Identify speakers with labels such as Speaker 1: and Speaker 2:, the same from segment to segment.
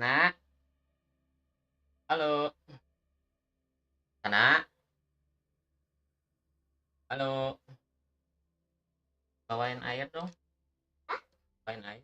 Speaker 1: Nak, halo, Nak, halo, bawain air dong, bawain air.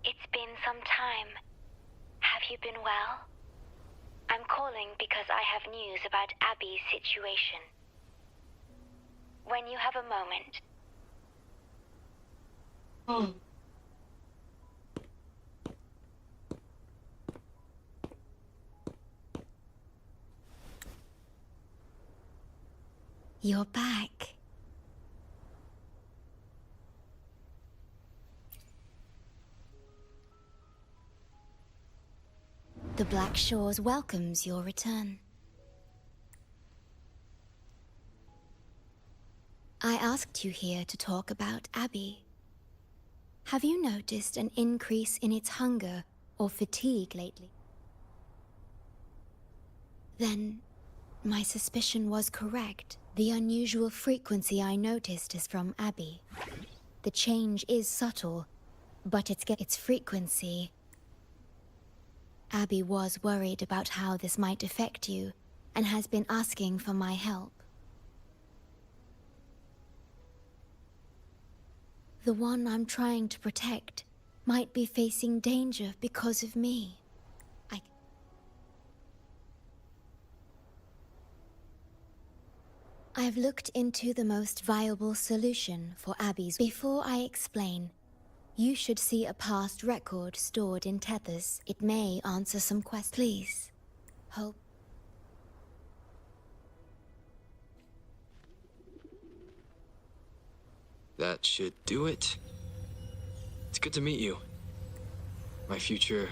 Speaker 2: It's been some time. Have you been well? I'm calling because I have news about Abby's situation. When you have a moment.
Speaker 3: You're back. The Black Shores welcomes your return. I asked you here to talk about Abby. Have you noticed an increase in its hunger or fatigue lately? Then, my suspicion was correct. The unusual frequency I noticed is from Abby. The change is subtle, but its frequency. Abby was worried about how this might affect you, and has been asking for my help. The one I'm trying to protect might be facing danger because of me. I've looked into the most viable solution for Abby's. Before I explain, you should see a past record stored in tethers. It may answer some questions. Please, hope.
Speaker 4: That should do it. It's good to meet you. My future...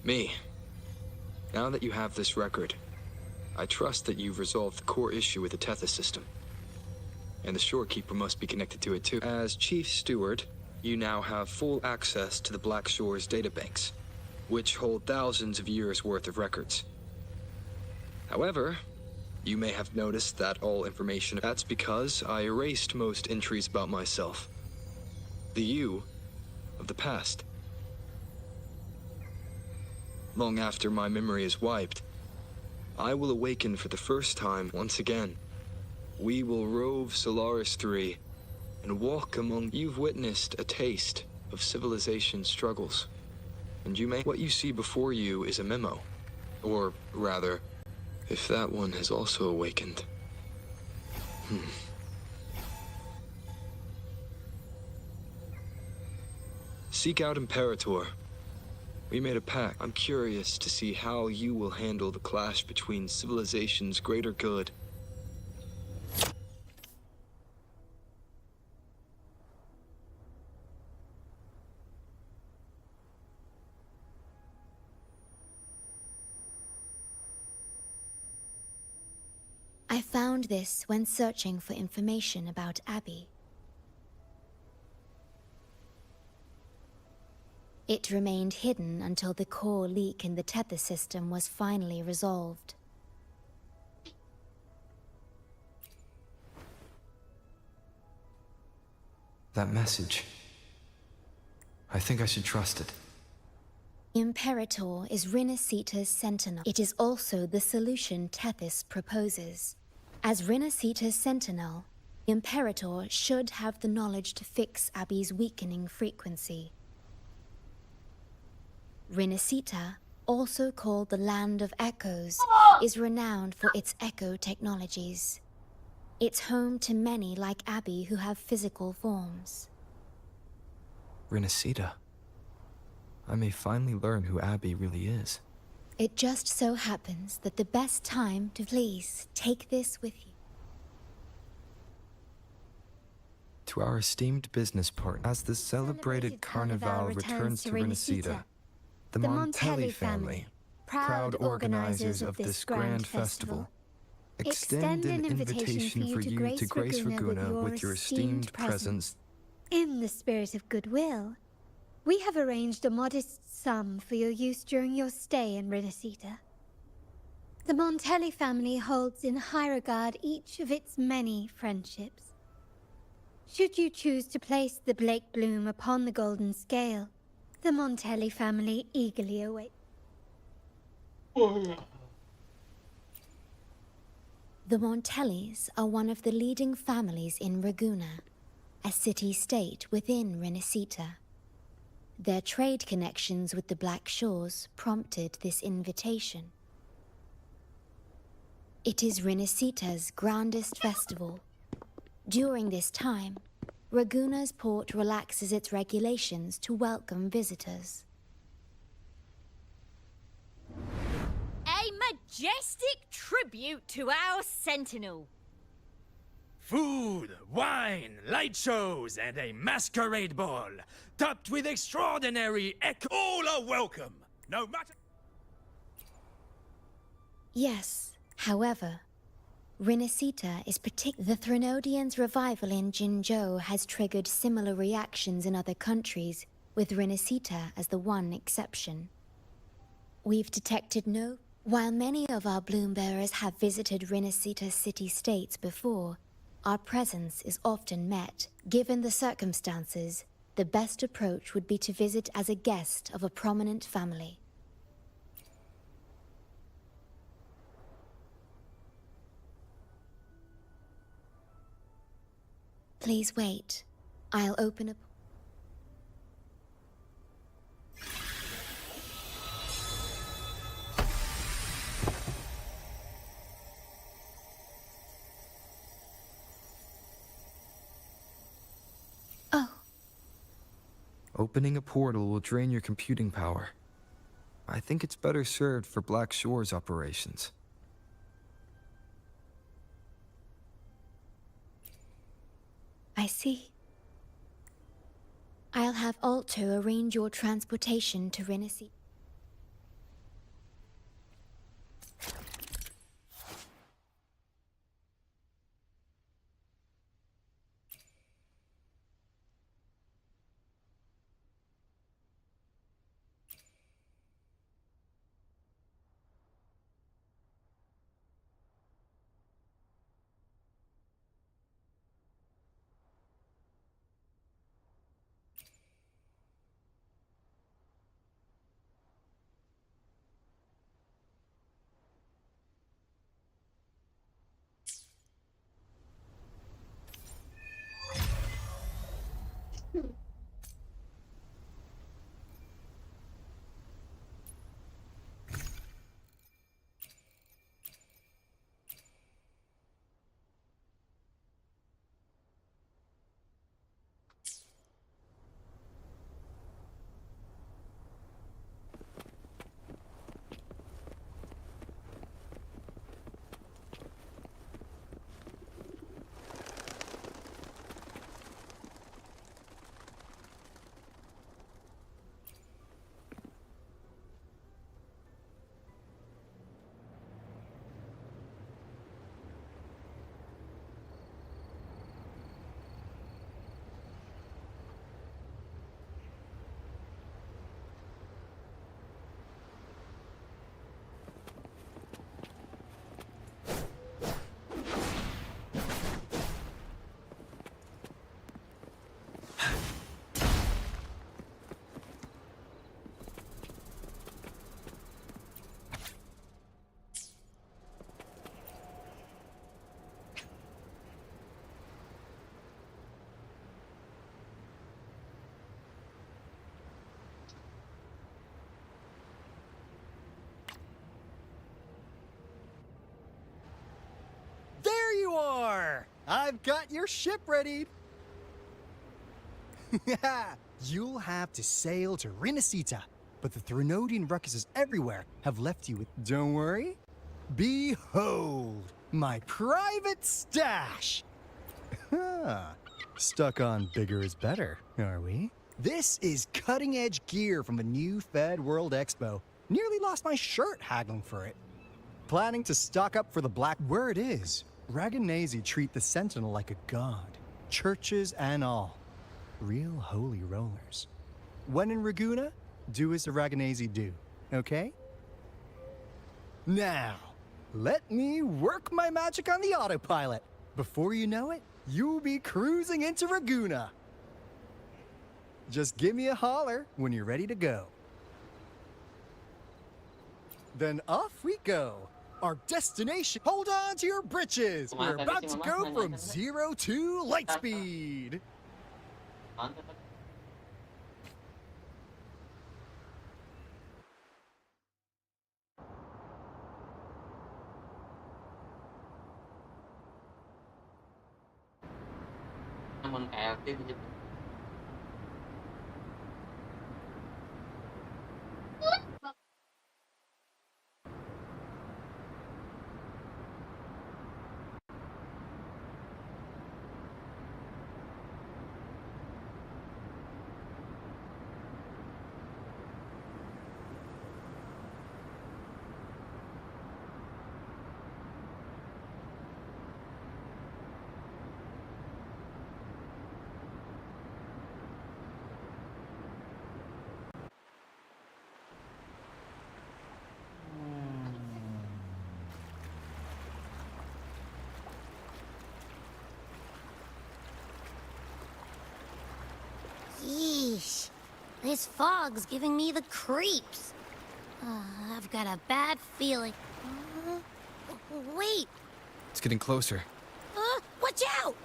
Speaker 4: Me. Now that you have this record, I trust that you've resolved the core issue with the Tethys system. And the Shorekeeper must be connected to it too. As Chief Steward, you now have full access to the Black Shore's databanks, which hold thousands of years' worth of records. However, you may have noticed that all information... That's because I erased most entries about myself. The you of the past. Long after my memory is wiped, I will awaken for the first time once again. We will rove Solaris 3 and walk among... You've witnessed a taste of civilization's struggles. And you may... What you see before you is a memo. Or rather, if that one has also awakened. Seek out Imperator. We made a pact. I'm curious to see how you will handle the clash between civilization's greater good.
Speaker 3: I found this when searching for information about Abby. It remained hidden until the core leak in the tether system was finally resolved.
Speaker 5: That message. I think I should trust it.
Speaker 3: Imperator is Rinasita's sentinel. It is also the solution Tethys proposes. As Rinasita's sentinel, Imperator should have the knowledge to fix Abby's weakening frequency. Rinasita, also called the Land of Echoes, is renowned for its echo technologies. It's home to many like Abby who have physical forms.
Speaker 4: Renacita. I may finally learn who Abby really is.
Speaker 3: It just so happens that the best time to please take this with you.
Speaker 4: To our esteemed business partner, as the celebrated Carnival returns to Renacita, the Montelli family, proud organizers of this grand festival, extend an invitation for you to grace Raguna with your esteemed presence.
Speaker 5: In the spirit of goodwill, we have arranged a modest sum for your use during your stay in Renacita. The Montelli family holds in high regard each of its many friendships. Should you choose to place the Blake Bloom upon the golden scale, the Montelli family eagerly awaits.
Speaker 3: The Montellis are one of the leading families in Raguna, a city-state within Renacita. Their trade connections with the Black Shores prompted this invitation. It is Renacita's grandest festival. During this time, Raguna's port relaxes its regulations to welcome visitors.
Speaker 6: A majestic tribute to our sentinel.
Speaker 7: Food, wine, light shows, and a masquerade ball, topped with extraordinary all are welcome, no matter...
Speaker 3: Yes, however, Renacita is The Threnodians' revival in Jinzhou has triggered similar reactions in other countries, with Renacita as the one exception. We've detected no... While many of our bloom-bearers have visited Renacita city-states before, our presence is often met. Given the circumstances, the best approach would be to visit as a guest of a prominent family. Please wait. I'll open a... Oh.
Speaker 4: Opening a portal will drain your computing power. I think it's better served for Black Shores operations.
Speaker 3: I see. I'll have Alto arrange your transportation to Renacita.
Speaker 8: you are! I've got your ship ready. You'll have to sail to Rinasita, but the Threnodian ruckuses everywhere have left you with... Don't worry. Behold, my private stash! Stuck on bigger is better, are we? This is cutting-edge gear from the new Fed World Expo. Nearly lost my shirt haggling for it. Planning to stock up for the Black... Word is, Raganazi treat the Sentinel like a god. Churches and all. Real holy rollers. When in Raguna, do as the Raganazi do, okay? Now, let me work my magic on the autopilot. Before you know it, you'll be cruising into Raguna. Just give me a holler when you're ready to go. Then off we go. Our destination. Hold on to your britches. We're about to go from 0 to light speed.
Speaker 1: Namun KLT gitu.
Speaker 9: Yeesh. This fog's giving me the creeps. I've got a bad feeling. Wait.
Speaker 4: It's getting closer.
Speaker 9: Watch out!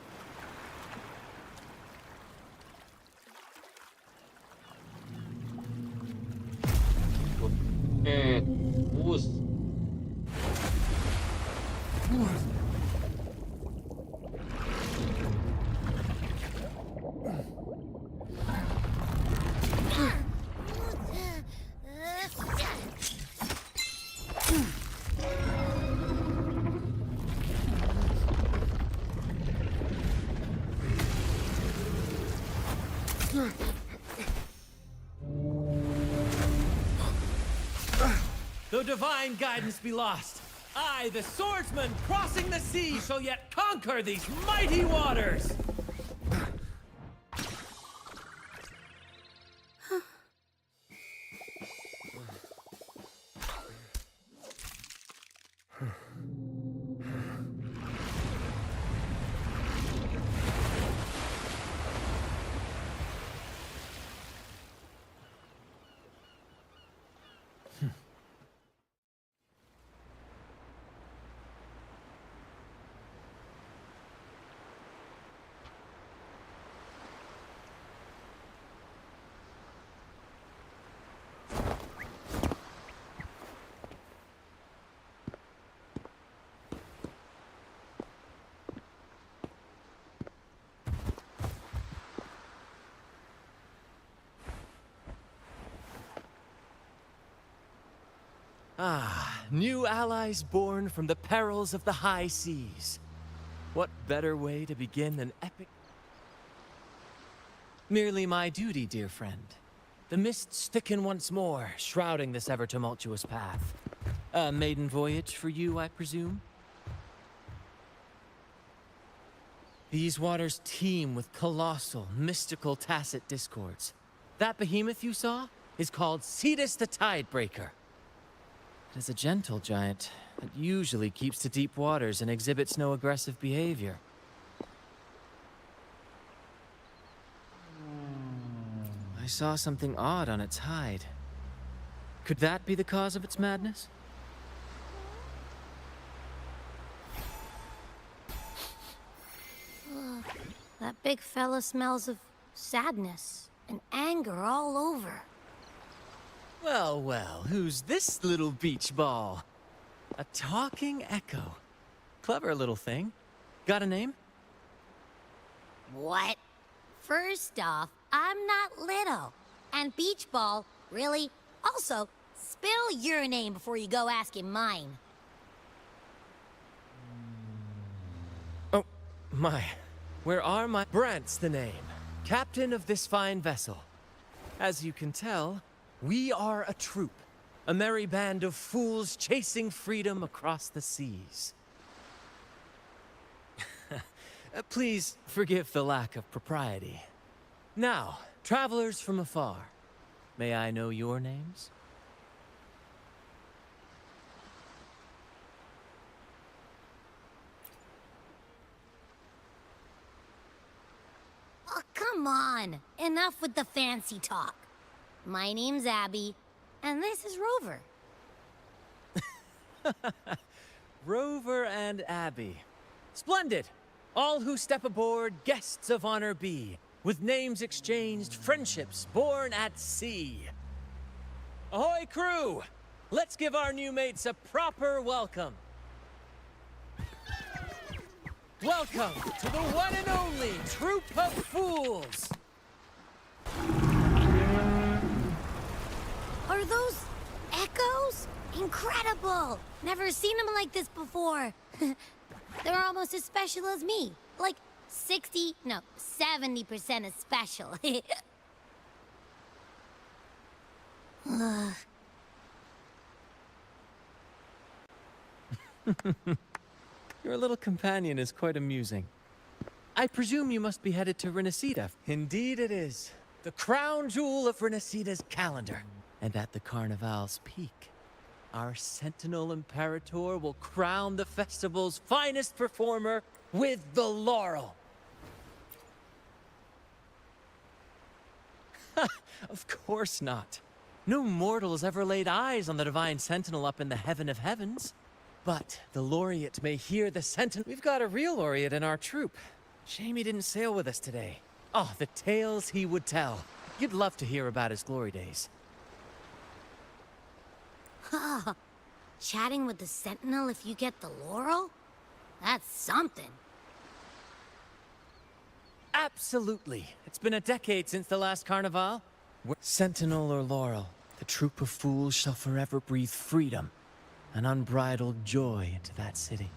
Speaker 1: Bus.
Speaker 7: Though divine guidance be lost, I, the swordsman crossing the sea, shall yet conquer these mighty waters! Ah, new allies born from the perils of the high seas. What better way to begin an epic... Merely my duty, dear friend. The mists thicken once more, shrouding this ever-tumultuous path. A maiden voyage for you, I presume? These waters teem with colossal, mystical, tacit discords. That behemoth you saw is called Cetus the Tidebreaker. It is a gentle giant that usually keeps to deep waters and exhibits no aggressive behavior. I saw something odd on its hide. Could that be the cause of its madness?
Speaker 9: That big fella smells of sadness and anger all over.
Speaker 7: Well, well, who's this little beach ball? A talking echo. Clever little thing. Got a name?
Speaker 9: What? First off, I'm not little. And beach ball, really? Also, spill your name before you go asking mine.
Speaker 7: Oh, my. Where are my... Brant's the name. Captain of this fine vessel. As you can tell, we are a troop. A merry band of fools chasing freedom across the seas. Please forgive the lack of propriety. Now, travelers from afar, may I know your names?
Speaker 9: Oh, come on. Enough with the fancy talk. My name's Abby, and this is Rover.
Speaker 7: Rover and Abby. Splendid! All who step aboard, guests of honor be. With names exchanged, friendships born at sea. Ahoy, crew! Let's give our new mates a proper welcome. Welcome to the one and only Troop of Fools!
Speaker 9: Are those echoes? Incredible! Never seen them like this before. They're almost as special as me. Like 70% as special.
Speaker 7: Your little companion is quite amusing. I presume you must be headed to Renacita. Indeed it is. The crown jewel of Renacita's calendar. And at the Carnival's peak, our Sentinel Imperator will crown the festival's finest performer with the laurel. Of course not. No mortal has ever laid eyes on the Divine Sentinel up in the heaven of heavens. But the laureate may hear the sentinel. We've got a real laureate in our troop. Shame he didn't sail with us today. Oh, the tales he would tell. You'd love to hear about his glory days.
Speaker 9: Chatting with the Sentinel if you get the laurel? That's something.
Speaker 7: Absolutely. It's been a decade since the last Carnival. Sentinel or laurel, the troop of fools shall forever breathe freedom and unbridled joy into that city.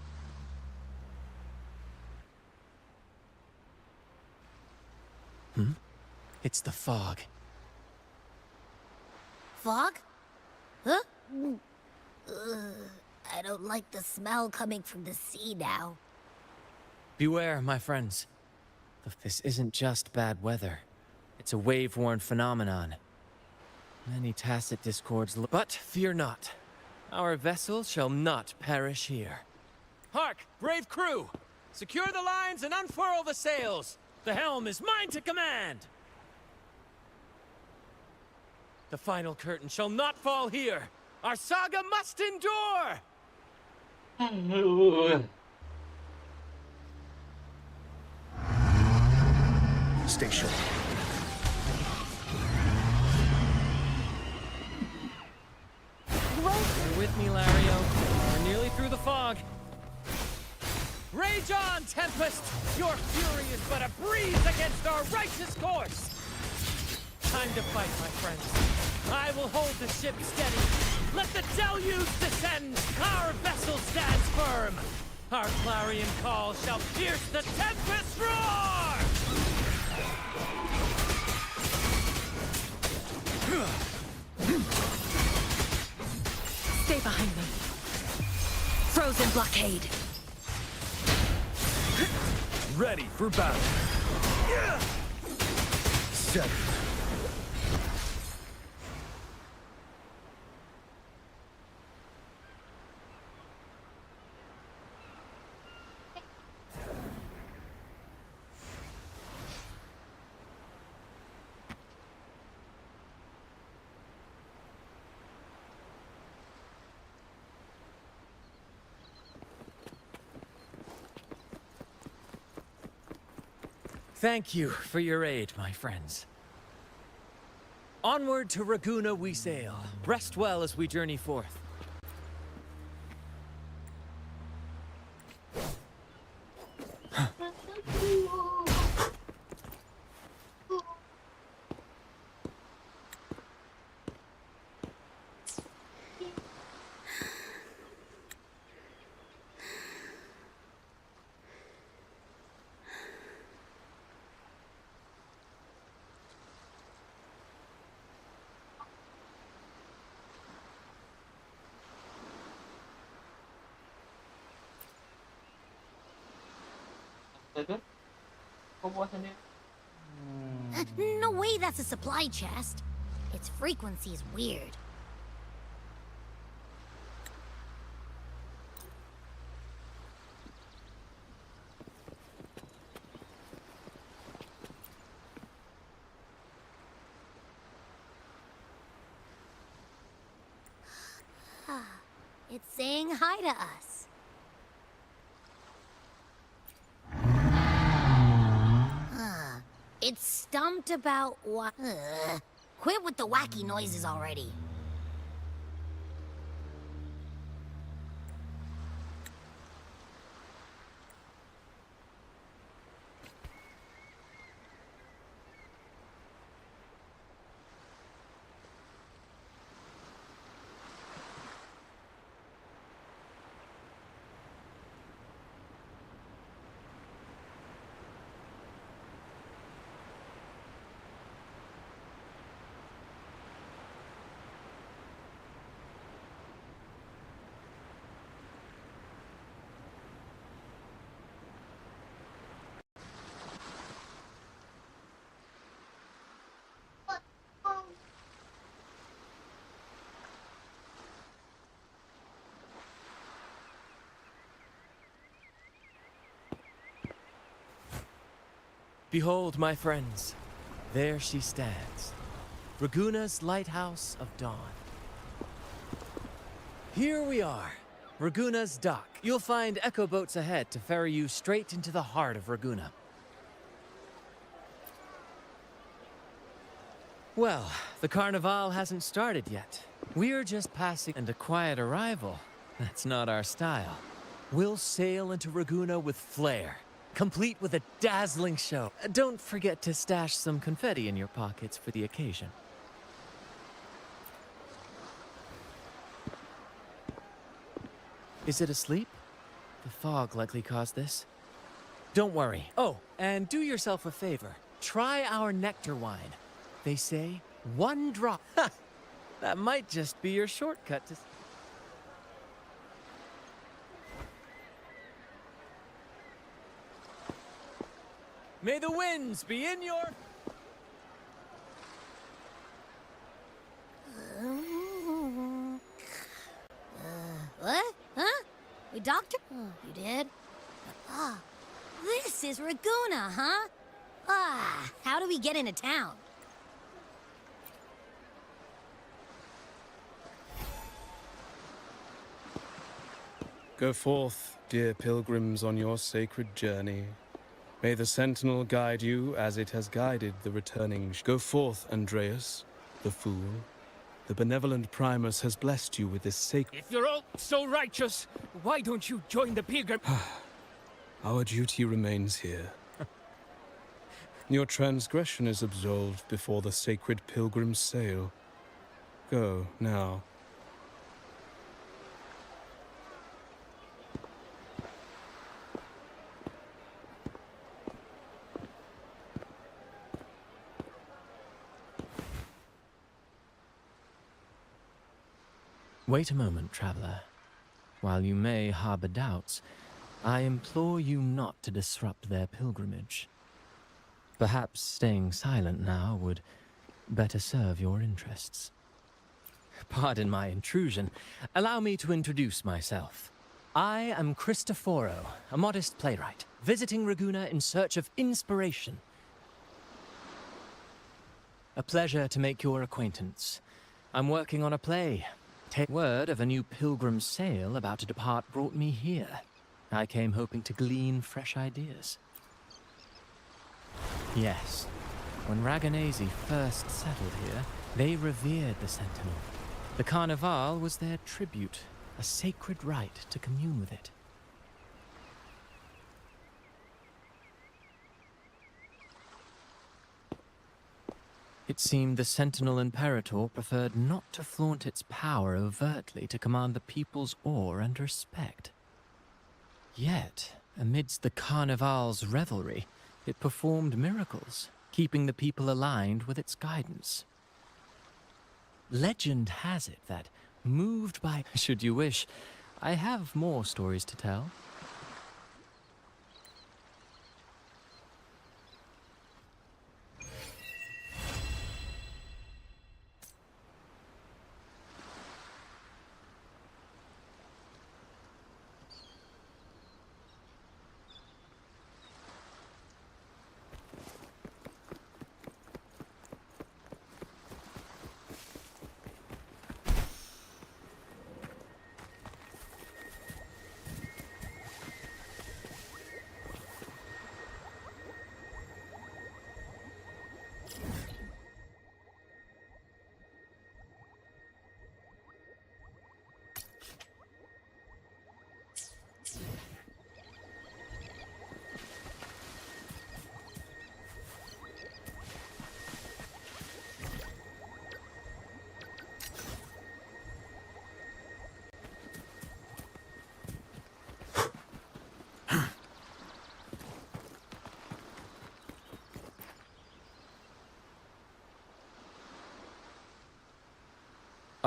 Speaker 7: It's the fog.
Speaker 9: Fog? Huh? I don't like the smell coming from the sea now.
Speaker 7: Beware, my friends. This isn't just bad weather. It's a wave-worn phenomenon. Many tacit discords, but fear not. Our vessel shall not perish here. Hark, brave crew! Secure the lines and unfurl the sails! The helm is mine to command! The final curtain shall not fall here! Our saga must endure!
Speaker 8: Stay sure.
Speaker 7: You're with me, Lario. We're nearly through the fog. Rage on, Tempest! Your fury is but a breeze against our righteous course! Time to fight, my friends. I will hold the ship steady. Let the deluge descend! Our vessel stands firm! Our clarion call shall pierce the tempest roar!
Speaker 6: Stay behind me. Frozen blockade.
Speaker 8: Ready for battle. Set.
Speaker 7: Thank you for your aid, my friends. Onward to Raguna we sail. Rest well as we journey forth.
Speaker 1: Itu kok buat sendiri?
Speaker 9: No way that's a supply chest. Its frequency is weird. It's saying hi to us. It's stumped about what? Quit with the wacky noises already.
Speaker 7: Behold, my friends, there she stands, Raguna's Lighthouse of Dawn. Here we are, Raguna's dock. You'll find echo boats ahead to ferry you straight into the heart of Raguna. Well, the Carnival hasn't started yet. We're just passing, and a quiet arrival. That's not our style. We'll sail into Raguna with flair, complete with a dazzling show. Don't forget to stash some confetti in your pockets for the occasion. Is it asleep? The fog likely caused this. Don't worry. Oh, and do yourself a favor. Try our nectar wine. They say 1 drop. Ha! That might just be your shortcut to... May the winds be in your...
Speaker 9: What? Huh? We doctor? Oh, you did? Ah, this is Raguna, huh? Ah, how do we get into town?
Speaker 10: Go forth, dear pilgrims, on your sacred journey. May the Sentinel guide you as it has guided the returning. Go forth, Andreas, the fool. The benevolent Primus has blessed you with this sacred...
Speaker 11: If you're all so righteous, why don't you join the pilgrim?
Speaker 10: Our duty remains here. Your transgression is absolved before the sacred pilgrims sail. Go, now.
Speaker 7: Wait a moment, traveler. While you may harbor doubts, I implore you not to disrupt their pilgrimage. Perhaps staying silent now would better serve your interests. Pardon my intrusion. Allow me to introduce myself. I am Cristoforo, a modest playwright, visiting Raguna in search of inspiration. A pleasure to make your acquaintance. I'm working on a play. Word of a new pilgrim sail about to depart brought me here. I came hoping to glean fresh ideas. Yes, when Raganesi first settled here, they revered the Sentinel. The Carnival was their tribute, a sacred right to commune with it. It seemed the Sentinel Imperator preferred not to flaunt its power overtly to command the people's awe and respect. Yet, amidst the Carnival's revelry, it performed miracles, keeping the people aligned with its guidance. Legend has it that, moved by... Should you wish, I have more stories to tell.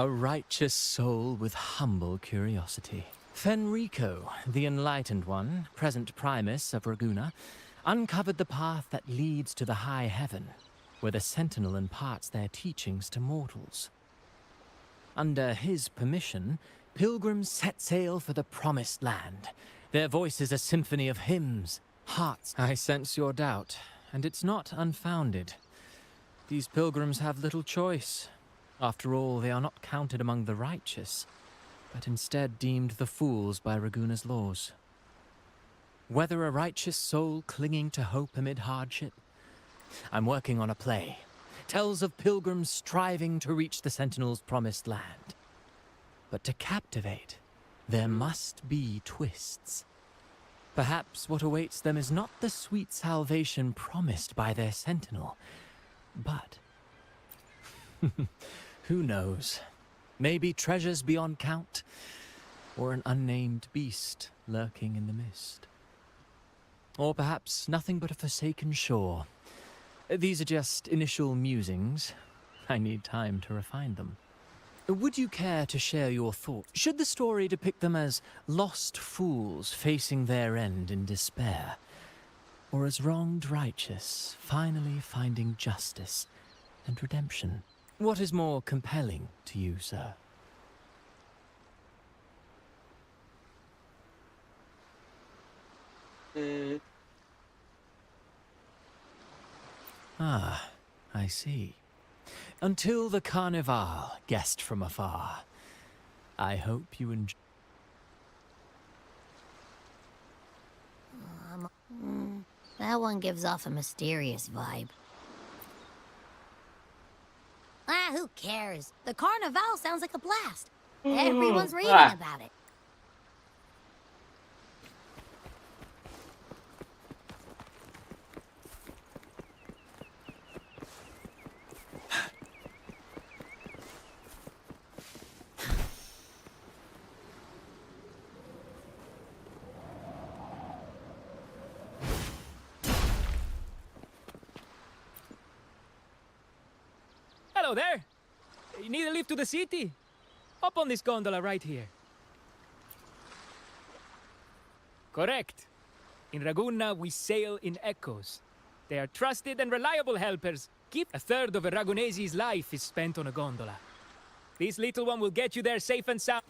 Speaker 7: A righteous soul with humble curiosity. Fenrico, the Enlightened One, present Primus of Raguna, uncovered the path that leads to the high heaven, where the Sentinel imparts their teachings to mortals. Under his permission, pilgrims set sail for the Promised Land. Their voices a symphony of hymns, hearts. I sense your doubt, and it's not unfounded. These pilgrims have little choice. After all, they are not counted among the righteous, but instead deemed the fools by Raguna's laws. Whether a righteous soul clinging to hope amid hardship? I'm working on a play. Tells of pilgrims striving to reach the Sentinel's promised land. But to captivate, there must be twists. Perhaps what awaits them is not the sweet salvation promised by their Sentinel, but... who knows? Maybe treasures beyond count, or an unnamed beast lurking in the mist. Or perhaps nothing but a forsaken shore. These are just initial musings. I need time to refine them. Would you care to share your thoughts? Should the story depict them as lost fools facing their end in despair? Or as wronged righteous, finally finding justice and redemption? What is more compelling to you, sir? Ah, I see. Until the Carnival, guest from afar. I hope you enjoy.
Speaker 9: That one gives off a mysterious vibe. Ah, who cares? The Carnival sounds like a blast. Everyone's raving about it.
Speaker 11: Hello there. You need a lift to the city? Hop on this gondola right here. Correct. In Raguna, we sail in echoes. They are trusted and reliable helpers. Keep a third of a Ragunese's life is spent on a gondola. This little one will get you there safe and sound.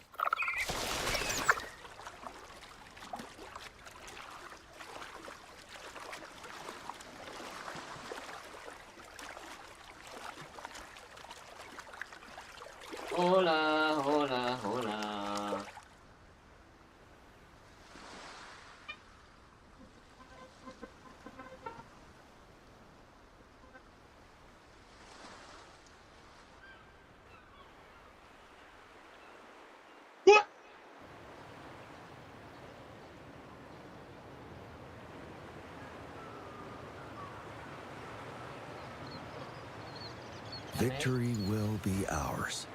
Speaker 1: Hola, hola, hola.
Speaker 12: Victory will be ours.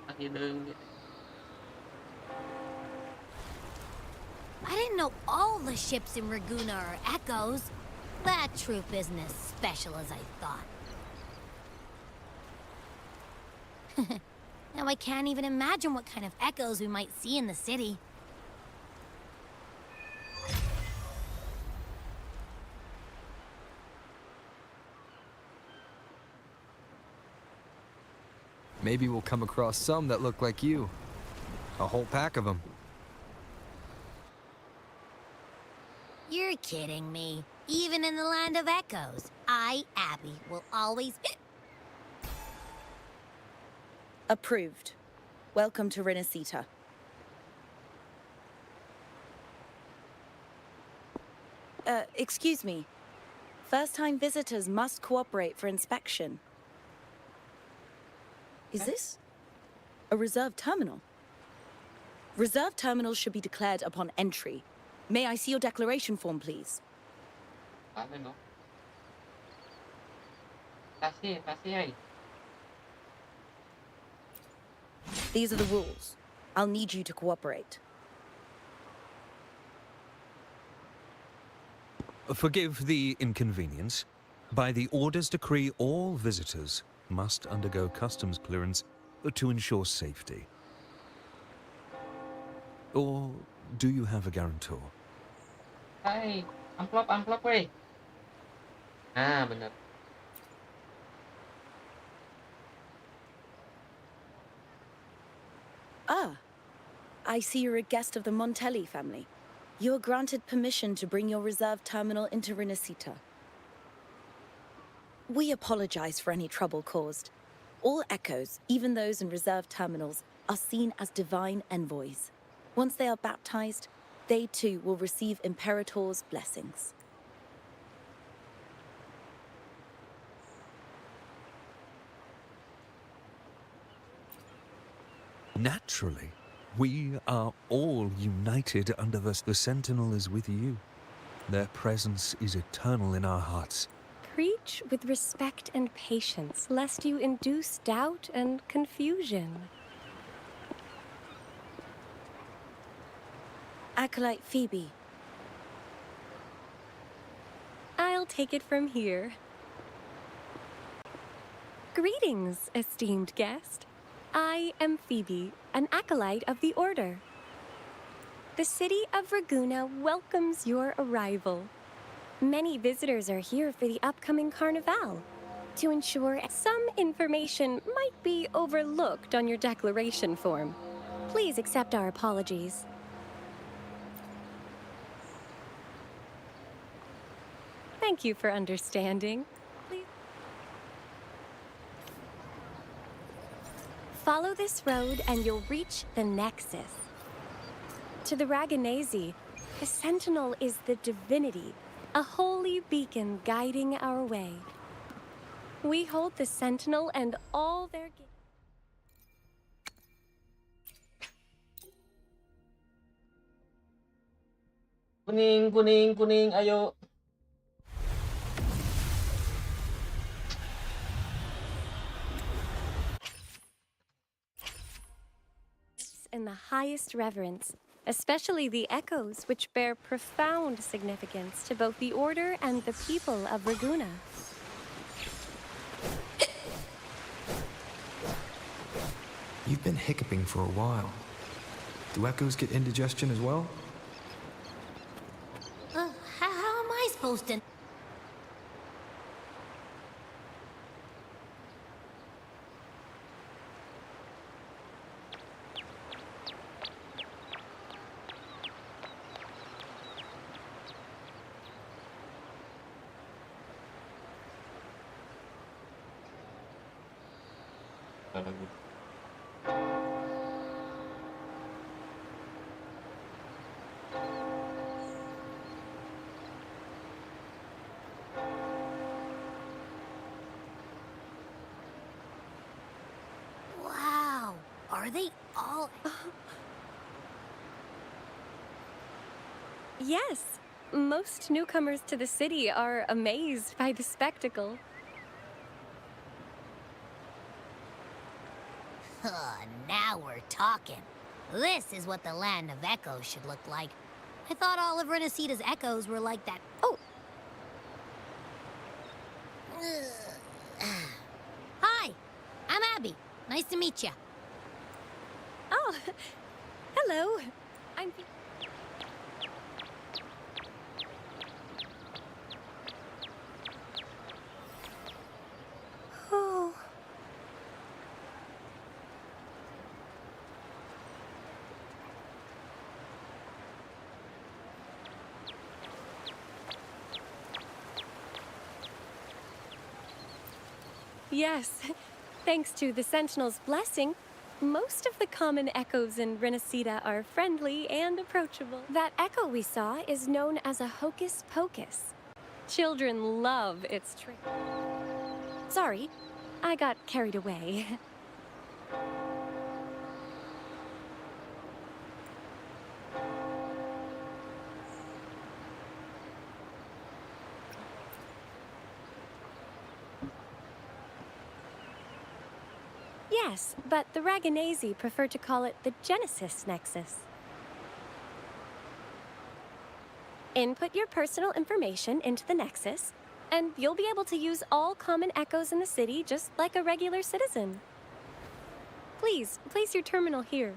Speaker 9: I didn't know all the ships in Raguna are echoes. That troop isn't as special as I thought. Now I can't even imagine what kind of echoes we might see in the city.
Speaker 4: Maybe we'll come across some that look like you. A whole pack of them.
Speaker 9: You're kidding me. Even in the land of echoes, I, Abby, will always...
Speaker 6: Approved. Welcome to Renacita. Excuse me. First-time visitors must cooperate for inspection. Is this a reserve terminal? Reserve terminals should be declared upon entry. May I see your declaration form, please? These are the rules. I'll need you to cooperate.
Speaker 13: Forgive the inconvenience. By the Order's decree, all visitors must undergo customs clearance to ensure safety. Or do you have a guarantor?
Speaker 1: Hai, amplop weh. Bener.
Speaker 6: Ah, I see you're a guest of the Montelli family. You are granted permission to bring your reserve terminal into Renacita. We apologize for any trouble caused. All echoes, even those in reserve terminals, are seen as divine envoys. Once they are baptized, they too will receive Imperator's blessings.
Speaker 13: Naturally. We are all united under the Sentinel is with you. Their presence is eternal in our hearts.
Speaker 14: Preach with respect and patience, lest you induce doubt and confusion.
Speaker 6: Acolyte Phoebe.
Speaker 14: I'll take it from here. Greetings, esteemed guest. I am Phoebe, an acolyte of the Order. The city of Raguna welcomes your arrival. Many visitors are here for the upcoming Carnival. To ensure some information might be overlooked on your declaration form, please accept our apologies. Thank you for understanding. Please follow this road and you'll reach the Nexus. To the Raganese, the Sentinel is the Divinity, a holy beacon guiding our way. We hold the Sentinel and all their gifts.
Speaker 1: Kuning, ayo.
Speaker 14: In the highest reverence, especially the echoes, which bear profound significance to both the Order and the people of Raguna.
Speaker 4: You've been hiccuping for a while. Do echoes get indigestion as well?
Speaker 9: How am I supposed to... Wow, are they all...
Speaker 14: Yes, most newcomers to the city are amazed by the spectacle.
Speaker 9: Now we're talking. This is what the land of echoes should look like. I thought all of Renacita's echoes were like that. Oh! Hi, I'm Abby. Nice to meet you.
Speaker 14: Oh, hello. I'm... Oh... Yes, thanks to the Sentinel's blessing, most of the common echoes in Renacita are friendly and approachable. That echo we saw is known as a hocus pocus. Children love its trick. Sorry, I got carried away. Yes, but the Raganese prefer to call it the Genesis Nexus. Input your personal information into the Nexus, and you'll be able to use all common echoes in the city just like a regular citizen. Please, place your terminal here.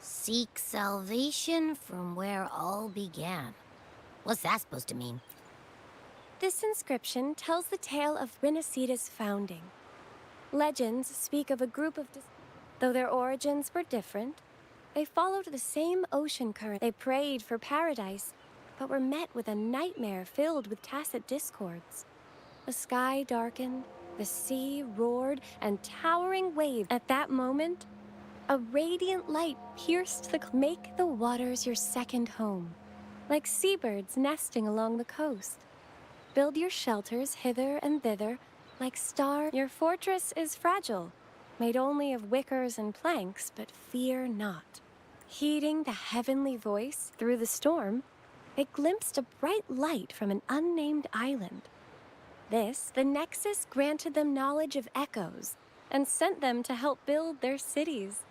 Speaker 9: Seek salvation from where all began. What's that supposed to mean?
Speaker 14: This inscription tells the tale of Renicida's founding. Legends speak of a group of... Though their origins were different, they followed the same ocean current. They prayed for paradise, but were met with a nightmare filled with tacit discords. The sky darkened, the sea roared, and towering waves. At that moment, a radiant light pierced the... Make the waters your second home, like seabirds nesting along the coast. Build your shelters hither and thither, like star. Your fortress is fragile, made only of wickers and planks, but fear not. Heeding the heavenly voice through the storm, they glimpsed a bright light from an unnamed island. This, the Nexus granted them knowledge of echoes, and sent them to help build their cities.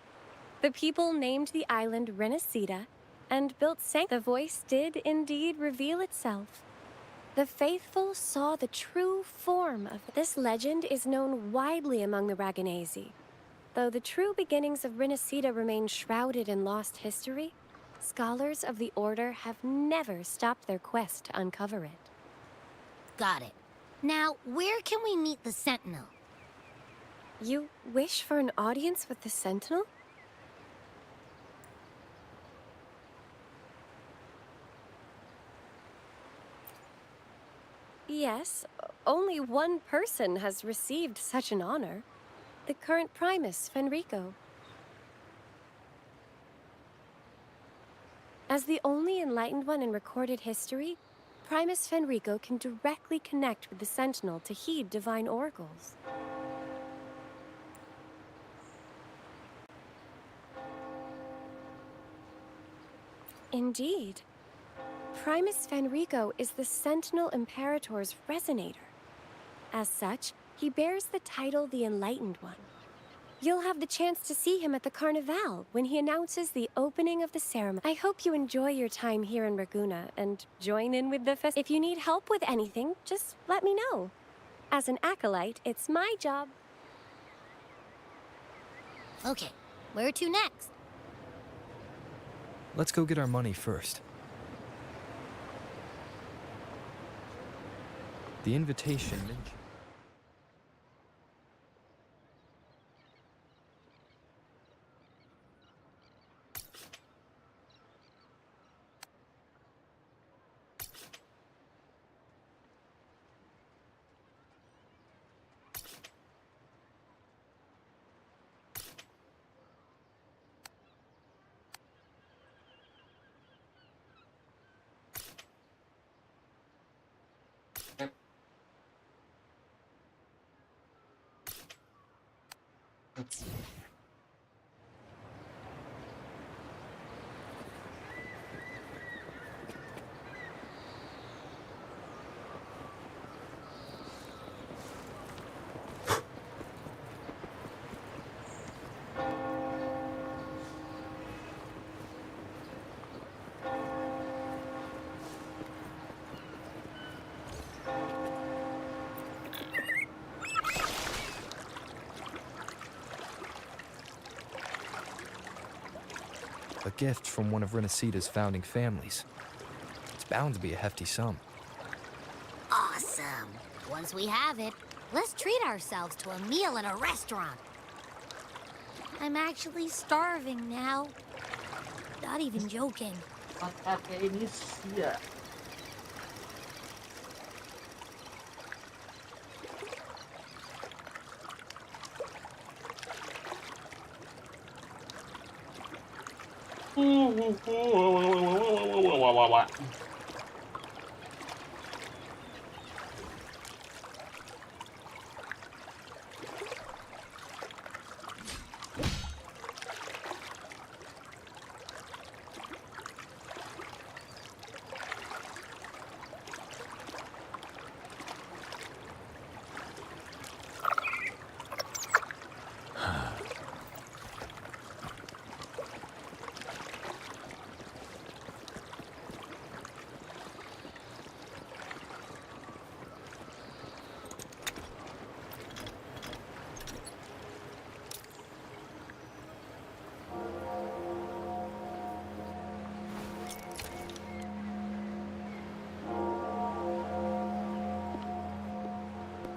Speaker 14: The people named the island Renicida, and built The voice did indeed reveal itself. The faithful saw the true form of... This legend is known widely among the Ragonesi. Though the true beginnings of Renicida remain shrouded in lost history, scholars of the Order have never stopped their quest to uncover it.
Speaker 9: Got it. Now, where can we meet the Sentinel?
Speaker 14: You wish for an audience with the Sentinel? Yes, only one person has received such an honor. The current Primus, Fenrico. As the only enlightened one in recorded history, Primus Fenrico can directly connect with the Sentinel to heed divine oracles. Indeed. Primus Fenrico is the Sentinel Imperator's resonator. As such, he bears the title the Enlightened One. You'll have the chance to see him at the Carnival when he announces the opening of the ceremony. I hope you enjoy your time here in Raguna and join in with the fest. If you need help with anything, just let me know. As an acolyte, it's my job.
Speaker 9: Okay, where to next?
Speaker 4: Let's go get our money first. The invitation mentioned. A gift from one of Renicida's founding families. It's bound to be a hefty sum.
Speaker 9: Awesome. Once we have it, let's treat ourselves to a meal at a restaurant. I'm actually starving now. Not even joking.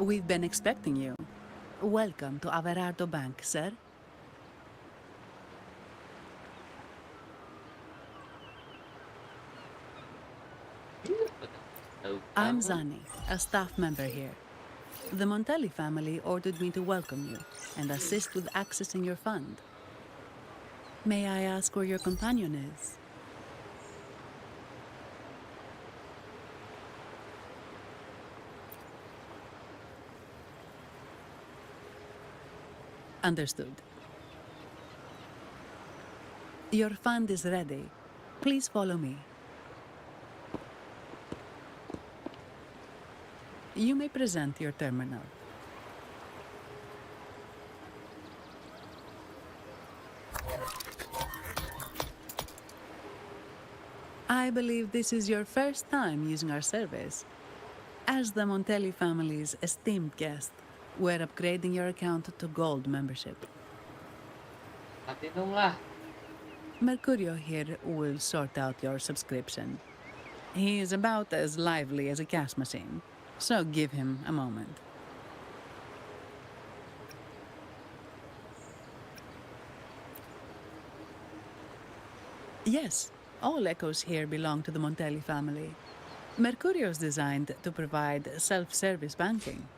Speaker 15: We've been expecting you. Welcome to Averardo Bank, sir. I'm Zani, a staff member here. The Montelli family ordered me to welcome you and assist with accessing your fund. May I ask where your companion is? Understood. Your fund is ready. Please follow me. You may present your terminal. I believe this is your first time using our service. As the Montelli family's esteemed guest, we're upgrading your account to Gold membership.
Speaker 1: Platinum lah.
Speaker 15: Mercurio here will sort out your subscription. He is about as lively as a cash machine, so give him a moment. Yes, all echoes here belong to the Montelli family. Mercurio is designed to provide self-service banking.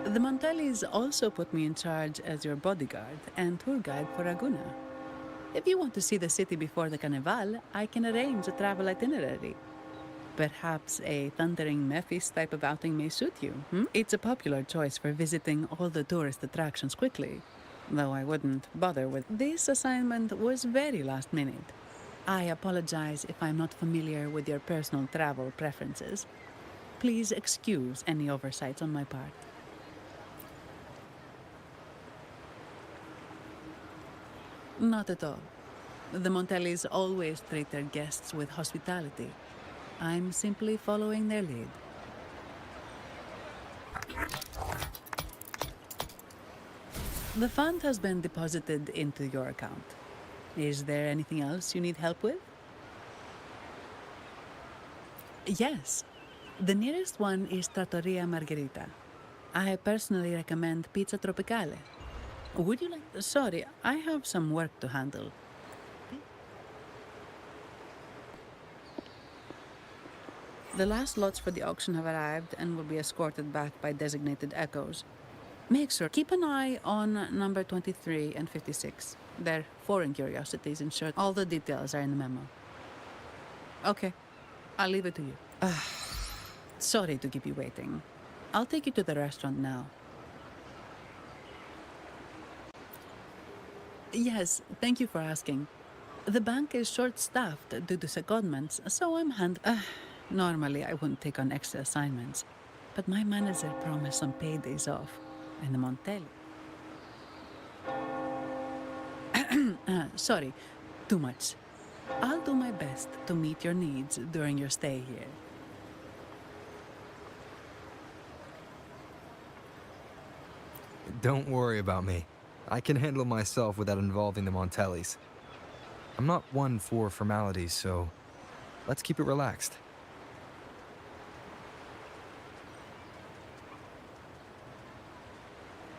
Speaker 15: The Montellis also put me in charge as your bodyguard and tour guide for Raguna. If you want to see the city before the Carnival, I can arrange a travel itinerary. Perhaps a thundering Memphis type of outing may suit you. It's a popular choice for visiting all the tourist attractions quickly, though I wouldn't bother with. This assignment was very last minute. I apologize if I'm not familiar with your personal travel preferences. Please excuse any oversights on my part. Not at all. The Montellis always treat their guests with hospitality. I'm simply following their lead. The fund has been deposited into your account. Is there anything else you need help with? Yes. The nearest one is Trattoria Margherita. I personally recommend Pizza Tropicale. Would you like... Sorry, I have some work to handle. The last lots for the auction have arrived and will be escorted back by designated echoes. Make sure, keep an eye on number 23 and 56. They're foreign curiosities in short. All the details are in the memo. Okay, I'll leave it to you. Sorry to keep you waiting. I'll take you to the restaurant now. Yes, thank you for asking. The bank is short-staffed due to secondments, so I'm normally I wouldn't take on extra assignments, but my manager promised some paydays off, and the Montelli. Sorry, too much. I'll do my best to meet your needs during your stay here.
Speaker 4: Don't worry about me. I can handle myself without involving the Montellis. I'm not one for formalities, so let's keep it relaxed.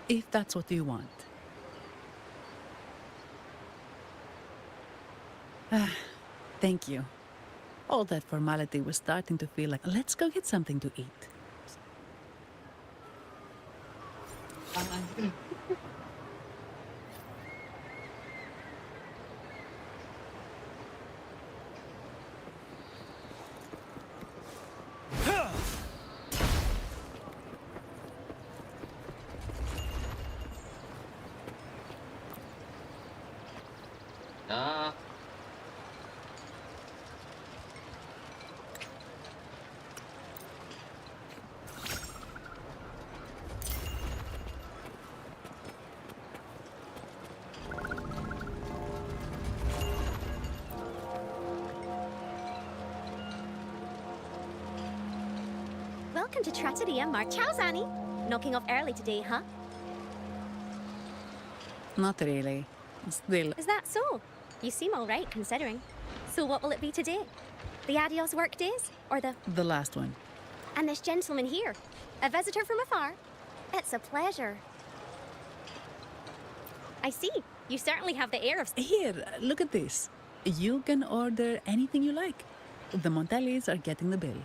Speaker 15: If that's what you want. Thank you. All that formality was starting to feel like, let's go get something to eat.
Speaker 1: Ah,
Speaker 16: Welcome to Trattoria Marciauzani. Knocking off early today, huh?
Speaker 15: Not really. Still,
Speaker 16: Is that so? You seem all right, considering. So what will it be today? The adios work days? Or the...
Speaker 15: the last one.
Speaker 16: And this gentleman here? A visitor from afar? It's a pleasure. I see. You certainly have the air of...
Speaker 15: Here, look at this. You can order anything you like. The Montellis are getting the bill.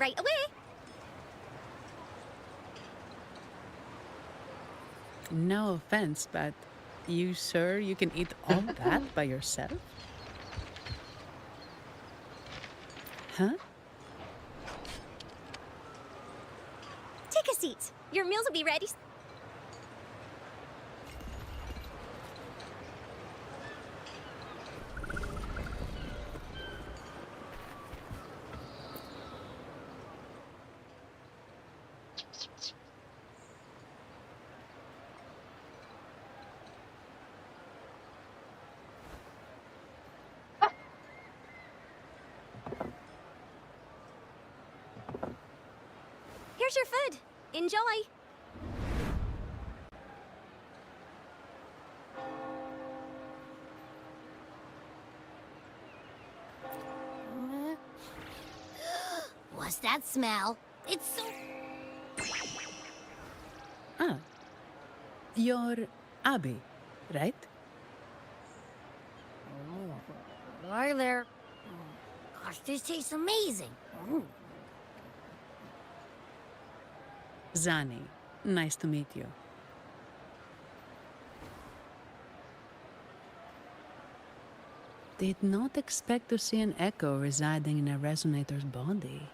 Speaker 16: Right away!
Speaker 15: No offense, but you sure you can eat all that by yourself? Huh?
Speaker 16: Take a seat. Your meals will be ready. Here's your food. Enjoy.
Speaker 9: What's that smell? It's so...
Speaker 15: Ah. You're Abby, right?
Speaker 9: Hi there. Gosh, this tastes amazing.
Speaker 15: Zani, nice to meet you. Did not expect to see an echo residing in a resonator's body.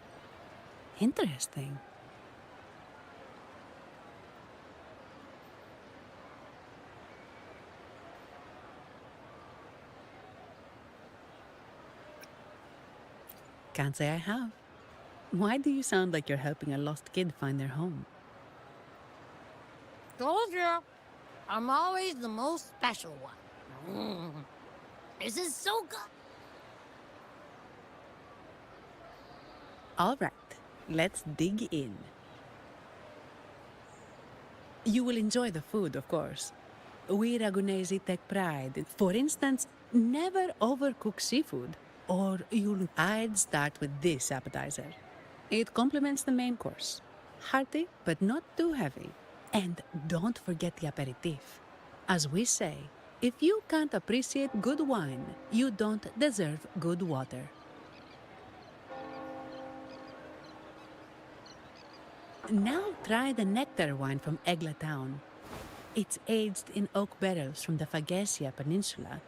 Speaker 15: Interesting. Can't say I have. Why do you sound like you're helping a lost kid find their home?
Speaker 9: Told you. I'm always the most special one. This is so good.
Speaker 15: All right, let's dig in. You will enjoy the food, of course. We Ragunesi take pride. For instance, never overcook seafood, or you'll... I'd start with this appetizer. It complements the main course. Hearty, but not too heavy. And don't forget the aperitif. As we say, if you can't appreciate good wine, you don't deserve good water. Now try the nectar wine from Egla Town. It's aged in oak barrels from the Fagesia Peninsula,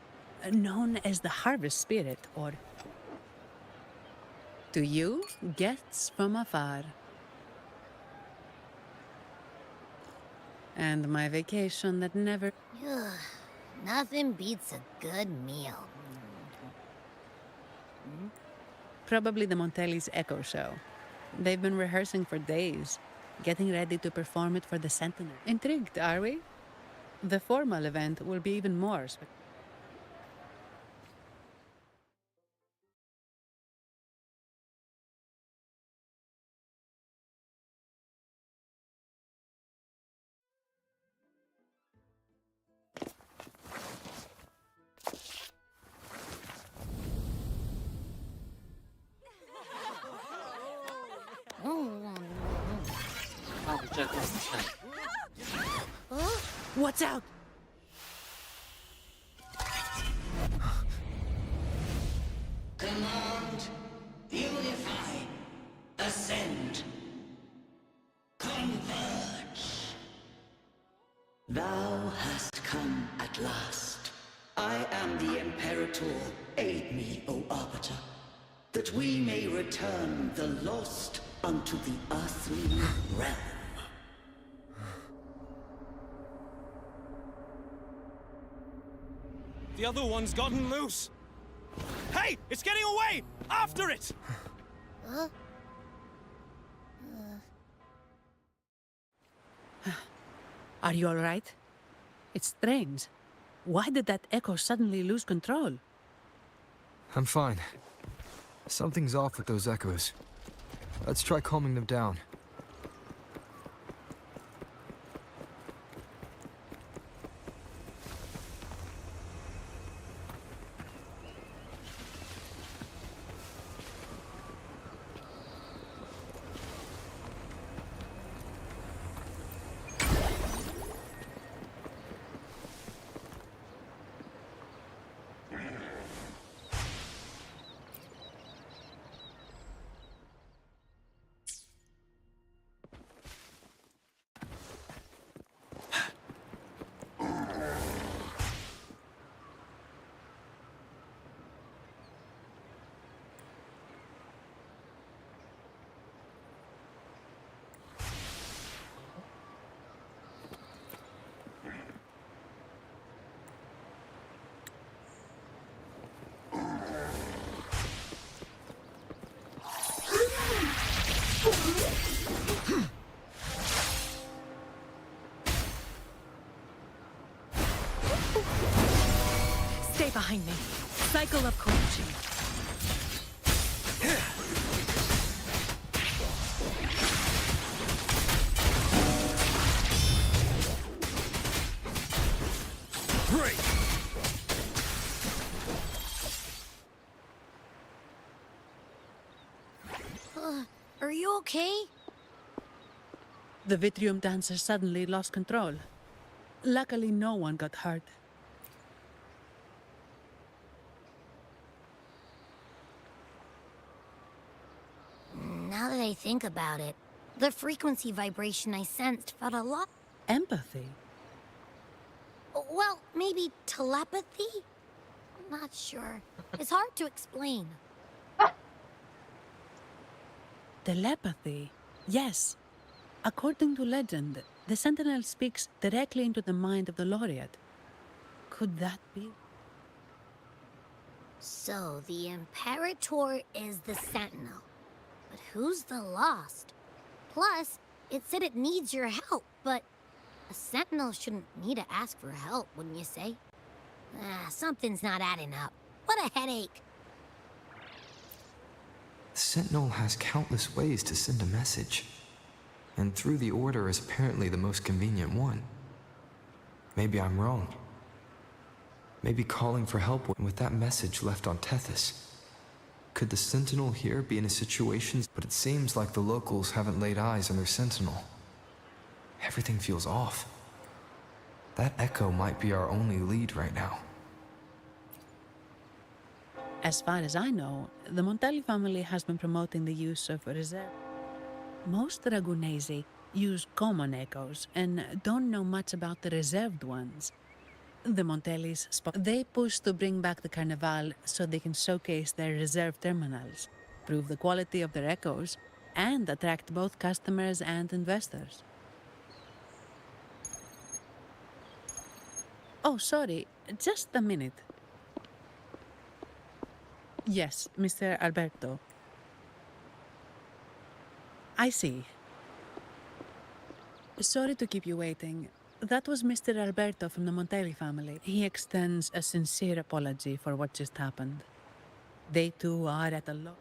Speaker 15: known as the harvest spirit, or to you, guests from afar. And my vacation that never...
Speaker 9: Nothing beats a good meal.
Speaker 15: Probably the Montelli's Echo Show. They've been rehearsing for days, getting ready to perform it for the Sentinel. Intrigued, are we? The formal event will be even more spectacular. What's out?
Speaker 17: Command, unify, ascend, converge. Thou hast come at last. I am the Imperator. Aid me, O Arbiter, that we may return the lost unto the earthly realm.
Speaker 10: The other one's gotten loose. Hey! It's getting away! After it!
Speaker 9: Huh?
Speaker 15: Are you all right? It's strange. Why did that echo suddenly lose control?
Speaker 4: I'm fine. Something's off with those echoes. Let's try calming them down.
Speaker 6: Stay behind me. Cycle of corruption.
Speaker 4: Great!
Speaker 9: Are you okay?
Speaker 15: The Vitrium dancer suddenly lost control. Luckily, no one got hurt.
Speaker 9: Now that I think about it, the frequency vibration I sensed felt a lot...
Speaker 15: Empathy?
Speaker 9: Well, maybe telepathy? I'm not sure. It's hard to explain.
Speaker 15: Telepathy? Yes. According to legend, the Sentinel speaks directly into the mind of the Laureate. Could that be?
Speaker 9: So, the Imperator is the Sentinel. But who's the Lost? Plus, it said it needs your help, but a Sentinel shouldn't need to ask for help, wouldn't you say? Something's not adding up. What a headache.
Speaker 4: The Sentinel has countless ways to send a message, and through the Order is apparently the most convenient one. Maybe I'm wrong. Maybe calling for help with that message left on Tethys. Could the Sentinel here be in a situation? But it seems like the locals haven't laid eyes on their Sentinel. Everything feels off. That echo might be our only lead right now.
Speaker 15: As far as I know, the Montelli family has been promoting the use of reserve. Most Ragunesi use common echoes and don't know much about the reserved ones. The Montellis, they push to bring back the Carnival so they can showcase their reserved terminals, prove the quality of their echoes, and attract both customers and investors. Oh, sorry, just a minute. Yes, Mr. Alberto. I see. Sorry to keep you waiting. That was Mr. Alberto from the Montelli family. He extends a sincere apology for what just happened. They too are at a loss.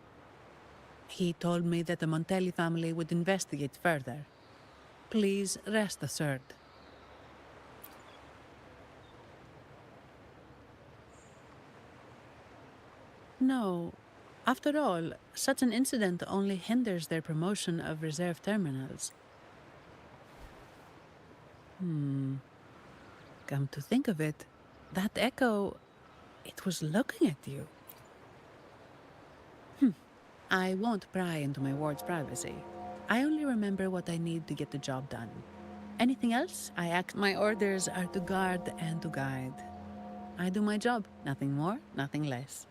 Speaker 15: He told me that the Montelli family would investigate further. Please rest assured. No. After all, such an incident only hinders their promotion of reserve terminals. Come to think of it, that echo, it was looking at you. I won't pry into my ward's privacy. I only remember what I need to get the job done. Anything else, my orders are to guard and to guide. I do my job, nothing more, nothing less.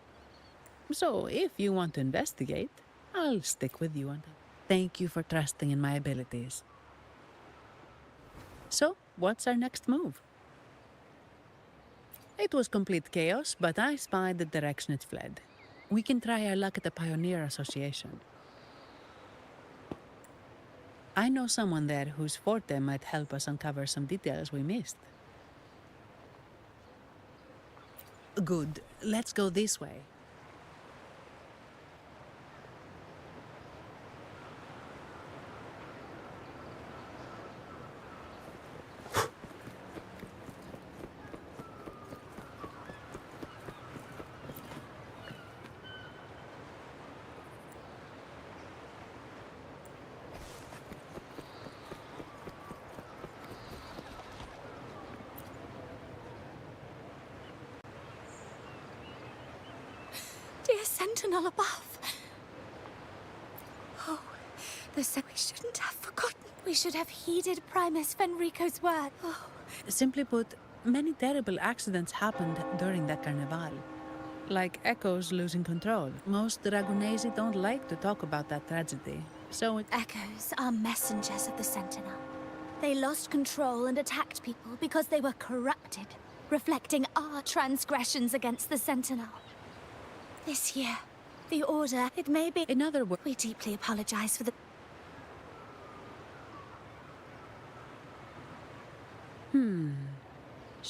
Speaker 15: So, if you want to investigate, I'll stick with you until... Thank you for trusting in my abilities. So, what's our next move? It was complete chaos, but I spied the direction it fled. We can try our luck at the Pioneer Association. I know someone there whose forte might help us uncover some details we missed. Good. Let's go this way.
Speaker 18: Dear Sentinel above. Oh, we shouldn't have forgotten. We should have heeded Primus Fenrico's word. Oh.
Speaker 15: Simply put, many terrible accidents happened during that carnival. Like Echoes losing control. Most Dragonesi don't like to talk about that tragedy, so
Speaker 18: Echoes are messengers of the Sentinel. They lost control and attacked people because they were corrupted, reflecting our transgressions against the Sentinel. This year, the Order, it may be...
Speaker 15: In other words...
Speaker 18: We deeply apologize for the...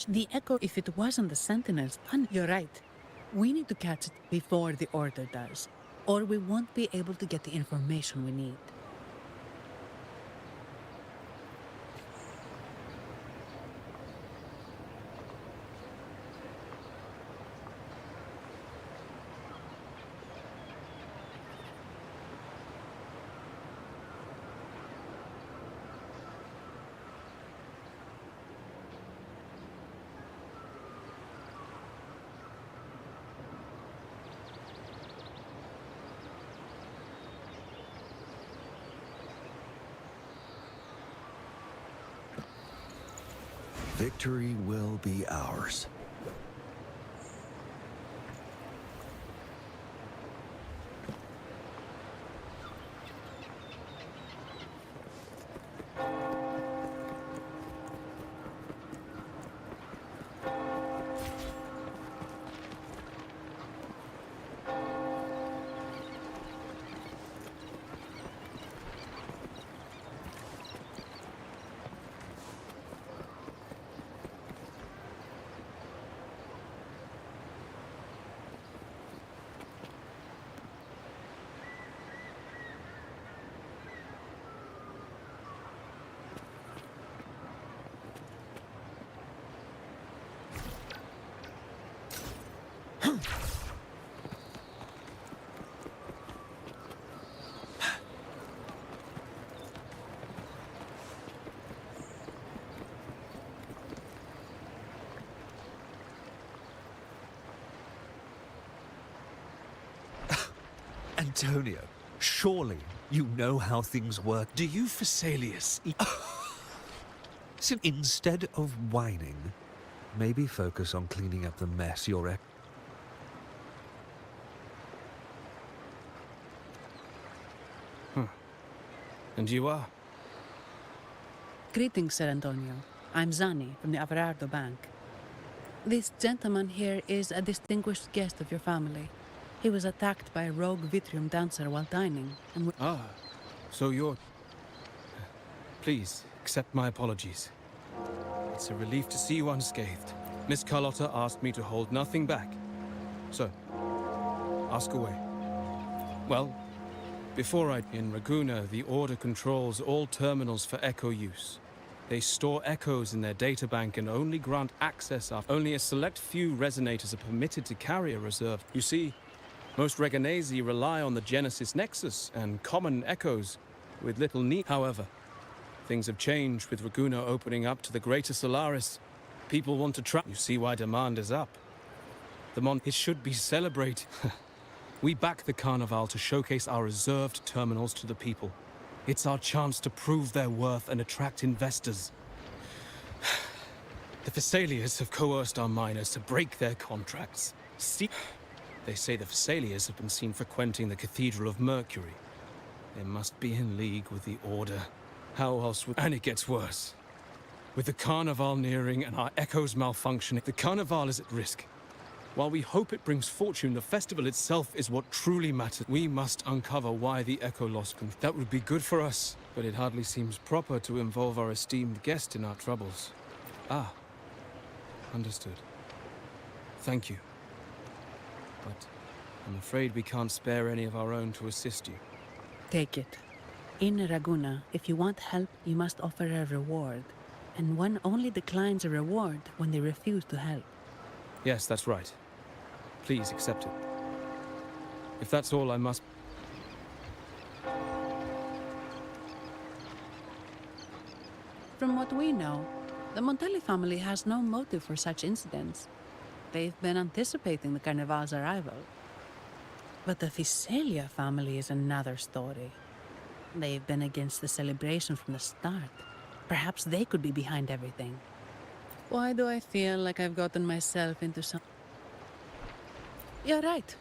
Speaker 15: The Echo, if it wasn't the Sentinel's pun, you're right. We need to catch it before the Order does, or we won't be able to get the information we need.
Speaker 12: Victory will be ours.
Speaker 13: Antonio, surely you know how things work.
Speaker 10: Do you, Phasaelius?
Speaker 13: So instead of whining, maybe focus on cleaning up the mess you're at.
Speaker 10: And you are?
Speaker 15: Greetings, Sir Antonio. I'm Zani from the Averardo Bank. This gentleman here is a distinguished guest of your family. He was attacked by a rogue Vitrium dancer while dining, and
Speaker 10: so you're... Please, accept my apologies. It's a relief to see you unscathed. Miss Carlotta asked me to hold nothing back. So, ask away. Well, in Raguna, the Order controls all terminals for Echo use. They store echoes in their databank and only grant access after only a select few resonators are permitted to carry a reserve. You see, most Reganesi rely on the Genesis Nexus and common echoes with little need. However, things have changed with Raguna opening up to the greater Solaris. People want to try. You see why demand is up. It should be celebrated. We back the Carnival to showcase our reserved terminals to the people. It's our chance to prove their worth and attract investors. The Phasaelius have coerced our miners to break their contracts. They say the Phasaelius have been seen frequenting the Cathedral of Mercury. They must be in league with the Order. How else would... And it gets worse. With the Carnival nearing and our echoes malfunctioning, the Carnival is at risk. While we hope it brings fortune, the festival itself is what truly matters. We must uncover why the echo lost control. That would be good for us, but it hardly seems proper to involve our esteemed guest in our troubles. Ah, understood. Thank you. But I'm afraid we can't spare any of our own to assist you.
Speaker 15: Take it. In Raguna, if you want help, you must offer a reward. And one only declines a reward when they refuse to help.
Speaker 10: Yes, that's right. Please accept it. If that's all, I must...
Speaker 15: From what we know, the Montelli family has no motive for such incidents. They've been anticipating the Carnival's arrival. But the Visalia family is another story. They've been against the celebration from the start. Perhaps they could be behind everything. Why do I feel like I've gotten myself into some... You're right.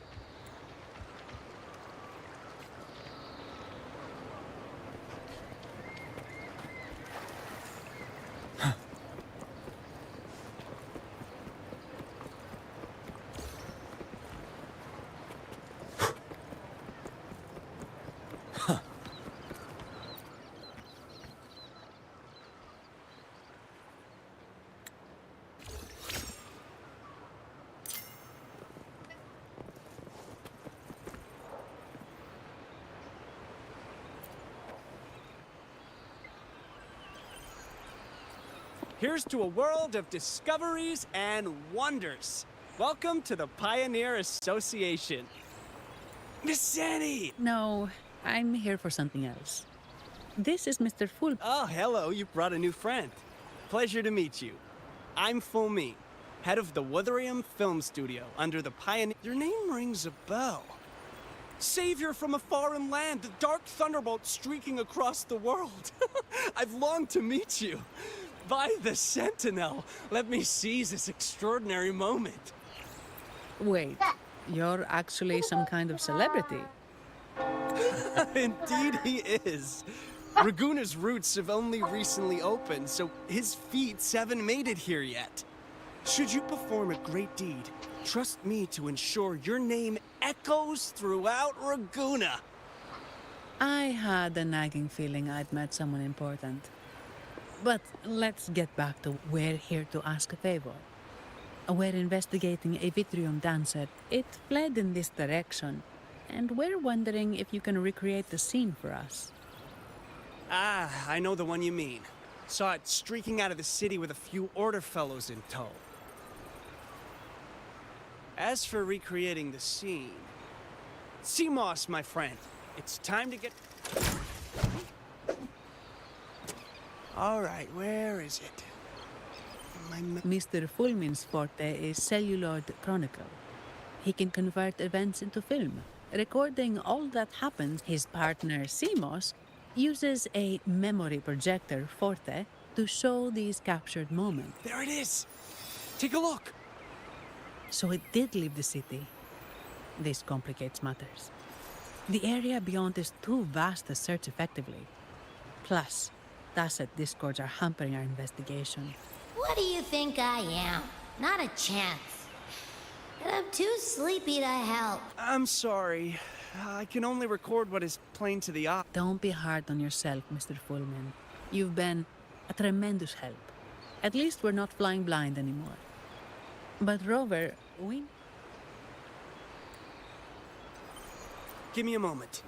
Speaker 19: Here's to a world of discoveries and wonders. Welcome to the Pioneer Association. Miss Annie!
Speaker 15: No, I'm here for something else. This is Mr. Full.
Speaker 19: Oh, hello, you brought a new friend. Pleasure to meet you. I'm Fulmin, head of the Wutherium Film Studio under the Pioneer... Your name rings a bell. Savior from a foreign land, the dark thunderbolt streaking across the world. I've longed to meet you. By the Sentinel, let me seize this extraordinary moment.
Speaker 15: Wait, you're actually some kind of celebrity.
Speaker 19: Indeed he is. Raguna's roots have only recently opened, so his feats haven't made it here yet. Should you perform a great deed, trust me to ensure your name echoes throughout Raguna.
Speaker 15: I had a nagging feeling I'd met someone important. But let's get back to we're here to ask a favor. We're investigating a Vitrium dancer. It fled in this direction, and we're wondering if you can recreate the scene for us.
Speaker 19: Ah, I know the one you mean. Saw it streaking out of the city with a few Order fellows in tow. As for recreating the scene... Seamoss, my friend, it's time to get... All right, where is it?
Speaker 15: Mr. Fulmin's forte is celluloid chronicle. He can convert events into film, recording all that happens. His partner, Seamoss, uses a memory projector forte to show these captured moments.
Speaker 19: There it is! Take a look!
Speaker 15: So it did leave the city. This complicates matters. The area beyond is too vast to search effectively. Plus, Tacet discords are hampering our investigation.
Speaker 9: What do you think I am? Not a chance. And I'm too sleepy to help.
Speaker 19: I'm sorry. I can only record what is plain to the eye.
Speaker 15: Don't be hard on yourself, Mr. Fulmin. You've been a tremendous help. At least we're not flying blind anymore. But Rover, we...
Speaker 19: Give me a moment.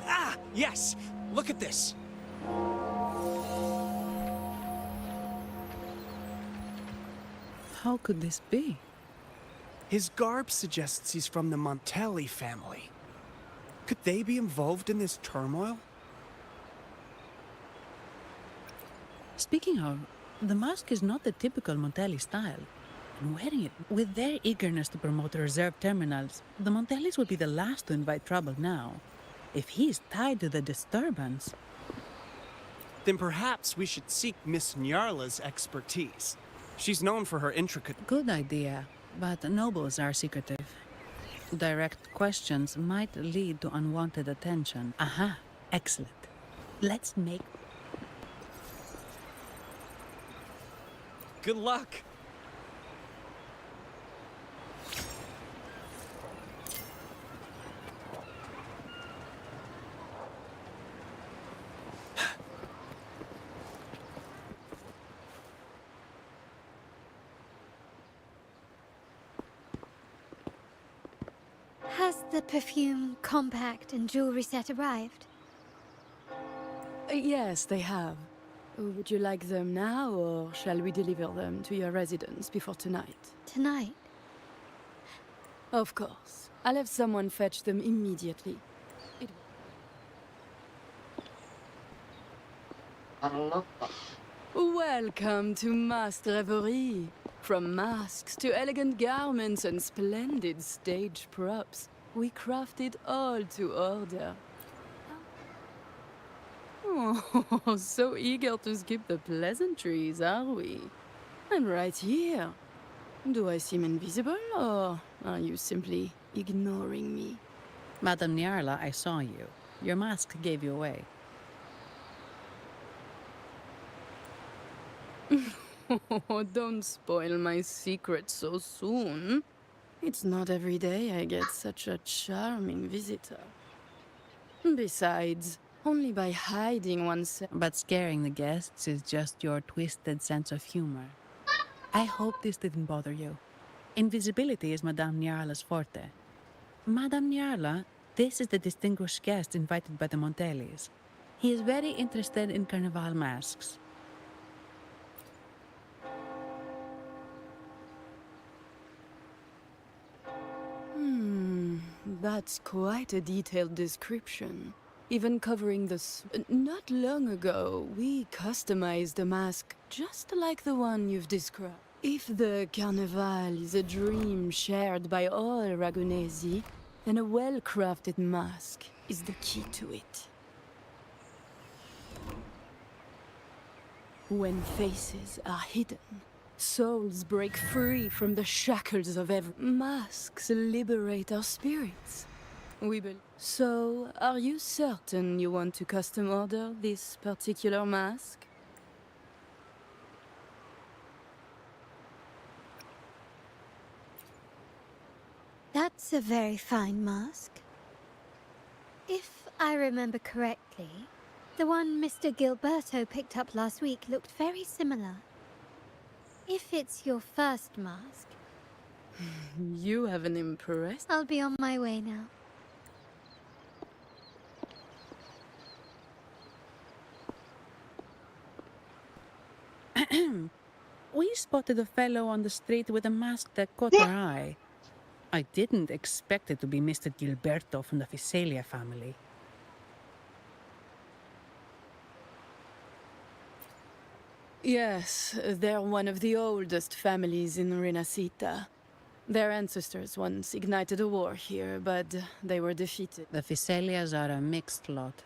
Speaker 19: Ah, yes! Look at this!
Speaker 15: How could this be?
Speaker 19: His garb suggests he's from the Montelli family. Could they be involved in this turmoil?
Speaker 15: Speaking of, the mask is not the typical Montelli style. And wearing it, with their eagerness to promote reserve terminals, the Montellis would be the last to invite trouble now. If he's tied to the disturbance...
Speaker 19: Then perhaps we should seek Miss Nyarla's expertise. She's known for her intricate...
Speaker 15: Good idea, but nobles are secretive. Direct questions might lead to unwanted attention. Aha, excellent. Let's make...
Speaker 19: Good luck.
Speaker 5: Has the perfume, compact, and jewelry set arrived?
Speaker 20: Yes, they have. Would you like them now, or shall we deliver them to your residence before tonight?
Speaker 5: Tonight?
Speaker 20: Of course. I'll have someone fetch them immediately. Welcome to Masked Reverie. From masks to elegant garments and splendid stage props, we craft it all to order. Oh, so eager to skip the pleasantries, are we? I'm right here. Do I seem invisible, or are you simply ignoring me?
Speaker 15: Madame Nyarla, I saw you. Your mask gave you away.
Speaker 20: Oh, don't spoil my secret so soon. It's not every day I get such a charming visitor. Besides, only by hiding oneself.
Speaker 15: But scaring the guests is just your twisted sense of humor. I hope this didn't bother you. Invisibility is Madame Nyarla's forte. Madame Nyarla, this is the distinguished guest invited by the Montelis. He is very interested in Carnival masks.
Speaker 20: That's quite a detailed description. Even covering not long ago, we customized a mask just like the one you've described. If the Carnival is a dream shared by all Ragunesi, then a well-crafted mask is the key to it. When faces are hidden, souls break free from the shackles of masks liberate our spirits. So, are you certain you want to custom order this particular mask?
Speaker 5: That's a very fine mask. If I remember correctly, the one Mr. Gilberto picked up last week looked very similar. If it's your first mask...
Speaker 20: You haven't impressed.
Speaker 5: I'll be on my way now.
Speaker 15: We spotted a fellow on the street with a mask that caught our eye. I didn't expect it to be Mr. Gilberto from the Visalia family.
Speaker 20: Yes, they're one of the oldest families in Renacita. Their ancestors once ignited a war here, but they were defeated.
Speaker 15: The Visalias are a mixed lot.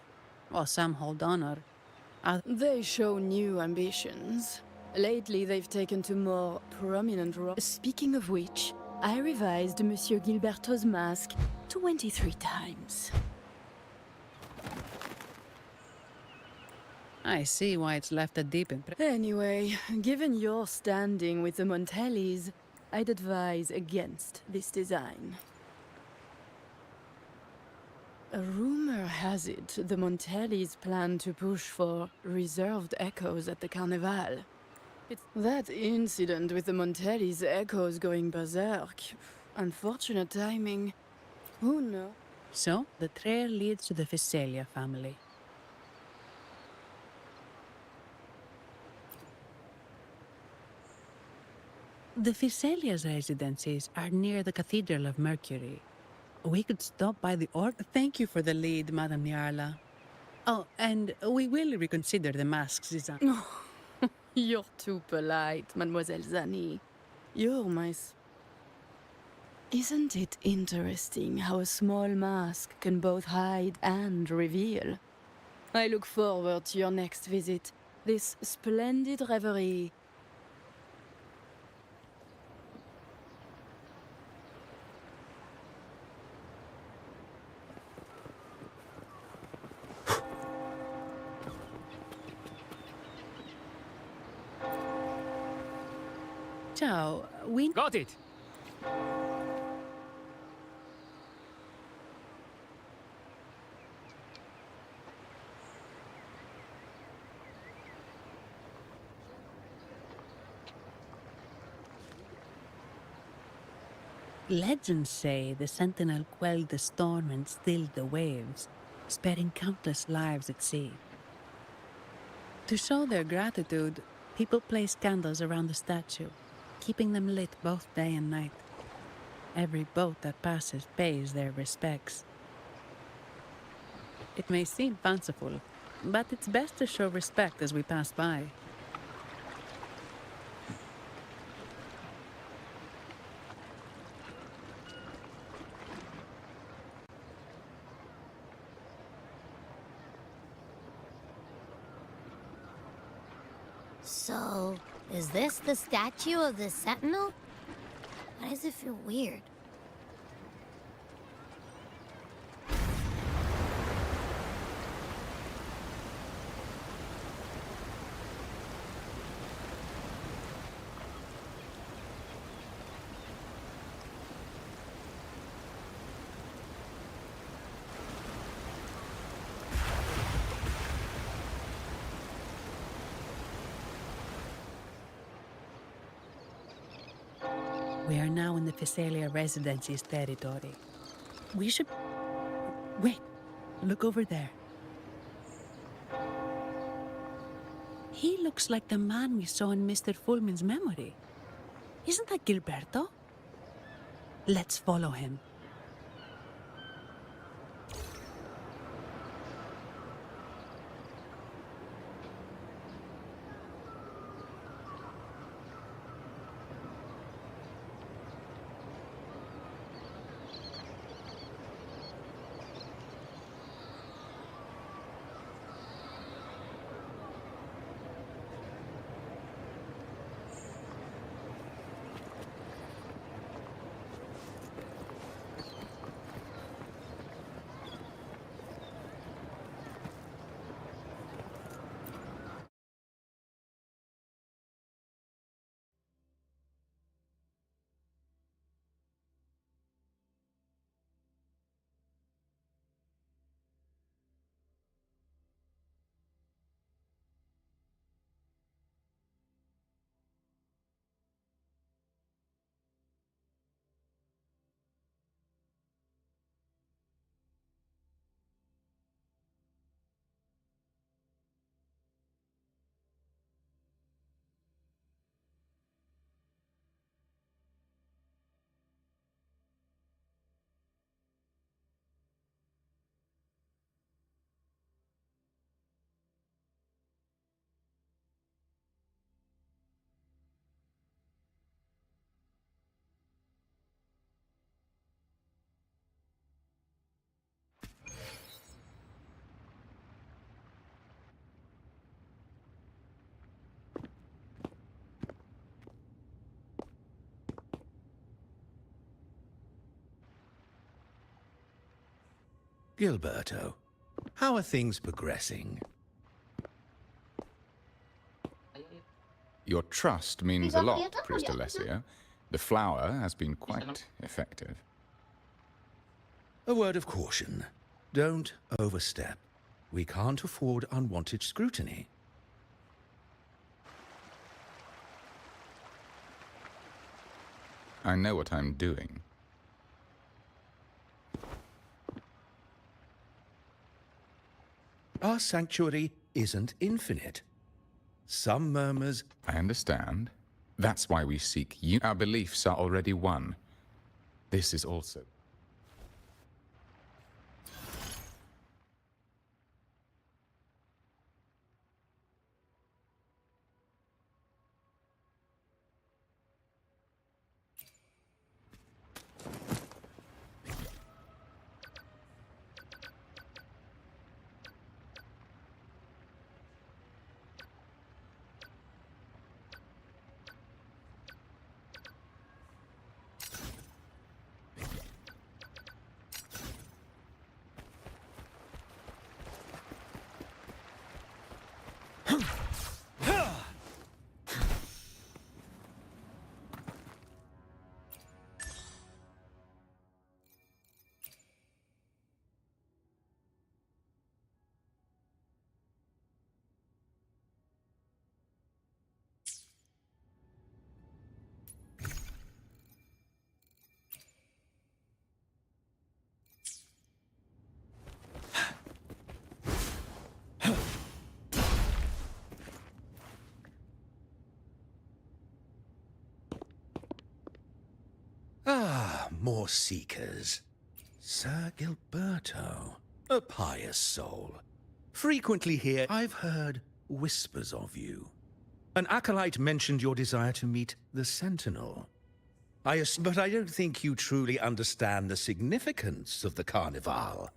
Speaker 15: While some hold honor,
Speaker 20: they show new ambitions. Lately, they've taken to more prominent roles. Speaking of which, I revised Monsieur Gilberto's mask 23 times.
Speaker 15: I see why it's left a deep impression.
Speaker 20: Anyway, given your standing with the Montelis, I'd advise against this design. A rumor has it the Montelis plan to push for reserved echoes at the Carnival. That incident with the Montelis' echoes going berserk. Unfortunate timing. Who knows?
Speaker 15: So, the trail leads to the Visalia family. The Visalia's residences are near the Cathedral of Mercury. We could stop by the Thank you for the lead, Madame Nyarla. Oh, and we will reconsider the mask's design.
Speaker 20: You're too polite, Mademoiselle Zani. You're my... Isn't it interesting how a small mask can both hide and reveal? I look forward to your next visit. This splendid reverie.
Speaker 15: Ciao, we...
Speaker 11: Got it!
Speaker 15: Legends say the Sentinel quelled the storm and stilled the waves, sparing countless lives at sea. To show their gratitude, people place candles around the statue, keeping them lit both day and night. Every boat that passes pays their respects. It may seem fanciful, but it's best to show respect as we pass by.
Speaker 9: So, is this the statue of the Sentinel? Why does it feel weird?
Speaker 15: We are now in the Physalia Residency's territory. We should... Wait, look over there. He looks like the man we saw in Mr. Fulmin's memory. Isn't that Gilberto? Let's follow him.
Speaker 12: Gilberto, how are things progressing?
Speaker 21: Your trust means a lot, Priest Alessio. The flower has been quite effective.
Speaker 12: A word of caution. Don't overstep. We can't afford unwanted scrutiny.
Speaker 21: I know what I'm doing.
Speaker 12: Our sanctuary isn't infinite. Some murmurs...
Speaker 21: I understand. That's why we seek you. Our beliefs are already one. This is also...
Speaker 12: more seekers. Sir Gilberto, a pious soul. Frequently here, I've heard whispers of you. An acolyte mentioned your desire to meet the Sentinel. But I don't think you truly understand the significance of the Carnival.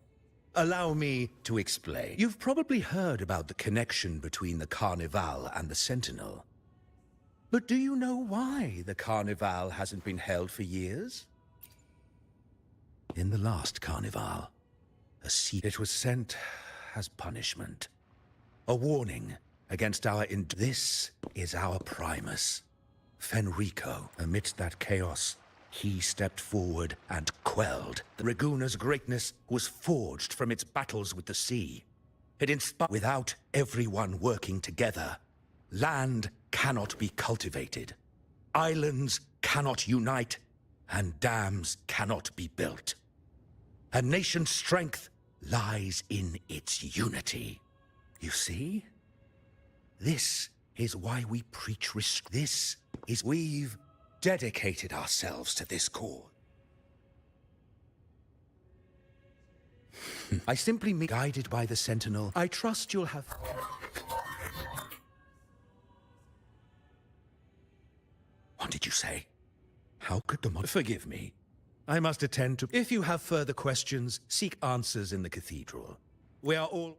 Speaker 12: Allow me to explain. You've probably heard about the connection between the Carnival and the Sentinel. But do you know why the Carnival hasn't been held for years? In the last Carnival, it was sent as punishment. A warning against This is our Primus, Fenrico. Amidst that chaos, he stepped forward and quelled. The Raguna's greatness was forged from its battles with the sea. It inspired. Without everyone working together, land cannot be cultivated, islands cannot unite, and dams cannot be built. A nation's strength lies in its unity. You see? This is why we preach we've dedicated ourselves to this cause. I simply mean guided by the Sentinel. I trust you'll have... What did you say? How could the Forgive me. I must attend to... If you have further questions, seek answers in the cathedral. We are all...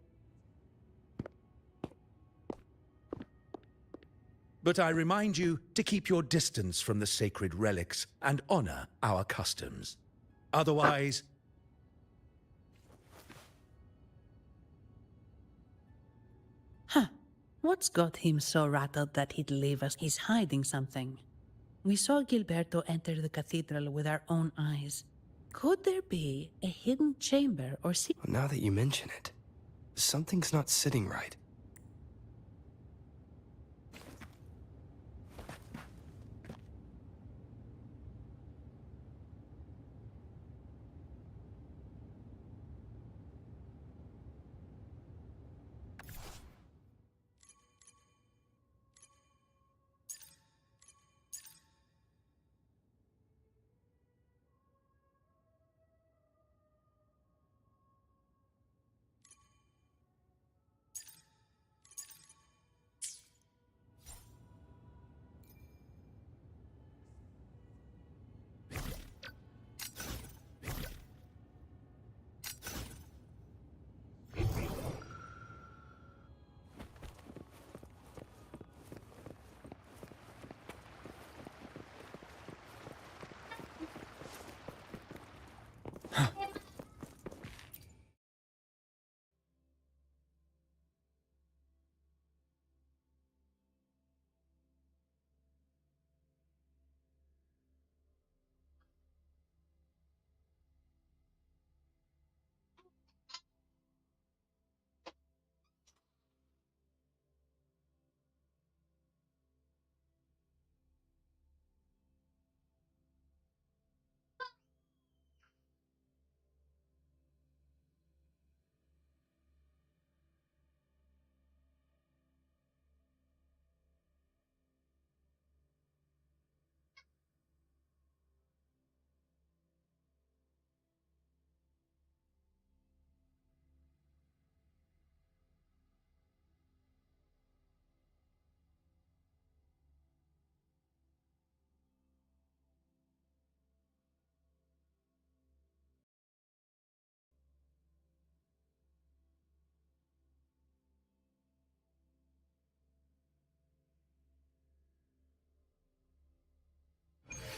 Speaker 12: But I remind you to keep your distance from the sacred relics and honor our customs. Otherwise...
Speaker 15: Huh. What's got him so rattled that he'd leave us? He's hiding something. We saw Gilberto enter the cathedral with our own eyes. Could there be a hidden chamber or
Speaker 19: Now that you mention it, something's not sitting right.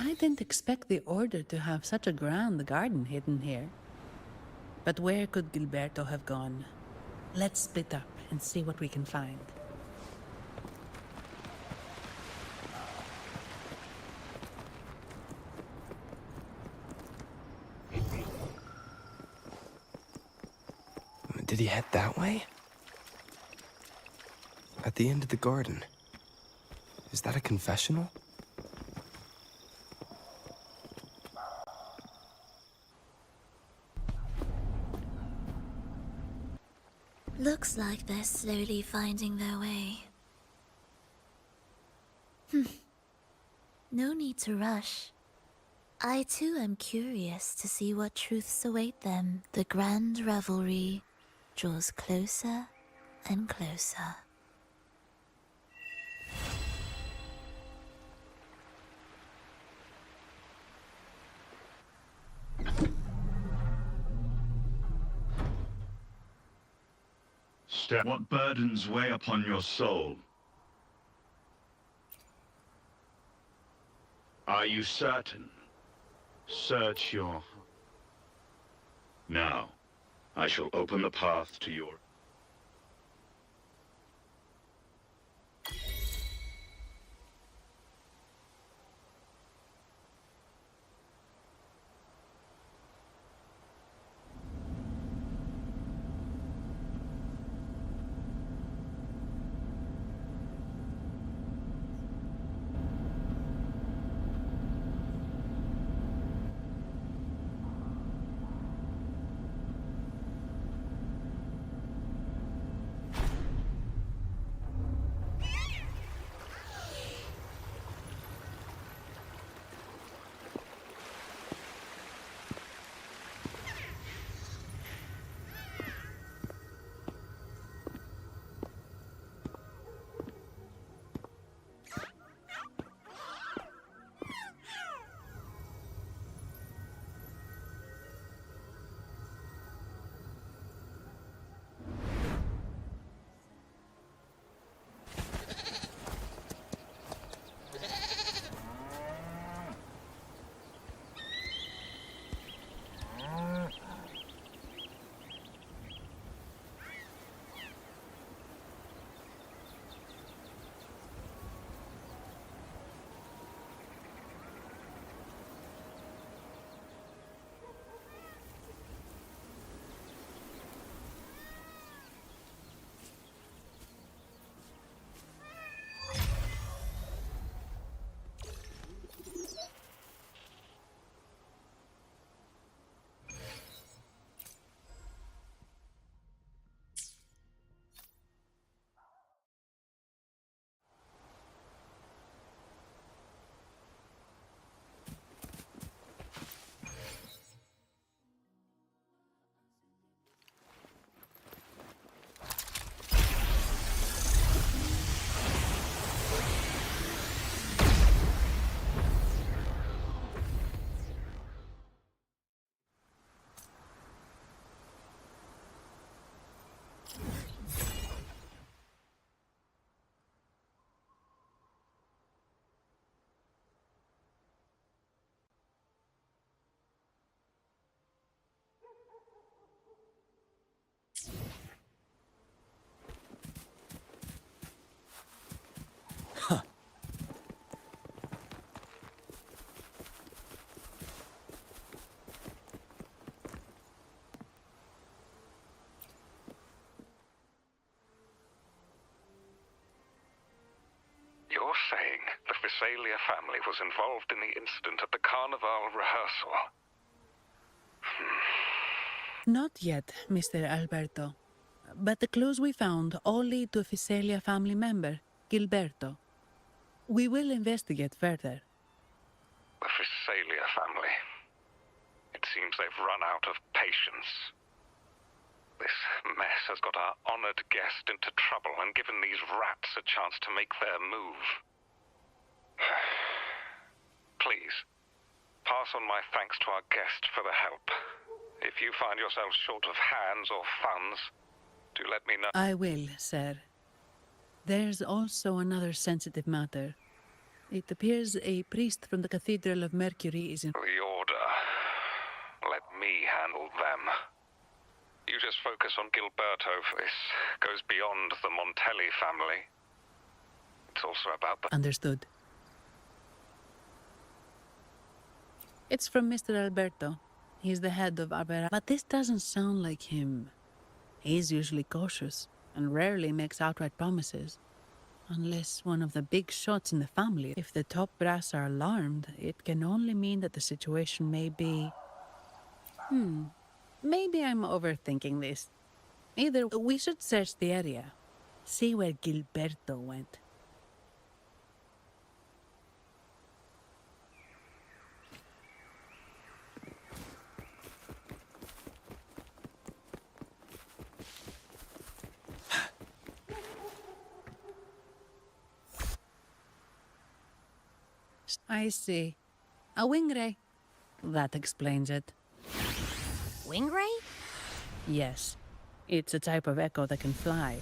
Speaker 15: I didn't expect the Order to have such a grand garden hidden here. But where could Gilberto have gone? Let's split up and see what we can find.
Speaker 19: Did he head that way? At the end of the garden. Is that a confessional?
Speaker 18: Looks like they're slowly finding their way. No need to rush.
Speaker 6: I too am curious to see what truths await them. The grand revelry draws closer and closer.
Speaker 2: What burdens weigh upon your soul? Are you certain? Search your heart. Now, I shall open the path to your...
Speaker 22: You're saying the Visalia family was involved in the incident at the Carnival rehearsal?
Speaker 15: Not yet, Mr. Alberto. But the clues we found all lead to a Visalia family member, Gilberto. We will investigate further.
Speaker 22: The Visalia family. It seems they've run out of patience. This mess has got our honored guest into trouble and given these rats a chance to make their move. Please, pass on my thanks to our guest for the help. If you find yourselves short of hands or funds, do let me know.
Speaker 15: I will, sir. There's also another sensitive matter. It appears a priest from the Cathedral of Mercury is in...
Speaker 22: The Order. Let me handle them. You just focus on Gilberto. This goes beyond the Montelli family. It's also about the...
Speaker 15: Understood. It's from Mr. Alberto. He's the head of Arbera. But this doesn't sound like him. He's usually cautious and rarely makes outright promises. Unless one of the big shots in the family. If the top brass are alarmed, it can only mean that the situation may be... Maybe I'm overthinking this. Either we should search the area. See where Gilberto went. I see. A wing ray. That explains it.
Speaker 9: Wing ray?
Speaker 15: Yes. It's a type of echo that can fly.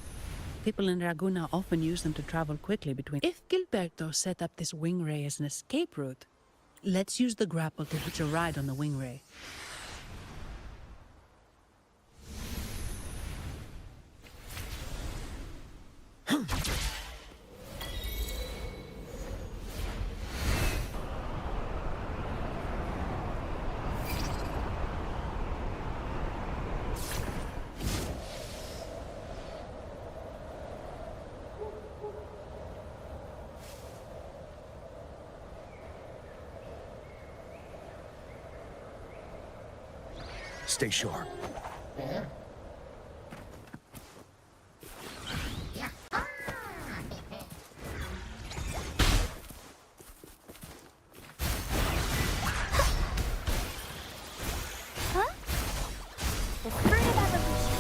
Speaker 15: People in Raguna often use them to travel quickly between... If Gilberto set up this wing ray as an escape route, let's use the grapple to hitch a ride on the wing ray.
Speaker 12: Stay sharp.
Speaker 18: Huh? The fruit of evolution.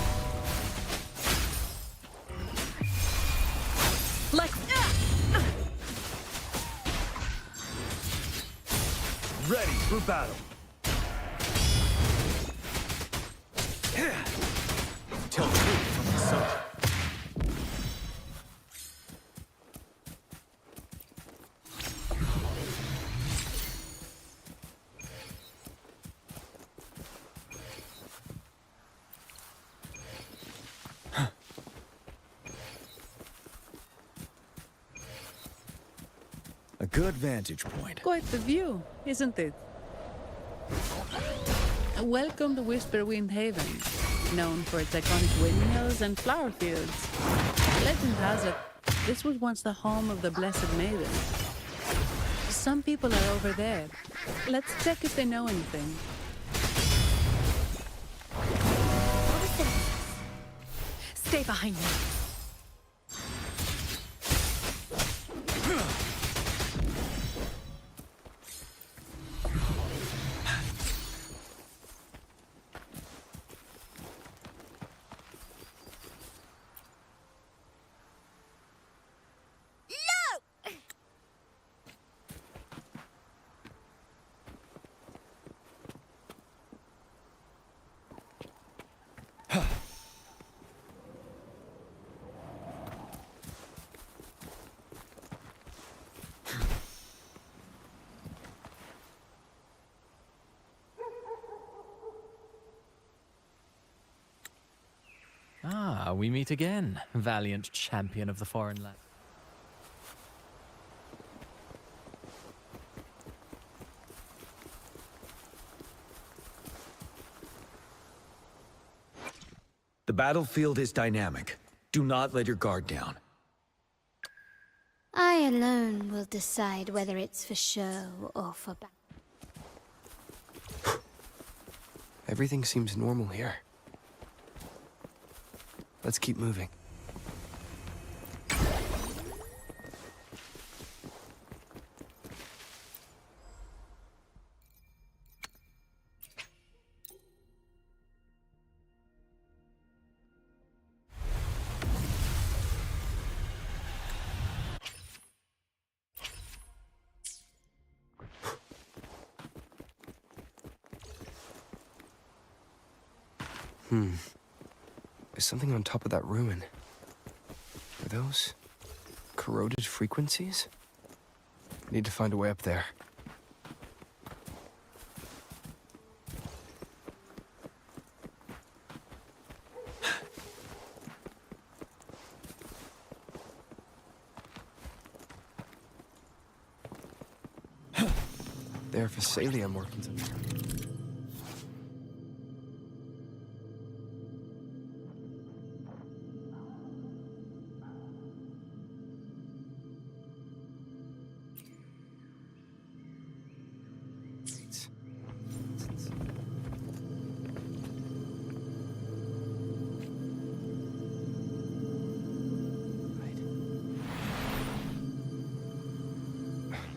Speaker 15: Like...
Speaker 12: Ready for battle. Tell truth from the sun. A good vantage point.
Speaker 15: Quite the view, isn't it? Welcome to Whisperwind Haven, known for its iconic windmills and flower fields. Legend has it, this was once the home of the Blessed Maiden. Some people are over there. Let's check if they know anything.
Speaker 6: Stay behind me.
Speaker 7: Ah, we meet again, valiant champion of the foreign land.
Speaker 12: The battlefield is dynamic. Do not let your guard down.
Speaker 5: I alone will decide whether it's for show or for battle.
Speaker 3: Everything seems normal here. Let's keep moving. There's something on top of that ruin. Are those corroded frequencies? Need to find a way up there. There are Phasalia markings.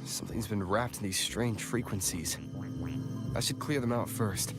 Speaker 3: Something's been wrapped in these strange frequencies. I should clear them out first.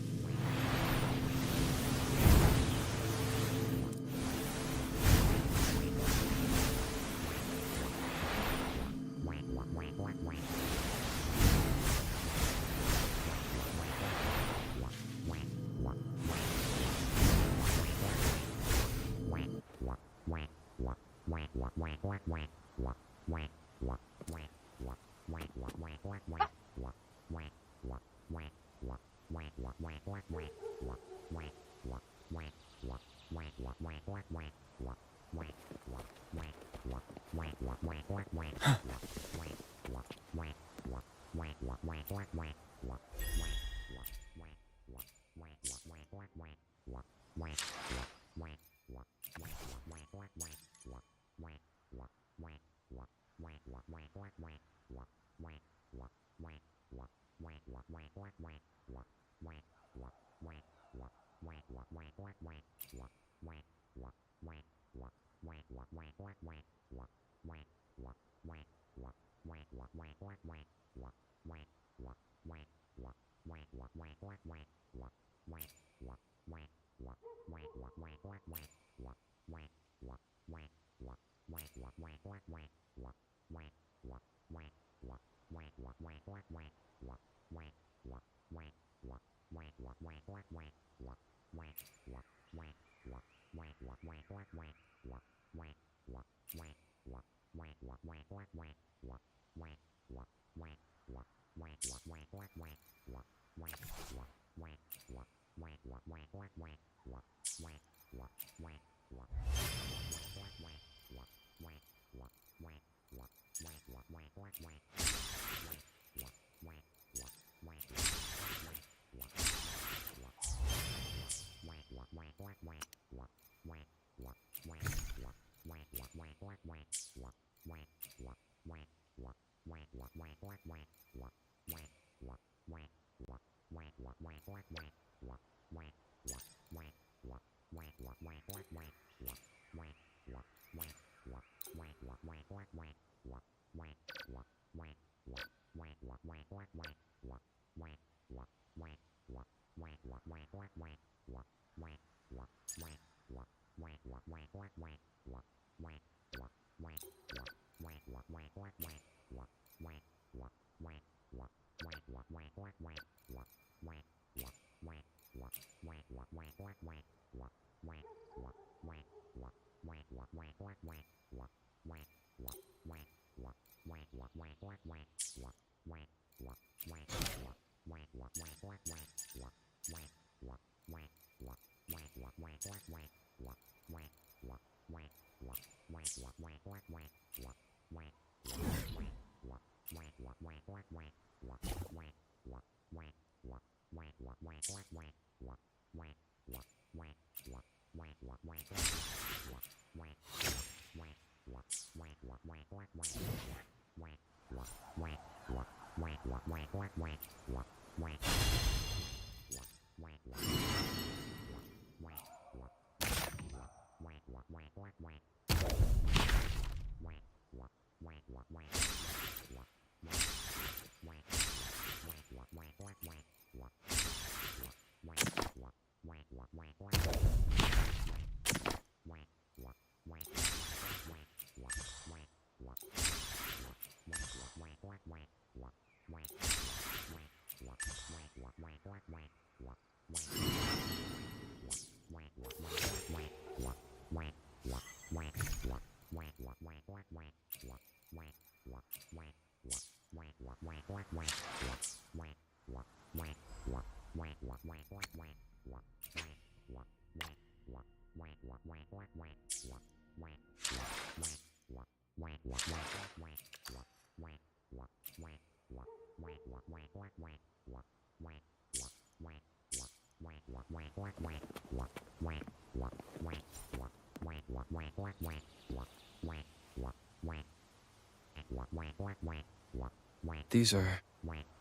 Speaker 3: These are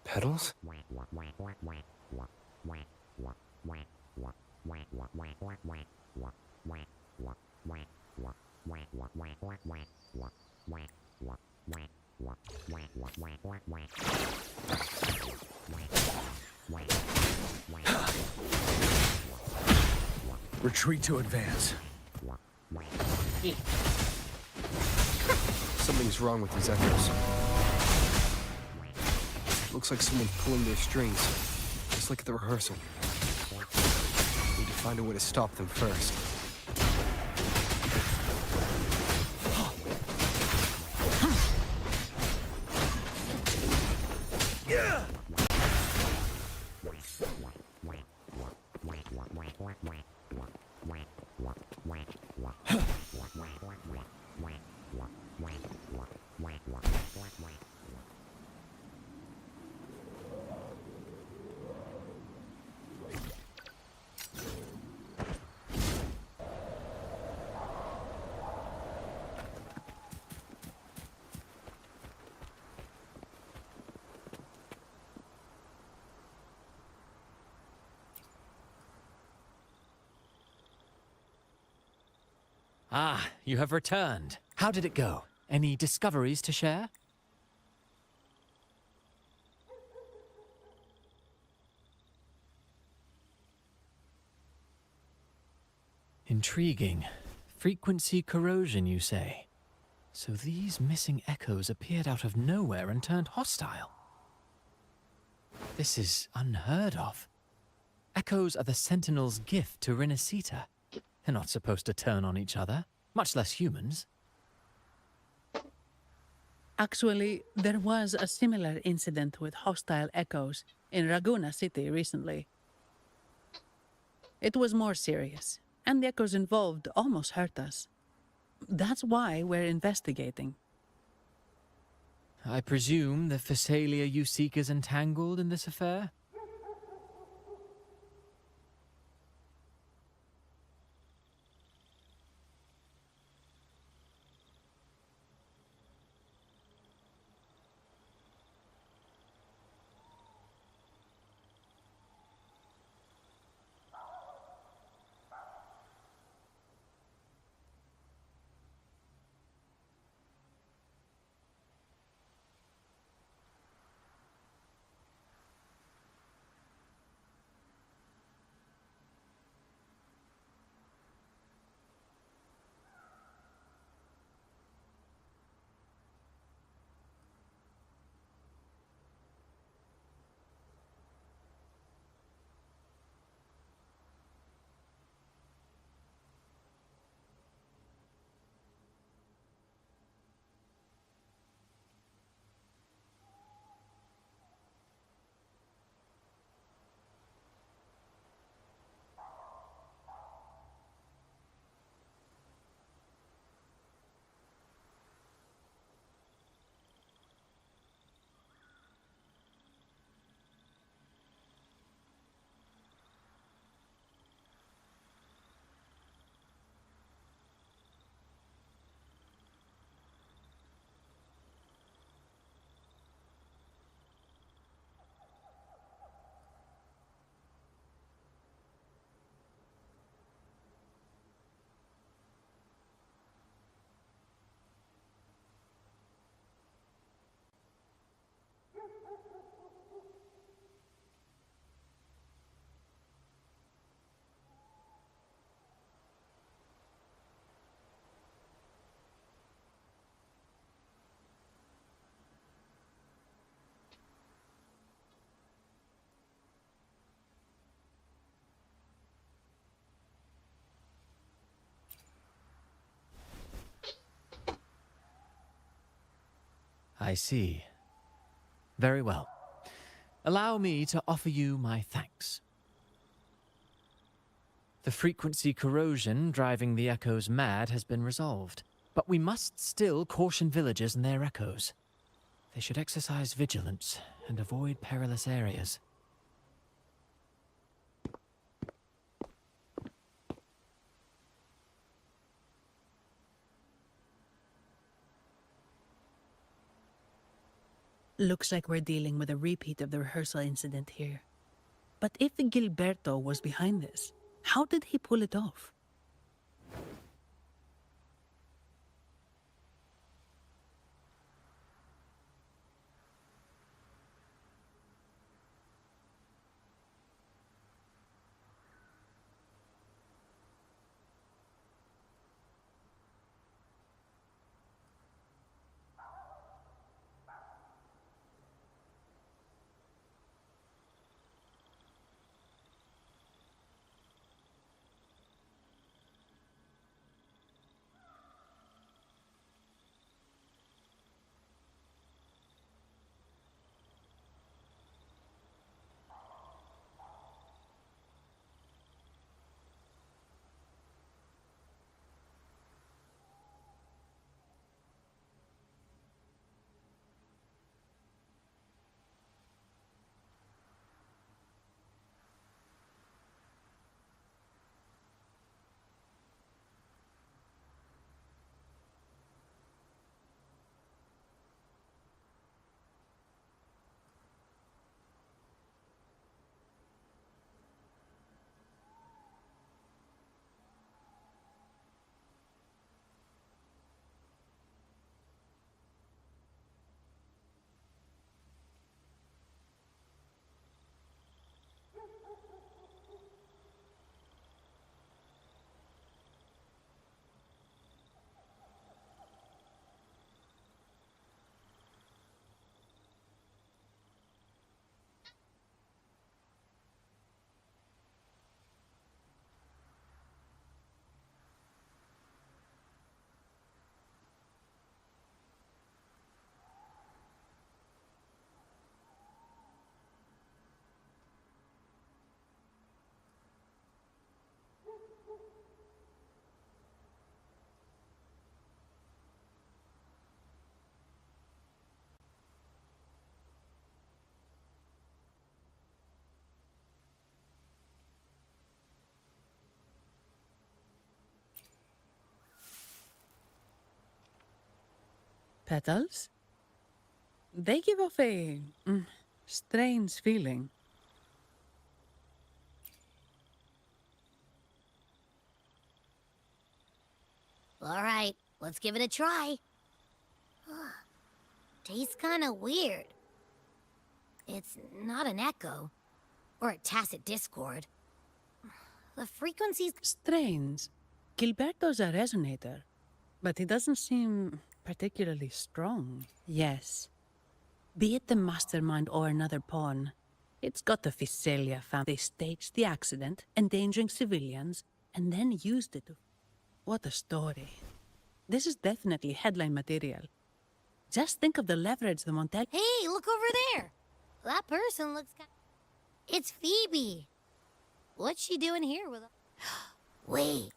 Speaker 3: petals?
Speaker 13: Retreat to advance.
Speaker 3: Something's wrong with these echoes. Looks like someone's pulling their strings, just like at the rehearsal. Need to find a way to stop them first.
Speaker 7: Ah, you have returned. How did it go? Any discoveries to share? Intriguing. Frequency corrosion, you say? So these missing echoes appeared out of nowhere and turned hostile. This is unheard of. Echoes are the Sentinel's gift to Renacita. They're not supposed to turn on each other, much less humans.
Speaker 15: Actually, there was a similar incident with hostile echoes in Raguna City recently. It was more serious, and the echoes involved almost hurt us. That's why we're investigating.
Speaker 7: I presume the Phasalia you seek is entangled in this affair? I see. Very well. Allow me to offer you my thanks. The frequency corrosion driving the echoes mad has been resolved, but we must still caution villagers and their echoes. They should exercise vigilance and avoid perilous areas.
Speaker 15: Looks like we're dealing with a repeat of the rehearsal incident here. But if Gilberto was behind this, how did he pull it off? Petals? They give off a strange feeling.
Speaker 9: All right, let's give it a try. Tastes kind of weird. It's not an echo or a tacit discord. The frequencies...
Speaker 15: Strange. Gilberto's a resonator, but he doesn't seem particularly strong. Yes. Be it the mastermind or another pawn, it's got the Physalia family. They staged the accident, endangering civilians, and then used it to... What a story. This is definitely headline material. Just think of the leverage the Montel...
Speaker 9: Hey, look over there! That person looks kind... It's Phoebe! What's she doing here with... Wait.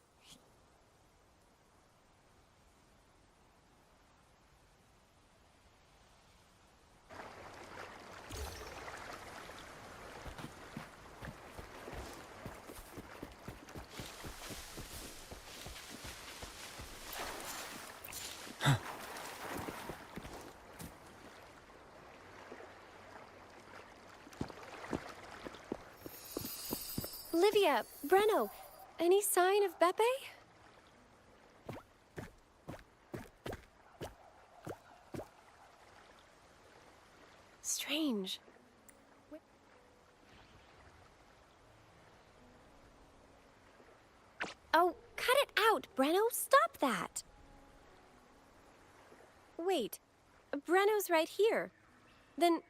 Speaker 8: Livia, Breno, any sign of Beppe? Strange. Oh, cut it out, Breno. Stop that. Wait, Breno's right here. Then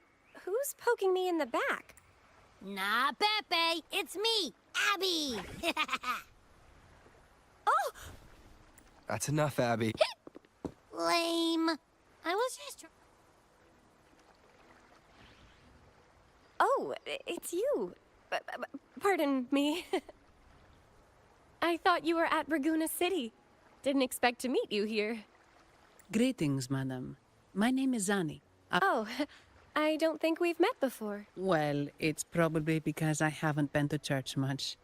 Speaker 8: who's poking me in the back?
Speaker 9: Nah, Beppe, it's me, Abby!
Speaker 8: Oh!
Speaker 3: That's enough, Abby.
Speaker 9: Lame. I was just...
Speaker 8: Oh, it's you. Pardon me. I thought you were at Raguna City. Didn't expect to meet you here.
Speaker 15: Greetings, madam. My name is Zani.
Speaker 8: Oh, I don't think we've met before.
Speaker 15: Well, it's probably because I haven't been to church much.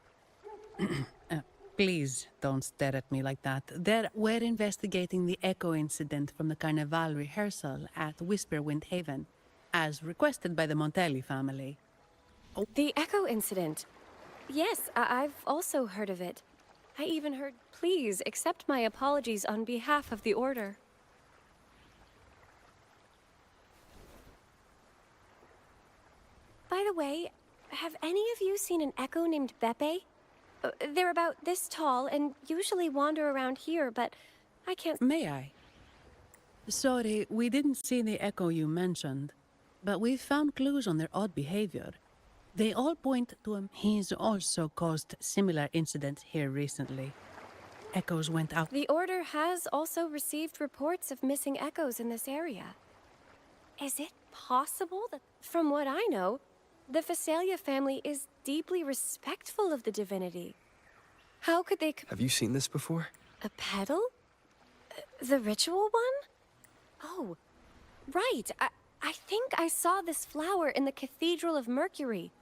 Speaker 15: Please don't stare at me like that. We're investigating the Echo incident from the Carnival rehearsal at Whisperwind Haven, as requested by the Montelli family.
Speaker 8: Oh. The Echo incident? Yes, I've also heard of it. I even heard, please accept my apologies on behalf of the Order. By the way, have any of you seen an Echo named Beppe? They're about this tall and usually wander around here, but I can't...
Speaker 15: May I? Sorry, we didn't see the Echo you mentioned, but we've found clues on their odd behavior. They all point to him. He's also caused similar incidents here recently. Echoes went out.
Speaker 8: The Order has also received reports of missing Echoes in this area. Is it possible that, from what I know, the Physalia family is deeply respectful of the Divinity? How could they...
Speaker 3: Have you seen this before?
Speaker 8: A petal? The ritual one? Oh, right. I think I saw this flower in the Cathedral of Mercury,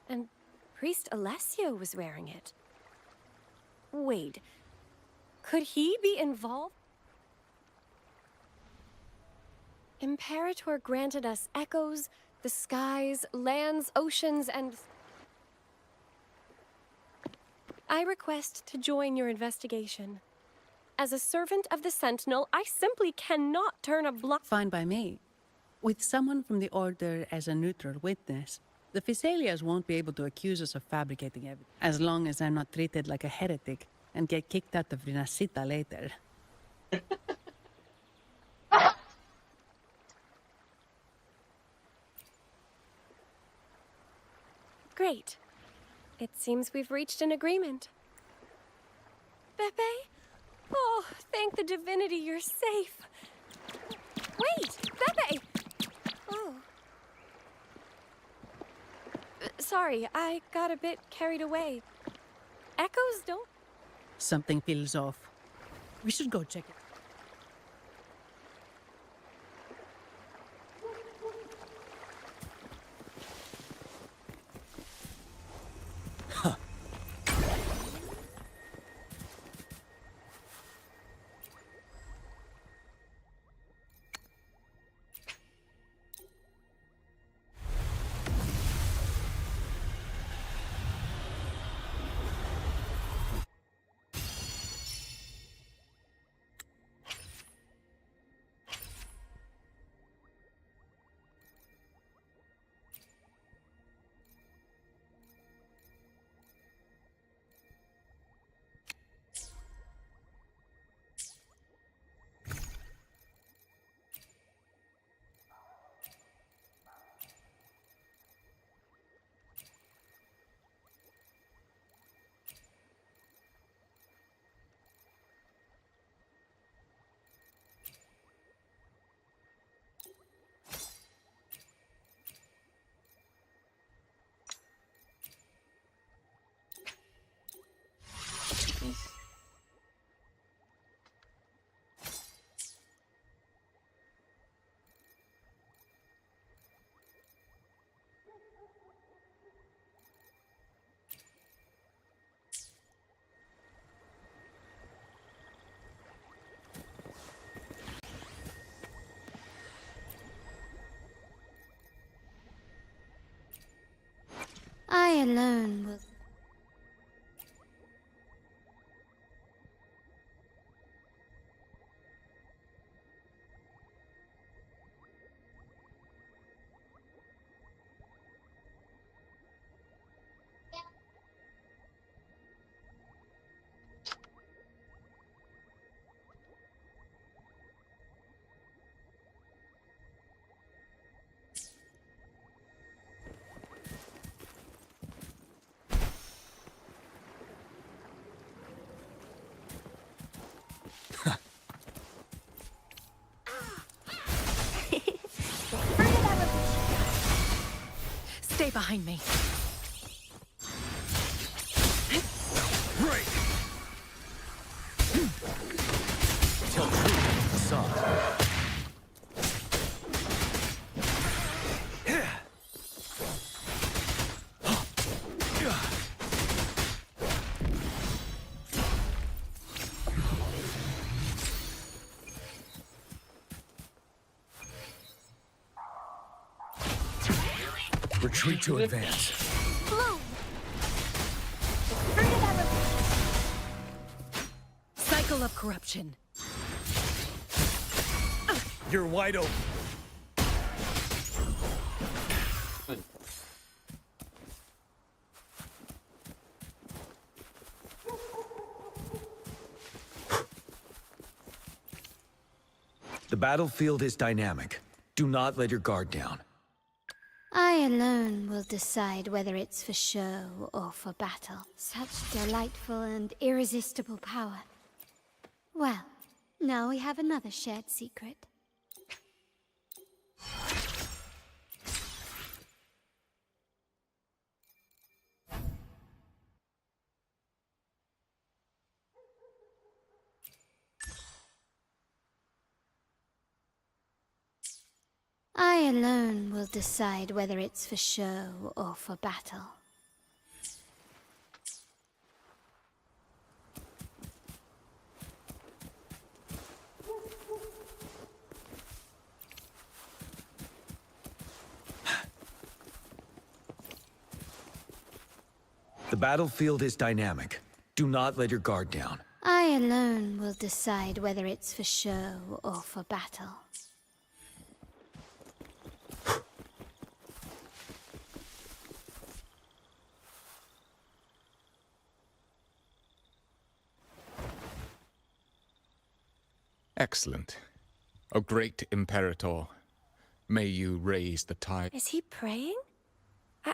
Speaker 8: and Priest Alessio was wearing it. Wait, could he be involved? Imperator granted us echoes, the skies, lands, oceans, and... I request to join your investigation. As a servant of the Sentinel, I simply cannot turn a blind...
Speaker 15: Fine by me. With someone from the Order as a neutral witness, the Physalias won't be able to accuse us of fabricating evidence, as long as I'm not treated like a heretic and get kicked out of Rinascita later.
Speaker 8: Great. It seems we've reached an agreement. Beppe? Oh, thank the Divinity you're safe. Wait, Beppe! Oh. Sorry, I got a bit carried away. Echoes don't...
Speaker 15: Something feels off. We should go check it.
Speaker 5: alone will...
Speaker 6: Stay behind me.
Speaker 13: Right. Tell truth, facade. Retreat to advance.
Speaker 6: Cycle of corruption.
Speaker 13: You're wide open.
Speaker 1: The battlefield is dynamic. Do not let your guard down.
Speaker 5: I alone will decide whether it's for show or for battle. Such delightful and irresistible power. Well, now we have another shared secret. I alone will decide whether it's for show or for battle.
Speaker 1: The battlefield is dynamic. Do not let your guard down.
Speaker 5: I alone will decide whether it's for show or for battle.
Speaker 21: Excellent. O great Imperator, may you raise the tide.
Speaker 8: Is he praying?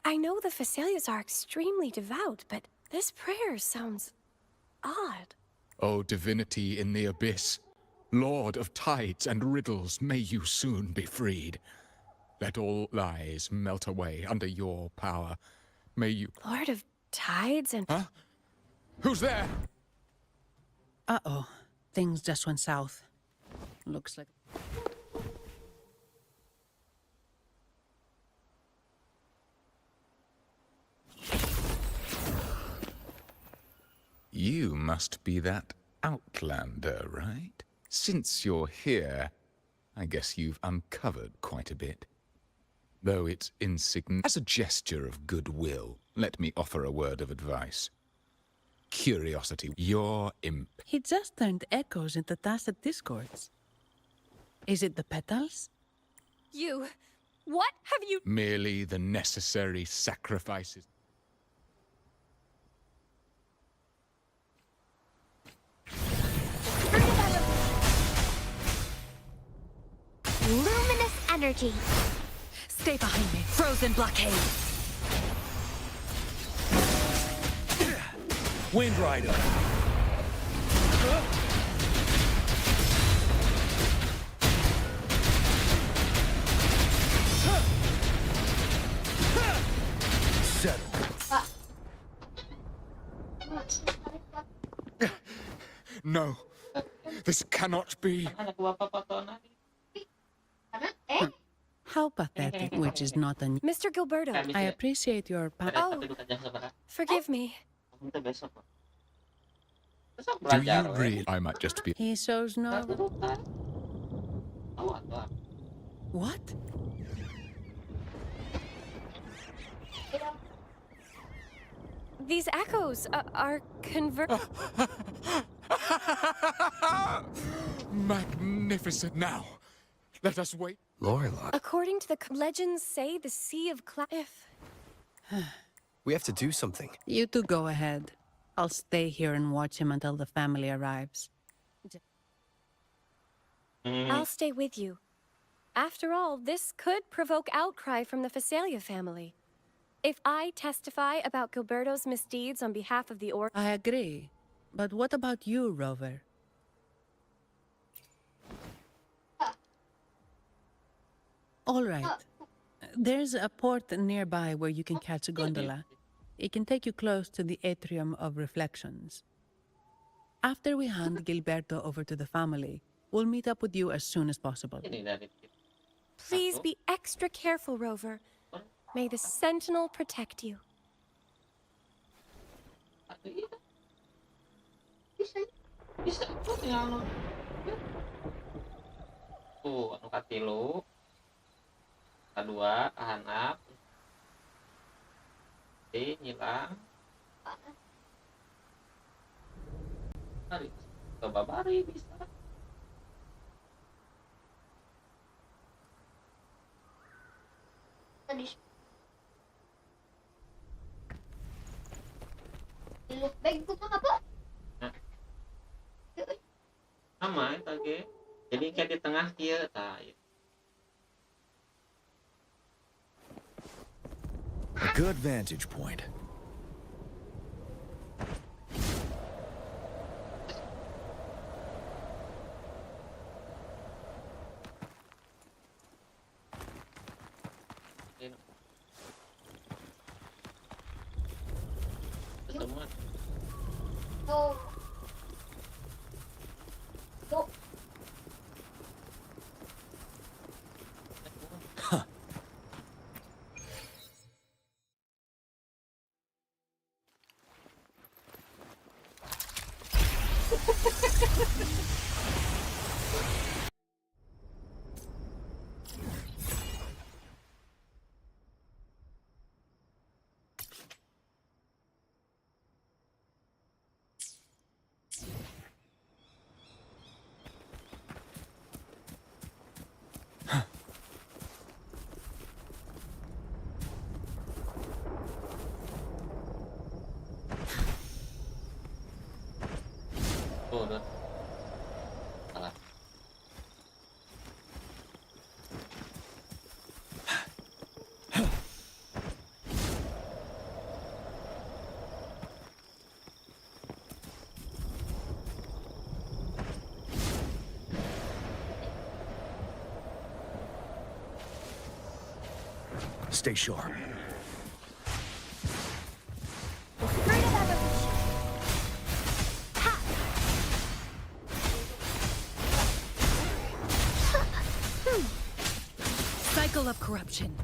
Speaker 8: I know the Facilias are extremely devout, but this prayer sounds odd.
Speaker 21: O Divinity in the abyss, Lord of tides and riddles, may you soon be freed. Let all lies melt away under your power. May you...
Speaker 8: Lord of tides and...
Speaker 21: Huh? Who's there?
Speaker 15: Uh-oh. Things just went south. Looks like...
Speaker 21: You must be that outlander, right? Since you're here, I guess you've uncovered quite a bit. Though it's insignificant. As a gesture of goodwill, let me offer a word of advice. Curiosity, your imp.
Speaker 15: He just turned echoes into tacit discords. Is it the petals?
Speaker 8: You... What have you...
Speaker 21: Merely the necessary sacrifices.
Speaker 16: Luminous energy.
Speaker 6: Stay behind me. Frozen blockade.
Speaker 1: Wind Rider. Settle.
Speaker 21: No. This cannot be.
Speaker 15: How pathetic, which is not a...
Speaker 8: Mr. Gilberto.
Speaker 15: I appreciate your...
Speaker 8: Oh, forgive me.
Speaker 21: Do you really? I might just be...
Speaker 15: He shows no... What?
Speaker 8: These echoes are
Speaker 21: Magnificent. Now, let us wait.
Speaker 3: Lorelai.
Speaker 8: According to the legends say the Sea of If...
Speaker 3: We have to do something.
Speaker 15: You two go ahead. I'll stay here and watch him until the family arrives.
Speaker 8: I'll stay with you. After all, this could provoke outcry from the Phasalia family. If I testify about Gilberto's misdeeds on behalf of the
Speaker 15: I agree. But what about you, Rover? All right. There's a port nearby where you can catch a gondola. It can take you close to the Atrium of Reflections. After we hand Gilberto over to the family, we'll meet up with you as soon as possible.
Speaker 8: Please be extra careful, Rover. May the Sentinel protect you.
Speaker 14: Tuh, anu katilu. Kedua, kahanap. Nyilang. Mari, coba bari bisa.
Speaker 9: Tadi. Look bag ko pa apa?
Speaker 14: Sama itu ge. Jadi kayak di tengah kieu tah.
Speaker 1: A good vantage point.
Speaker 9: Go. Go.
Speaker 14: Udah. Salah.
Speaker 1: Stay sharp.
Speaker 6: Cycle of corruption.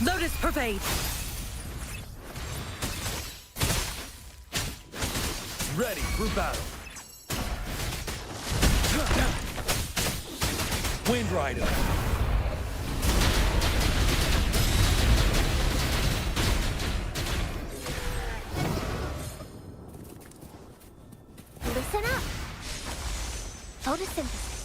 Speaker 6: Lotus pervade.
Speaker 1: Ready for battle. Wind Rider.
Speaker 9: Listen up. Photosynthesis.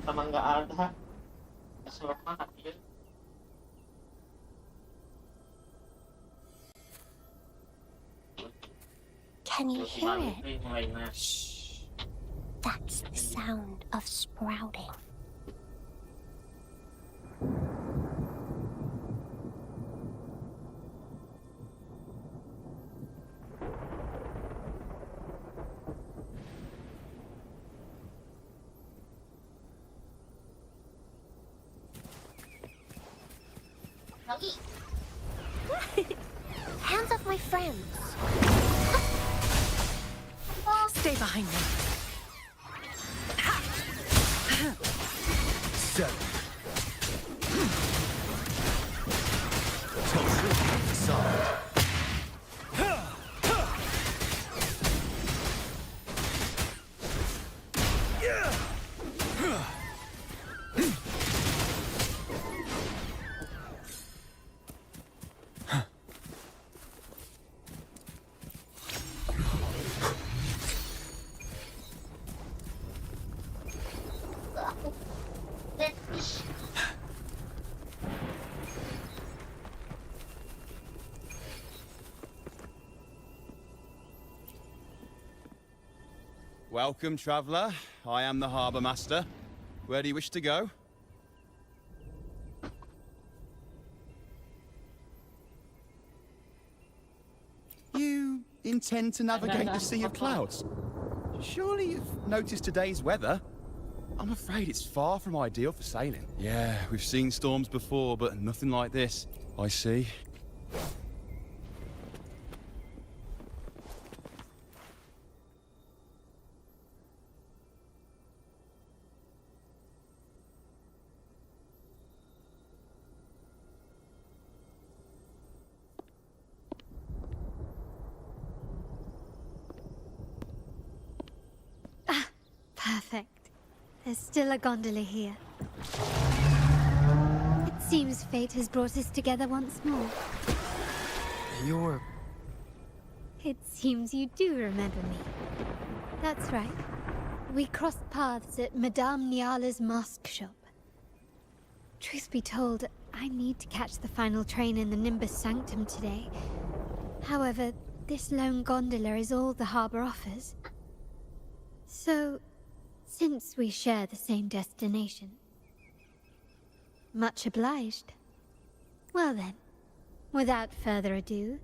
Speaker 14: Sama nggak ada. Keselak banget ya.
Speaker 9: Can you hear it? Shh. That's the sound of sprouting. Hands off my friends.
Speaker 6: Stay behind me.
Speaker 1: Settle.
Speaker 4: Welcome, traveller. I am the harbour master. Where do you wish to go? You intend to navigate the Sea of Clouds? Surely you've noticed today's weather? I'm afraid it's far from ideal for sailing. Yeah, we've seen storms before, but nothing like this. I see.
Speaker 5: Perfect. There's still a gondola here. It seems fate has brought us together once more.
Speaker 3: You're...
Speaker 5: It seems you do remember me. That's right. We crossed paths at Madame Niala's mask shop. Truth be told, I need to catch the final train in the Nimbus Sanctum today. However, this lone gondola is all the harbour offers. So, since we share the same destination. Much obliged. Well then, without further ado,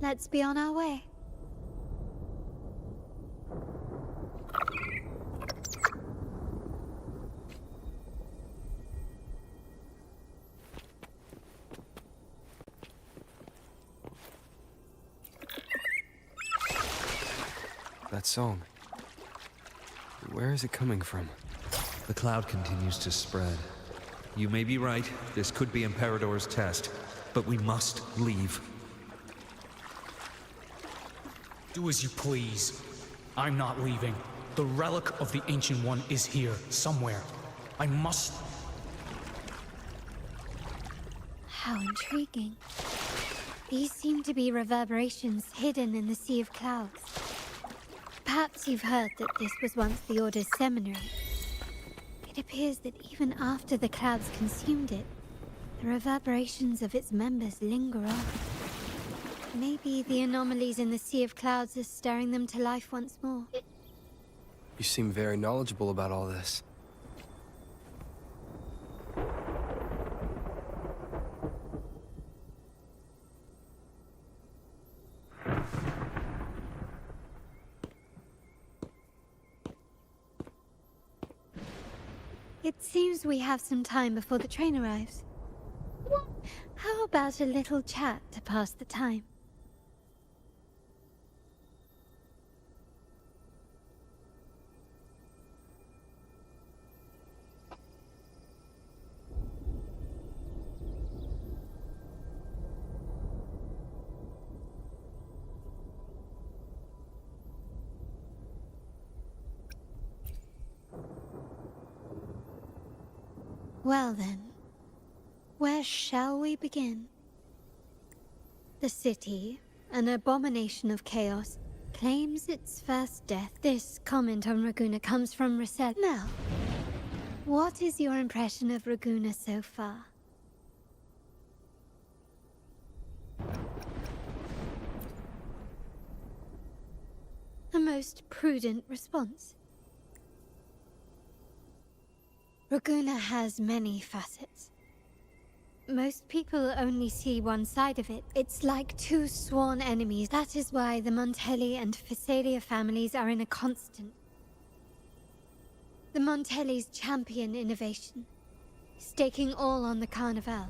Speaker 5: let's be on our way.
Speaker 3: That song. Where is it coming from?
Speaker 13: The cloud continues to spread. You may be right, this could be Imperador's test, but we must leave.
Speaker 17: Do as you please. I'm not leaving. The relic of the Ancient One is here, somewhere. I must...
Speaker 5: How intriguing. These seem to be reverberations hidden in the Sea of Clouds. Perhaps you've heard that this was once the Order's seminary. It appears that even after the clouds consumed it, the reverberations of its members linger on. Maybe the anomalies in the Sea of Clouds are stirring them to life once more.
Speaker 3: You seem very knowledgeable about all this.
Speaker 5: It seems we have some time before the train arrives. How about a little chat to pass the time? Well then, where shall we begin? The city, an abomination of chaos, claims its first death. This comment on Raguna comes from Rosette. Mel, what is your impression of Raguna so far? A most prudent response. Raguna has many facets. Most people only see one side of it. It's like two sworn enemies. That is why the Montelli and Phasalia families are in a constant. The Montellis champion innovation, staking all on the Carnival.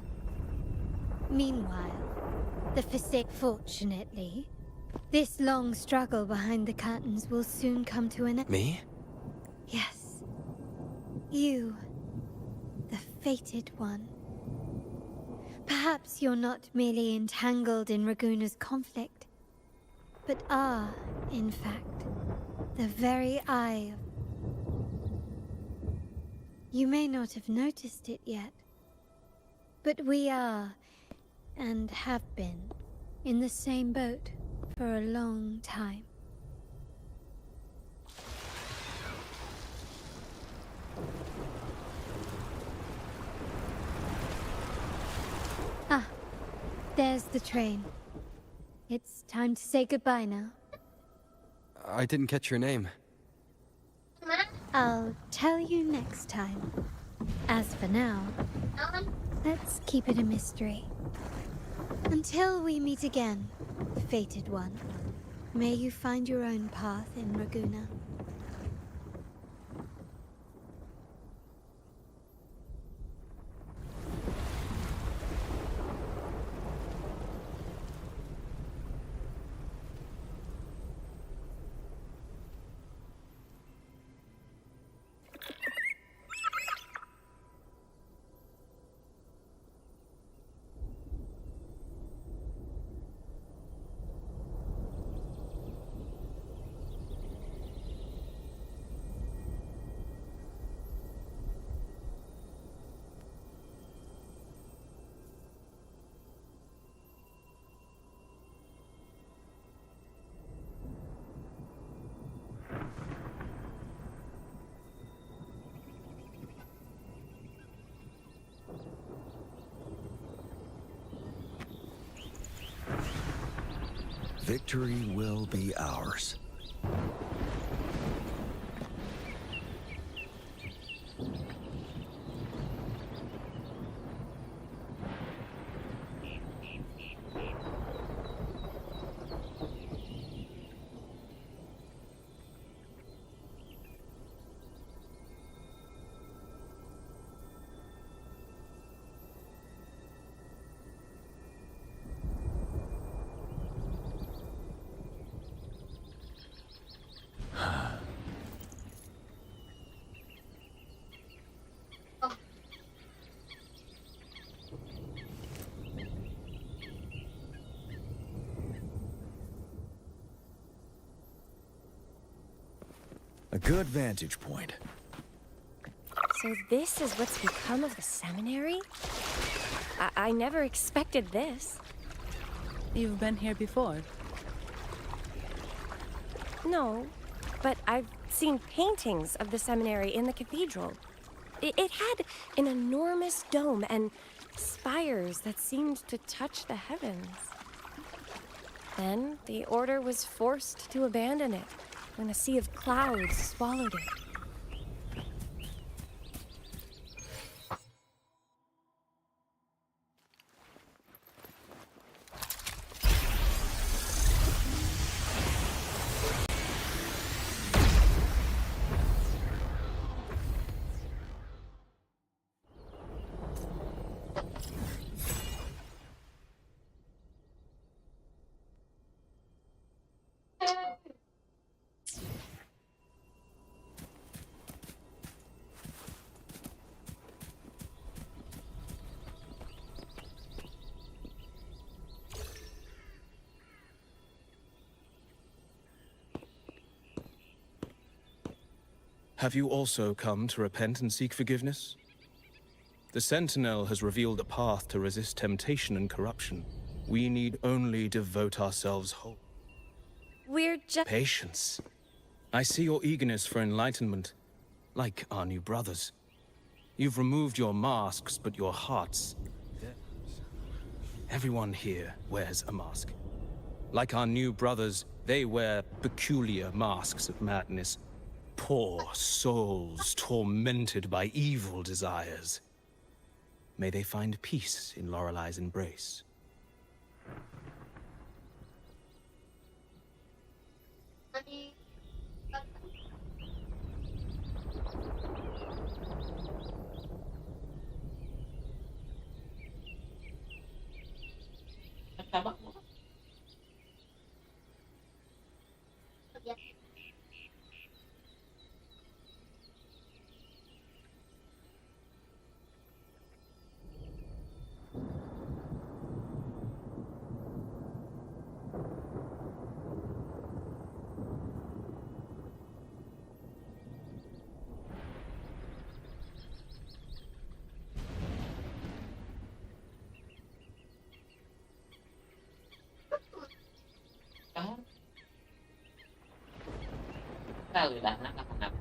Speaker 5: Meanwhile, the Phasalia... Fortunately, this long struggle behind the curtains will soon come to an end.
Speaker 3: Me?
Speaker 5: Yes. You. The fated one. Perhaps you're not merely entangled in Raguna's conflict, but are, in fact, the very eye of... You may not have noticed it yet, but we are, and have been, in the same boat for a long time. Ah, there's the train. It's time to say goodbye now.
Speaker 3: I didn't catch your name.
Speaker 5: I'll tell you next time. As for now, let's keep it a mystery. Until we meet again, fated one, may you find your own path in Raguna.
Speaker 1: Victory will be ours. A good vantage point.
Speaker 8: So this is what's become of the seminary? I never expected this.
Speaker 15: You've been here before?
Speaker 8: No, but I've seen paintings of the seminary in the cathedral. It had an enormous dome and spires that seemed to touch the heavens. Then the order was forced to abandon it when a sea of clouds swallowed it.
Speaker 3: Have you also come to repent and seek forgiveness? The Sentinel has revealed a path to resist temptation and corruption. We need only devote ourselves whole.
Speaker 8: We're just...
Speaker 3: Patience. I see your eagerness for enlightenment, like our new brothers. You've removed your masks, but your hearts... Everyone here wears a mask. Like our new brothers, they wear peculiar masks of madness. Poor souls tormented by evil desires. May they find peace in Lorelei's embrace.
Speaker 14: kali lah nak kenapa.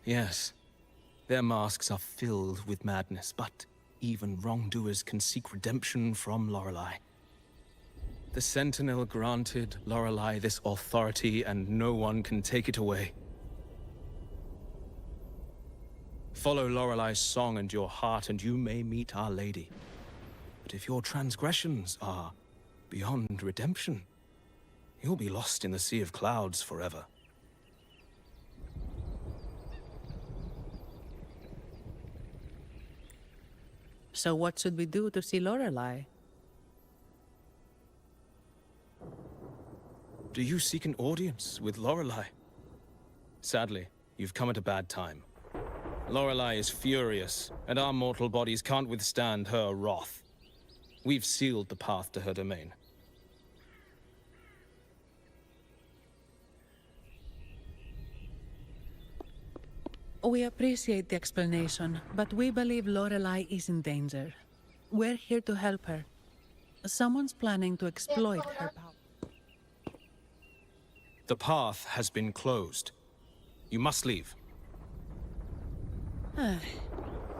Speaker 3: Yes, their masks are filled with madness, but even wrongdoers can seek redemption from Lorelei. The Sentinel granted Lorelei this authority, and no one can take it away. Follow Lorelei's song and your heart, and you may meet Our Lady. But if your transgressions are beyond redemption, you'll be lost in the Sea of Clouds forever.
Speaker 15: So what should we do to see Lorelei?
Speaker 3: Do you seek an audience with Lorelei? Sadly, you've come at a bad time. Lorelei is furious, and our mortal bodies can't withstand her wrath. We've sealed the path to her domain.
Speaker 15: We appreciate the explanation, but we believe Lorelei is in danger. We're here to help her. Someone's planning to exploit her power.
Speaker 3: The path has been closed. You must leave.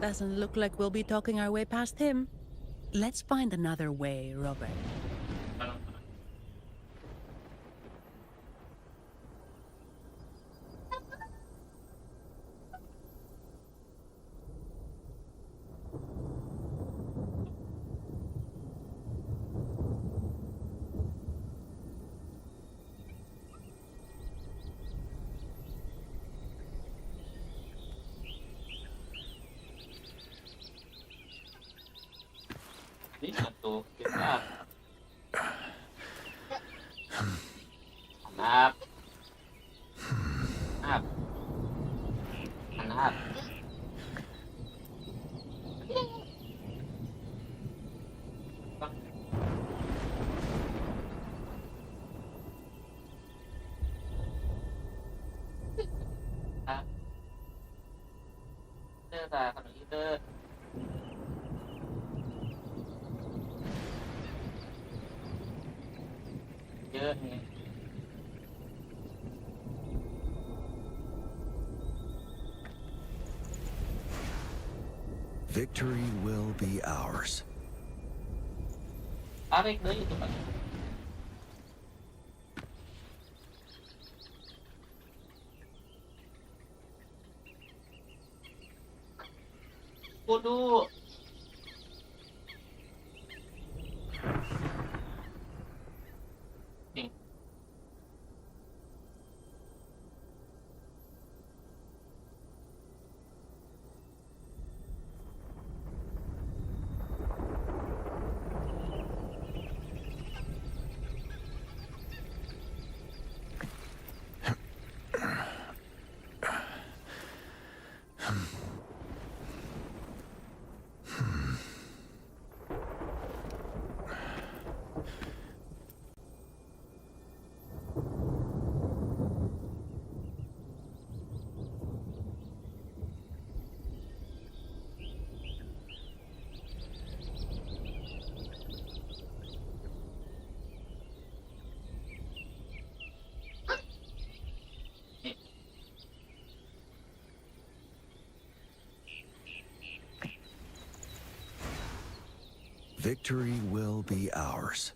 Speaker 15: Doesn't look like we'll be talking our way past him. Let's find another way, Robert.
Speaker 14: Ini satu kita Anap Anap Anap Kita kalau kita
Speaker 1: Victory will be ours.
Speaker 14: Tarik deh itu Pak. Waduh.
Speaker 1: Victory will be ours.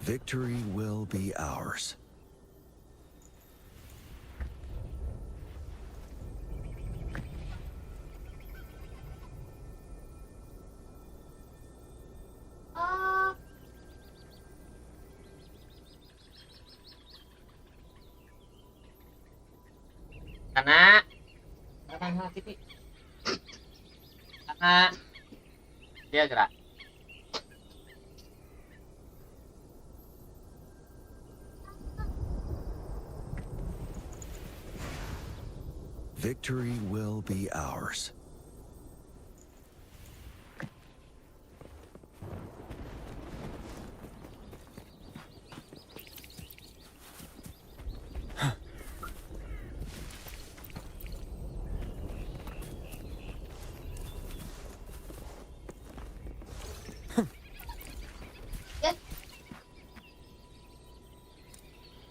Speaker 1: Victory will be ours.
Speaker 14: Karena dia gerak.
Speaker 1: Victory will be ours.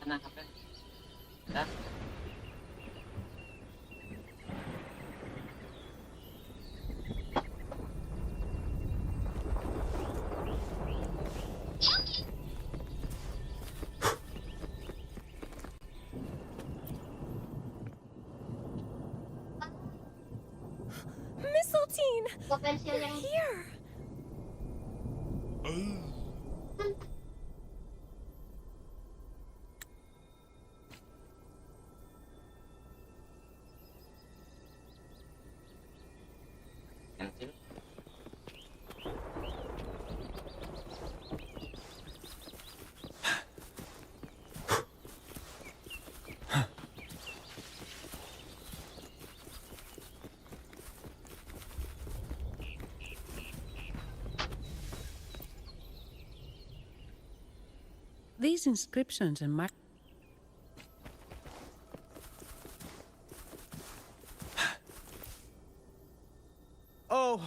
Speaker 14: Tenang, apa? Dah.
Speaker 8: Mistletoe! You're here!
Speaker 15: These inscriptions and mark.
Speaker 19: Oh.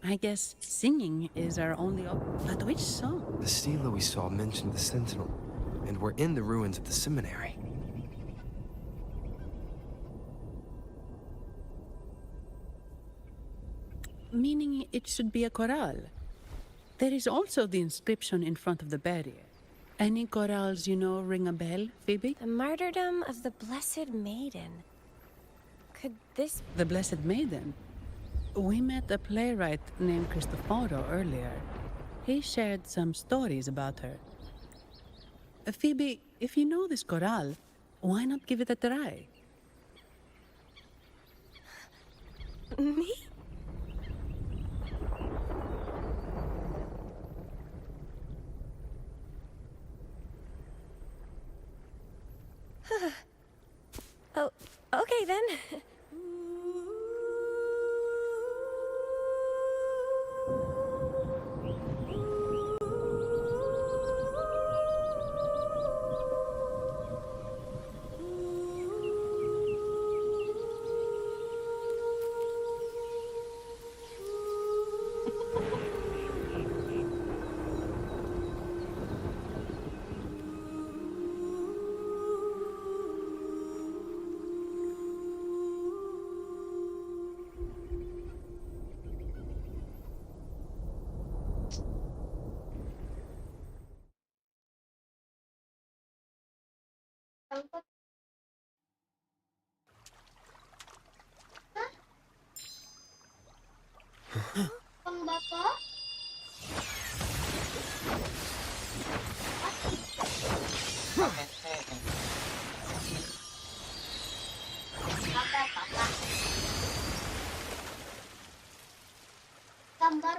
Speaker 15: I guess singing is our only but which song?
Speaker 10: The stela we saw mentioned the Sentinel, and we're in the ruins of the seminary.
Speaker 15: Meaning it should be a chorale. There is also the inscription in front of the barrier. Any chorales you know ring a bell, Phoebe?
Speaker 8: The martyrdom of the Blessed Maiden. Could this...
Speaker 15: The Blessed Maiden? We met a playwright named Cristoforo earlier. He shared some stories about her. Phoebe, if you know this chorale, why not give it a try?
Speaker 8: Me? Oh, okay then.
Speaker 9: Gambar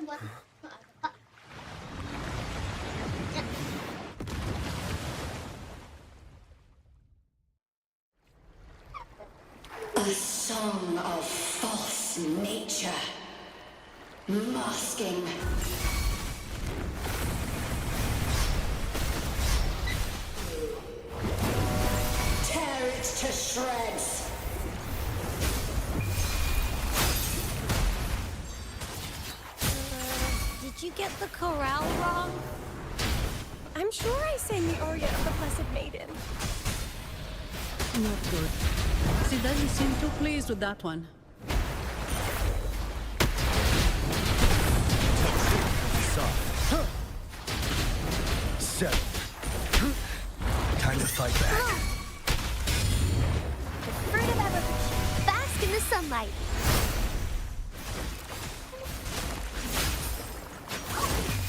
Speaker 9: buat
Speaker 11: A song of false nature. Masking. Tear it to shreds.
Speaker 9: Did you get the chorale wrong?
Speaker 8: I'm sure I sang the aria of the Blessed Maiden.
Speaker 15: Not good. She doesn't seem too pleased with that one.
Speaker 1: Set. Time to fight back.
Speaker 18: The fruit of evolution. Bask in the sunlight.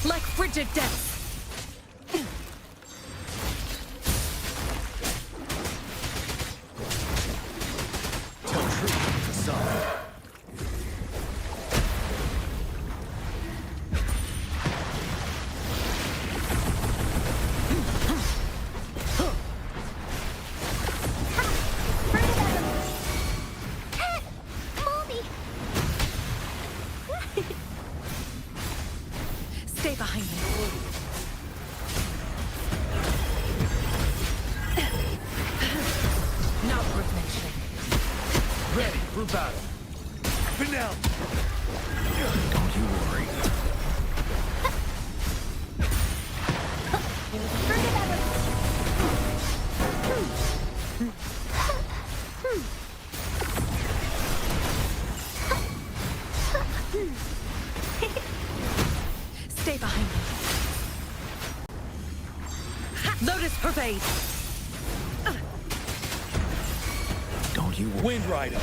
Speaker 15: Like frigid death.
Speaker 8: Stay behind me. Not worth mentioning.
Speaker 1: Ready for battle. Vanel! Don't you worry.
Speaker 8: Stay behind me. Lotus Pervade!
Speaker 1: Don't you worry.
Speaker 12: Wind Rider.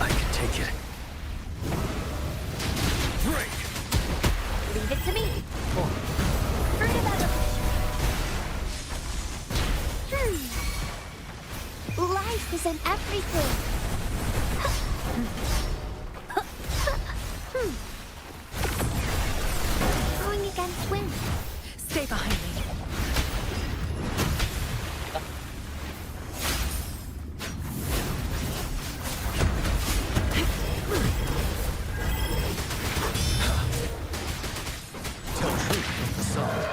Speaker 1: I can take it. Break!
Speaker 18: Leave it to me. Fruit of evolution. Life is in everything. Going against wind.
Speaker 8: Stay behind me.
Speaker 1: Tell truth from the sun.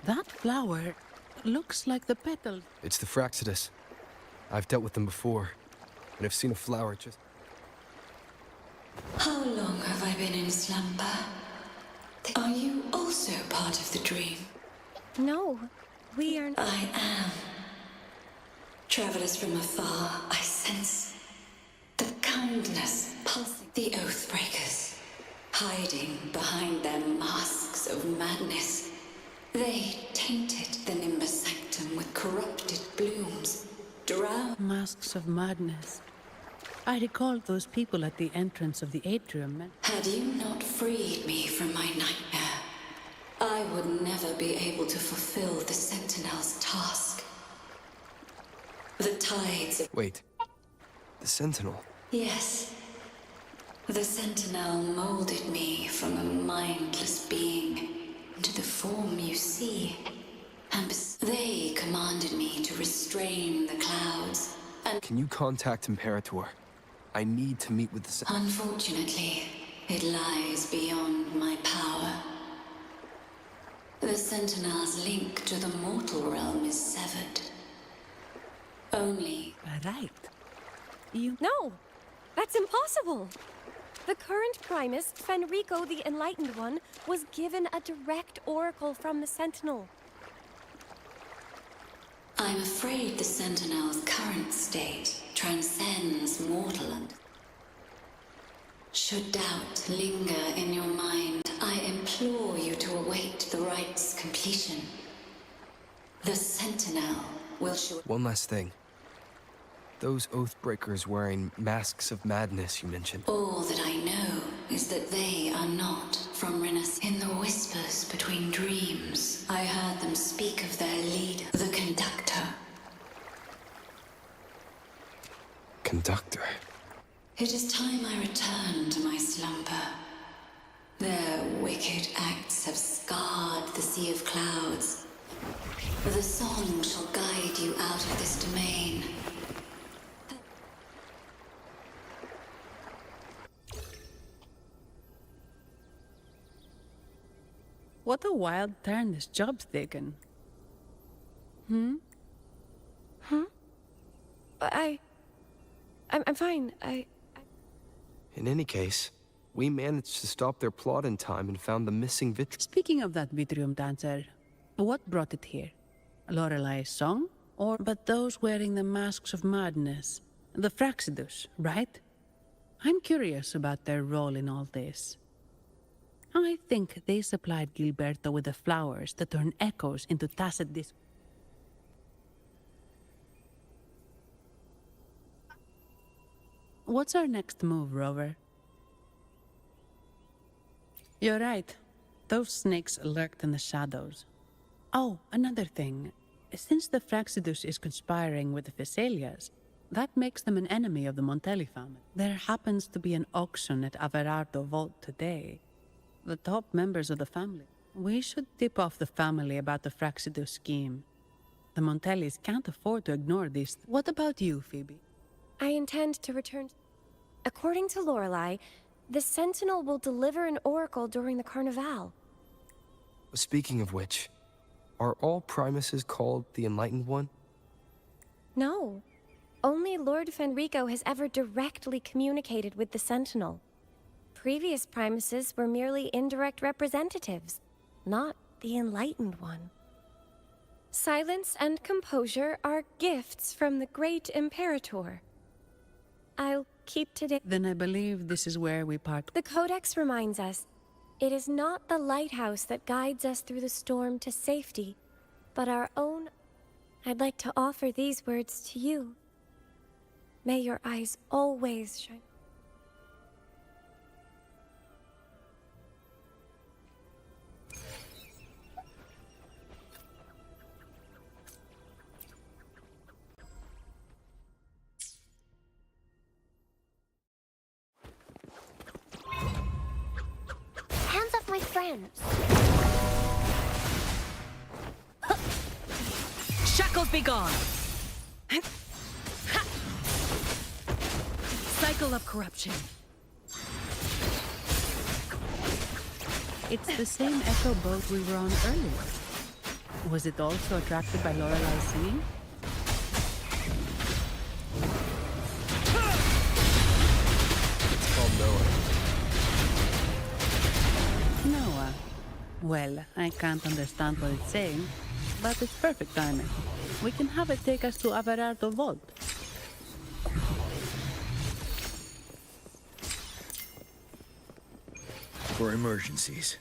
Speaker 15: That flower looks like the petal.
Speaker 10: It's the Fraxidus. I've dealt with them before, and I've seen a flower just...
Speaker 11: How long have I been in slumber? Are you also part of the dream?
Speaker 8: No, we are...
Speaker 11: I am. Travelers from afar, I sense the kindness pulsing. The Oathbreakers, hiding behind their masks of madness. They tainted the Nimbus Sanctum with corrupted blooms.
Speaker 15: Masks of madness. I recalled those people at the entrance of the atrium.
Speaker 11: Had you not freed me from my nightmare, I would never be able to fulfill the Sentinel's task. The tides of...
Speaker 10: Wait. The Sentinel?
Speaker 11: Yes. The Sentinel molded me from a mindless being into the form you see. And they commanded me to restrain the clouds and...
Speaker 10: Can you contact Imperator? I need to meet with the
Speaker 11: Unfortunately, it lies beyond my power. The Sentinel's link to the mortal realm is severed. Only...
Speaker 15: Right.
Speaker 8: No! That's impossible! The current Primus, Fenrico the Enlightened One, was given a direct oracle from the Sentinel.
Speaker 11: I'm afraid the Sentinel's current state transcends mortal and... Should doubt linger in your mind, I implore you to await the rite's completion. The Sentinel will show...
Speaker 10: One last thing. Those Oathbreakers wearing masks of madness you mentioned.
Speaker 11: All that I know is that they are not from Rinus. In the whispers between dreams, I heard them speak of their leader, the Conductor.
Speaker 10: Conductor?
Speaker 11: It is time I return to my slumber. Their wicked acts have scarred the Sea of Clouds. The song shall guide you out of this domain.
Speaker 15: What a wild turn this job's taken.
Speaker 8: Huh? I'm fine.
Speaker 10: In any case, we managed to stop their plot in time and found the missing
Speaker 15: Speaking of that Vitrium dancer, what brought it here? Lorelai's song? But those wearing the masks of madness. The Fraxidus, right? I'm curious about their role in all this. I think they supplied Gilberto with the flowers that turn echoes into tacit disc. What's our next move, Rover? You're right. Those snakes lurked in the shadows. Oh, another thing. Since the Fraxidus is conspiring with the Thessalias, that makes them an enemy of the Montelli family. There happens to be an auction at Averardo Vault today. The top members of the family. We should tip off the family about the Fraxidus scheme. The Montellis can't afford to ignore these. What about you, Phoebe?
Speaker 8: I intend to return. According to Lorelei, the Sentinel will deliver an oracle during the Carnival.
Speaker 10: Speaking of which, are all Primuses called the Enlightened One?
Speaker 8: No. Only Lord Fenrico has ever directly communicated with the Sentinel. Previous Primuses were merely indirect representatives, not the Enlightened One. Silence and composure are gifts from the great Imperator. I'll keep today.
Speaker 15: Then I believe this is where we part.
Speaker 8: The Codex reminds us, it is not the lighthouse that guides us through the storm to safety, but our own. I'd like to offer these words to you. May your eyes always shine.
Speaker 9: Hands off my friends.
Speaker 2: Shackles be gone! Cycle of corruption.
Speaker 15: It's the same echo boat we were on earlier. Was it also attracted by Lorelai's singing?
Speaker 10: It's called Noah.
Speaker 15: Noah. Well, I can't understand what it's saying, but it's perfect timing. We can have it take us to Averardo Vault.
Speaker 1: For emergencies.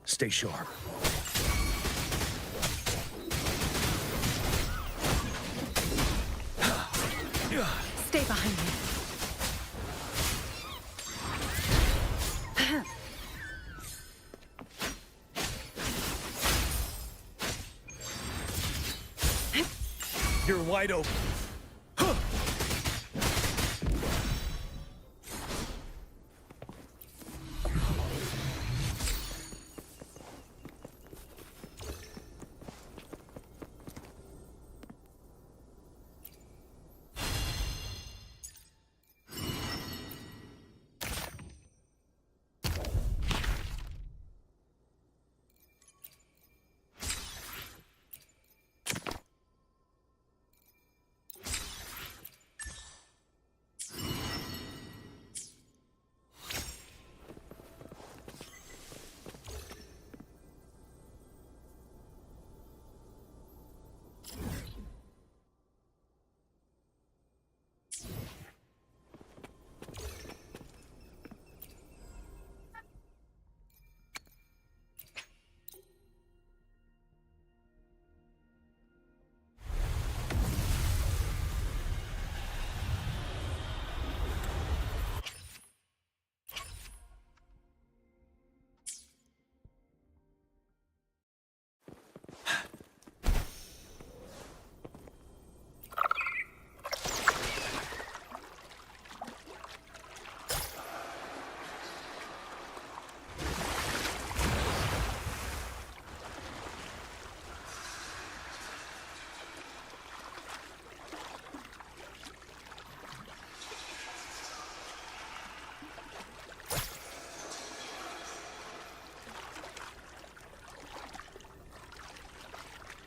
Speaker 1: Stay sharp.
Speaker 2: Stay behind me.
Speaker 1: You're wide open.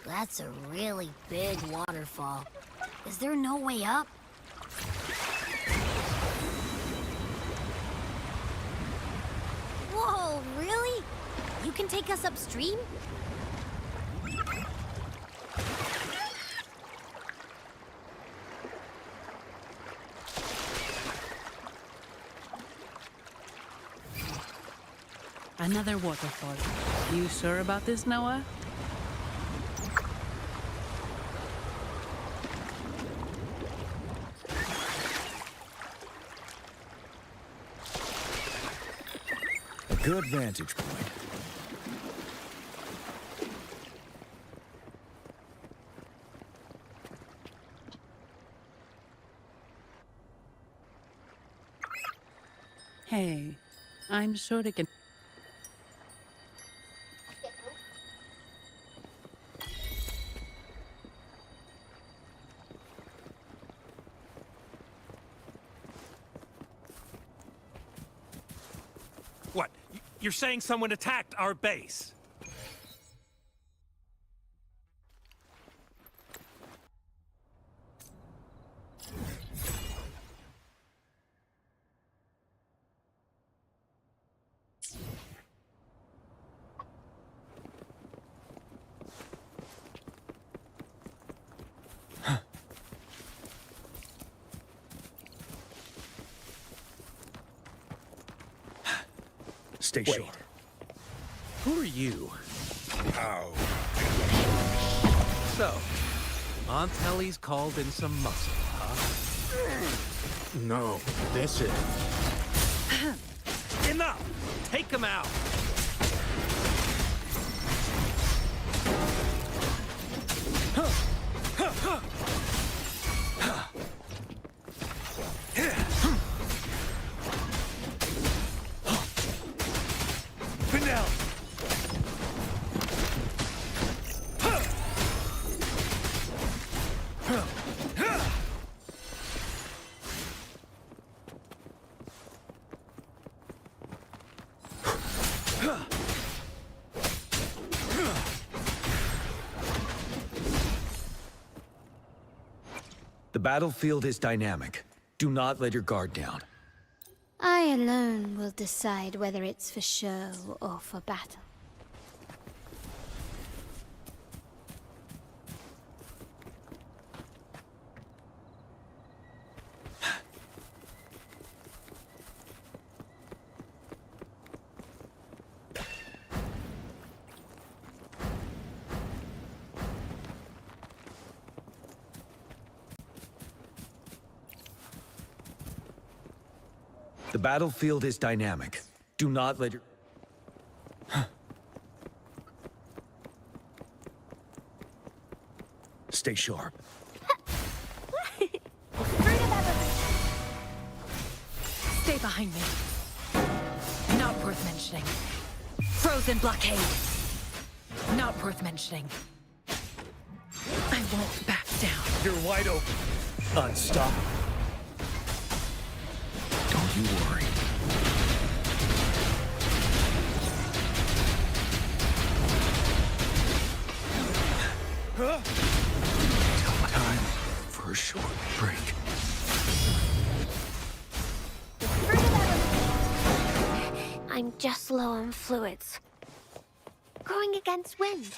Speaker 9: That's a really big waterfall. Is there no way up? Whoa, really? You can take us upstream?
Speaker 15: Another waterfall. You sure about this, Noah?
Speaker 1: A good vantage point.
Speaker 15: Hey, I'm sure they can...
Speaker 20: What? You're saying someone attacked our base?
Speaker 1: Stay
Speaker 3: Wait.
Speaker 1: sharp.
Speaker 3: Who are you?
Speaker 1: Ow.
Speaker 13: So, Montelli's called in some muscle, huh?
Speaker 3: No, this is...
Speaker 20: Enough! Take them out!
Speaker 1: Vanel! The battlefield is dynamic. Do not let your guard down.
Speaker 5: I alone will decide whether it's for show or for battle.
Speaker 1: The battlefield is dynamic. Do not let your... Stay sharp.
Speaker 2: Stay behind me. Not worth mentioning. Frozen blockade. Not worth mentioning. I won't back down.
Speaker 1: You're wide open. Unstoppable. Don't you worry. Time for a short break.
Speaker 9: I'm just low on fluids. Going against wind.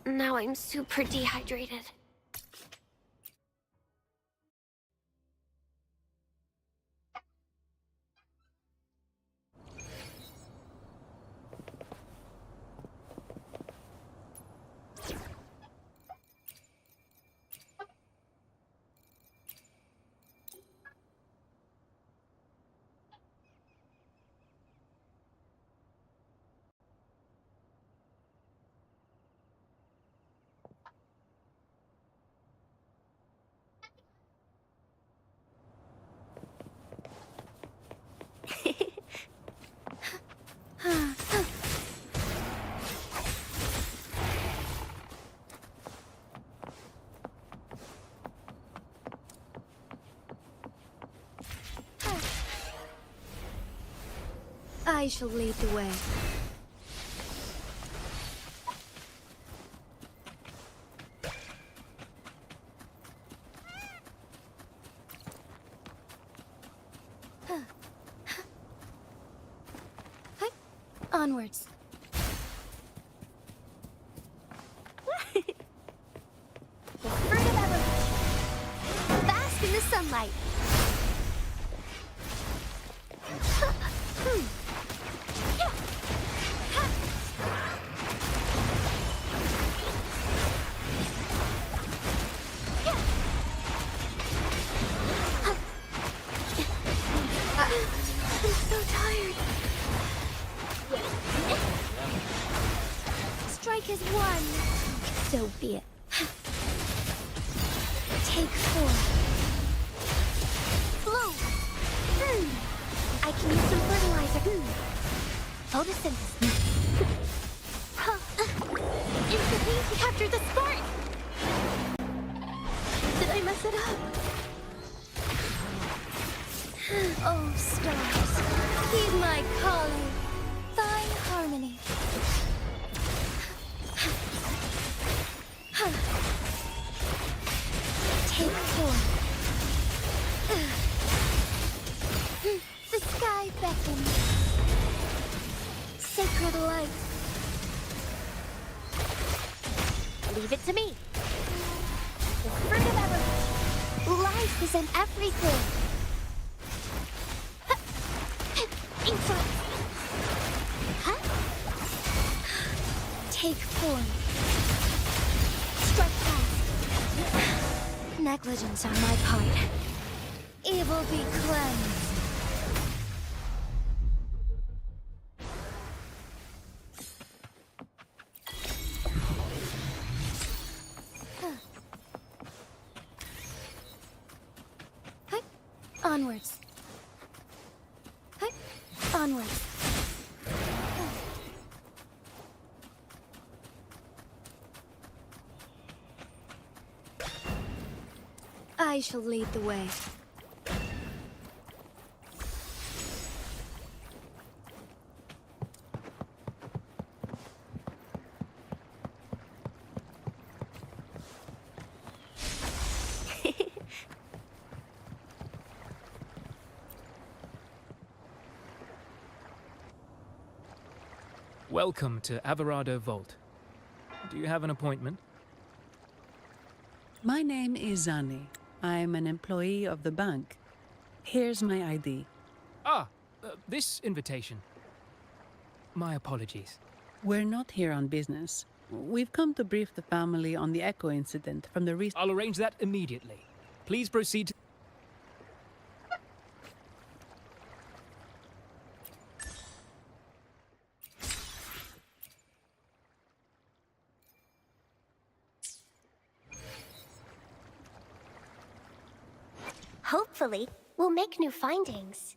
Speaker 9: Now I'm super dehydrated.
Speaker 5: I shall lead the way.
Speaker 18: Onwards. The fruit of evolution. Bask in the sunlight. I'm so tired. Strike is one. So be it. Take four. Bloom. I can use some fertilizer. Photosynthesis. Instantly capture the spark. Did I mess it up? Oh, stars, heed my calling. Thine harmony. Take form. The sky beckons. Sacred light. Leave it to me. The fruit of evolution. Life is in everything. Take form. Strike fast. Negligence on my part. Evil be cleansed. Onwards. Onwards. I shall lead the way.
Speaker 7: Welcome to Averado Vault. Do you have an appointment?
Speaker 15: My name is Zani. I'm an employee of the bank. Here's my ID.
Speaker 7: This invitation. My apologies.
Speaker 15: We're not here on business. We've come to brief the family on the Echo incident from the recent...
Speaker 7: I'll arrange that immediately. Please proceed.
Speaker 18: Hopefully, we'll make new findings.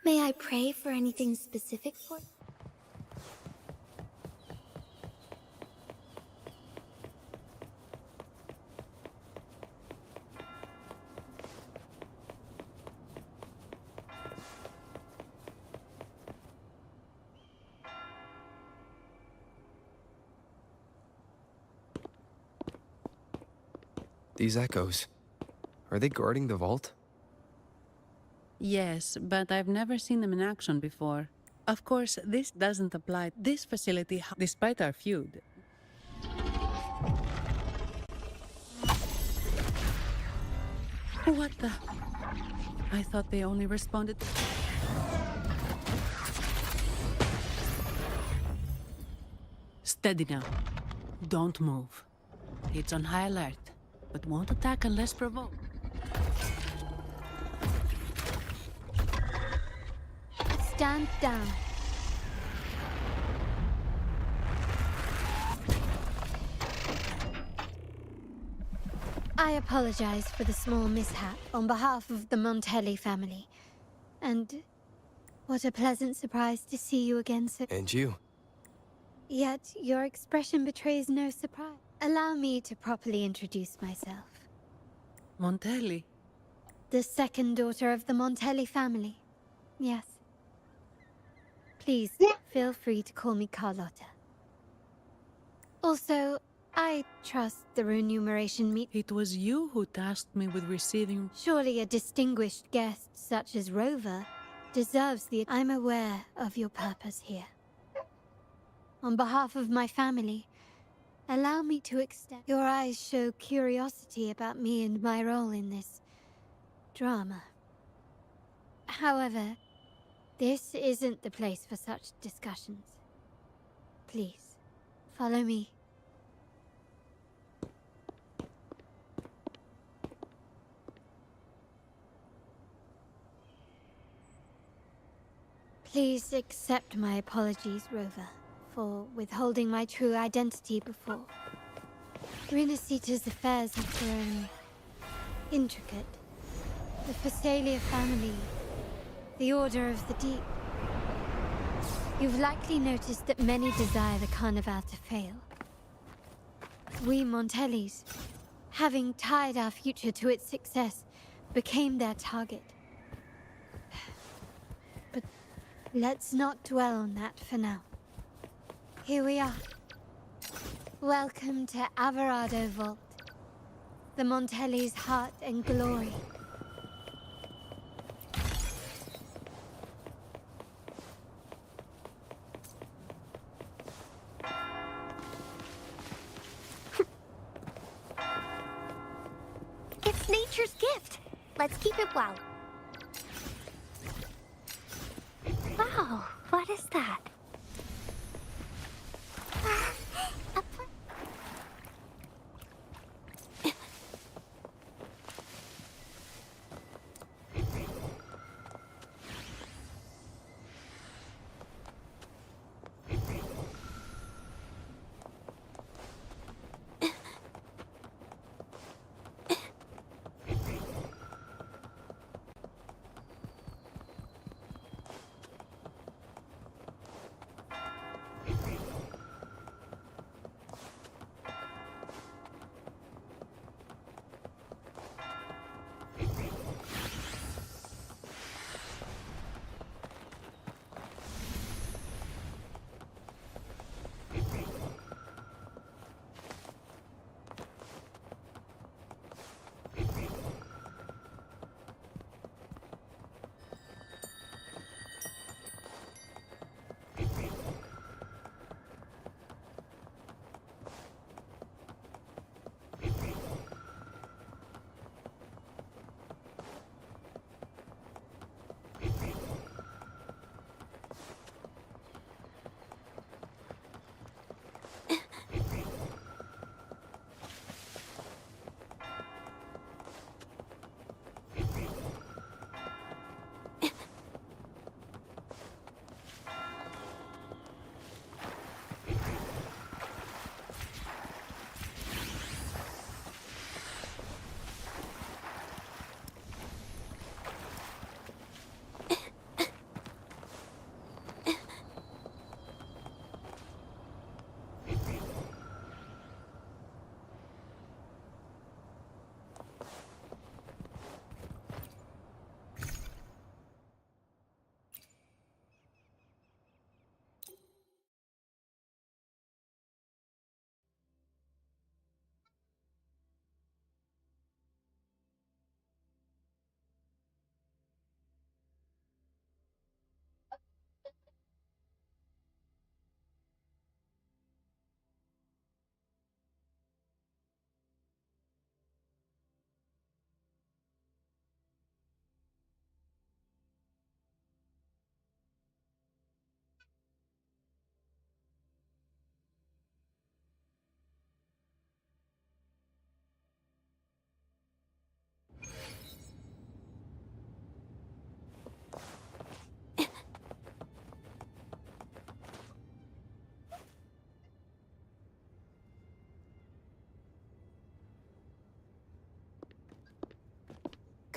Speaker 18: May I pray for anything specific for you?
Speaker 10: These echoes, are they guarding the vault?
Speaker 15: Yes, but I've never seen them in action before. Of course, this doesn't apply. This facility, despite our feud. What the? I thought they only responded. Steady now. Don't move. It's on high alert, but won't attack unless provoked.
Speaker 5: Stand down. I apologize for the small mishap on behalf of the Montelli family. And what a pleasant surprise to see you again, sir.
Speaker 10: And you.
Speaker 5: Yet your expression betrays no surprise. Allow me to properly introduce myself.
Speaker 15: Montelli?
Speaker 5: The second daughter of the Montelli family. Yes. Please, feel free to call me Carlotta. Also, I trust the remuneration meet.
Speaker 15: It was you who tasked me with receiving...
Speaker 5: Surely a distinguished guest such as Rover deserves the... I'm aware of your purpose here. On behalf of my family, allow me to extend... Your eyes show curiosity about me and my role in this drama. However, this isn't the place for such discussions. Please, follow me. Please accept my apologies, Rover, for withholding my true identity before. Rinasita's affairs have grown intricate. The Phasalia family, the Order of the Deep. You've likely noticed that many desire the Carnival to fail. We Montellis, having tied our future to its success, became their target. But let's not dwell on that for now. Here we are. Welcome to Averado Vault, the Montellis' heart and glory.
Speaker 9: It's nature's gift. Let's keep it well. Wow, what is that? A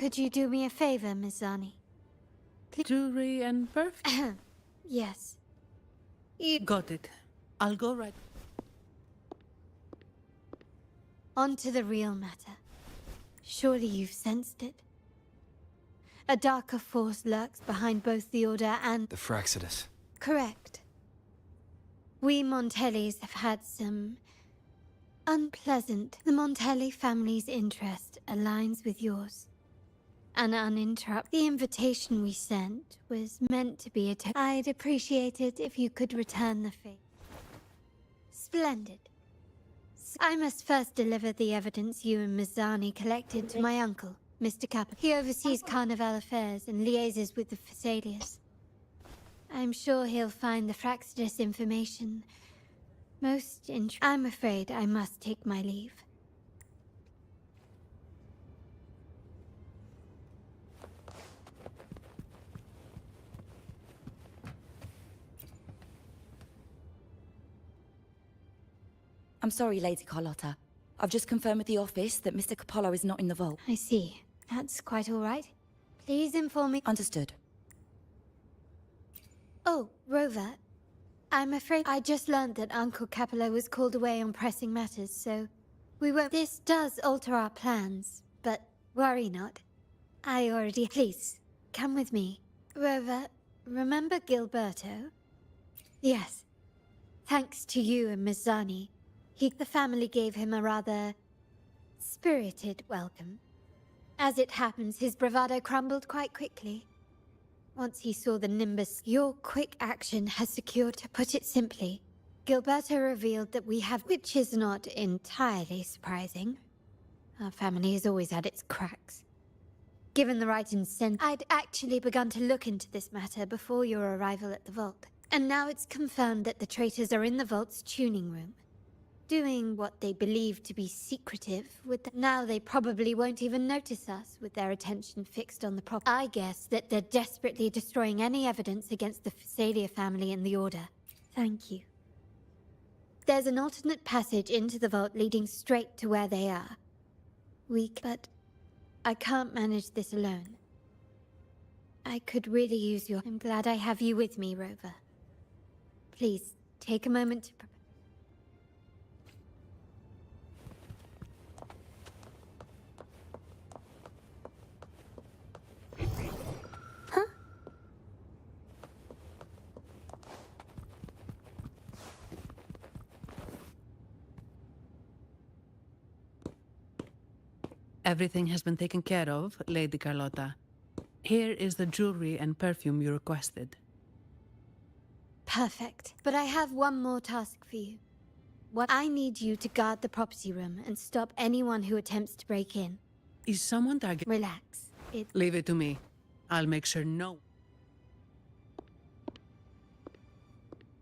Speaker 5: Could you do me a favor, Miss Zani?
Speaker 15: Jewelry and perfume?
Speaker 5: Yes.
Speaker 15: Got it. I'll go right...
Speaker 5: On to the real matter. Surely you've sensed it. A darker force lurks behind both the Order and...
Speaker 10: The Fraxidus.
Speaker 5: Correct. We Montellis have had some... unpleasant... The Montelli family's interest aligns with yours. and uninterrupted. The invitation we sent was meant to be a I'd appreciate it if you could return the favor. Splendid. I must first deliver the evidence you and Mizani collected to my uncle, Mr. Kappa. He oversees Carnival affairs and liaises with the Phassalias. I'm sure he'll find the Fraxidus information most interesting. I'm afraid I must take my leave.
Speaker 6: I'm sorry, Lady Carlotta. I've just confirmed with the office that Mr. Capello is not in the vault.
Speaker 5: I see. That's quite all right. Please inform me.
Speaker 6: Understood.
Speaker 5: Oh, Rover. I'm afraid I just learned that Uncle Capello was called away on pressing matters, so we won't. This does alter our plans, but worry not. I already. Please, come with me. Rover, remember Gilberto? Yes. Thanks to you and Miss Zani, the family gave him a rather spirited welcome. As it happens, his bravado crumbled quite quickly. Once he saw the Nimbus, your quick action has secured, to put it simply. Gilberto revealed that we have, which is not entirely surprising. Our family has always had its cracks. Given the right incentive, I'd actually begun to look into this matter before your arrival at the vault. And now it's confirmed that the traitors are in the vault's tuning room, doing what they believe to be secretive with now they probably won't even notice us with their attention fixed on the problem. I guess that they're desperately destroying any evidence against the Phasalia family and the Order. Thank you. There's an alternate passage into the vault leading straight to where they are. But I can't manage this alone. I could really use your... I'm glad I have you with me, Rover. Please, take a moment to prepare.
Speaker 15: Everything has been taken care of, Lady Carlotta. Here is the jewelry and perfume you requested.
Speaker 5: Perfect. But I have one more task for you. I need you to guard the property room and stop anyone who attempts to break in.
Speaker 15: Is someone targeting?
Speaker 5: Relax.
Speaker 15: Leave it to me. I'll make sure no...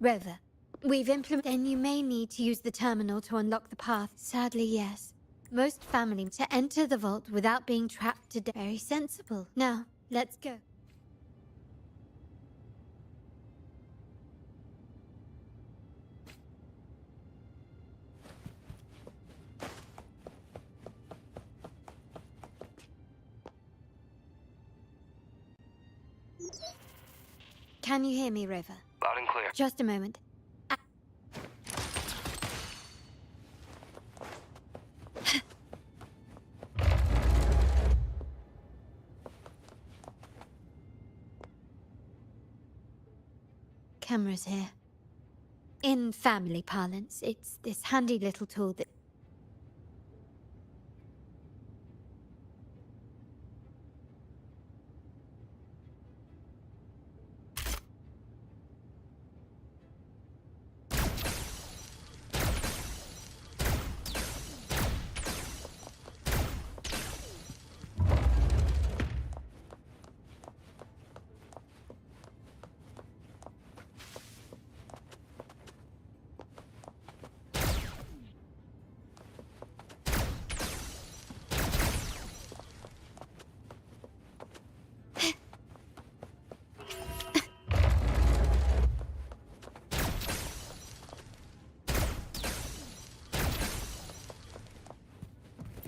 Speaker 5: Rover, we've implemented... Then you may need to use the terminal to unlock the path. Sadly, yes. Most families to enter the vault without being trapped to death. Very sensible. Now, let's go. Can you hear me, Rover?
Speaker 10: Loud and clear.
Speaker 5: Just a moment. Cameras here. In family parlance, it's this handy little tool that...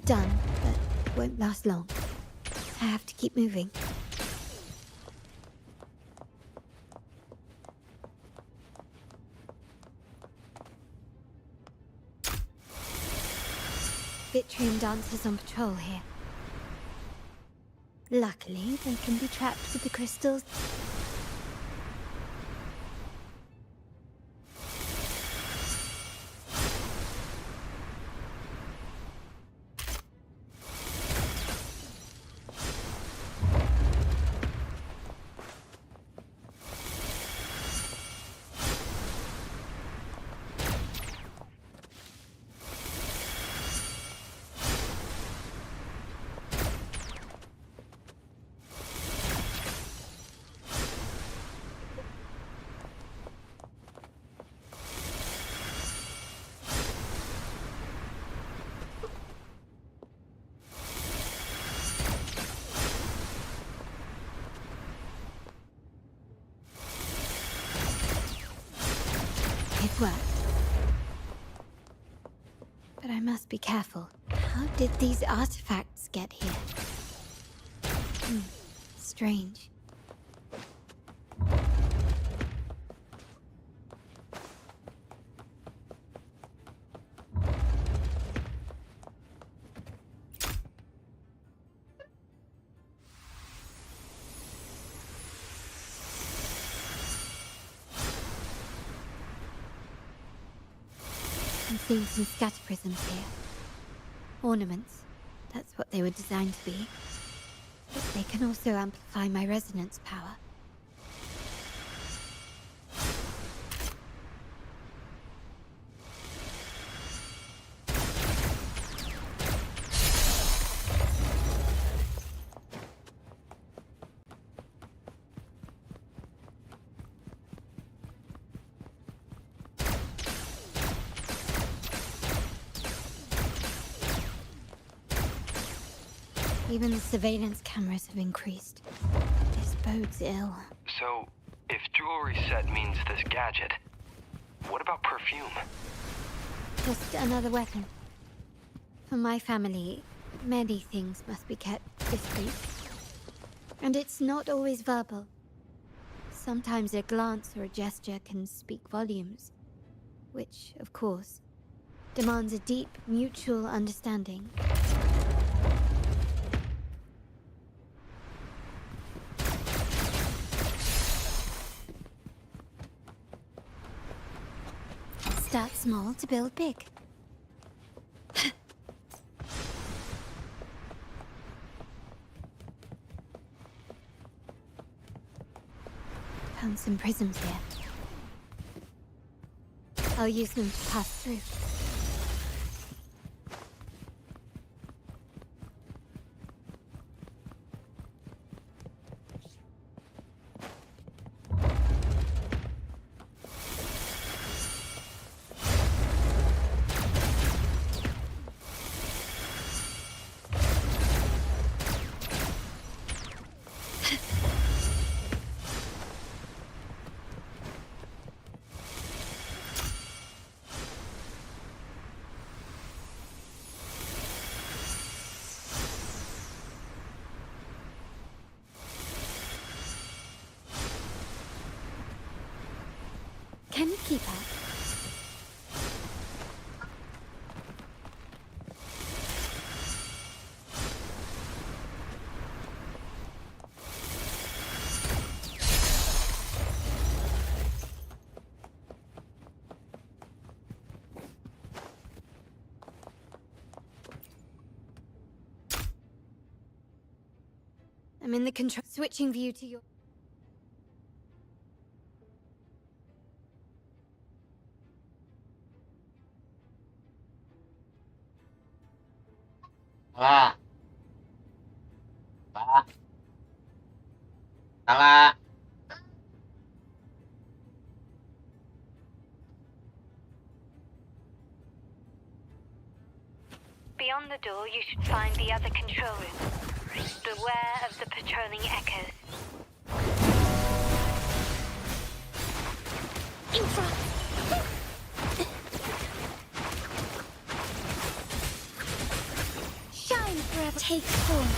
Speaker 5: Done, but won't last long. I have to keep moving. Vitrium dancers on patrol here. Luckily, they can be trapped with the crystals. worked. But I must be careful. How did these artifacts get here? Strange. I'm seeing some scatter prisms here. Ornaments. That's what they were designed to be. But they can also amplify my resonance power. Even the surveillance cameras have increased. This bodes ill.
Speaker 10: So, if jewelry set means this gadget, what about perfume?
Speaker 5: Just another weapon. For my family, many things must be kept discreet. And it's not always verbal. Sometimes a glance or a gesture can speak volumes. Which, of course, demands a deep mutual understanding. Start small to build big. Found some prisms here. I'll use them to pass through. Can you keep up? I'm in the control. Switching view to your...
Speaker 14: Salah. Salah. Salah.
Speaker 16: Beyond the door, you should find the other control room. Beware of the patrolling echoes.
Speaker 18: In front! Shine forever! Take form!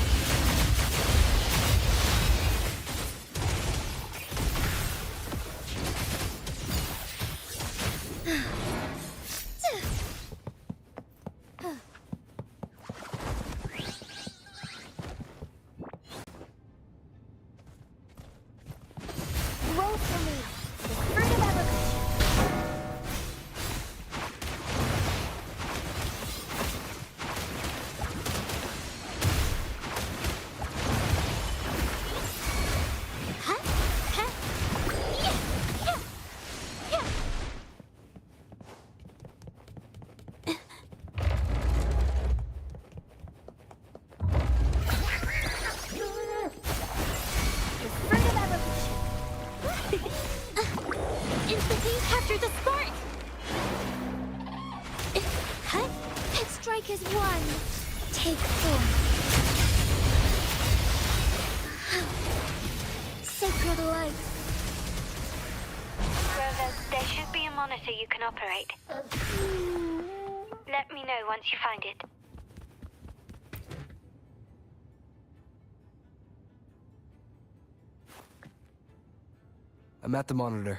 Speaker 16: Roll for me. The fruit of evolution.
Speaker 18: Instantly capture the spark! Pet strike is one. Take form. Sacred light.
Speaker 16: Rover, there should be a monitor you can operate. Let me know once you find it.
Speaker 10: I'm at the monitor.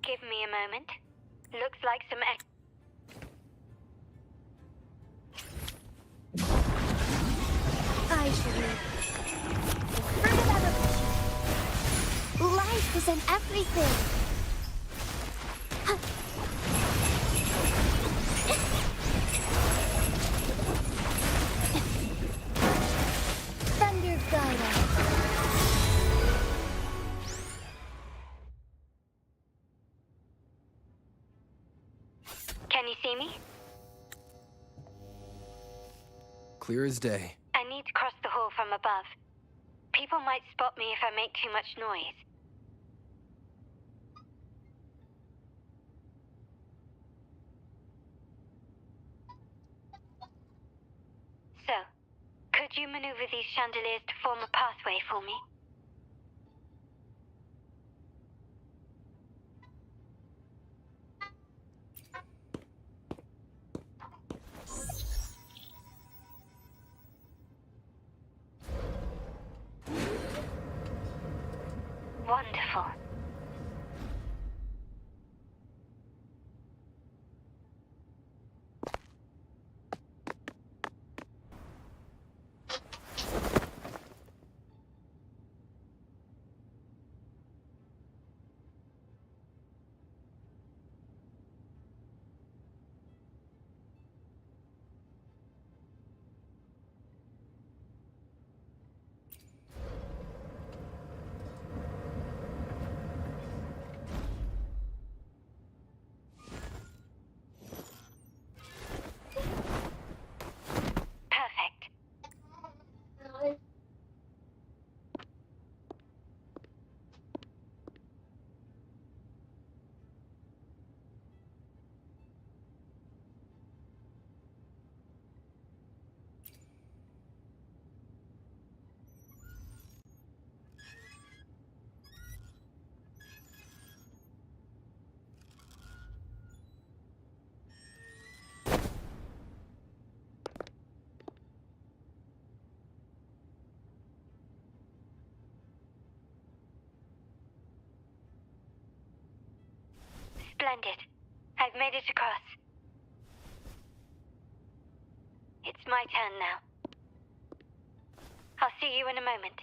Speaker 16: Give me a moment. Looks like some
Speaker 18: I should leave. Life is in everything. Thunder guide us.
Speaker 16: Can you see me?
Speaker 10: Clear as day.
Speaker 16: I need to cross the hall from above. People might spot me if I make too much noise. So, could you maneuver these chandeliers to form a pathway for me? Wonderful. Splendid. I've made it across. It's my turn now. I'll see you in a moment.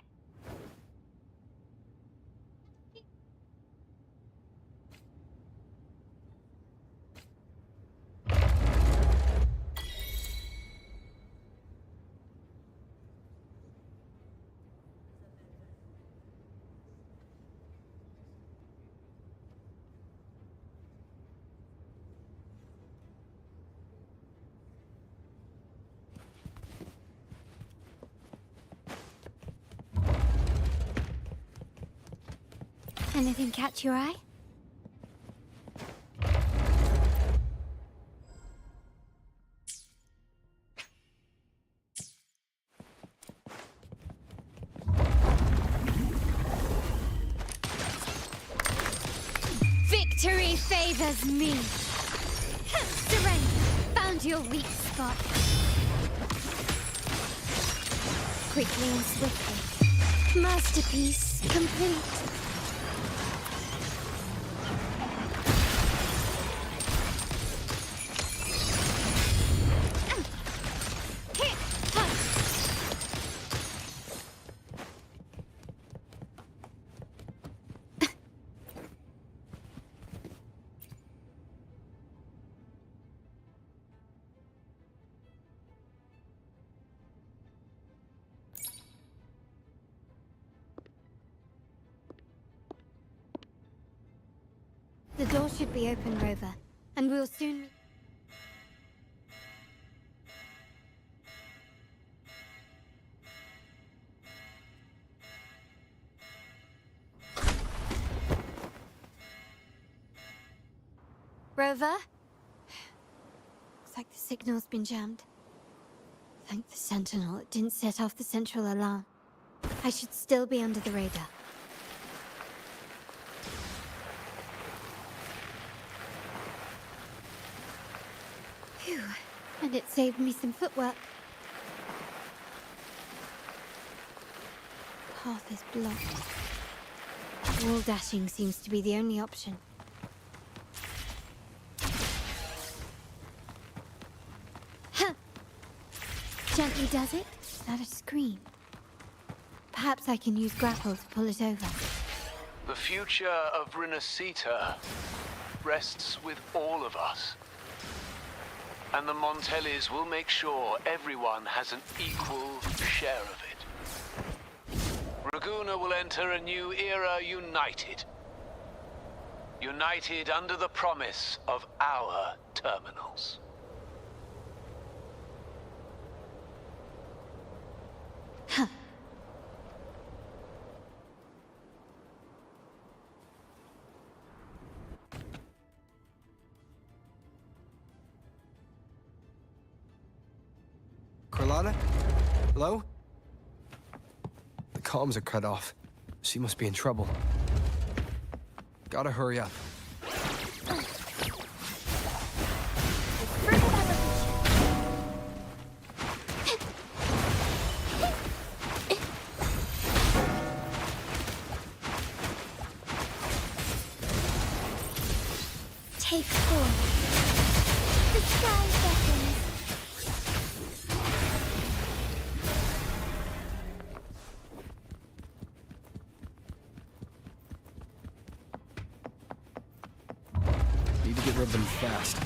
Speaker 5: Anything catch your eye? Victory favors me. Surrender. Found your weak spot. Quickly and swiftly. Masterpiece complete. The door should be open, Rover, and we'll soon meet. Rover? Looks like the signal's been jammed. Thank the Sentinel it didn't set off the central alarm. I should still be under the radar. And it saved me some footwork. Path is blocked. Wall dashing seems to be the only option. Huh! Gently does it? Is that a screen? Perhaps I can use grapple to pull it over.
Speaker 10: The future of Renacita rests with all of us. And the Montellis will make sure everyone has an equal share of it. Raguna will enter a new era united. United under the promise of our terminals.
Speaker 5: Huh.
Speaker 10: Carlotta? Hello? The comms are cut off. She must be in trouble. Gotta hurry up.
Speaker 5: Take 4. The sky beckons.
Speaker 10: Need to get rid of them fast.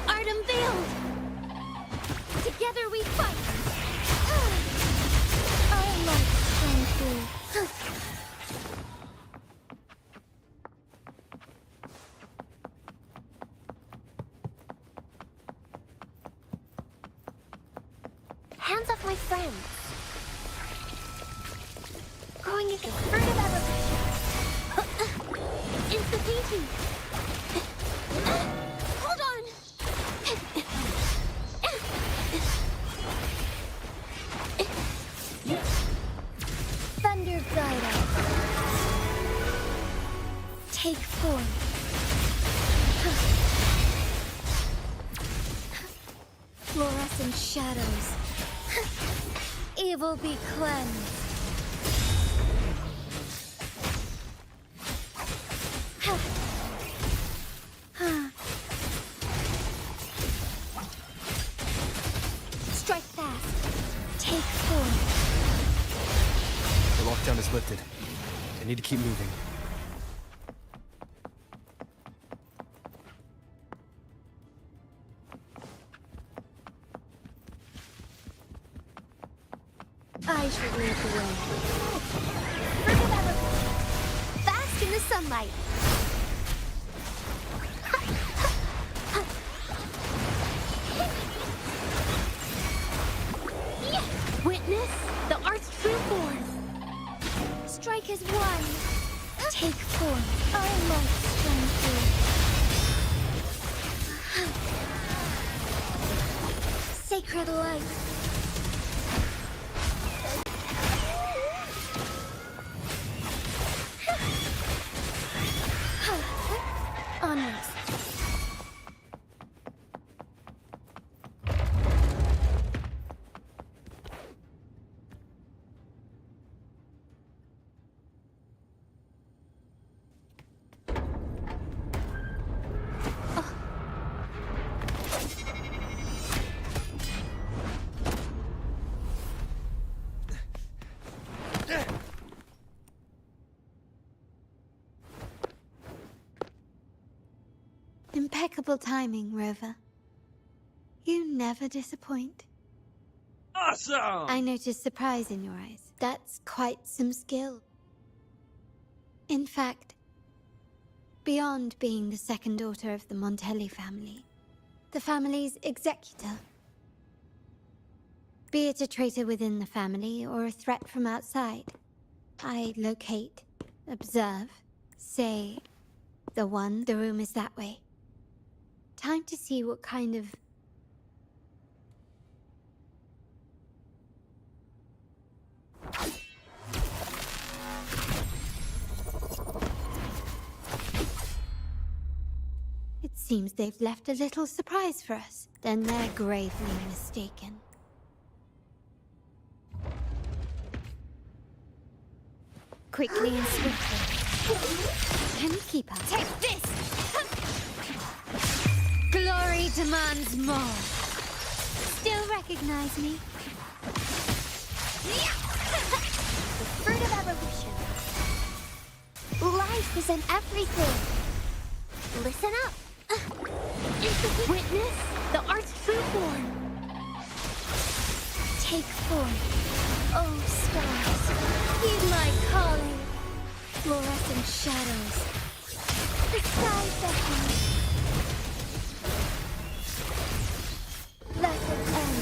Speaker 5: Art unveiled! Together we fight! Our light shine through.
Speaker 8: Hands off my friend. Going into further evolution. It's the painting. Hold on.
Speaker 5: Thunder Glider. Take 4. Fluorescent shadows. Evil be cleansed. Strike fast. Take 4.
Speaker 10: The lockdown is lifted. I need to keep moving.
Speaker 5: I should lead the way. Fast in the sunlight. Witness the art's true form. Strike as one. Take 4. Our light shine through. Sacred light. Onwards. Impeccable timing, Rover. You never disappoint.
Speaker 20: Awesome!
Speaker 5: I noticed surprise in your eyes. That's quite some skill. In fact, beyond being the second daughter of the Montelli family, the family's executor. Be it a traitor within the family or a threat from outside, I locate, observe, say, the one, the room is that way. Time to see what kind of It seems they've left a little surprise for us. Then they're gravely mistaken. Quickly and swiftly. Can you keep up?
Speaker 18: Take this!
Speaker 5: Glory demands more. Still recognize me?
Speaker 18: The fruit of evolution. Life is in everything. Listen up. Witness the art's true form. Take form, oh stars. Heed my calling. Fluorescent shadows. The sky beckons. Let it end.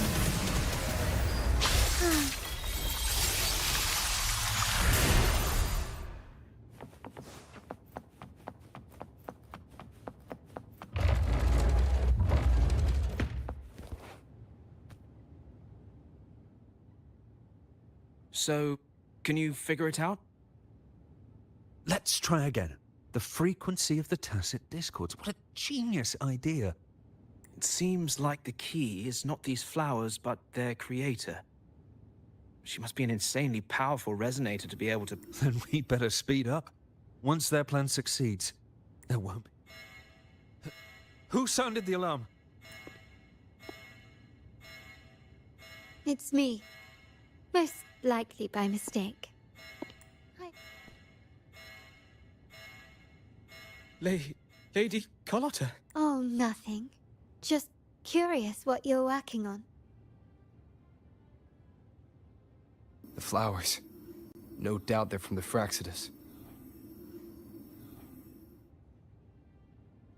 Speaker 3: So, can you figure it out?
Speaker 13: Let's try again. The frequency of the tacit discords. What a genius idea.
Speaker 3: It seems like the key is not these flowers, but their creator. She must be an insanely powerful resonator to be able to...
Speaker 13: Then we better speed up. Once their plan succeeds, there won't be... Who sounded the alarm?
Speaker 5: It's me. Most likely by mistake.
Speaker 3: Lady Carlotta.
Speaker 5: Oh, nothing. Just curious what you're working on.
Speaker 21: The flowers. No doubt they're from the Fraxidus.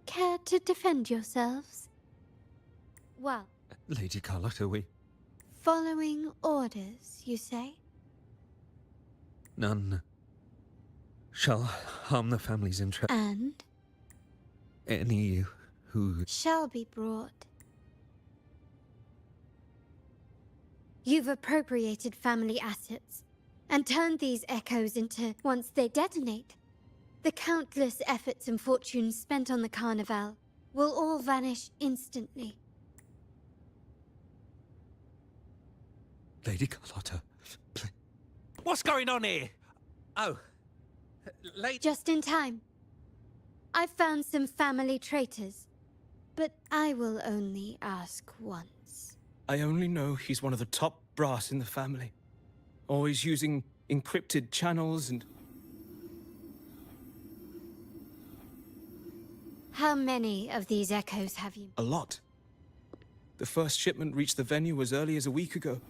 Speaker 5: Care to defend yourselves? Well,
Speaker 13: Lady Carlotta, we...
Speaker 5: following orders, you say?
Speaker 13: None shall harm the family's interest.
Speaker 5: And?
Speaker 13: Any who...
Speaker 5: shall be brought. You've appropriated family assets and turned these echoes into, once they detonate, the countless efforts and fortunes spent on the Carnival will all vanish instantly.
Speaker 13: Lady Carlotta, please.
Speaker 20: What's going on here?
Speaker 13: Oh,
Speaker 5: Just in time. I've found some family traitors, but I will only ask once.
Speaker 3: I only know he's one of the top brass in the family. Always using encrypted channels and...
Speaker 5: How many of these echoes have you?
Speaker 3: A lot. The first shipment reached the venue as early as a week ago.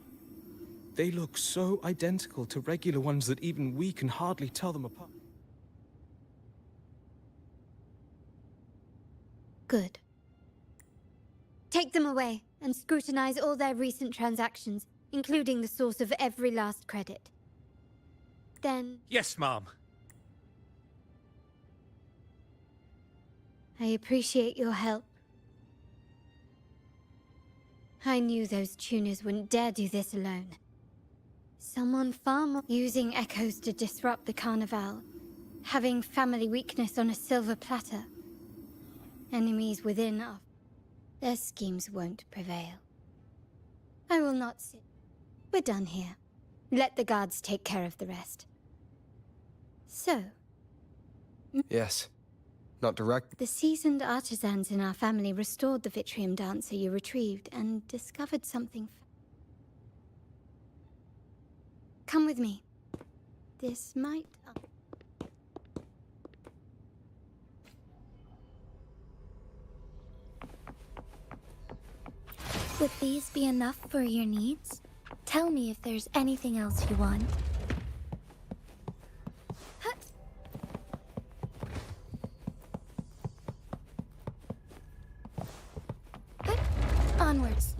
Speaker 3: They look so identical to regular ones that even we can hardly tell them apart.
Speaker 5: Good. Take them away and scrutinize all their recent transactions, including the source of every last credit. Then...
Speaker 20: Yes, Mom.
Speaker 5: I appreciate your help. I knew those tuners wouldn't dare do this alone. Someone far more using echoes to disrupt the Carnival, having family weakness on a silver platter. Enemies within are... their schemes won't prevail. I will not sit. We're done here. Let the guards take care of the rest. So...
Speaker 21: Yes. Not direct.
Speaker 5: The seasoned artisans in our family restored the Vitrium dancer you retrieved and discovered something. Come with me. This might...
Speaker 18: Would these be enough for your needs? Tell me if there's anything else you want. Onwards.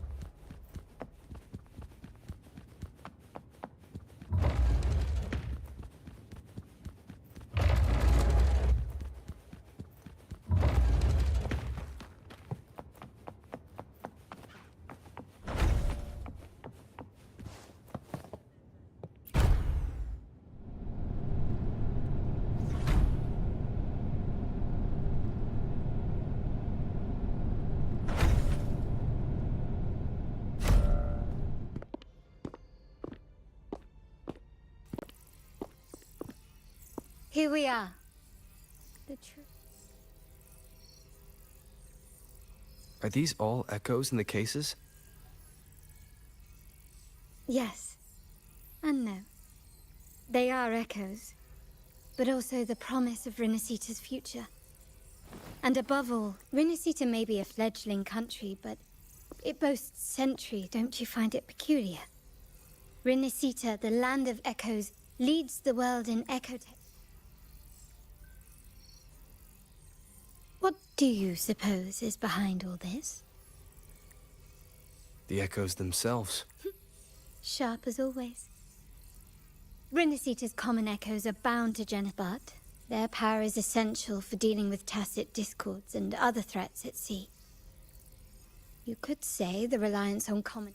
Speaker 5: Here we are. The truth.
Speaker 21: Are these all echoes in the cases?
Speaker 5: Yes. And no. They are echoes, but also the promise of Rinasita's future. And above all, Rinasita may be a fledgling country, but it boasts century. Don't you find it peculiar? Rinasita, the land of echoes, leads the world in ecotech. What do you suppose is behind all this?
Speaker 21: The echoes themselves.
Speaker 5: Sharp as always. Rinasita's common echoes are bound to but their power is essential for dealing with tacit discords and other threats at sea. You could say the reliance on common...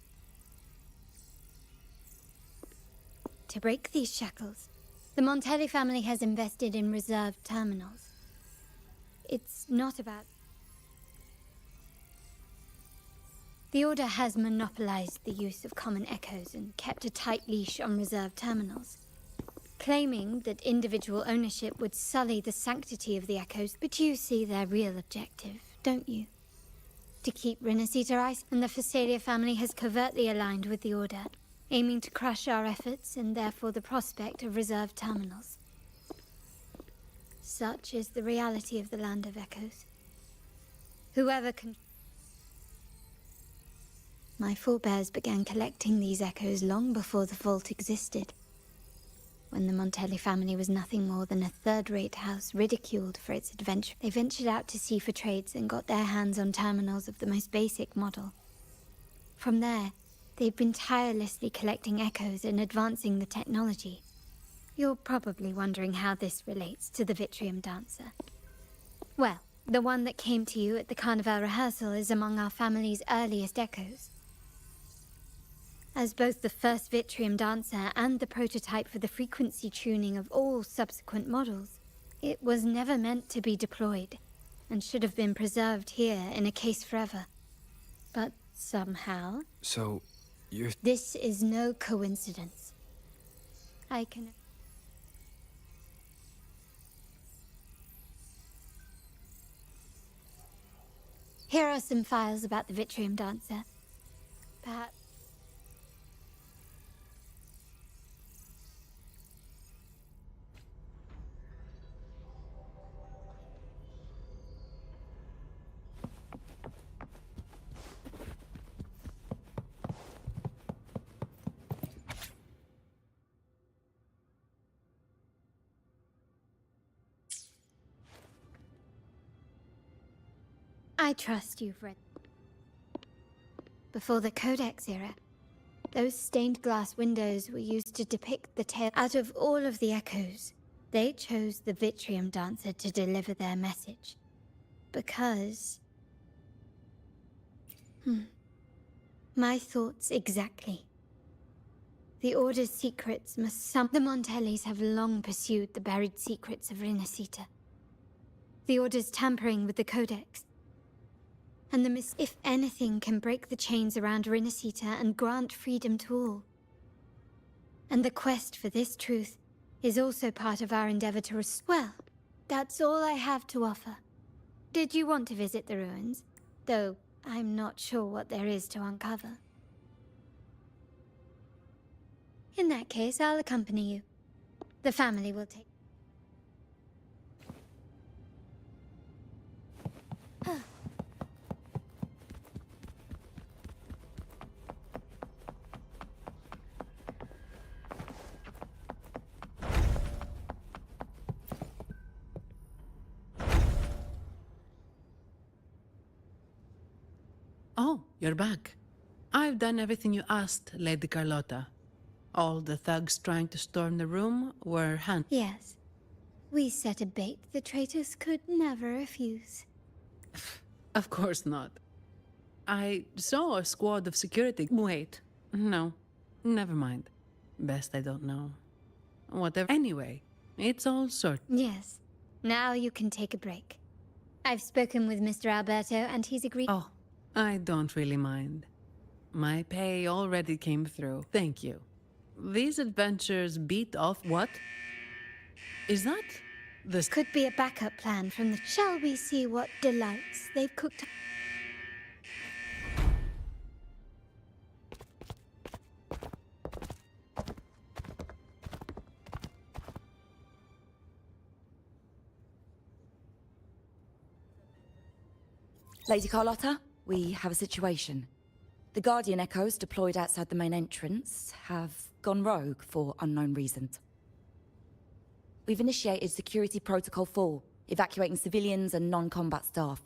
Speaker 5: To break these shackles, the Montelli family has invested in reserved terminals. It's not about... The Order has monopolized the use of common echoes and kept a tight leash on reserved terminals, claiming that individual ownership would sully the sanctity of the echoes. But you see their real objective, don't you? To keep Rinasita ice, and the Phasalia family has covertly aligned with the Order, aiming to crush our efforts and therefore the prospect of reserved terminals. Such is the reality of the Land of Echoes. Whoever can... My forebears began collecting these echoes long before the vault existed. When the Montelli family was nothing more than a third-rate house ridiculed for its adventure, they ventured out to sea for trades and got their hands on terminals of the most basic model. From there, they've been tirelessly collecting echoes and advancing the technology. You're probably wondering how this relates to the Vitrium Dancer. Well, the one that came to you at the Carnival rehearsal is among our family's earliest echoes. As both the first Vitrium Dancer and the prototype for the frequency tuning of all subsequent models, it was never meant to be deployed, and should have been preserved here in a case forever. But somehow...
Speaker 21: So, you're...
Speaker 5: This is no coincidence. I can... Here are some files about the Vitrium Dancer. Perhaps... I trust you've read. Before the Codex era, those stained glass windows were used to depict the tale. Out of all of the echoes, they chose the Vitrium Dancer to deliver their message. Because... My thoughts exactly. The Order's secrets must The Montellis have long pursued the buried secrets of Rinasita. The Order's tampering with the Codex. And if anything can break the chains around Rinasita and grant freedom to all. And the quest for this truth is also part of our endeavor to Well, that's all I have to offer. Did you want to visit the ruins? Though I'm not sure what there is to uncover. In that case, I'll accompany you. The family will take...
Speaker 15: Oh, you're back. I've done everything you asked, Lady Carlotta. All the thugs trying to storm the room were
Speaker 5: Yes. We set a bait the traitors could never refuse.
Speaker 15: Of course not. I saw a squad of security. Wait. No. Never mind. Best I don't know. Whatever. Anyway, it's all sorted.
Speaker 5: Yes. Now you can take a break. I've spoken with Mr. Alberto and he's agreed.
Speaker 15: Oh, I don't really mind. My pay already came through. Thank you. These adventures beat off what? Is that This
Speaker 5: could be a backup plan from the... Shall we see what delights they've cooked?
Speaker 4: Lady Carlotta, we have a situation. The Guardian Echoes deployed outside the main entrance have gone rogue for unknown reasons. We've initiated Security Protocol 4, evacuating civilians and non-combat staff.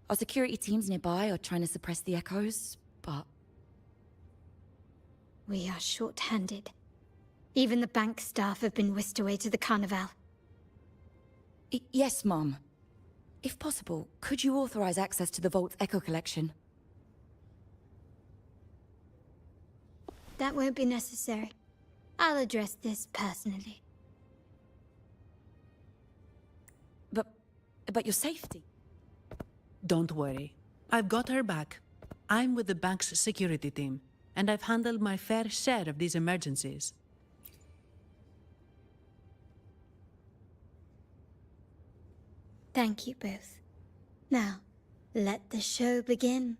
Speaker 4: Our security teams nearby are trying to suppress the Echoes, but...
Speaker 5: We are short-handed. Even the bank staff have been whisked away to the Carnival.
Speaker 4: Yes, Mom. If possible, could you authorize access to the Vault's Echo Collection?
Speaker 5: That won't be necessary. I'll address this personally.
Speaker 4: But your safety?
Speaker 15: Don't worry. I've got her back. I'm with the bank's security team, and I've handled my fair share of these emergencies.
Speaker 5: Thank you both. Now, let the show begin.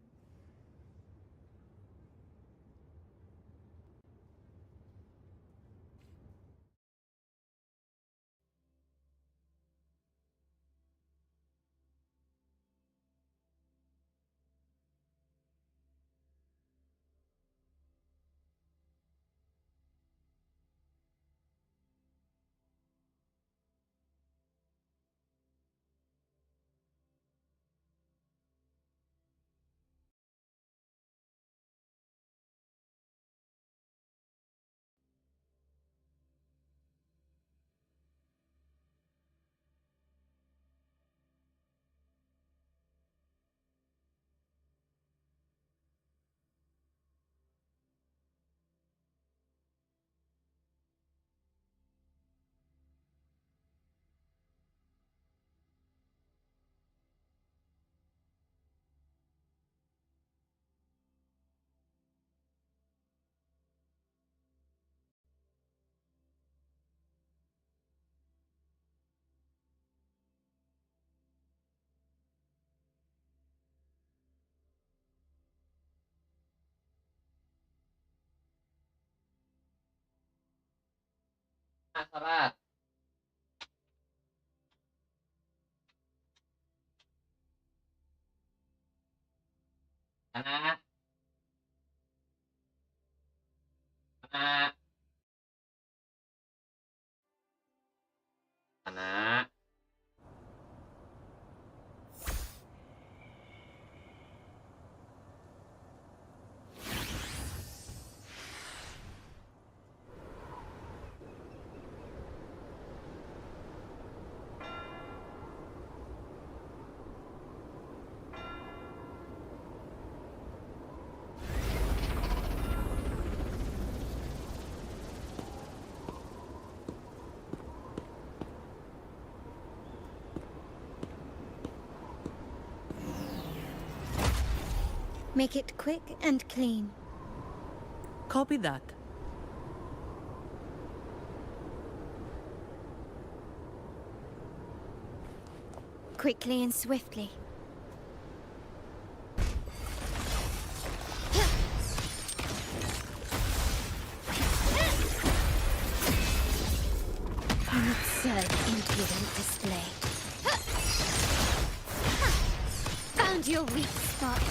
Speaker 14: Salat. Anak. Anak. Anak.
Speaker 5: Make it quick and clean.
Speaker 15: Copy that.
Speaker 5: Quickly and swiftly. An absurd, impudent display. Found your weak spot.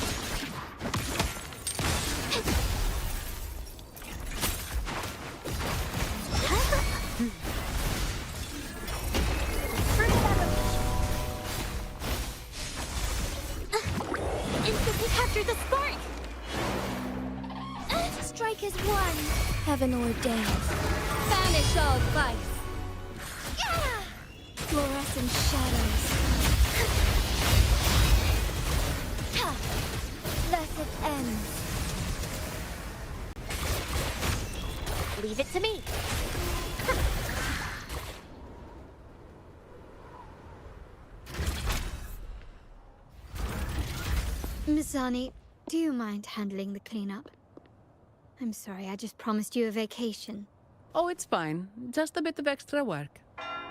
Speaker 18: Instantly capture the spark! Strikers won. Heaven ordained. Banish all vice. Fluorescent shadows. Thus it ends. Leave it to me.
Speaker 5: Mizani, do you mind handling the cleanup? I'm sorry, I just promised you a vacation.
Speaker 15: Oh, it's fine. Just a bit of extra work.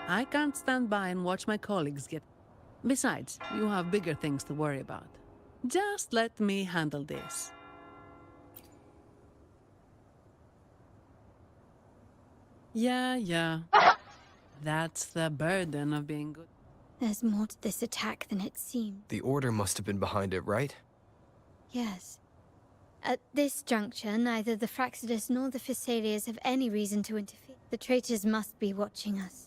Speaker 15: I can't stand by and watch my colleagues get... Besides, you have bigger things to worry about. Just let me handle this. Yeah. That's the burden of being good.
Speaker 5: There's more to this attack than it seems.
Speaker 21: The Order must have been behind it, right?
Speaker 5: Yes. At this juncture, neither the Fraxidus nor the Physaelians have any reason to interfere. The traitors must be watching us.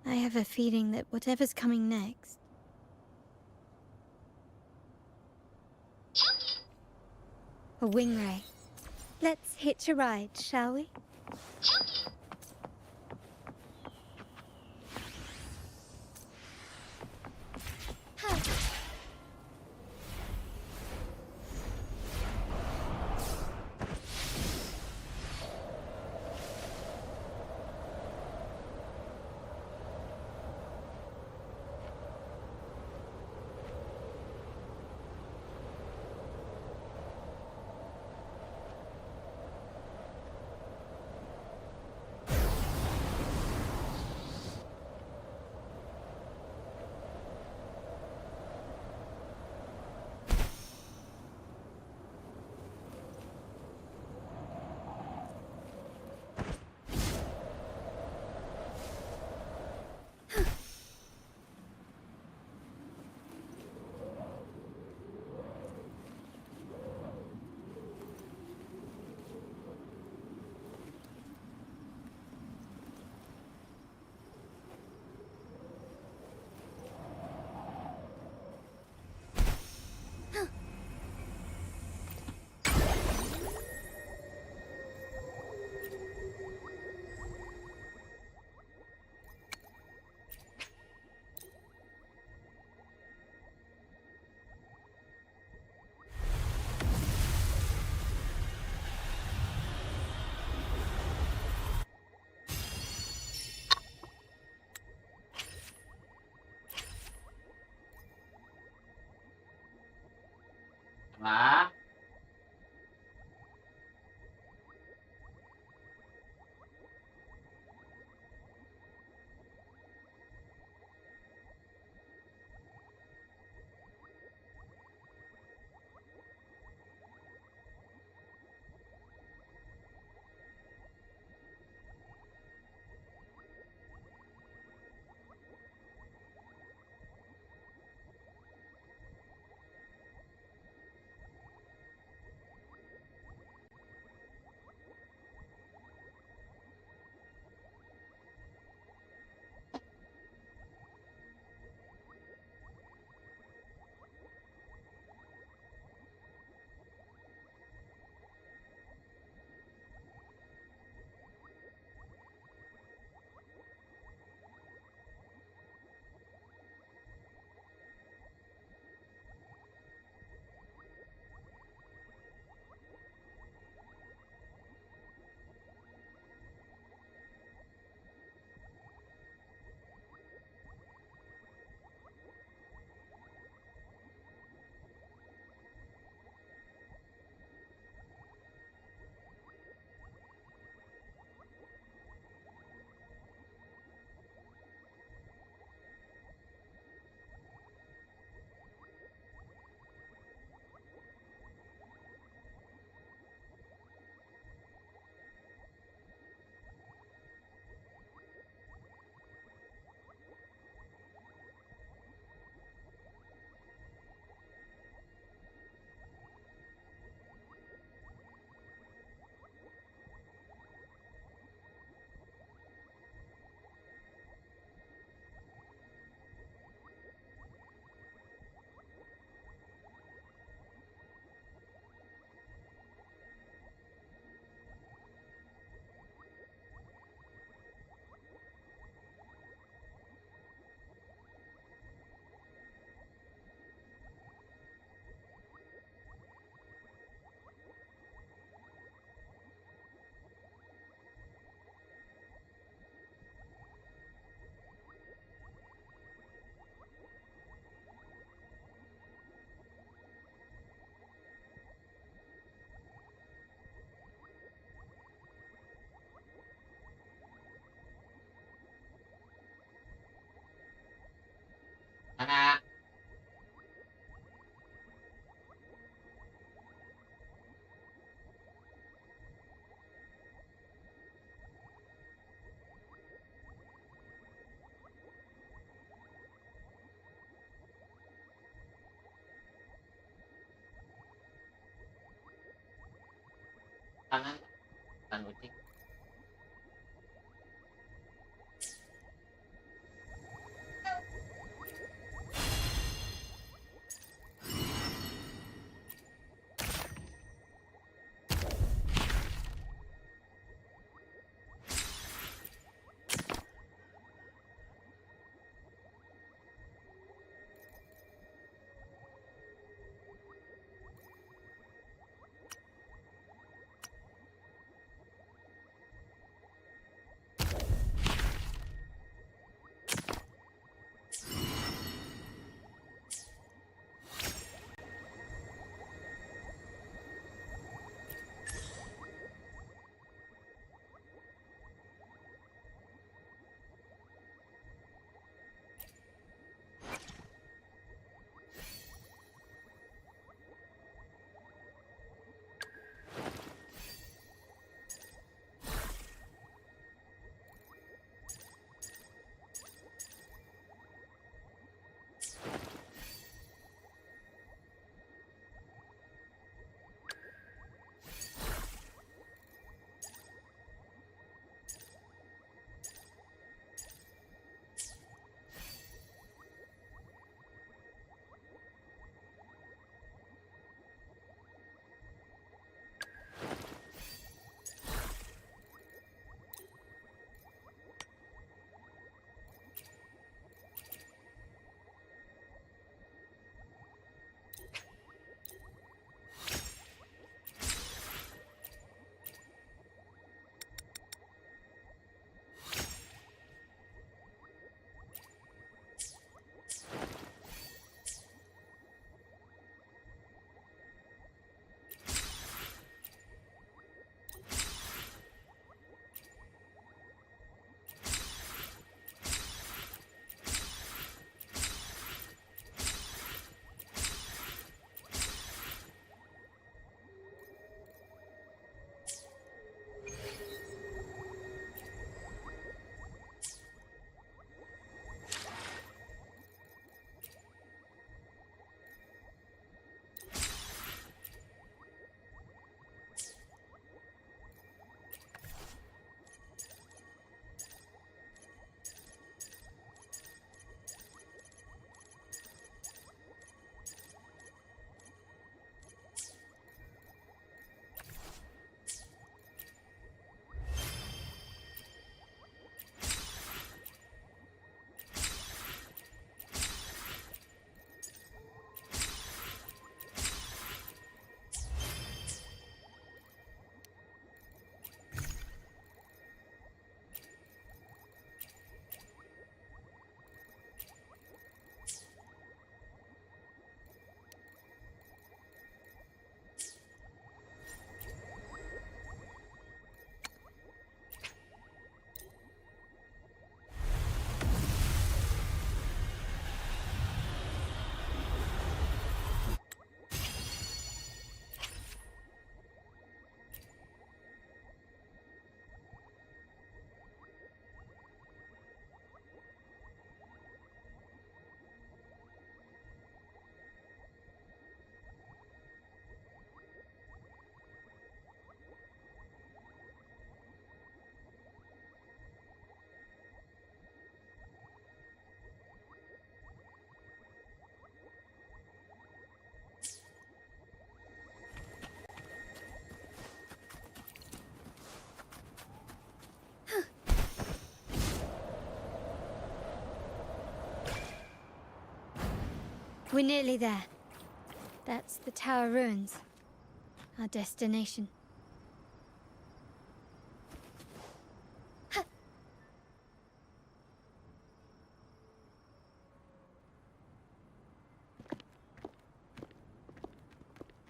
Speaker 5: I have a feeling that whatever's coming next... A wing ray. Let's hitch a ride, shall we?
Speaker 14: Wah. Kakak. Tangan, tangan ucing.
Speaker 5: We're nearly there. That's the Tower Ruins. Our destination.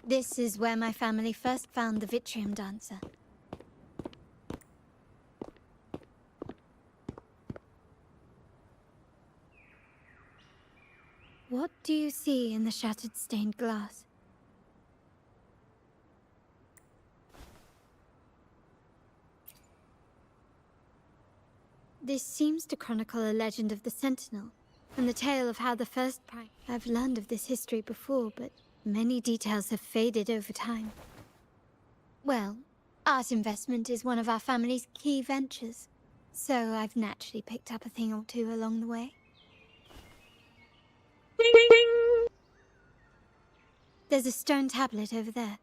Speaker 5: This is where my family first found the Vitrium Dancer. do you see in the shattered stained glass? This seems to chronicle a legend of the Sentinel, and the tale of how the first prime... I've learned of this history before, but many details have faded over time. Well, art investment is one of our family's key ventures, so I've naturally picked up a thing or two along the way. There's a stone tablet over there.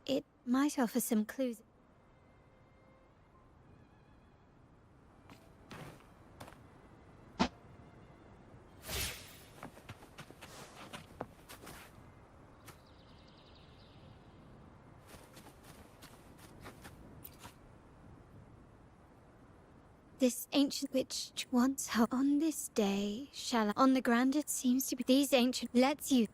Speaker 5: It might offer some clues. This ancient witch once held on this day shall on the ground it seems to be these ancient lets you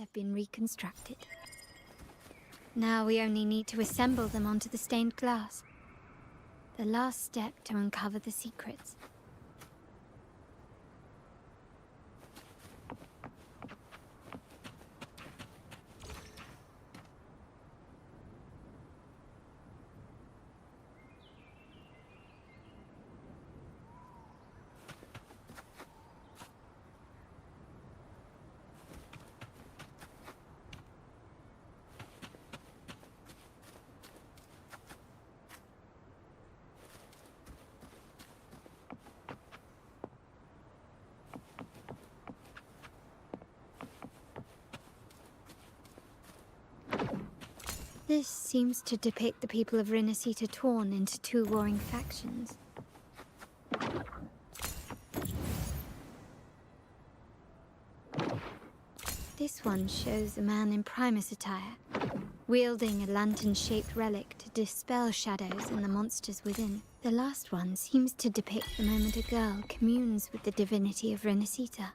Speaker 5: have been reconstructed. Now we only need to assemble them onto the stained glass. The last step to uncover the secrets. This seems to depict the people of Renacita torn into two warring factions. This one shows a man in Primus attire, wielding a lantern-shaped relic to dispel shadows and the monsters within. The last one seems to depict the moment a girl communes with the divinity of Renacita.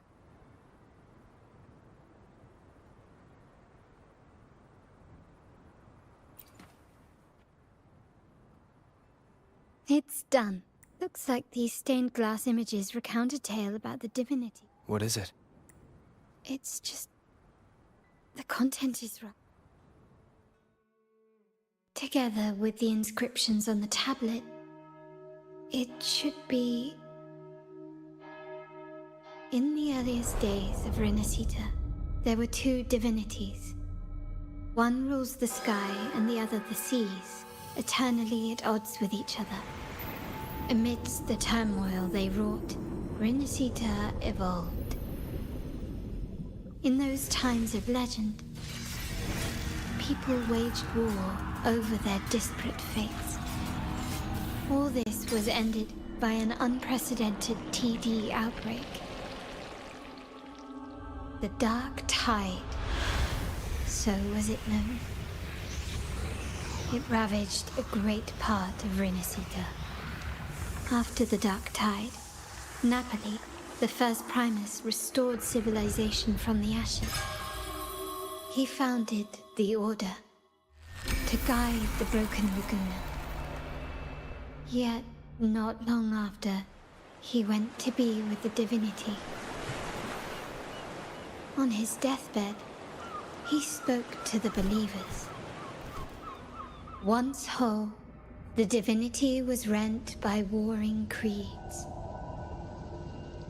Speaker 5: It's done. Looks like these stained glass images recount a tale about the divinity.
Speaker 21: What is it?
Speaker 5: It's just... the content is wrong. Together with the inscriptions on the tablet, it should be... In the earliest days of Renacita, there were two divinities. One rules the sky and the other the seas, eternally at odds with each other. Amidst the turmoil they wrought, Renacita evolved. In those times of legend, people waged war over their disparate fates. All this was ended by an unprecedented TD outbreak. The Dark Tide, so was it known. It ravaged a great part of Renacita. After the Dark Tide, Napoli, the first Primus, restored civilization from the ashes. He founded the Order to guide the broken Laguna. Yet, not long after, he went to be with the Divinity. On his deathbed, he spoke to the believers. Once whole, the Divinity was rent by warring creeds.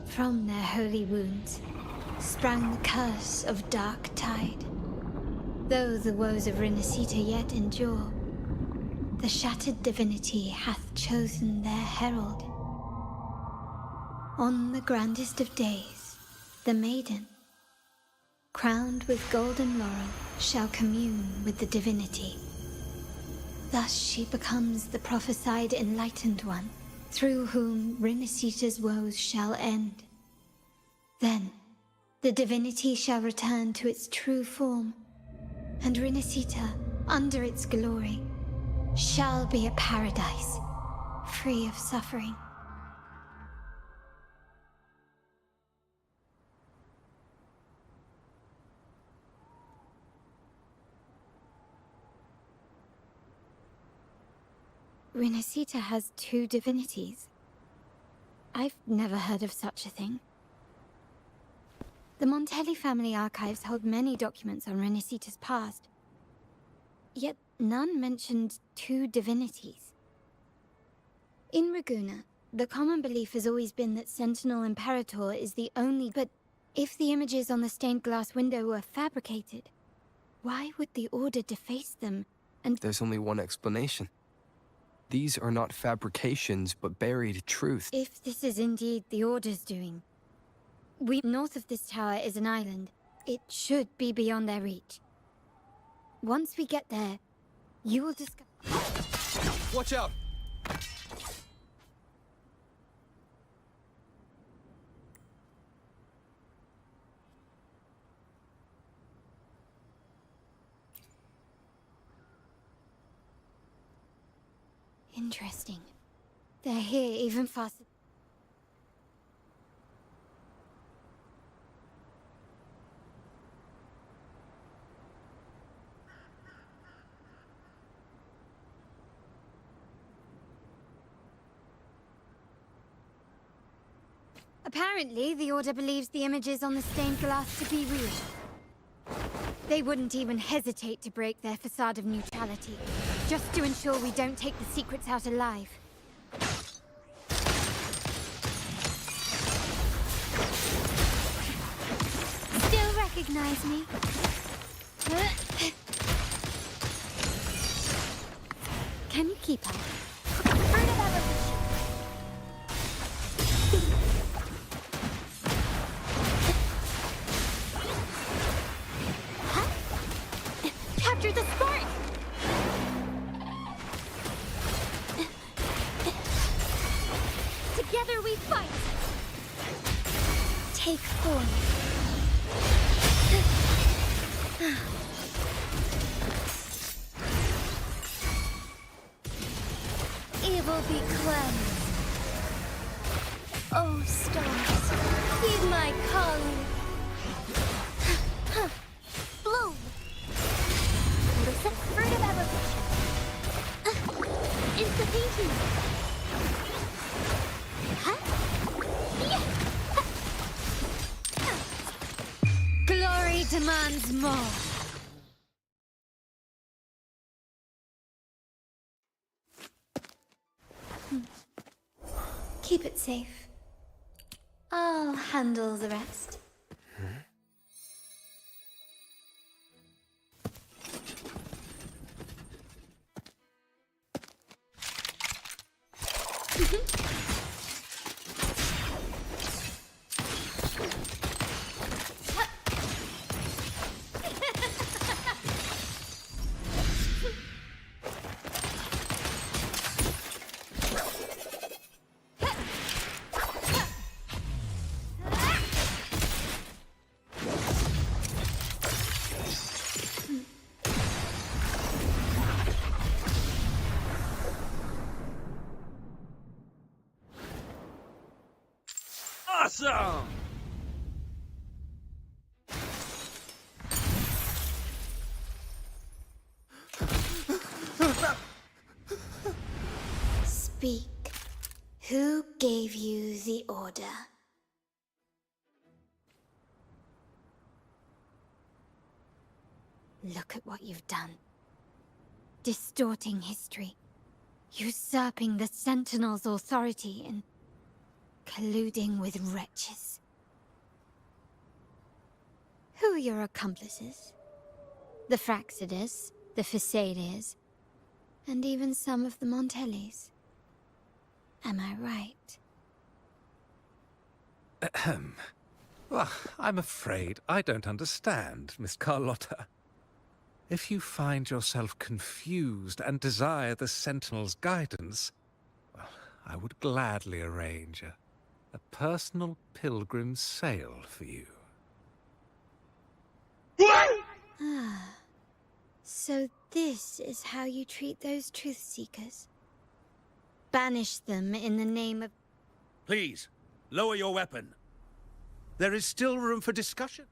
Speaker 5: From their holy wounds sprang the curse of Dark Tide. Though the woes of Renacita yet endure, the shattered divinity hath chosen their herald. On the grandest of days, the maiden, crowned with golden laurel, shall commune with the divinity. Thus she becomes the prophesied enlightened one, through whom Rinasita's woes shall end. Then, the divinity shall return to its true form, and Rinasita, under its glory, shall be a paradise, free of suffering. Rinasita has two divinities. I've never heard of such a thing. The Montelli family archives hold many documents on Rinasita's past, yet none mentioned two divinities. In Ragusa, the common belief has always been that Sentinel Imperator is the only... But if the images on the stained glass window were fabricated, why would the Order deface them and...
Speaker 21: There's only one explanation. These are not fabrications, but buried truth.
Speaker 5: If this is indeed the Order's doing, north of this tower is an island. It should be beyond their reach. Once we get there, you will discover...
Speaker 21: Watch out!
Speaker 5: Interesting. They're here even faster. Apparently, the Order believes the images on the stained glass to be real. They wouldn't even hesitate to break their facade of neutrality, just to ensure we don't take the secrets out alive. Still recognize me? Can you keep up? Capture the spark! Together we fight! Take form. Evil be cleansed. Oh, stars, heed my calling. Bloom! Listen, fruit of evolution. Instant painting. Glory demands more. Keep it safe. I'll handle the rest.
Speaker 20: Awesome!
Speaker 5: Speak. Who gave you the order? Look at what you've done. Distorting history. Usurping the Sentinel's authority and colluding with wretches. Who are your accomplices? The Fraxidus, the Facades, and even some of the Montellis. Am I right?
Speaker 13: Ahem. Well, I'm afraid I don't understand, Miss Carlotta. If you find yourself confused and desire the Sentinel's guidance, well, I would gladly arrange a personal pilgrim sail for you.
Speaker 5: Ah, so this is how you treat those truth seekers. Banish them in the name of...
Speaker 12: Please, lower your weapon. There is still room for discussion.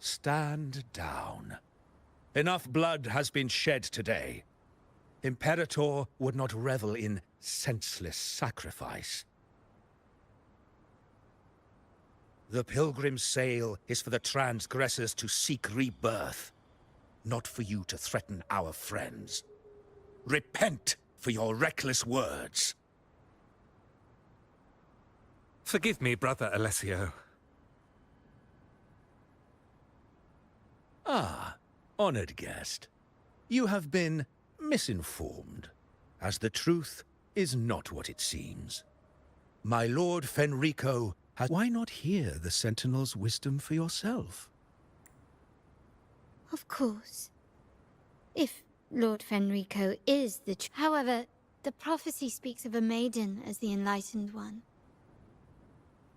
Speaker 12: Stand down. Enough blood has been shed today. Imperator would not revel in senseless sacrifice. The pilgrim's sail is for the transgressors to seek rebirth, not for you to threaten our friends. Repent for your reckless words.
Speaker 13: Forgive me, Brother Alessio.
Speaker 12: Ah, honored guest. You have been misinformed, as the truth is not what it seems. My Lord Fenrico has... Why not hear the Sentinel's wisdom for yourself?
Speaker 5: Of course. If Lord Fenrico is the However, the prophecy speaks of a maiden as the Enlightened One.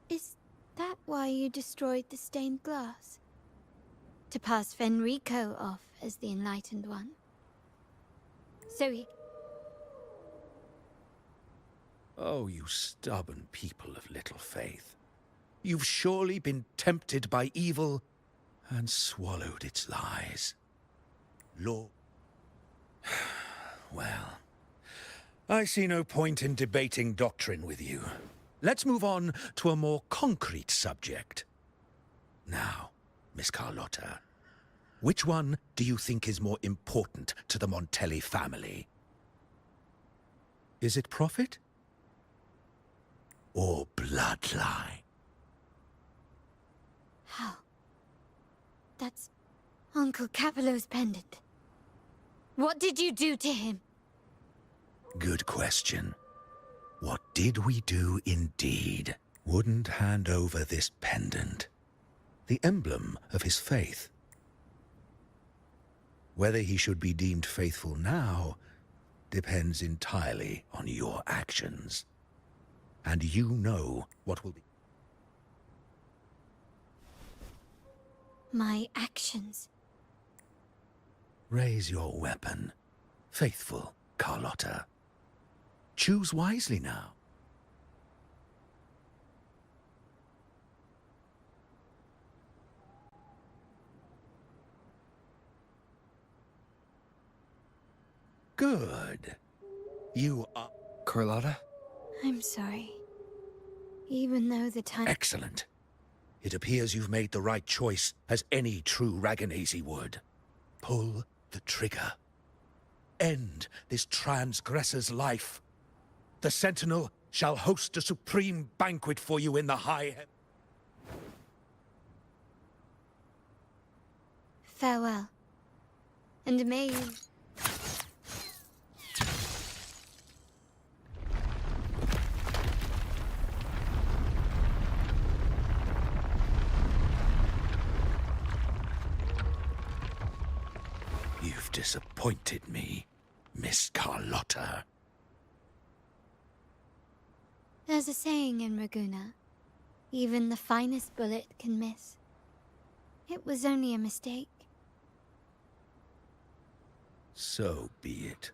Speaker 5: Is that why you destroyed the stained glass? To pass Fenrico off as the Enlightened One? So he...
Speaker 12: Oh, you stubborn people of little faith. You've surely been tempted by evil and swallowed its lies. Lord... Well, I see no point in debating doctrine with you. Let's move on to a more concrete subject. Now, Miss Carlotta, which one do you think is more important to the Montelli family? Is it profit? Or bloodline?
Speaker 5: How? That's Uncle Capello's pendant. What did you do to him?
Speaker 12: Good question. What did we do indeed? Wouldn't hand over this pendant, the emblem of his faith. Whether he should be deemed faithful now depends entirely on your actions. And you know what will be.
Speaker 5: My actions.
Speaker 12: Raise your weapon, faithful Carlotta. Choose wisely now. Good. You are...
Speaker 21: Carlotta?
Speaker 5: I'm sorry. Even though the time...
Speaker 12: Excellent. It appears you've made the right choice, as any true Ragganese would. Pull the trigger. End this transgressor's life. The Sentinel shall host a supreme banquet for you in the high heaven.
Speaker 5: Farewell. And may you...
Speaker 12: You've disappointed me, Miss Carlotta.
Speaker 5: There's a saying in Raguna, even the finest bullet can miss. It was only a mistake.
Speaker 12: So be it.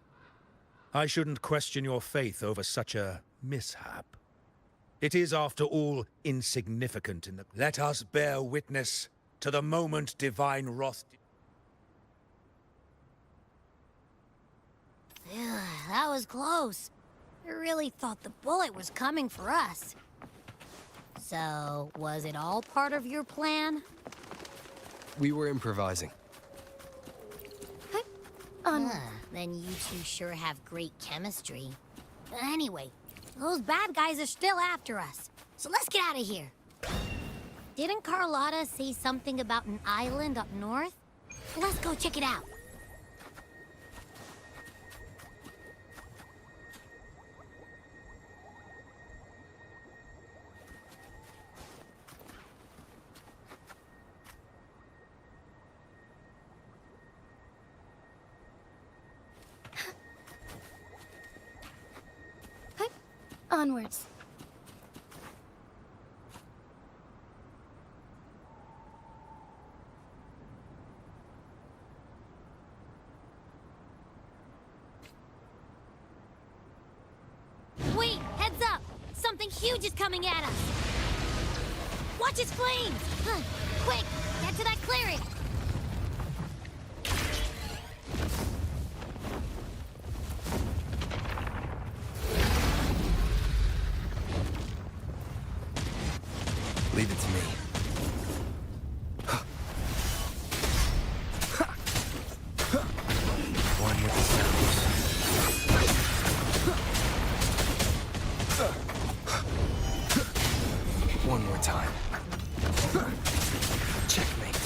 Speaker 12: I shouldn't question your faith over such a mishap. It is, after all, insignificant in the... Let us bear witness to the moment divine wrath...
Speaker 9: Phew, that was close. I really thought the bullet was coming for us. So, was it all part of your plan?
Speaker 21: We were improvising.
Speaker 9: Then you two sure have great chemistry. Anyway, those bad guys are still after us. So let's get out of here. Didn't Carlotta say something about an island up north? Let's go check it out.
Speaker 18: Onwards.
Speaker 9: Wait, heads up! Something huge is coming at us! Watch its flames! Quick, get to that clearing!
Speaker 21: Leave it to me. One with the sounds. One more time. Checkmate.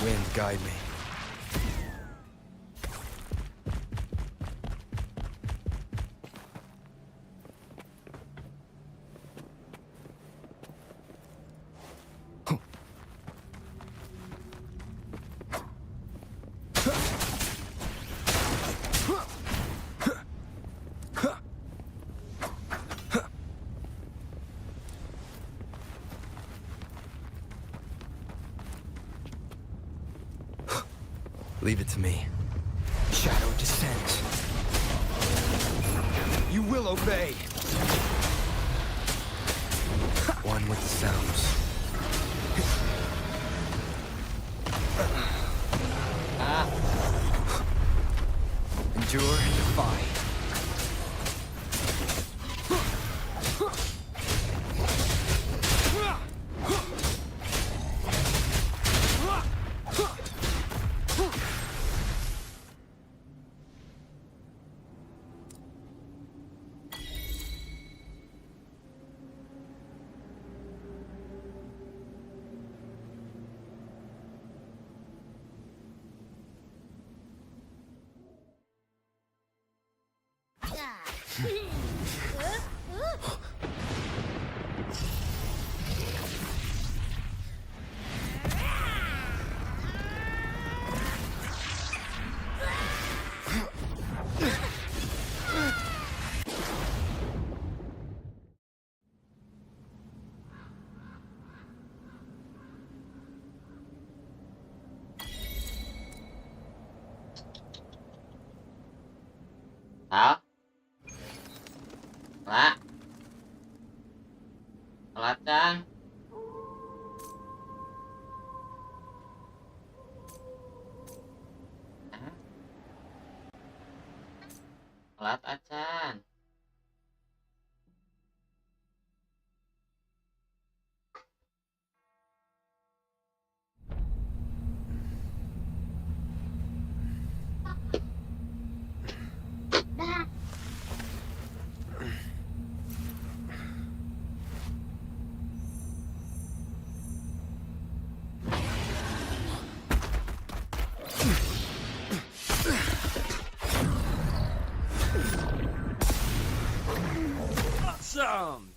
Speaker 21: Wind, guide me. Leave it to me. Shadow descent. You will obey. One with the sounds. Endure and defy.
Speaker 14: Hả? Lạ. Lạ Chan. Lạ Chan.
Speaker 19: Awesome!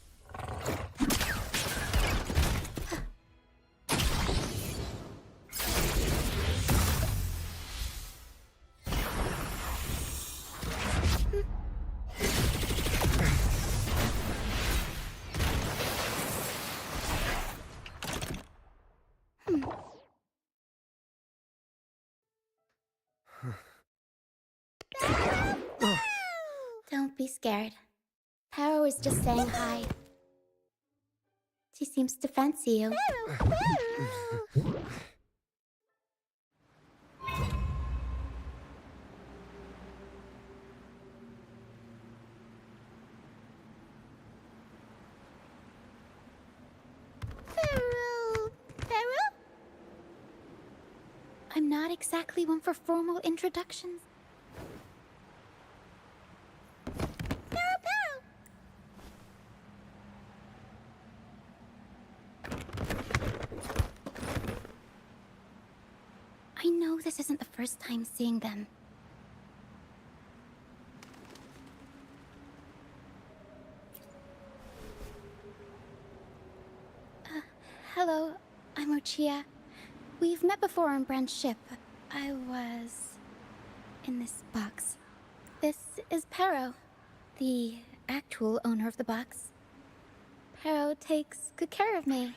Speaker 17: Don't be scared. Paro is just saying hi. She seems to fancy you. I'm not exactly one for formal introductions. I know this isn't the first time seeing them. Hello, I'm Ochia. We've met before on Brand's ship. I was in this box. This is Pero, the actual owner of the box. Pero takes good care of me.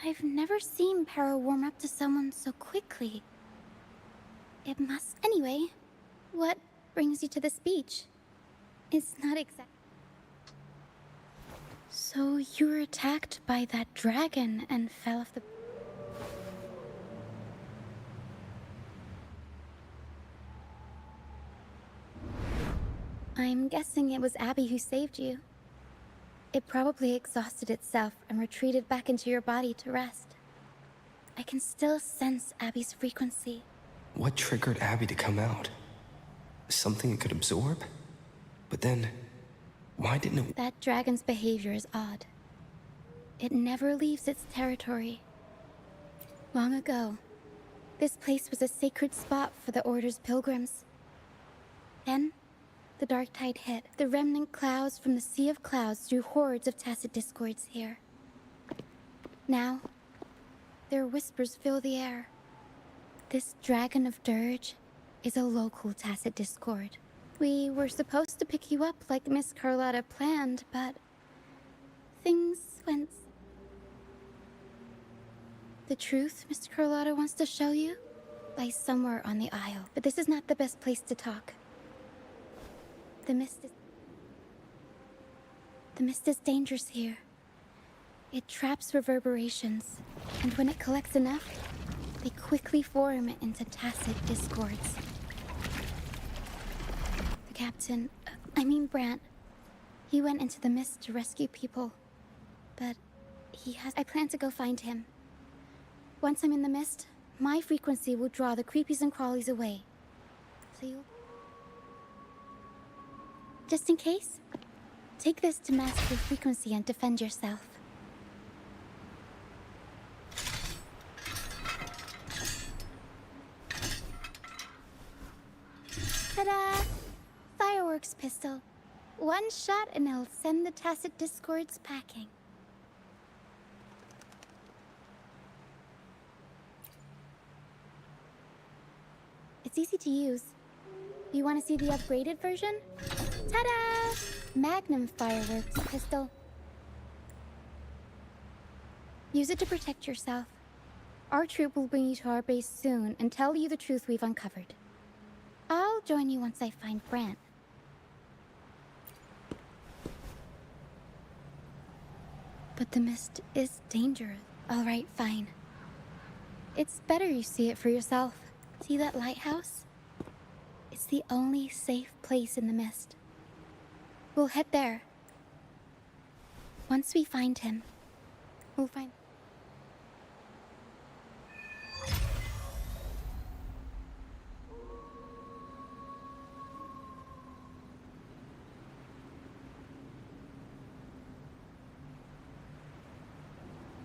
Speaker 17: I've never seen Pero warm up to someone so quickly. It must... Anyway, what brings you to this beach? It's not exact... So you were attacked by that dragon and fell off the... I'm guessing it was Abby who saved you. It probably exhausted itself and retreated back into your body to rest. I can still sense Abby's frequency.
Speaker 21: What triggered Abby to come out? Something it could absorb? But then, why didn't it...
Speaker 17: That dragon's behavior is odd. It never leaves its territory. Long ago, this place was a sacred spot for the Order's pilgrims. Then, the dark tide hit. The remnant clouds from the Sea of Clouds drew hordes of tacit discords here. Now, their whispers fill the air. This Dragon of Dirge is a local tacit discord. We were supposed to pick you up like Miss Carlotta planned, but things went... The truth Miss Carlotta wants to show you lies somewhere on the Isle, but this is not the best place to talk. The mist is dangerous here. It traps reverberations, and when it collects enough, they quickly form into tacit discords. The captain, Brant, he went into the mist to rescue people, but I plan to go find him. Once I'm in the mist, my frequency will draw the creepies and crawlies away. So you'll... Just in case, take this to mask your frequency and defend yourself. Ta-da! Fireworks pistol. One shot and it'll send the tacit discords packing. It's easy to use. You want to see the upgraded version? Ta-da! Magnum fireworks pistol. Use it to protect yourself. Our troop will bring you to our base soon and tell you the truth we've uncovered. I'll join you once I find Brant. But the mist is dangerous. All right, fine. It's better you see it for yourself. See that lighthouse? It's the only safe place in the mist. We'll head there. Once we find him, we'll find...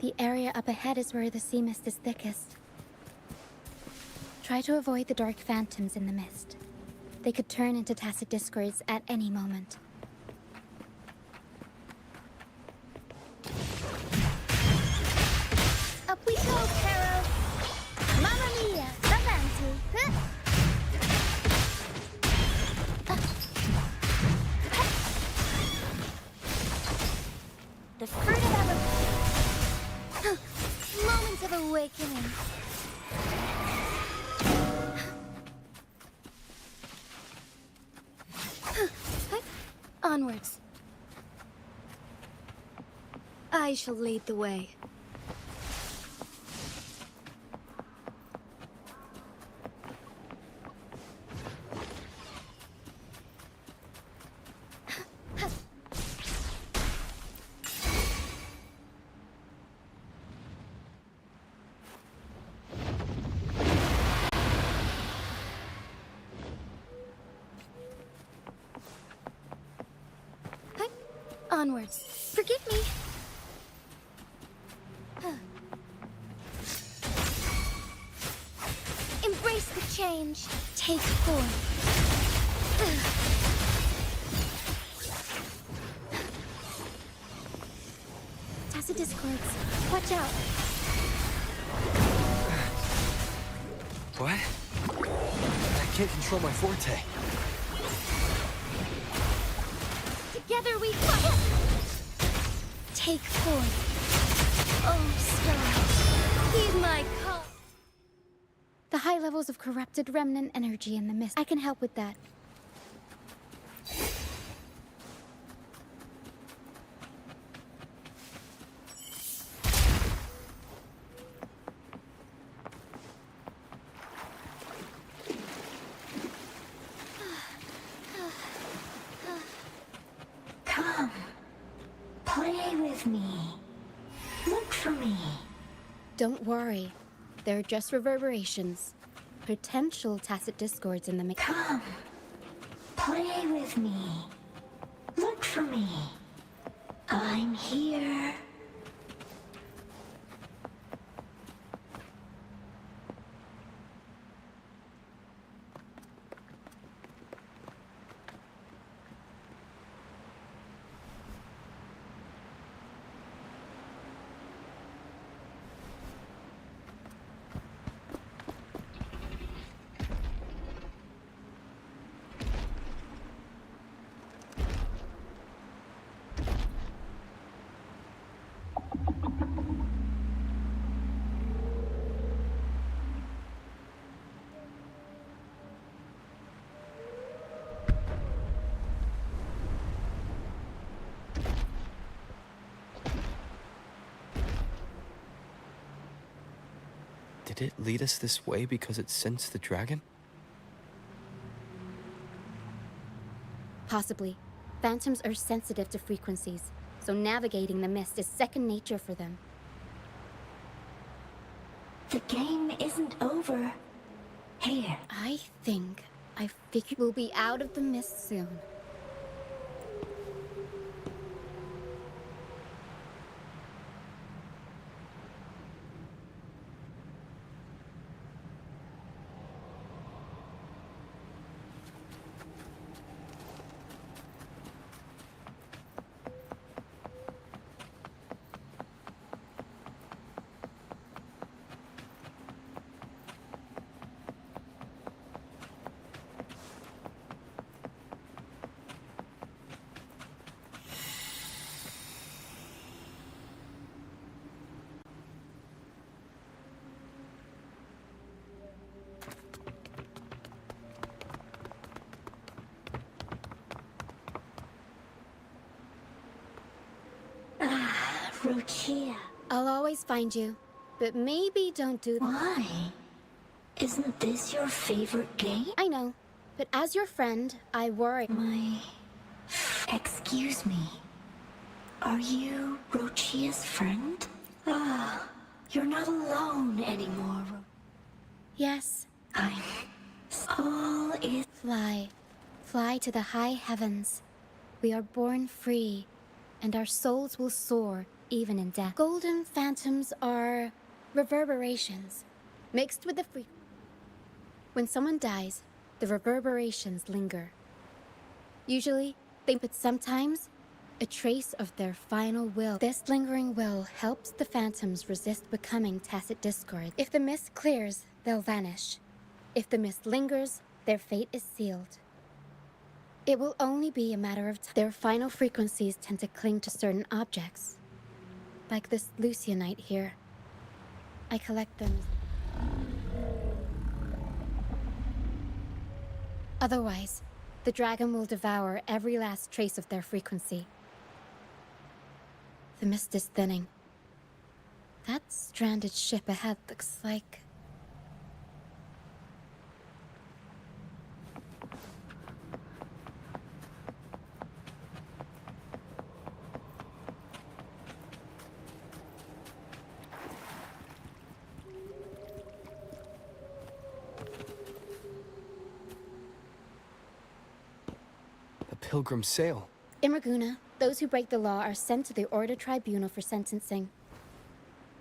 Speaker 17: The area up ahead is where the sea mist is thickest. Try to avoid the dark phantoms in the mist. They could turn into tacit discords at any moment. Up we go, Pero! Mamma mia! Avanti! The fruit of our... Moment of awakening.
Speaker 18: Onwards. I shall lead the way. Onwards. Forgive me. Embrace the change. Take form. Tacit discords. Watch out.
Speaker 21: What? I can't control my forte.
Speaker 18: Together we fight! Take form. Oh, star. Heed my call.
Speaker 17: The high levels of corrupted remnant energy in the mist. I can help with that.
Speaker 9: Come. Play with me. Look for me.
Speaker 17: Don't worry. They're just reverberations. Potential tacit discords in the mix.
Speaker 9: Come. Play with me. Look for me. I'm here.
Speaker 21: Did it lead us this way because it sensed the dragon?
Speaker 17: Possibly. Phantoms are sensitive to frequencies, so navigating the mist is second nature for them.
Speaker 9: The game isn't over. Here.
Speaker 17: I think I figured we'll be out of the mist soon.
Speaker 9: Rochia.
Speaker 17: I'll always find you, but maybe don't do that.
Speaker 9: Why? Isn't this your favorite game?
Speaker 17: I know, but as your friend, I worry.
Speaker 9: Excuse me. Are you Rochia's friend? Ah, you're not alone anymore.
Speaker 17: Yes.
Speaker 9: All is...
Speaker 17: Fly. Fly to the high heavens. We are born free, and our souls will soar even in death. Golden phantoms are reverberations, mixed with the free. When someone dies, the reverberations linger. Usually, but sometimes, a trace of their final will. This lingering will helps the phantoms resist becoming tacit discord. If the mist clears, they'll vanish. If the mist lingers, their fate is sealed. It will only be a matter of time. Their final frequencies tend to cling to certain objects. Like this Lucianite here. I collect them. Otherwise, The dragon will devour every last trace of their frequency. The mist is thinning. That stranded ship ahead looks like...
Speaker 21: A pilgrim sail.
Speaker 17: In Raguna, those who break the law are sent to the Order Tribunal for sentencing.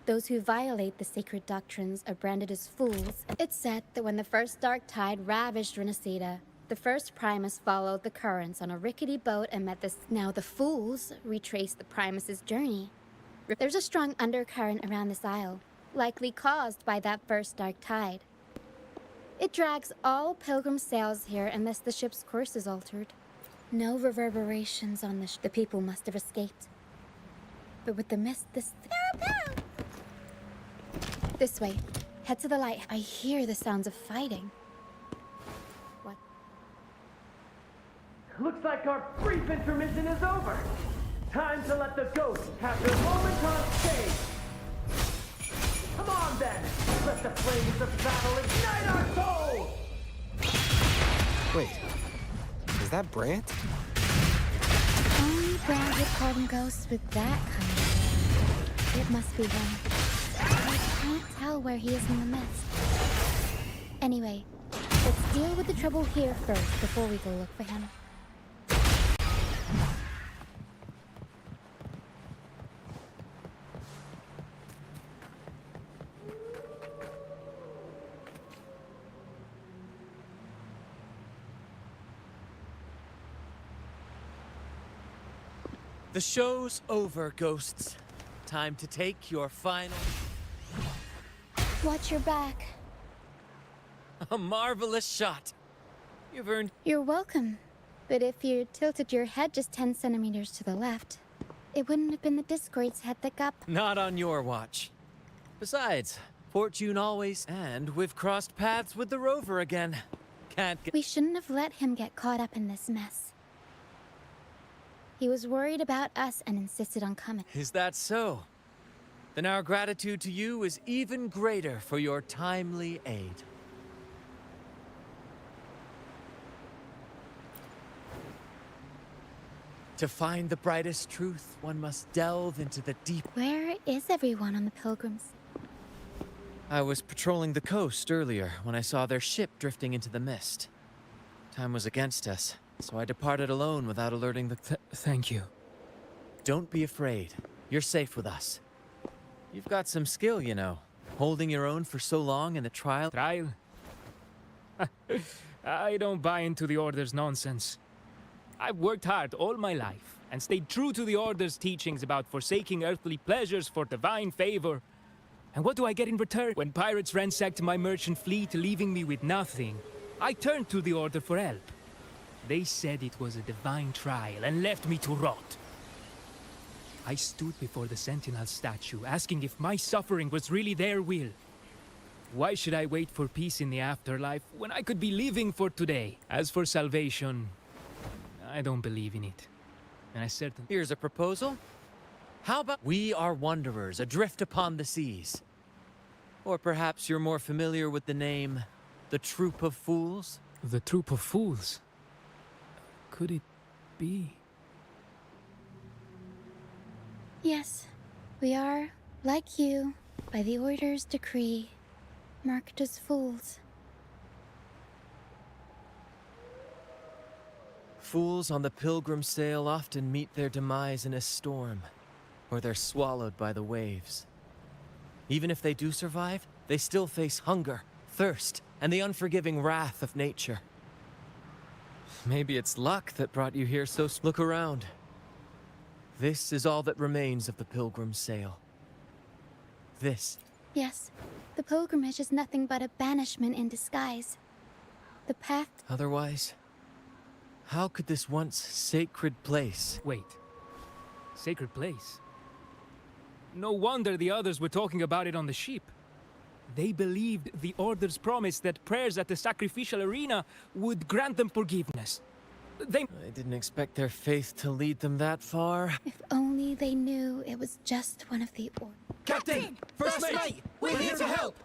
Speaker 17: Those who violate the sacred doctrines are branded as fools. It's said that when the first dark tide ravaged Renacida, the first Primus followed the currents on a rickety boat and met this. Now the fools retrace the Primus's journey. There's a strong undercurrent around this isle, likely caused by that first dark tide. It drags all pilgrim sails here unless the ship's course is altered. No reverberations on the people must have escaped. But with the mist, This way. Head to the light. I hear the sounds of fighting. What?
Speaker 11: Looks like our brief intermission is over. Time to let the ghosts have their moment on stage. Come on then. Let the flames of battle ignite our souls.
Speaker 21: Wait, is that Brant?
Speaker 17: Only Brand would call them ghosts with that kind of... It must be him. I can't tell where he is in the mist. Anyway, let's deal with the trouble here first before we go look for him.
Speaker 22: The show's over, ghosts. Time to take your final...
Speaker 17: Watch your back.
Speaker 22: A marvelous shot. You've earned...
Speaker 17: You're welcome. But if you tilted your head just 10 centimeters to the left, it wouldn't have been the Discord's head that got...
Speaker 22: Not on your watch. Besides, fortune always... And we've crossed paths with the rover again. Can't get...
Speaker 17: We shouldn't have let him get caught up in this mess. He was worried about us and insisted on coming.
Speaker 22: Is that so? Then our gratitude to you is even greater for your timely aid. To find the brightest truth, one must delve into the deep...
Speaker 17: Where is everyone on the Pilgrims?
Speaker 22: I was patrolling the coast earlier when I saw their ship drifting into the mist. Time was against us, so I departed alone without alerting the...
Speaker 7: Thank you.
Speaker 22: Don't be afraid. You're safe with us. You've got some skill, you know. Holding your own for so long in the trial...
Speaker 7: Trial? I don't buy into the Order's nonsense. I've worked hard all my life, and stayed true to the Order's teachings about forsaking earthly pleasures for divine favor. And what do I get in return? When pirates ransacked my merchant fleet, leaving me with nothing, I turned to the Order for help. They said it was a divine trial and left me to rot. I stood before the Sentinel statue, asking if my suffering was really their will. Why should I wait for peace in the afterlife when I could be living for today? As for salvation, I don't believe in it. And I certainly...
Speaker 22: Here's a proposal. How about we are wanderers adrift upon the seas? Or perhaps you're more familiar with the name, the Troop of Fools?
Speaker 7: The Troop of Fools? Could it be?
Speaker 17: Yes, we are, like you, by the Order's decree, marked as fools.
Speaker 22: Fools on the pilgrim sail often meet their demise in a storm, or they're swallowed by the waves. Even if they do survive, they still face hunger, thirst, and the unforgiving wrath of nature. Maybe it's luck that brought you here, so look around. This is all that remains of the pilgrim sail. This.
Speaker 17: Yes, the pilgrimage is nothing but a banishment in disguise. The path...
Speaker 22: Otherwise, how could this once sacred place...
Speaker 7: Wait. Sacred place? No wonder the others were talking about it on the ship. They believed the Order's promise that prayers at the sacrificial arena would grant them forgiveness.
Speaker 22: I didn't expect their faith to lead them that far.
Speaker 17: If only they knew it was just one of the orders.
Speaker 22: Captain! First mate! We're here to help!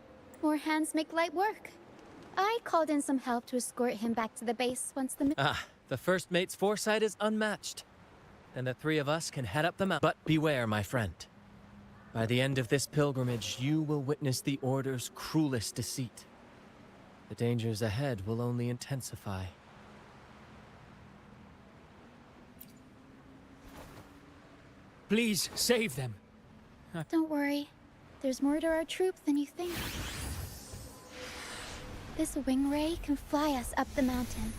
Speaker 17: More hands make light work. I called in some help to escort him back to the base once the...
Speaker 22: The first mate's foresight is unmatched. And the three of us can head up the mountain. But beware, my friend. By the end of this pilgrimage, you will witness the Order's cruelest deceit. The dangers ahead will only intensify.
Speaker 7: Please, save them.
Speaker 17: Don't worry. There's more to our troop than you think. This wing ray can fly us up the mountain.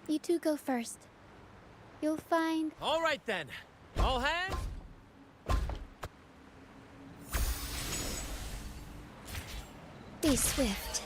Speaker 17: You two go first. You'll find...
Speaker 22: All right then. All hands?
Speaker 17: Be swift.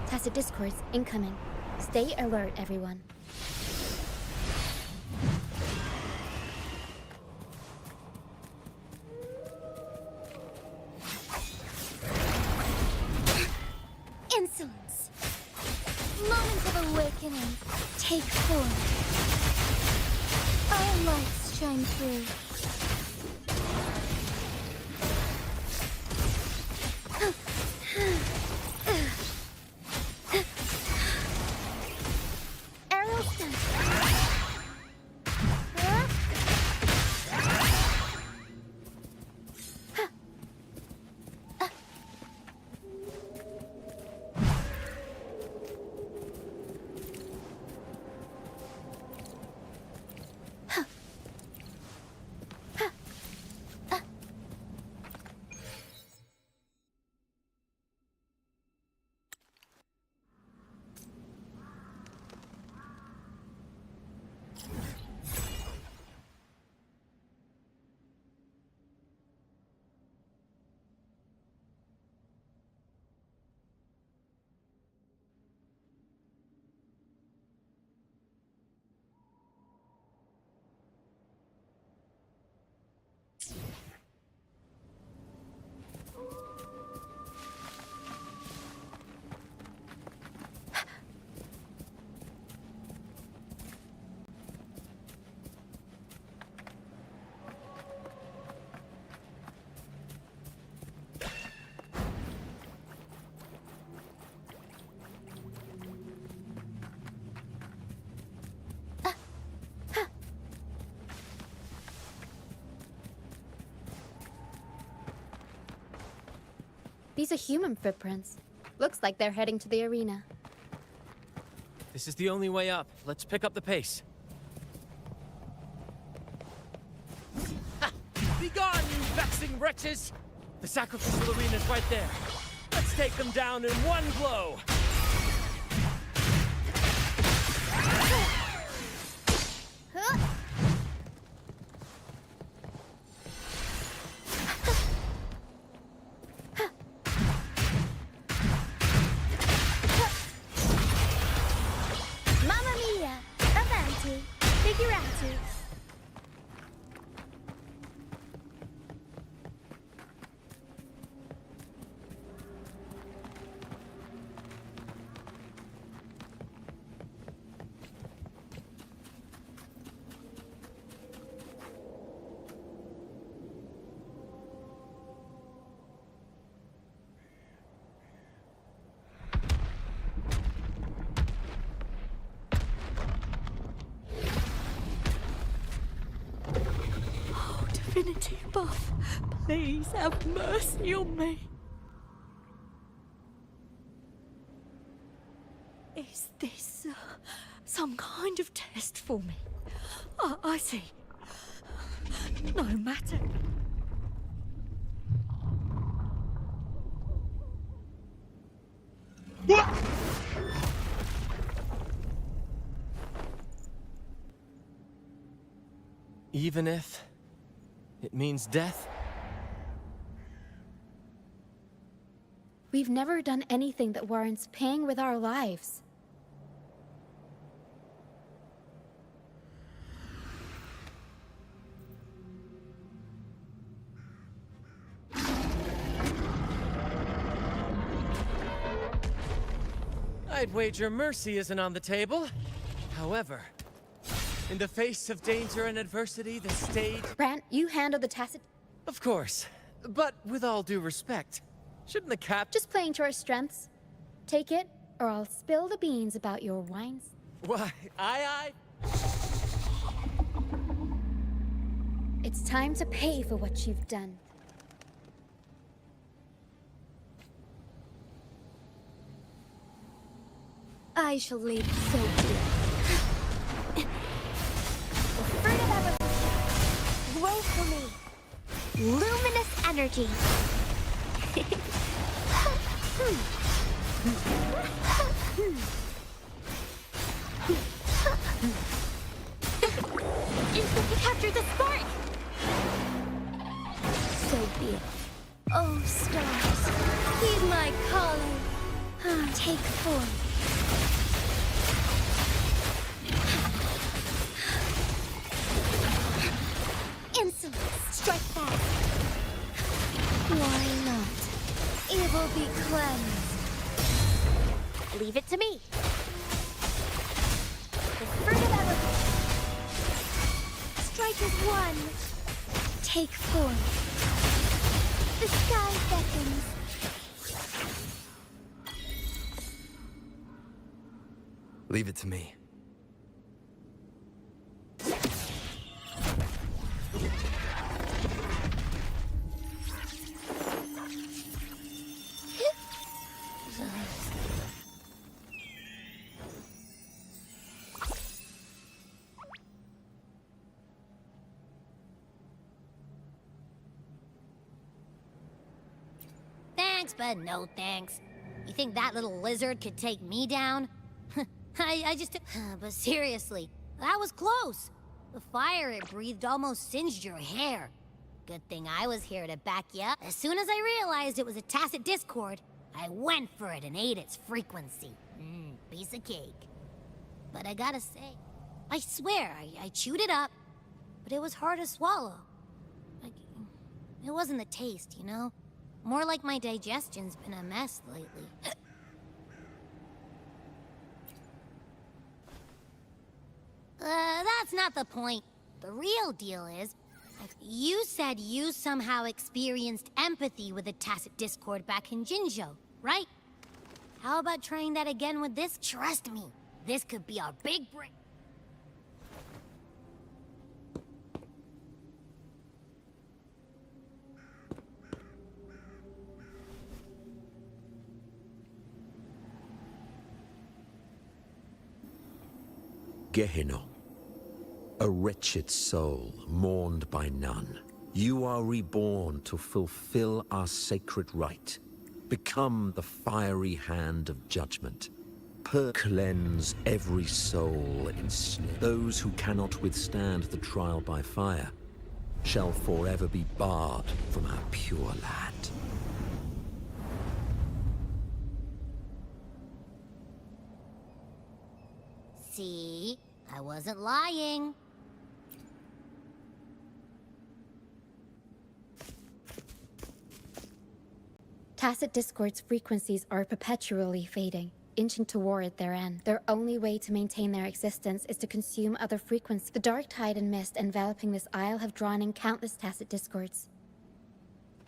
Speaker 17: Tacit discords incoming. Stay alert, everyone.
Speaker 18: Insolence. Moment of awakening. Take form. Our lights shine through.
Speaker 17: These are human footprints. Looks like they're heading to the arena.
Speaker 22: This is the only way up. Let's pick up the pace. Ha! Be gone, you vexing wretches! The sacrificial arena's right there. Let's take them down in one blow!
Speaker 18: Divinity above, please have mercy on me. Is this some kind of test for me? I see. No matter.
Speaker 22: Even if it means death?
Speaker 17: We've never done anything that warrants paying with our lives.
Speaker 22: I'd wager mercy isn't on the table. However, in the face of danger and adversity, the stage...
Speaker 17: Brant, you handle the tacit...
Speaker 22: Of course. But with all due respect, shouldn't the cap...
Speaker 17: Just playing to our strengths. Take it, or I'll spill the beans about your wines.
Speaker 22: Why, aye.
Speaker 17: It's time to pay for what you've done.
Speaker 18: I shall leave so clear.
Speaker 8: The fruit of ever grow for me. Luminous energy. Capture the spark.
Speaker 18: So be it. Oh, stars, heed my calling. Take form. Insolence, strike back. Why not? Evil be cleansed.
Speaker 8: Leave it to me. The fruit of ever.
Speaker 18: Strike as one. Take form. The sky beckons.
Speaker 21: Leave it to me.
Speaker 9: Thanks, but no thanks. You think that little lizard could take me down? I just... But seriously, that was close. The fire it breathed almost singed your hair. Good thing I was here to back you up. As soon as I realized it was a tacit discord, I went for it and ate its frequency. Piece of cake. But I gotta say, I swear, I chewed it up, but it was hard to swallow. It wasn't the taste, you know? More like my digestion's been a mess lately. That's not the point. The real deal is, you said you somehow experienced empathy with the tacit discord back in Jinzhou, right? How about trying that again with this? Trust me, this could be our big break.
Speaker 1: Gehenna, a wretched soul mourned by none. You are reborn to fulfill our sacred rite. Become the fiery hand of judgment. Cleanse every soul ensnared. Those who cannot withstand the trial by fire shall forever be barred from our pure land.
Speaker 9: See? I wasn't lying.
Speaker 17: Tacit discord's frequencies are perpetually fading, inching toward their end. Their only way to maintain their existence is to consume other frequencies. The dark tide and mist enveloping this isle have drawn in countless tacit discords.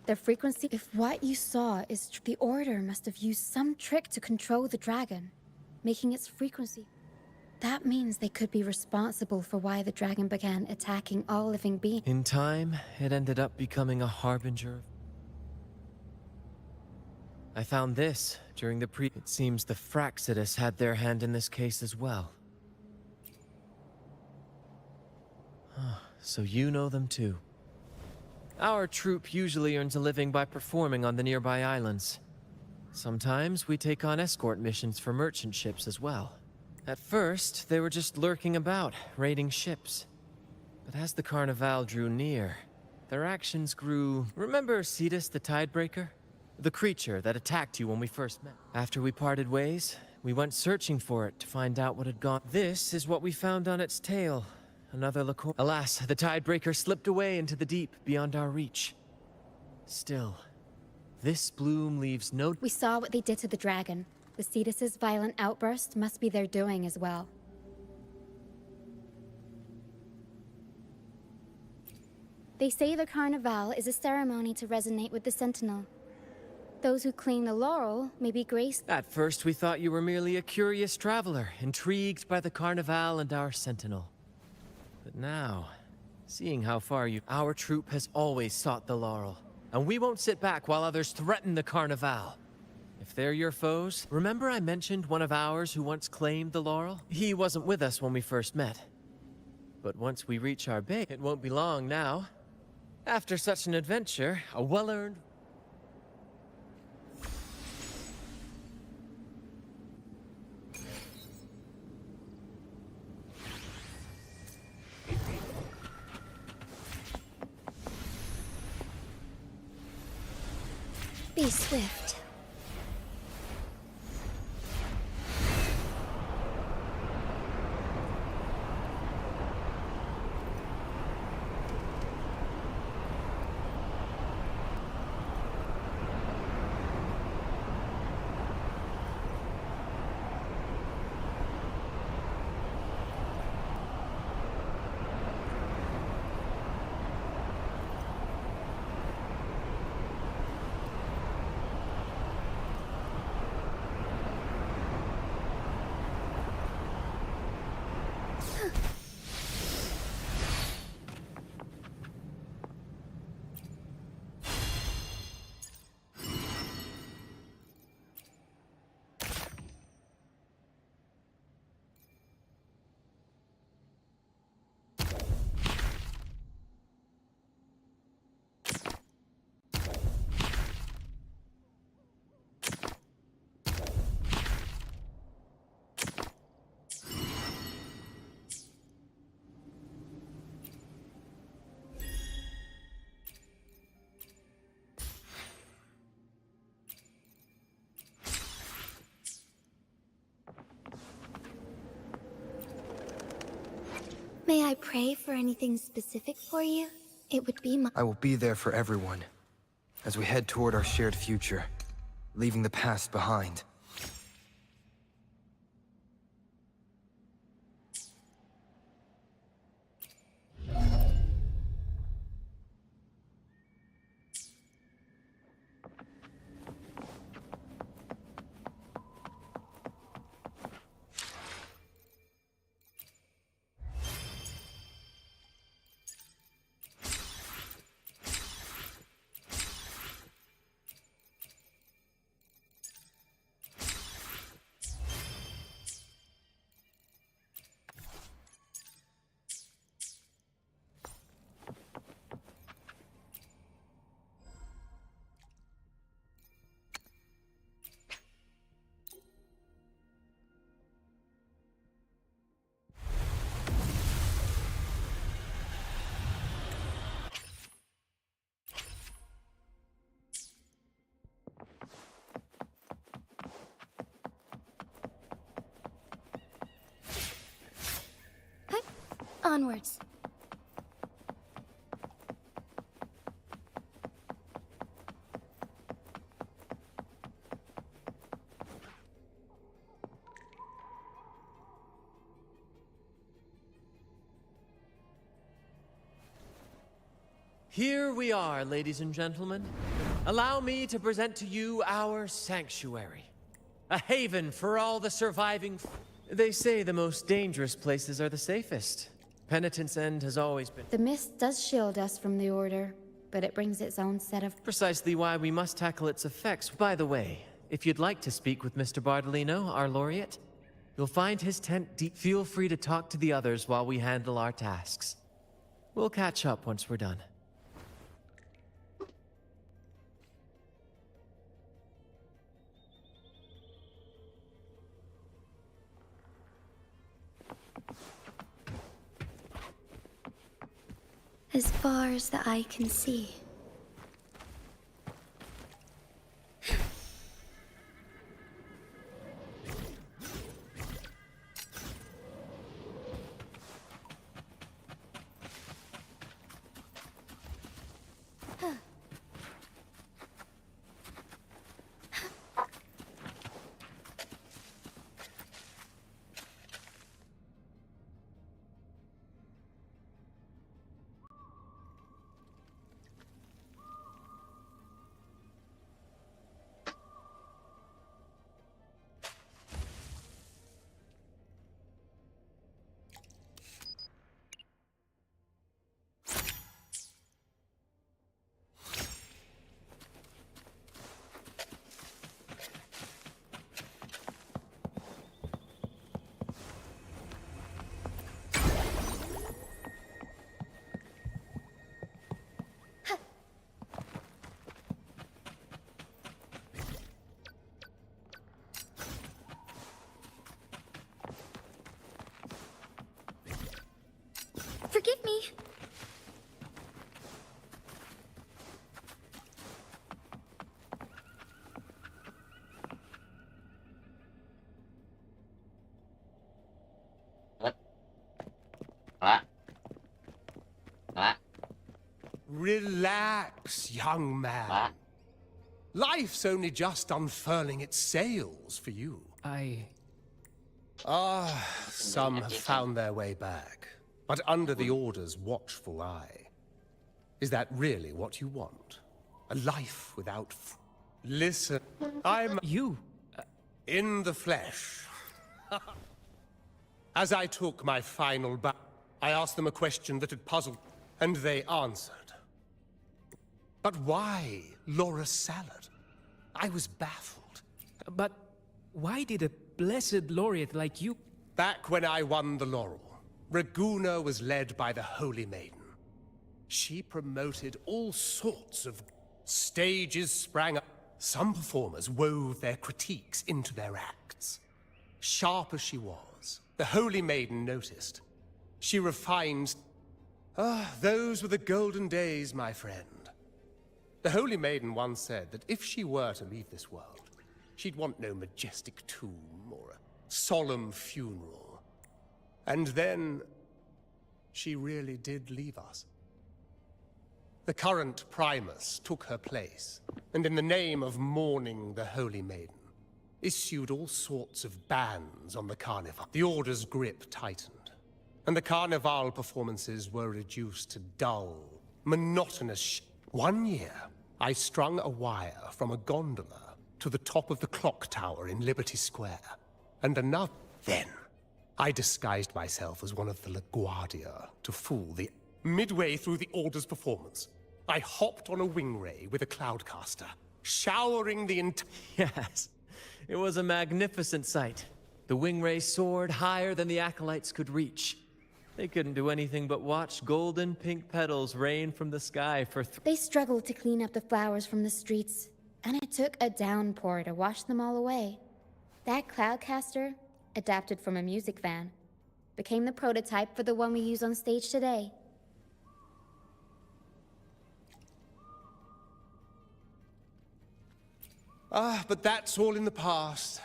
Speaker 17: Their frequency... If what you saw is true, the Order must have used some trick to control the dragon, making its frequency... That means they could be responsible for why the dragon began attacking all living beings.
Speaker 22: In time, it ended up becoming a harbinger. I found this during the It seems the Fraxidus had their hand in this case as well. So you know them too. Our troupe usually earns a living by performing on the nearby islands. Sometimes we take on escort missions for merchant ships as well. At first, they were just lurking about, raiding ships. But as the Carnival drew near, their actions grew... Remember Cetus the Tidebreaker? The creature that attacked you when we first met. After we parted ways, we went searching for it to find out what had gone. This is what we found on its tail. Another liqueur. Alas, the Tidebreaker slipped away into the deep beyond our reach. Still, this bloom leaves no...
Speaker 17: We saw what they did to the dragon. The Cetus's violent outburst must be their doing as well. They say the Carnival is a ceremony to resonate with the Sentinel. Those who claim the laurel may be graced.
Speaker 22: At first we thought you were merely a curious traveler, intrigued by the Carnival and our Sentinel. But now, seeing how far you... Our troop has always sought the laurel, and we won't sit back while others threaten the Carnival. If they're your foes, remember I mentioned one of ours who once claimed the laurel? He wasn't with us when we first met. But once we reach our base, it won't be long now. After such an adventure, a well-earned...
Speaker 17: Be swift. May I pray for anything specific for you? It would be my...
Speaker 21: I will be there for everyone, as we head toward our shared future, leaving the past behind.
Speaker 17: Onwards.
Speaker 22: Here we are, ladies and gentlemen. Allow me to present to you our sanctuary. A haven for all the surviving... They say the most dangerous places are the safest. Penitent's End has always been...
Speaker 17: The mist does shield us from the Order, but it brings its own set of...
Speaker 22: Precisely why we must tackle its effects. By the way, if you'd like to speak with Mr. Bardolino, our laureate, you'll find his tent deep. Feel free to talk to the others while we handle our tasks. We'll catch up once we're done.
Speaker 17: as far as the eye can see. Forgive me.
Speaker 11: Relax, young man. Life's only just unfurling its sails for you. Some have found their way back, but under the Order's watchful eye. Is that really what you want? A life without Listen, I'm...
Speaker 7: You?
Speaker 11: In the flesh. As I took my final bow, I asked them a question that had puzzled, and they answered. But why Laura Salad? I was baffled.
Speaker 7: But why did a blessed laureate like you...
Speaker 11: Back when I won the laurel, Raguna was led by the Holy Maiden. She promoted all sorts of... Stages sprang up. Some performers wove their critiques into their acts. Sharp as she was, the Holy Maiden noticed. She refined... those were the golden days, my friend. The Holy Maiden once said that if she were to leave this world, she'd want no majestic tomb or a solemn funeral. And then, she really did leave us. The current Primus took her place, and in the name of mourning the Holy Maiden, issued all sorts of bans on the Carnival. The Order's grip tightened, and the Carnival performances were reduced to dull, monotonous One year, I strung a wire from a gondola to the top of the clock tower in Liberty Square, and another. Then, I disguised myself as one of the LaGuardia to fool the... Midway through the Order's performance, I hopped on a wing ray with a cloudcaster, showering the
Speaker 22: Yes, it was a magnificent sight. The wing ray soared higher than the acolytes could reach. They couldn't do anything but watch golden pink petals rain from the sky for
Speaker 17: They struggled to clean up the flowers from the streets, and it took a downpour to wash them all away. That cloudcaster, adapted from a music van, became the prototype for the one we use on stage today.
Speaker 11: But that's all in the past.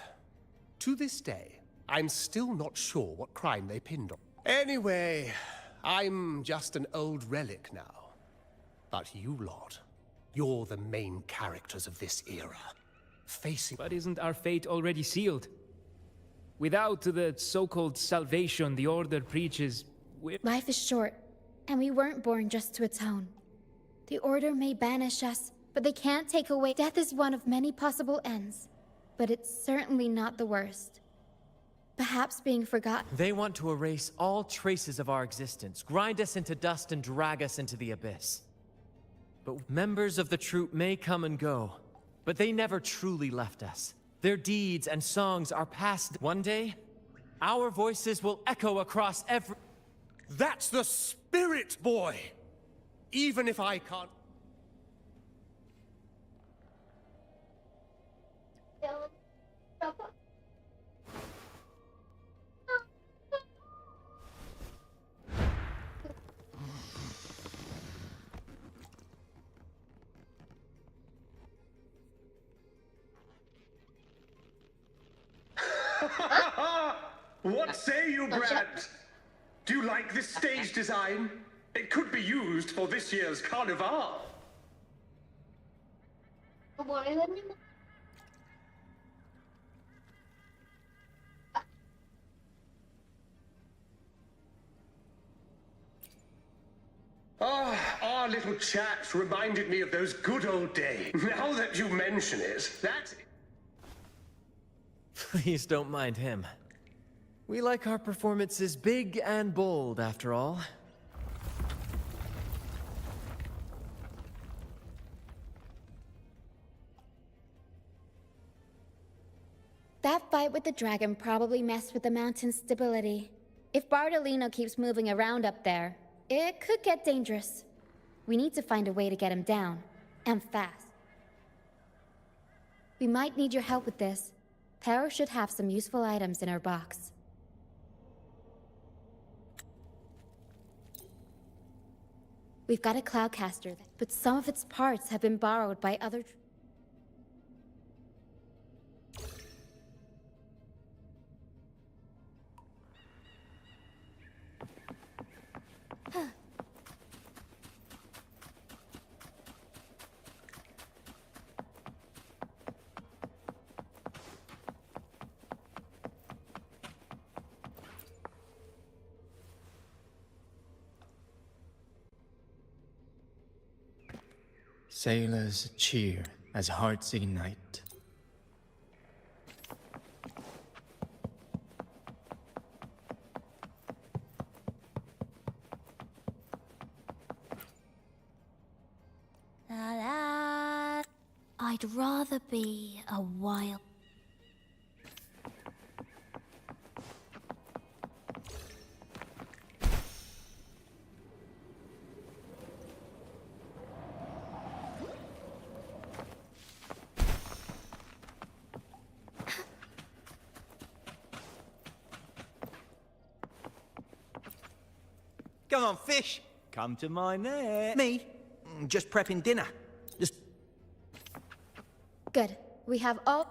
Speaker 11: To this day, I'm still not sure what crime they pinned on. Anyway, I'm just an old relic now. But you lot, you're the main characters of this era. Facing...
Speaker 7: But isn't our fate already sealed? Without the so-called salvation the Order preaches,
Speaker 17: Life is short, and we weren't born just to atone. The Order may banish us, but they can't take away... Death is one of many possible ends, but it's certainly not the worst. Perhaps being forgotten.
Speaker 22: They want to erase all traces of our existence, grind us into dust and drag us into the abyss. But members of the troupe may come and go, but they never truly left us. Their deeds and songs are past. One day, our voices will echo across every...
Speaker 11: That's the spirit, boy! Even if I can't...
Speaker 2: What say you, Brad? Do you like this stage design? It could be used for this year's carnival. Ah, our little chat reminded me of those good old days. Now that you mention it, that...
Speaker 22: Please don't mind him. We like our performances big and bold, after all.
Speaker 17: That fight with the dragon probably messed with the mountain's stability. If Bardolino keeps moving around up there, it could get dangerous. We need to find a way to get him down, and fast. We might need your help with this. Pero should have some useful items in her box. We've got a cloudcaster, but some of its parts have been borrowed by other...
Speaker 6: Sailors cheer as hearts ignite.
Speaker 9: I'd rather be a wild...
Speaker 23: Come on, fish. Come to my net. Me? Just prepping dinner. Just...
Speaker 17: Good. We have all...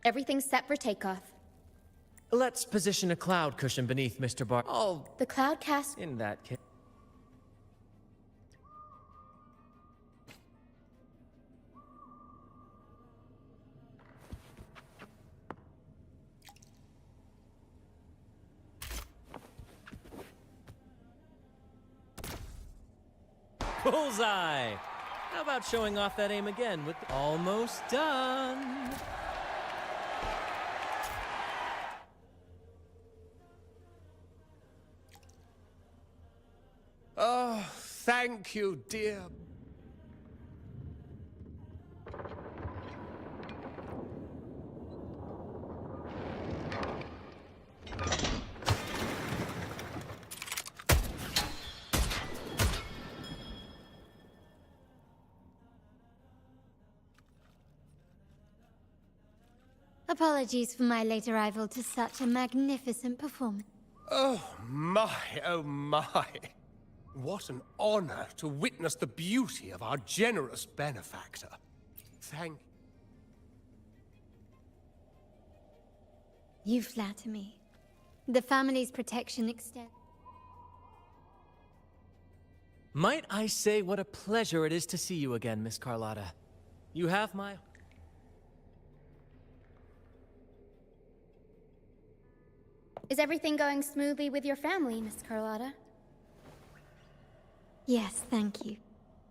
Speaker 17: Everything's set for takeoff.
Speaker 22: Let's position a cloud cushion beneath Mr. Bar... Oh,
Speaker 17: The cloudcast...
Speaker 22: in that case... Bullseye! How about showing off that aim again with... Almost done!
Speaker 2: Oh, thank you, dear.
Speaker 5: Apologies for my late arrival to such a magnificent performance.
Speaker 2: Oh my, oh my. What an honor to witness the beauty of our generous benefactor. Thank...
Speaker 5: You flatter me. The family's protection extends...
Speaker 22: Might I say what a pleasure it is to see you again, Miss Carlotta. You have my...
Speaker 17: Is everything going smoothly with your family, Miss Carlotta?
Speaker 5: Yes, thank you.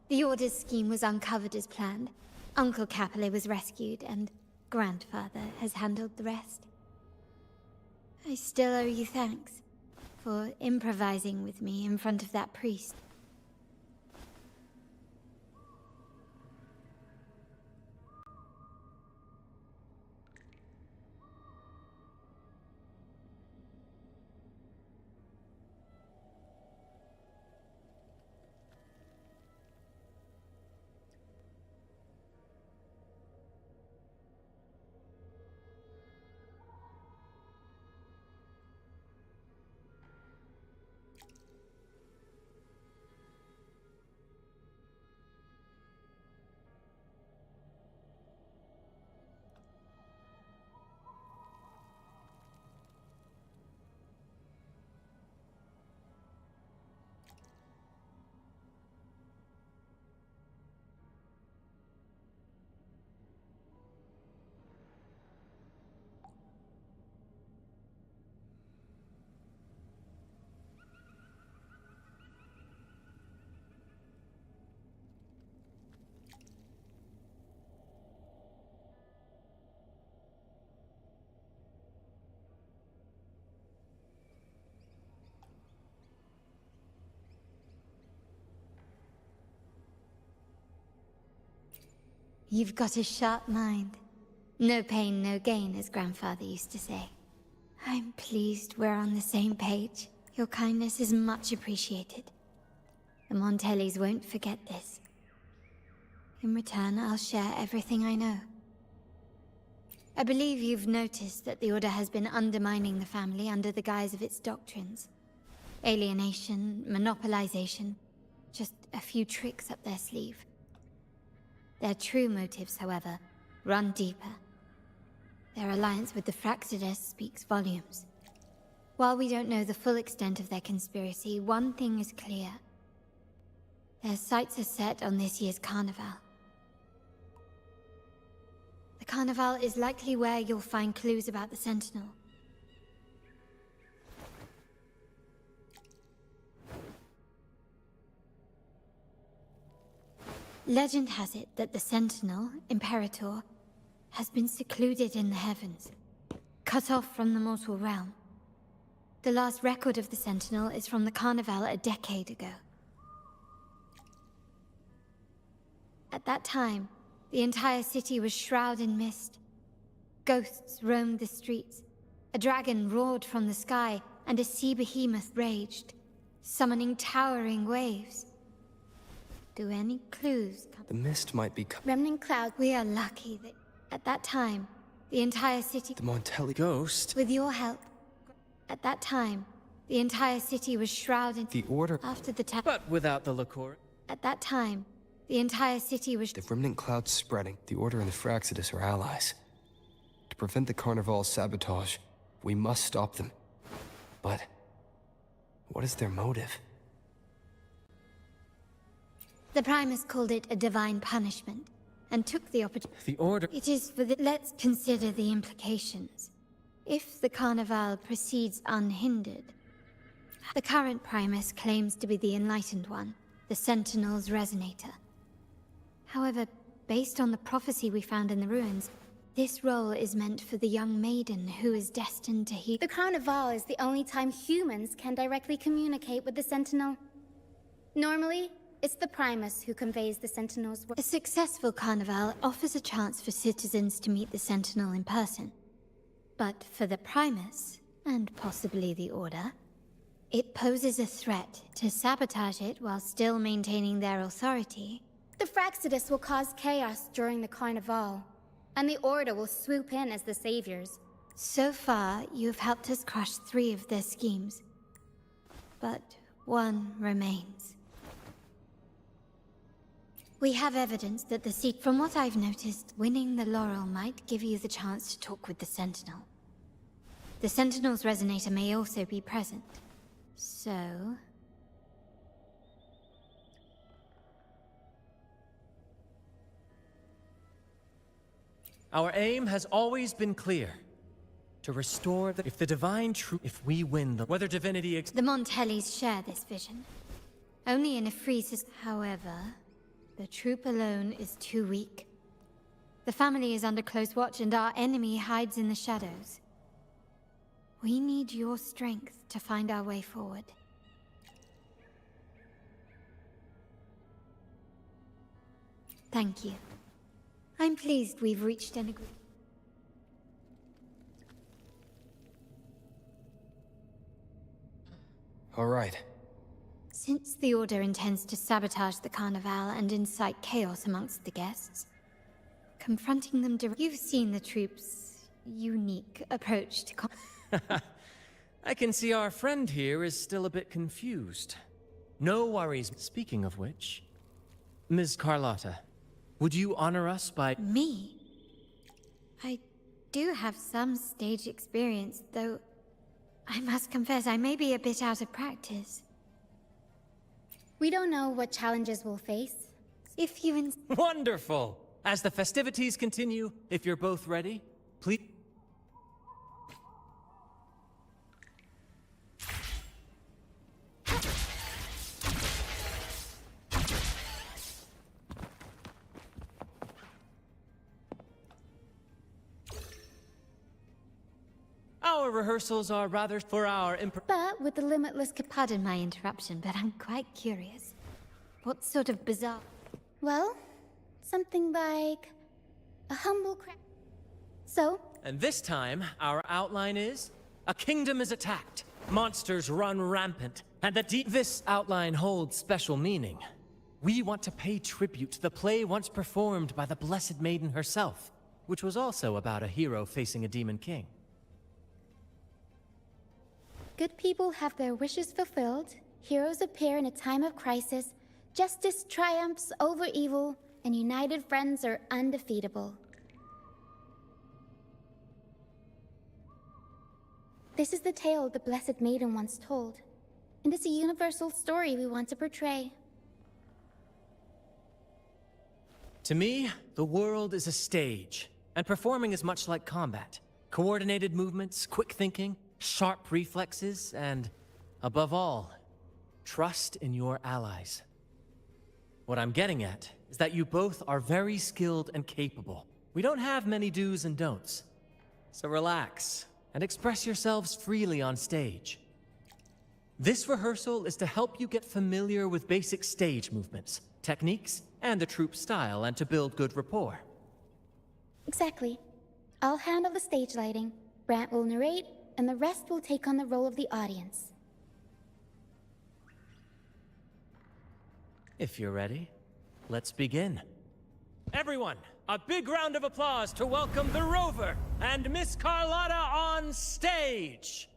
Speaker 5: The Order's scheme was uncovered as planned. Uncle Capilet was rescued, and Grandfather has handled the rest. I still owe you thanks for improvising with me in front of that priest. You've got a sharp mind. No pain, no gain, as Grandfather used to say. I'm pleased we're on the same page. Your kindness is much appreciated. The Montellis won't forget this. In return, I'll share everything I know. I believe you've noticed that the Order has been undermining the family under the guise of its doctrines. Alienation, monopolization, just a few tricks up their sleeve. Their true motives, however, run deeper. Their alliance with the Fraxidus speaks volumes. While we don't know the full extent of their conspiracy, one thing is clear. Their sights are set on this year's carnival. The carnival is likely where you'll find clues about the Sentinel. Legend has it that the Sentinel, Imperator, has been secluded in the heavens, cut off from the mortal realm. The last record of the Sentinel is from the Carnival a decade ago. At that time, the entire city was shrouded in mist. Ghosts roamed the streets. A dragon roared from the sky, and a sea behemoth raged, summoning towering waves. Do any clues come?
Speaker 21: The mist might be
Speaker 5: Remnant cloud. We are lucky that at that time, the entire city...
Speaker 21: The Montelli
Speaker 6: ghost?
Speaker 5: With your help. At that time, the entire city was shrouded...
Speaker 21: The Order...
Speaker 5: After the
Speaker 22: But without the liqueur...
Speaker 5: At that time, the entire city was...
Speaker 21: The remnant cloud's spreading. The Order and the Fraxidus are allies. To prevent the Carnival's sabotage, we must stop them. But... what is their motive?
Speaker 5: The Primus called it a divine punishment, and took the opportunity...
Speaker 22: The Order...
Speaker 5: It is for the... Let's consider the implications. If the Carnival proceeds unhindered, the current Primus claims to be the Enlightened One, the Sentinel's Resonator. However, based on the prophecy we found in the ruins, this role is meant for the young maiden who is destined to heal...
Speaker 17: The Carnival is the only time humans can directly communicate with the Sentinel. Normally, it's the Primus who conveys the Sentinel's word.
Speaker 5: A successful Carnival offers a chance for citizens to meet the Sentinel in person. But for the Primus, and possibly the Order, it poses a threat to sabotage it while still maintaining their authority.
Speaker 17: The Fraxidus will cause chaos during the Carnival, and the Order will swoop in as the saviors.
Speaker 5: So far, you've helped us crush 3 of their schemes. But one remains. We have evidence that the seat... From what I've noticed, winning the laurel might give you the chance to talk with the Sentinel. The Sentinel's Resonator may also be present. So...
Speaker 22: Our aim has always been clear. To restore the... If the divine truth... If we win the... Whether divinity...
Speaker 5: The Montellis share this vision. Only in a free system. However, the troop alone is too weak. The family is under close watch and our enemy hides in the shadows. We need your strength to find our way forward. Thank you. I'm pleased we've reached an agreement.
Speaker 21: All right.
Speaker 5: Since the Order intends to sabotage the Carnival and incite chaos amongst the guests, confronting them directly... You've seen the troop's unique approach to...
Speaker 22: I can see our friend here is still a bit confused. No worries. Speaking of which, Ms. Carlotta, would you honor us by...
Speaker 5: Me? I do have some stage experience, though I must confess I may be a bit out of practice.
Speaker 17: We don't know what challenges we'll face.
Speaker 5: If you...
Speaker 22: Wonderful! As the festivities continue, if you're both ready, please... Our rehearsals are rather for our
Speaker 5: But with the limitless... Pardon my interruption, but I'm quite curious. What sort of bizarre...
Speaker 17: Well, something like A humble So?
Speaker 22: And this time, our outline is... a kingdom is attacked, monsters run rampant, and this outline holds special meaning. We want to pay tribute to the play once performed by the Blessed Maiden herself, which was also about a hero facing a demon king.
Speaker 17: Good people have their wishes fulfilled, heroes appear in a time of crisis, justice triumphs over evil, and united friends are undefeatable. This is the tale the Blessed Maiden once told, and it's a universal story we want to portray.
Speaker 22: To me, the world is a stage, and performing is much like combat. Coordinated movements, quick thinking, sharp reflexes, and, above all, trust in your allies. What I'm getting at is that you both are very skilled and capable. We don't have many do's and don'ts. So relax, and express yourselves freely on stage. This rehearsal is to help you get familiar with basic stage movements, techniques, and the troupe style, and to build good rapport.
Speaker 17: Exactly. I'll handle the stage lighting, Brant will narrate, and the rest will take on the role of the audience.
Speaker 22: If you're ready, let's begin. Everyone, a big round of applause to welcome the Rover and Miss Carlotta on stage!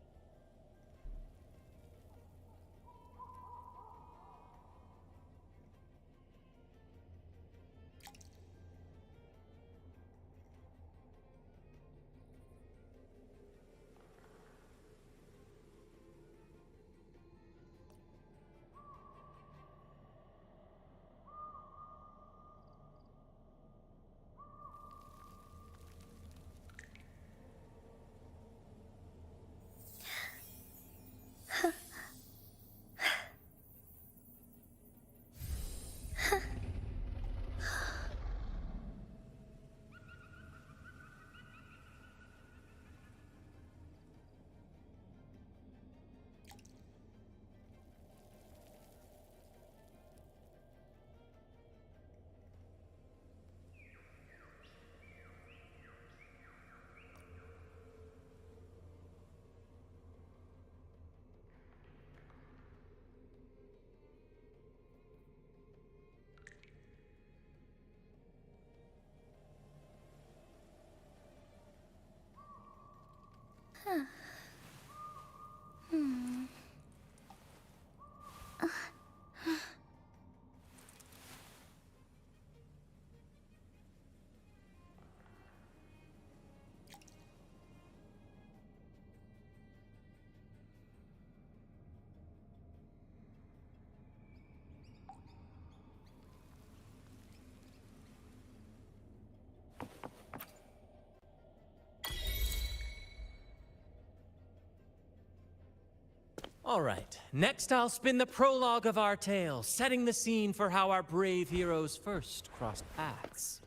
Speaker 22: All right, next I'll spin the prologue of our tale, setting the scene for how our brave heroes first crossed paths.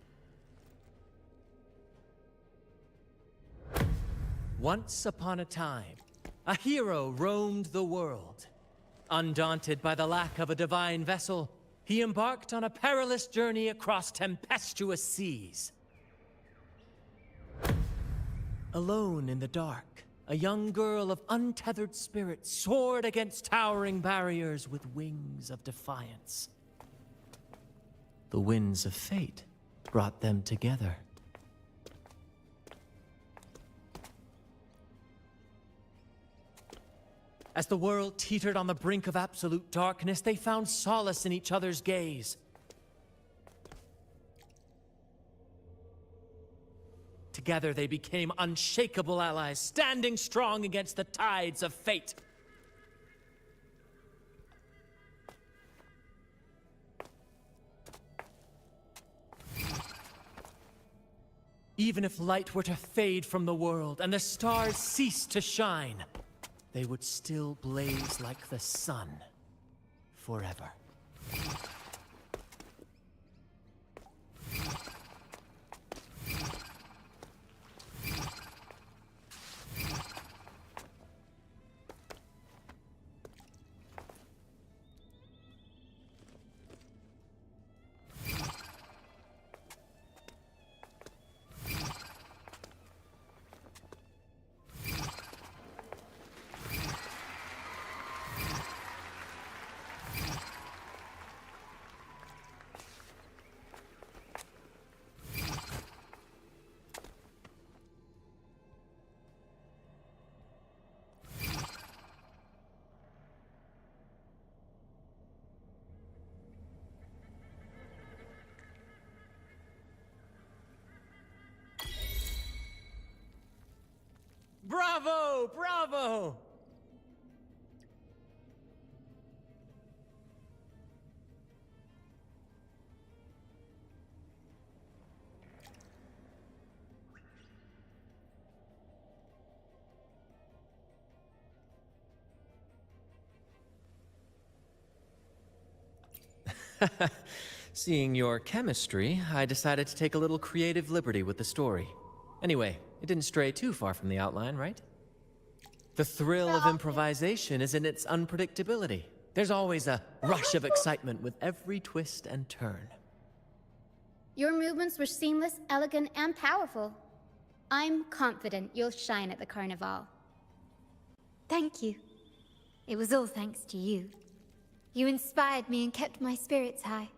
Speaker 22: Once upon a time, a hero roamed the world. Undaunted by the lack of a divine vessel, he embarked on a perilous journey across tempestuous seas. Alone in the dark, a young girl of untethered spirit soared against towering barriers with wings of defiance. The winds of fate brought them together. As the world teetered on the brink of absolute darkness, they found solace in each other's gaze. Together they became unshakable allies, standing strong against the tides of fate. Even if light were to fade from the world and the stars cease to shine, they would still blaze like the sun forever. Bravo! Bravo! Seeing your chemistry, I decided to take a little creative liberty with the story. Anyway, it didn't stray too far from the outline, right? The thrill of improvisation is in its unpredictability. There's always a rush of excitement with every twist and turn.
Speaker 17: Your movements were seamless, elegant, and powerful. I'm confident you'll shine at the Carnival.
Speaker 5: Thank you. It was all thanks to you. You inspired me and kept my spirits high.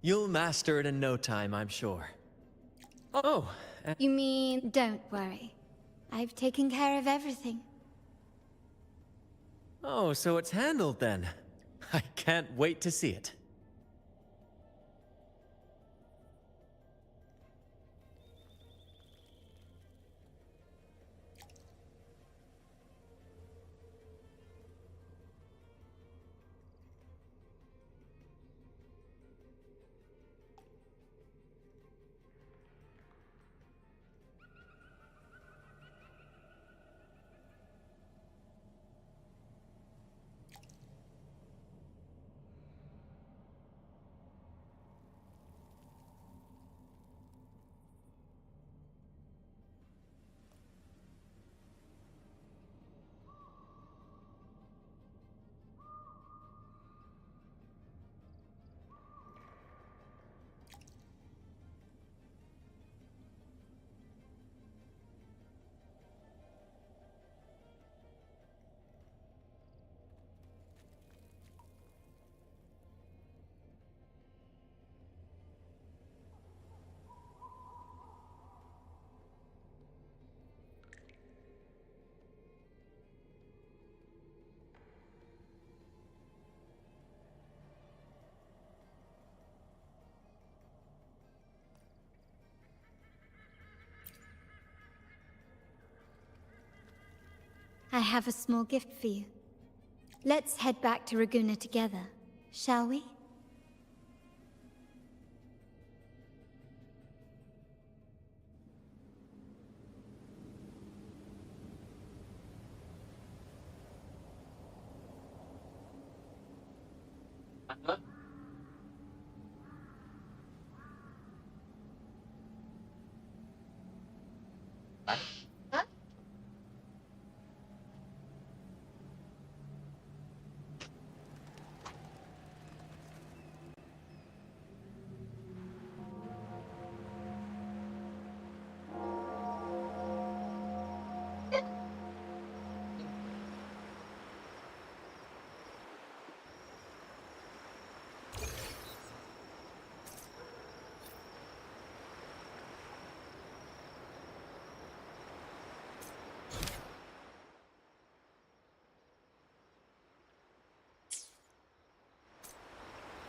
Speaker 22: You'll master it in no time, I'm sure. Oh,
Speaker 5: You mean... Don't worry. I've taken care of everything.
Speaker 22: oh, so it's handled then. I can't wait to see it.
Speaker 5: I have a small gift for you. Let's head back to Raguna together, shall we?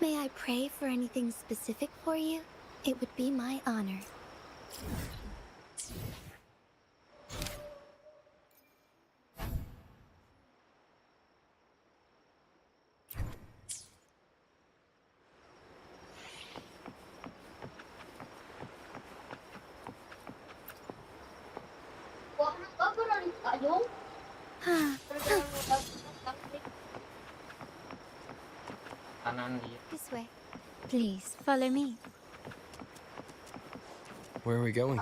Speaker 18: May I pray for anything specific for you? It would be my honor. This way. Please, follow me.
Speaker 21: Where are we going?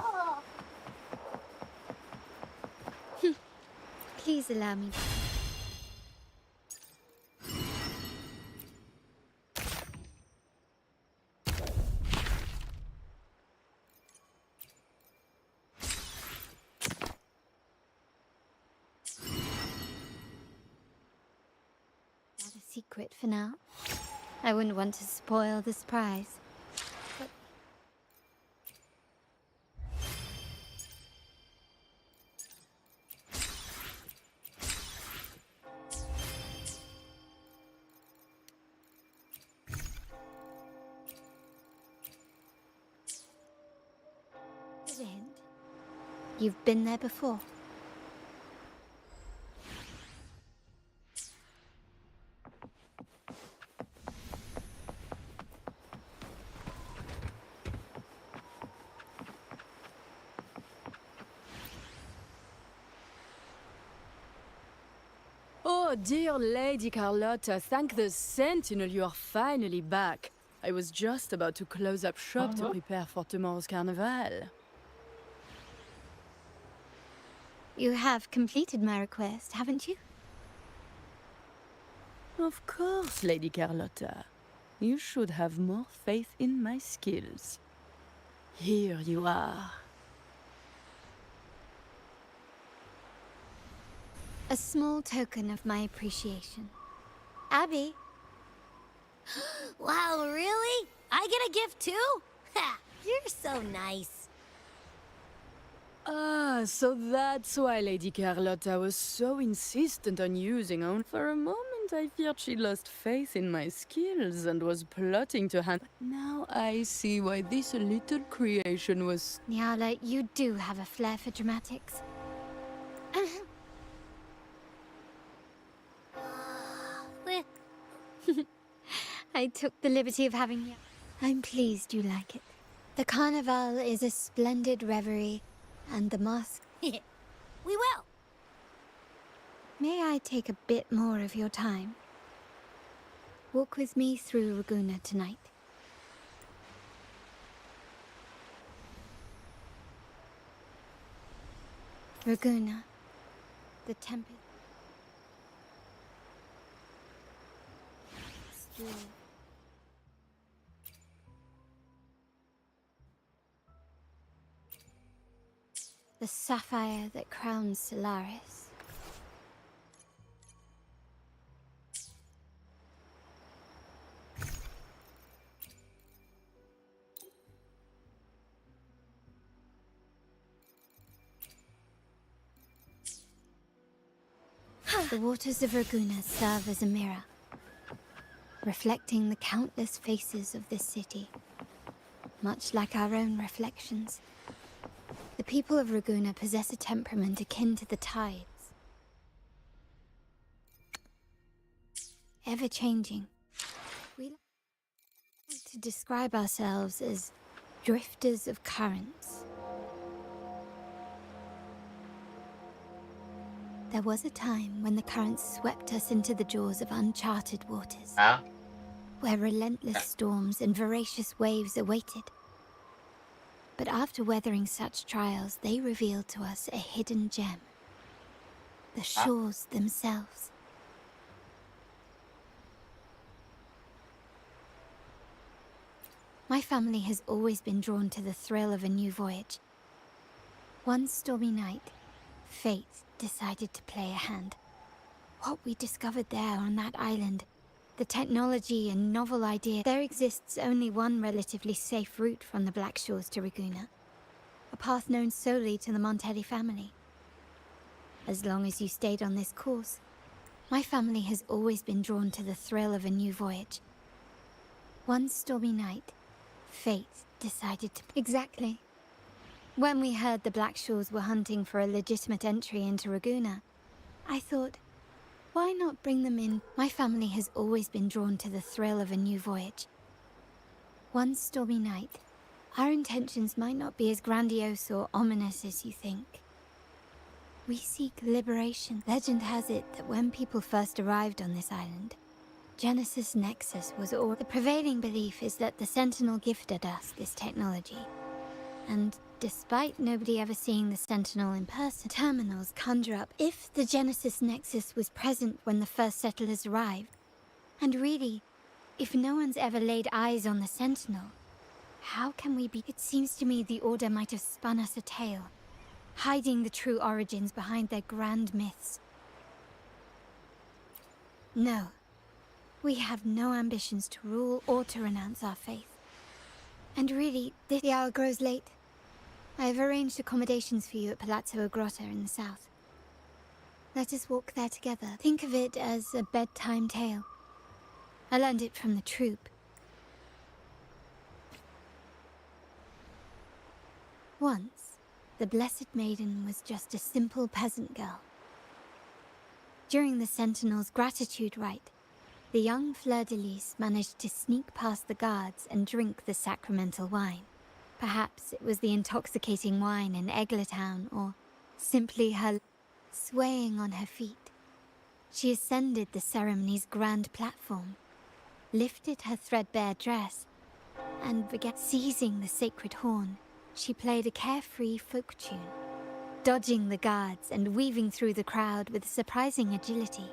Speaker 5: Please allow me. Not a secret for now. I wouldn't want to spoil the surprise. But you've been there before.
Speaker 3: Oh, dear Lady Carlotta, thank the Sentinel you are finally back. I was just about to close up shop to prepare for tomorrow's carnival.
Speaker 5: You have completed my request, haven't you?
Speaker 3: Of course, Lady Carlotta. You should have more faith in my skills. Here you are.
Speaker 5: A small token of my appreciation. Abby?
Speaker 9: Wow, really? I get a gift too? Ha! You're so nice.
Speaker 3: Ah, so that's why Lady Carlotta was so insistent on using own. For a moment, I feared she lost faith in my skills and was plotting to hand. Now I see why this little creation was.
Speaker 5: Nyala, you do have a flair for dramatics. I took the liberty of having you. I'm pleased you like it. The carnival is a splendid reverie, and the masque.
Speaker 9: We will.
Speaker 5: May I take a bit more of your time? Walk with me through Raguna tonight. Raguna, the tempest. Still. The sapphire that crowns Solaris. The waters of Raguna serve as a mirror, reflecting the countless faces of this city, much like our own reflections. The people of Raguna possess a temperament akin to the tides. Ever-changing. We like to describe ourselves as drifters of currents. There was a time when the currents swept us into the jaws of uncharted waters, where relentless storms and voracious waves awaited. But after weathering such trials, they revealed to us a hidden gem. The shores themselves. My family has always been drawn to the thrill of a new voyage. One stormy night, fate decided to play a hand. What we discovered there on that island, the technology and novel idea, there exists only one relatively safe route from the Black Shores to Raguna. A path known solely to the Montelli family. As long as you stayed on this course, my family has always been drawn to the thrill of a new voyage. One stormy night, fate decided to... Exactly. When we heard the Black Shores were hunting for a legitimate entry into Raguna, I thought, why not bring them in? My family has always been drawn to the thrill of a new voyage. One stormy night, our intentions might not be as grandiose or ominous as you think. We seek liberation. Legend has it that when people first arrived on this island, Genesis Nexus was all. The prevailing belief is that the Sentinel gifted us this technology. And despite nobody ever seeing the Sentinel in person, terminals conjure up if the Genesis Nexus was present when the first settlers arrived. And really, if no one's ever laid eyes on the Sentinel, how can we be? It seems to me the Order might have spun us a tale, hiding the true origins behind their grand myths. No, we have no ambitions to rule or to renounce our faith. And really, the hour grows late. I have arranged accommodations for you at Palazzo Agrotta in the south. Let us walk there together. Think of it as a bedtime tale. I learned it from the troop. Once, the Blessed Maiden was just a simple peasant girl. During the Sentinel's gratitude rite, the young Fleur-de-Lis managed to sneak past the guards and drink the sacramental wine. Perhaps it was the intoxicating wine in Eglatown, or simply her swaying on her feet. She ascended the ceremony's grand platform, lifted her threadbare dress, and began seizing the sacred horn. She played a carefree folk tune, dodging the guards and weaving through the crowd with surprising agility.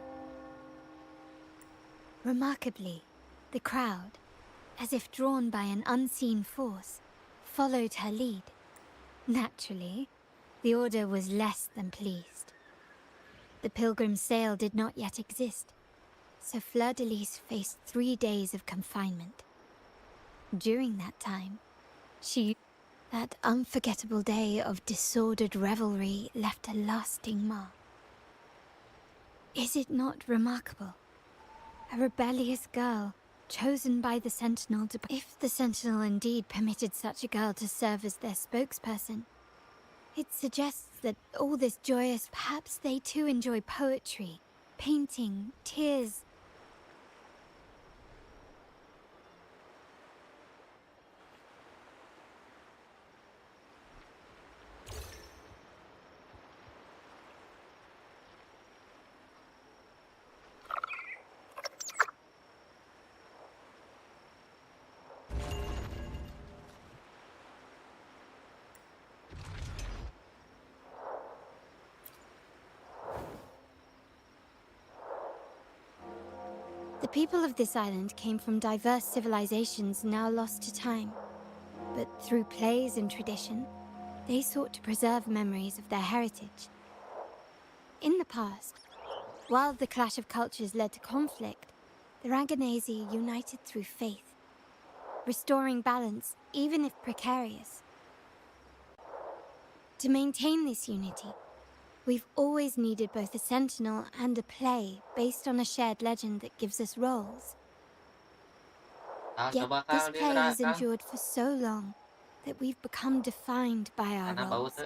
Speaker 5: Remarkably, the crowd, as if drawn by an unseen force, followed her lead. Naturally, the Order was less than pleased. The pilgrim's sale did not yet exist, so Fleur-de-Lis faced 3 days of confinement. During that time, that unforgettable day of disordered revelry left a lasting mark. Is it not remarkable? A rebellious girl, chosen by the Sentinel to... If the Sentinel indeed permitted such a girl to serve as their spokesperson, it suggests that all this joyous... Perhaps they too enjoy poetry, painting, tears... The people of this island came from diverse civilizations now lost to time. But through plays and tradition, they sought to preserve memories of their heritage. In the past, while the clash of cultures led to conflict, the Ragganese united through faith, restoring balance even if precarious. To maintain this unity, we've always needed both a sentinel and a play based on a shared legend that gives us roles. Yet this play has endured for so long that we've become defined by our roles.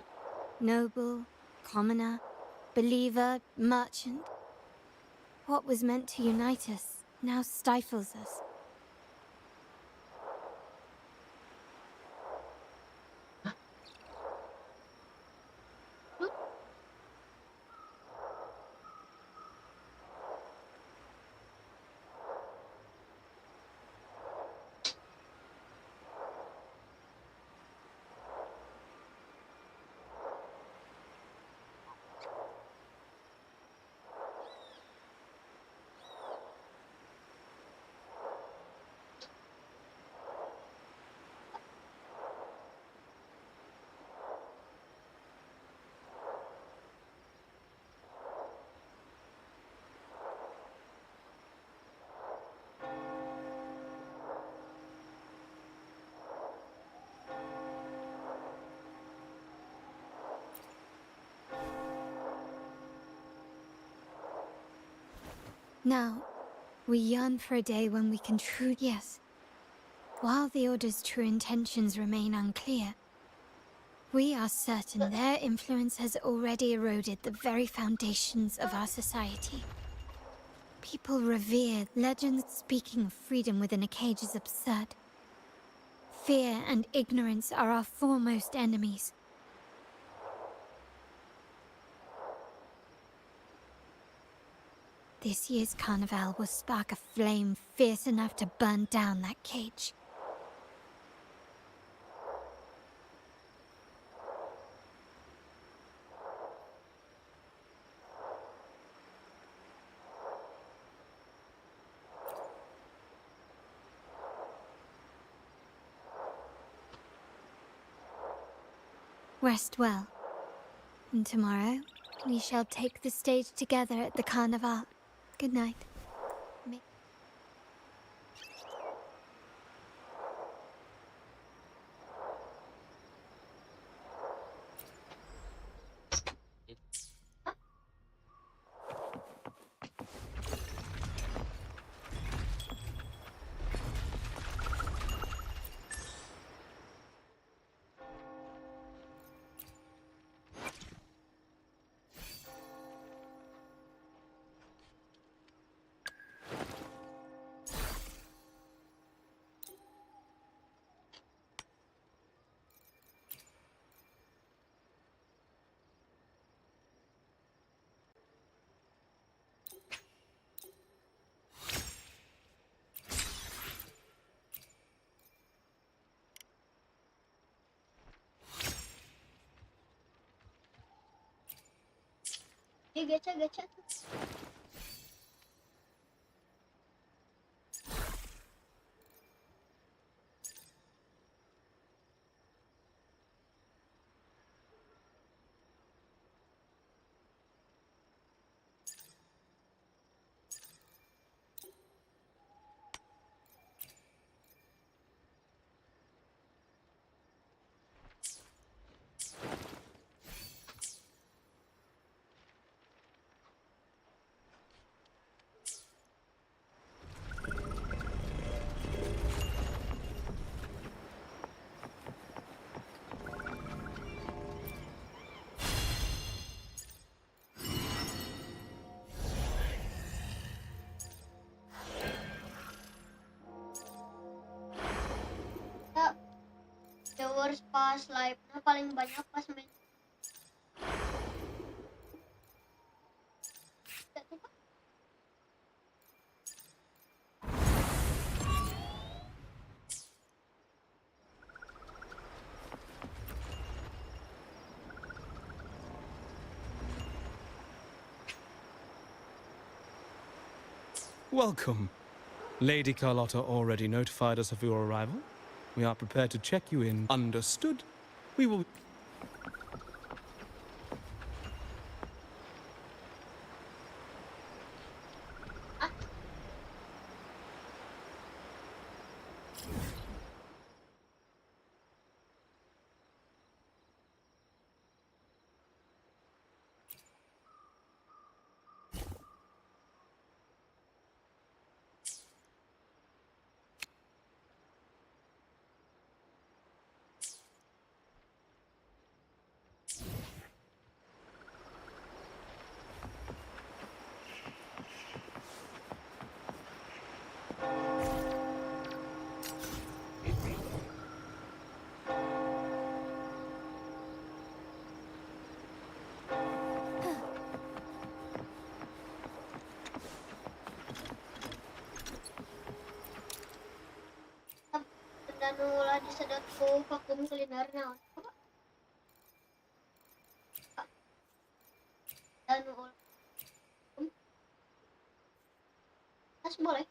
Speaker 5: Noble, commoner, believer, merchant. What was meant to unite us now stifles us. Now, we yearn for a day when we can truly... Yes. While the Order's true intentions remain unclear, we are certain their influence has already eroded the very foundations of our society. People revere legends. Speaking of freedom within a cage is absurd. Fear and ignorance are our foremost enemies. This year's carnival will spark a flame fierce enough to burn down that cage. Rest well. And tomorrow, we shall take the stage together at the Carnival. Good night.
Speaker 9: Gacha. Viewers pas live-nya paling banyak pas main.
Speaker 4: Welcome. Lady Carlotta already notified us of your arrival. We are prepared to check you in. Understood. We will...
Speaker 9: Dan ulah disedot ku vakum cleaner naon. Dan ulah tas boleh.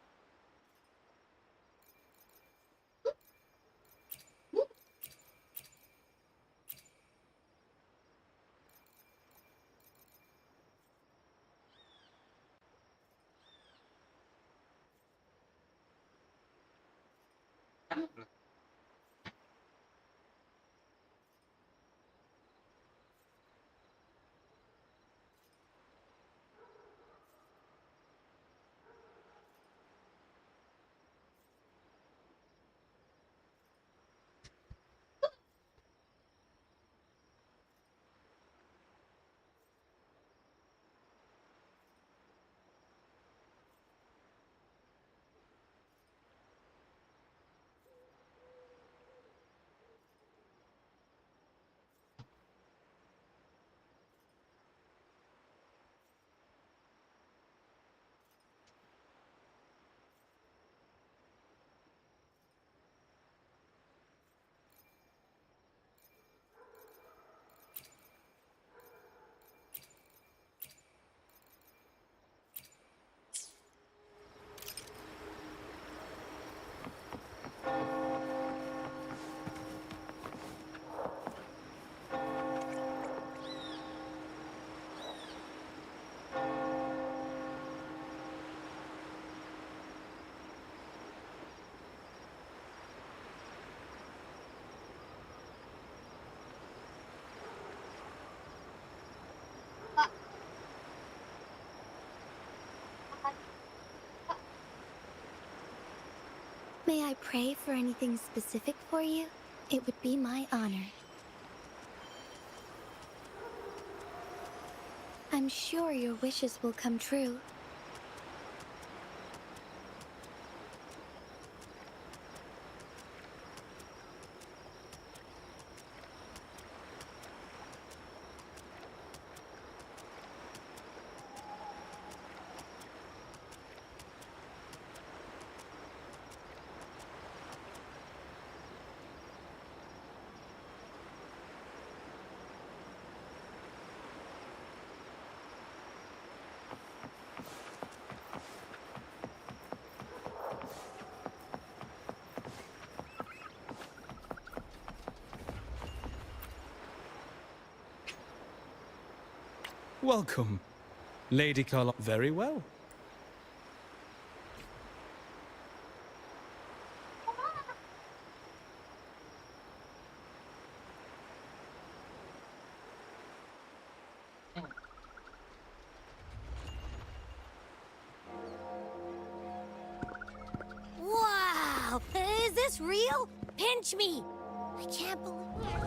Speaker 17: May I pray for anything specific for you? It would be my honor. I'm sure your wishes will come true.
Speaker 4: Welcome, Lady Carlotta. Very well.
Speaker 9: Wow! Is this real? Pinch me! I can't believe it.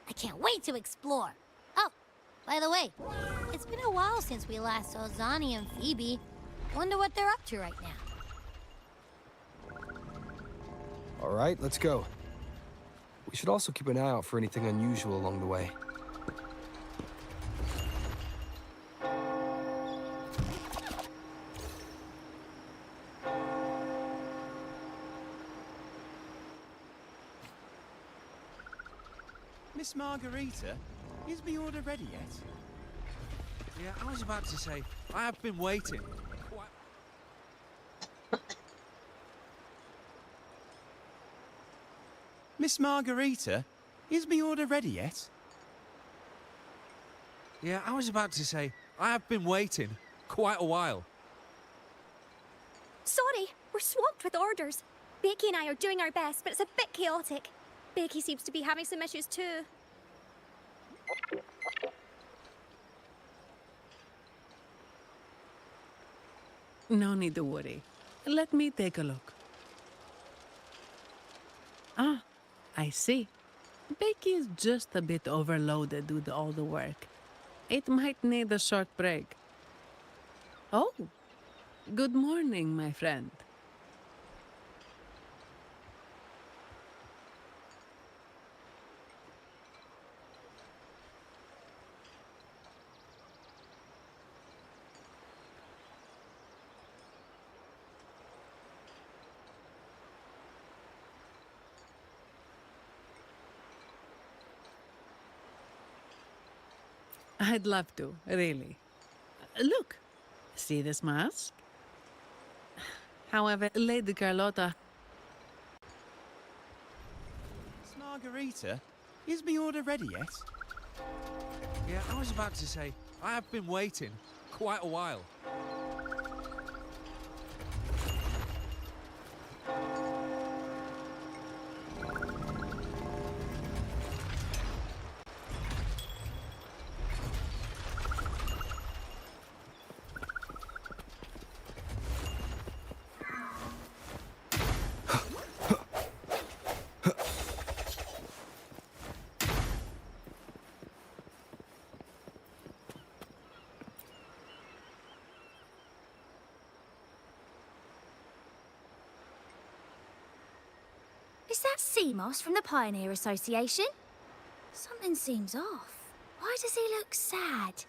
Speaker 9: I can't wait to explore. Oh, by the way, it's been a while since we last saw Zani and Phoebe. Wonder what they're up to right now.
Speaker 21: All right, let's go. We should also keep an eye out for anything unusual along the way.
Speaker 23: Miss Margarita, is the order ready yet?
Speaker 13: Yeah, I was about to say, I have been waiting.
Speaker 23: Miss Margarita, is the order ready yet?
Speaker 13: Yeah, I was about to say, I have been waiting quite a while.
Speaker 8: Sorry, we're swamped with orders. Becky and I are doing our best, but it's a bit chaotic. Becky seems to be having some issues too.
Speaker 10: No need to worry. Let me take a look. Ah, I see. Becky is just a bit overloaded with all the work. It might need a short break. Oh, good morning, my friend. I'd love to, really. Look, see this mask? However, Lady Carlotta...
Speaker 23: Miss Margarita, is the order ready yet?
Speaker 13: Yeah, I was about to say, I have been waiting quite a while.
Speaker 18: Is that Seamoss from the Pioneer Association? Something seems off. Why does he look sad?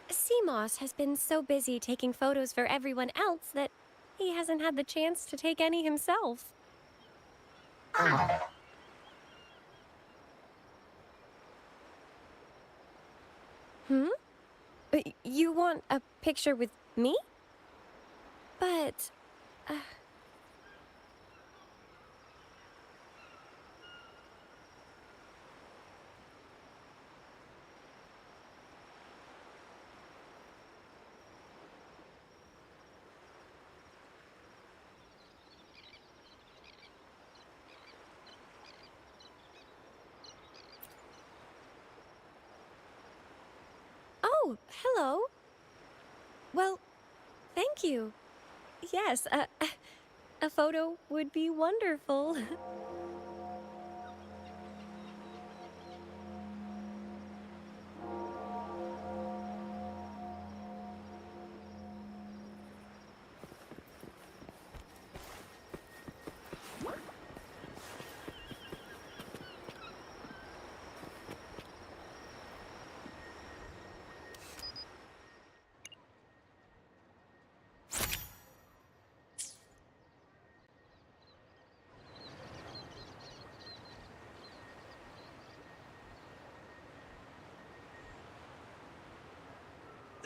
Speaker 8: Seamoss has been so busy taking photos for everyone else that he hasn't had the chance to take any himself. Hmm? You want a picture with me? But, Oh, hello. Well, thank you. Yes, a photo would be wonderful.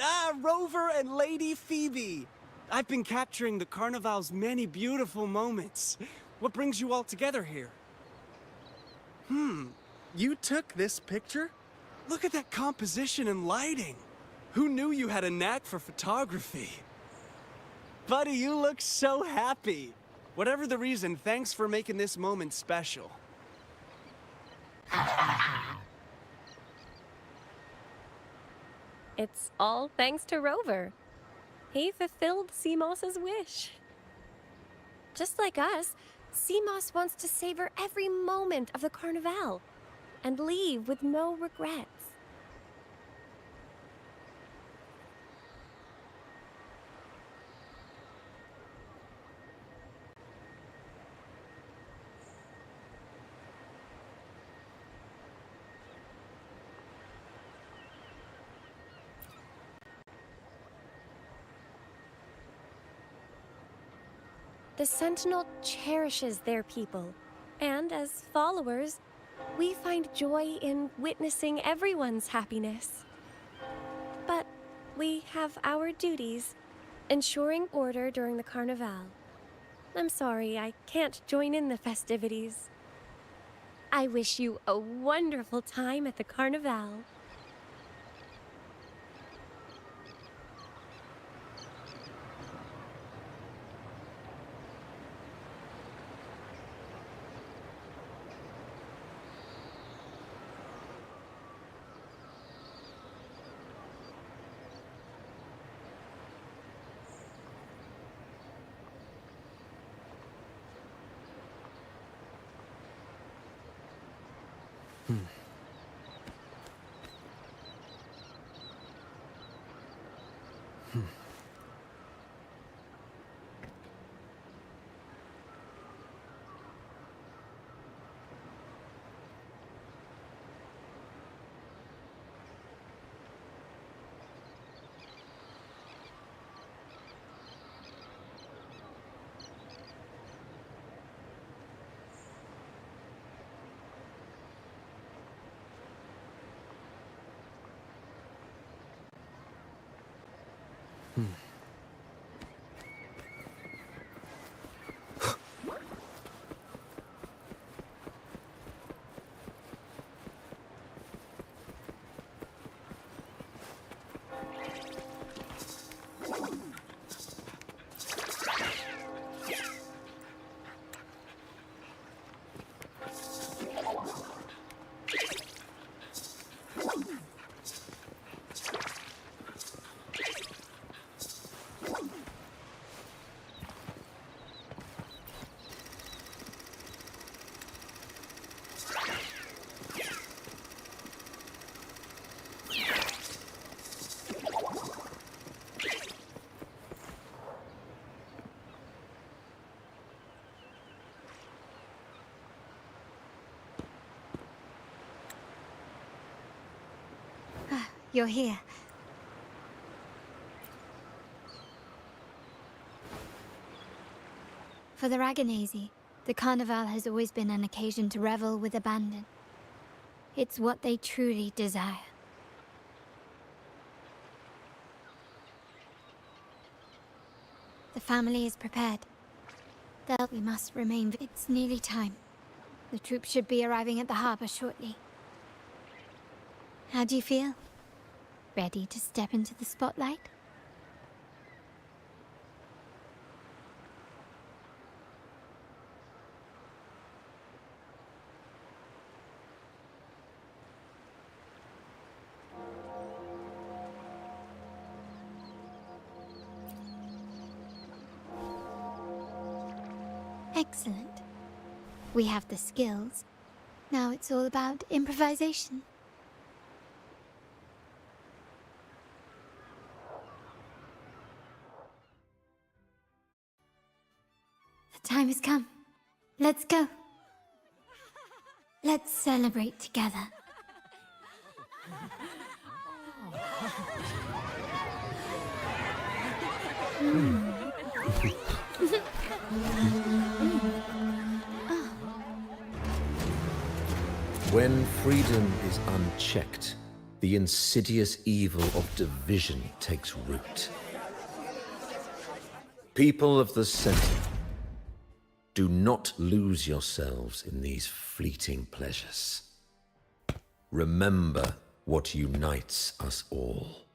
Speaker 19: Ah, Rover and Lady Phoebe! I've been capturing the Carnival's many beautiful moments. What brings you all together here?
Speaker 2: You took this picture?
Speaker 19: Look at that composition and lighting. Who knew you had a knack for photography? Buddy, you look so happy. Whatever the reason, thanks for making this moment special.
Speaker 8: It's all thanks to Rover. He fulfilled Seamoss's wish. Just like us, Seamoss wants to savor every moment of the Carnival and leave with no regrets. The Sentinel cherishes their people, and as followers, we find joy in witnessing everyone's happiness. But we have our duties, ensuring order during the Carnival. I'm sorry, I can't join in the festivities. I wish you a wonderful time at the Carnival.
Speaker 5: you're here. For the Raganazi, the Carnival has always been an occasion to revel with abandon. It's what they truly desire. The family is prepared. We must remain. It's nearly time. The troops should be arriving at the harbor shortly. How do you feel? Ready to step into the spotlight? Excellent. We have the skills. Now it's all about improvisation. The time has come. Let's go. Let's celebrate together.
Speaker 1: When freedom is unchecked, the insidious evil of division takes root. People of the Sentinel, do not lose yourselves in these fleeting pleasures. Remember what unites us all.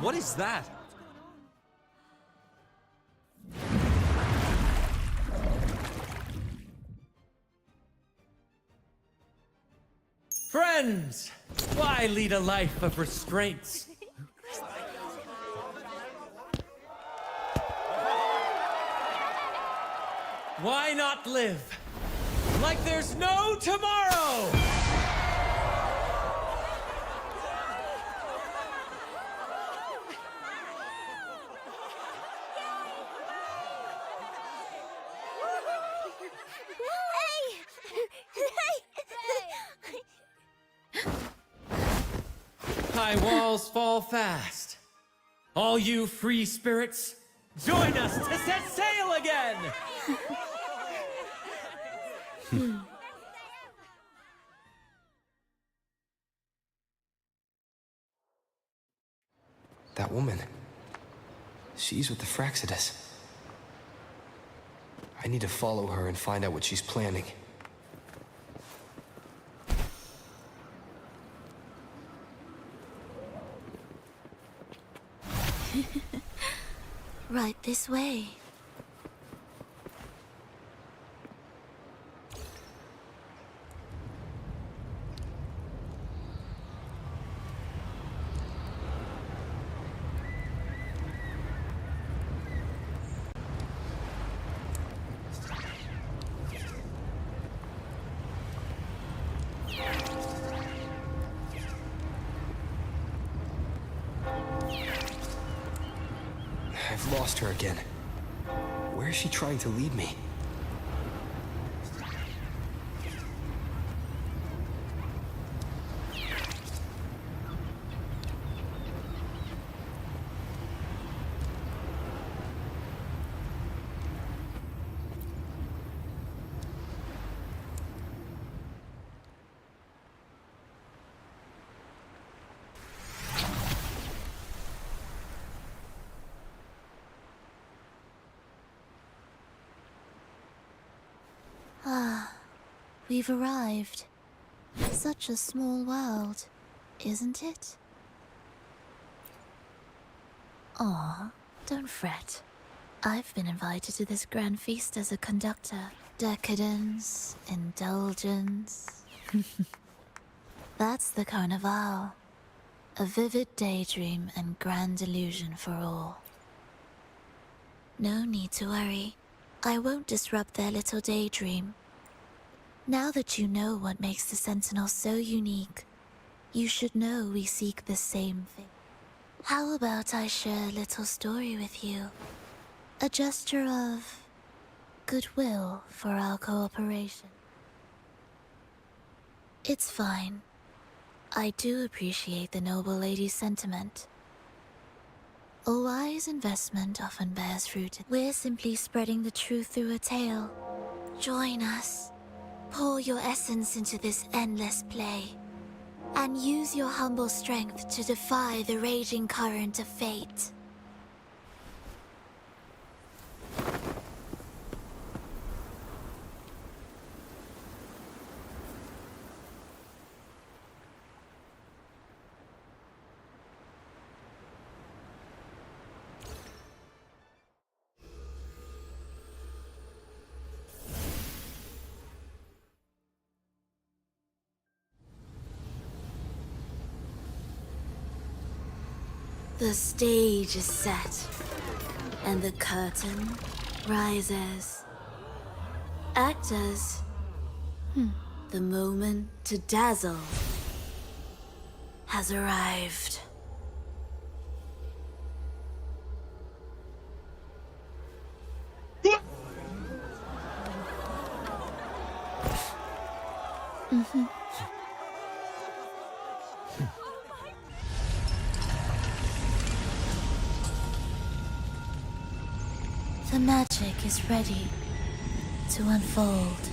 Speaker 22: What is that? Friends, why lead a life of restraints? Why not live like there's no tomorrow? High walls fall fast. All you free spirits, join us to set sail again!
Speaker 21: That woman. She's with the Fraxidus. I need to follow her and find out what she's planning.
Speaker 18: Right this way.
Speaker 21: I've lost her again. Where is she trying to lead me?
Speaker 18: Ah, we've arrived. Such a small world, isn't it? Aw, don't fret. I've been invited to this grand feast as a conductor. Decadence, indulgence. That's the Carnival. A vivid daydream and grand illusion for all. No need to worry. I won't disrupt their little daydream. Now that you know what makes the Sentinel so unique, you should know we seek the same thing. How about I share a little story with you? A gesture of goodwill for our cooperation. It's fine. I do appreciate the noble lady's sentiment. A wise investment often bears fruit. We're simply spreading the truth through a tale. Join us. Pour your essence into this endless play. And use your humble strength to defy the raging current of fate. The stage is set, and the curtain rises. Actors, the moment to dazzle has arrived. The magic is ready to unfold.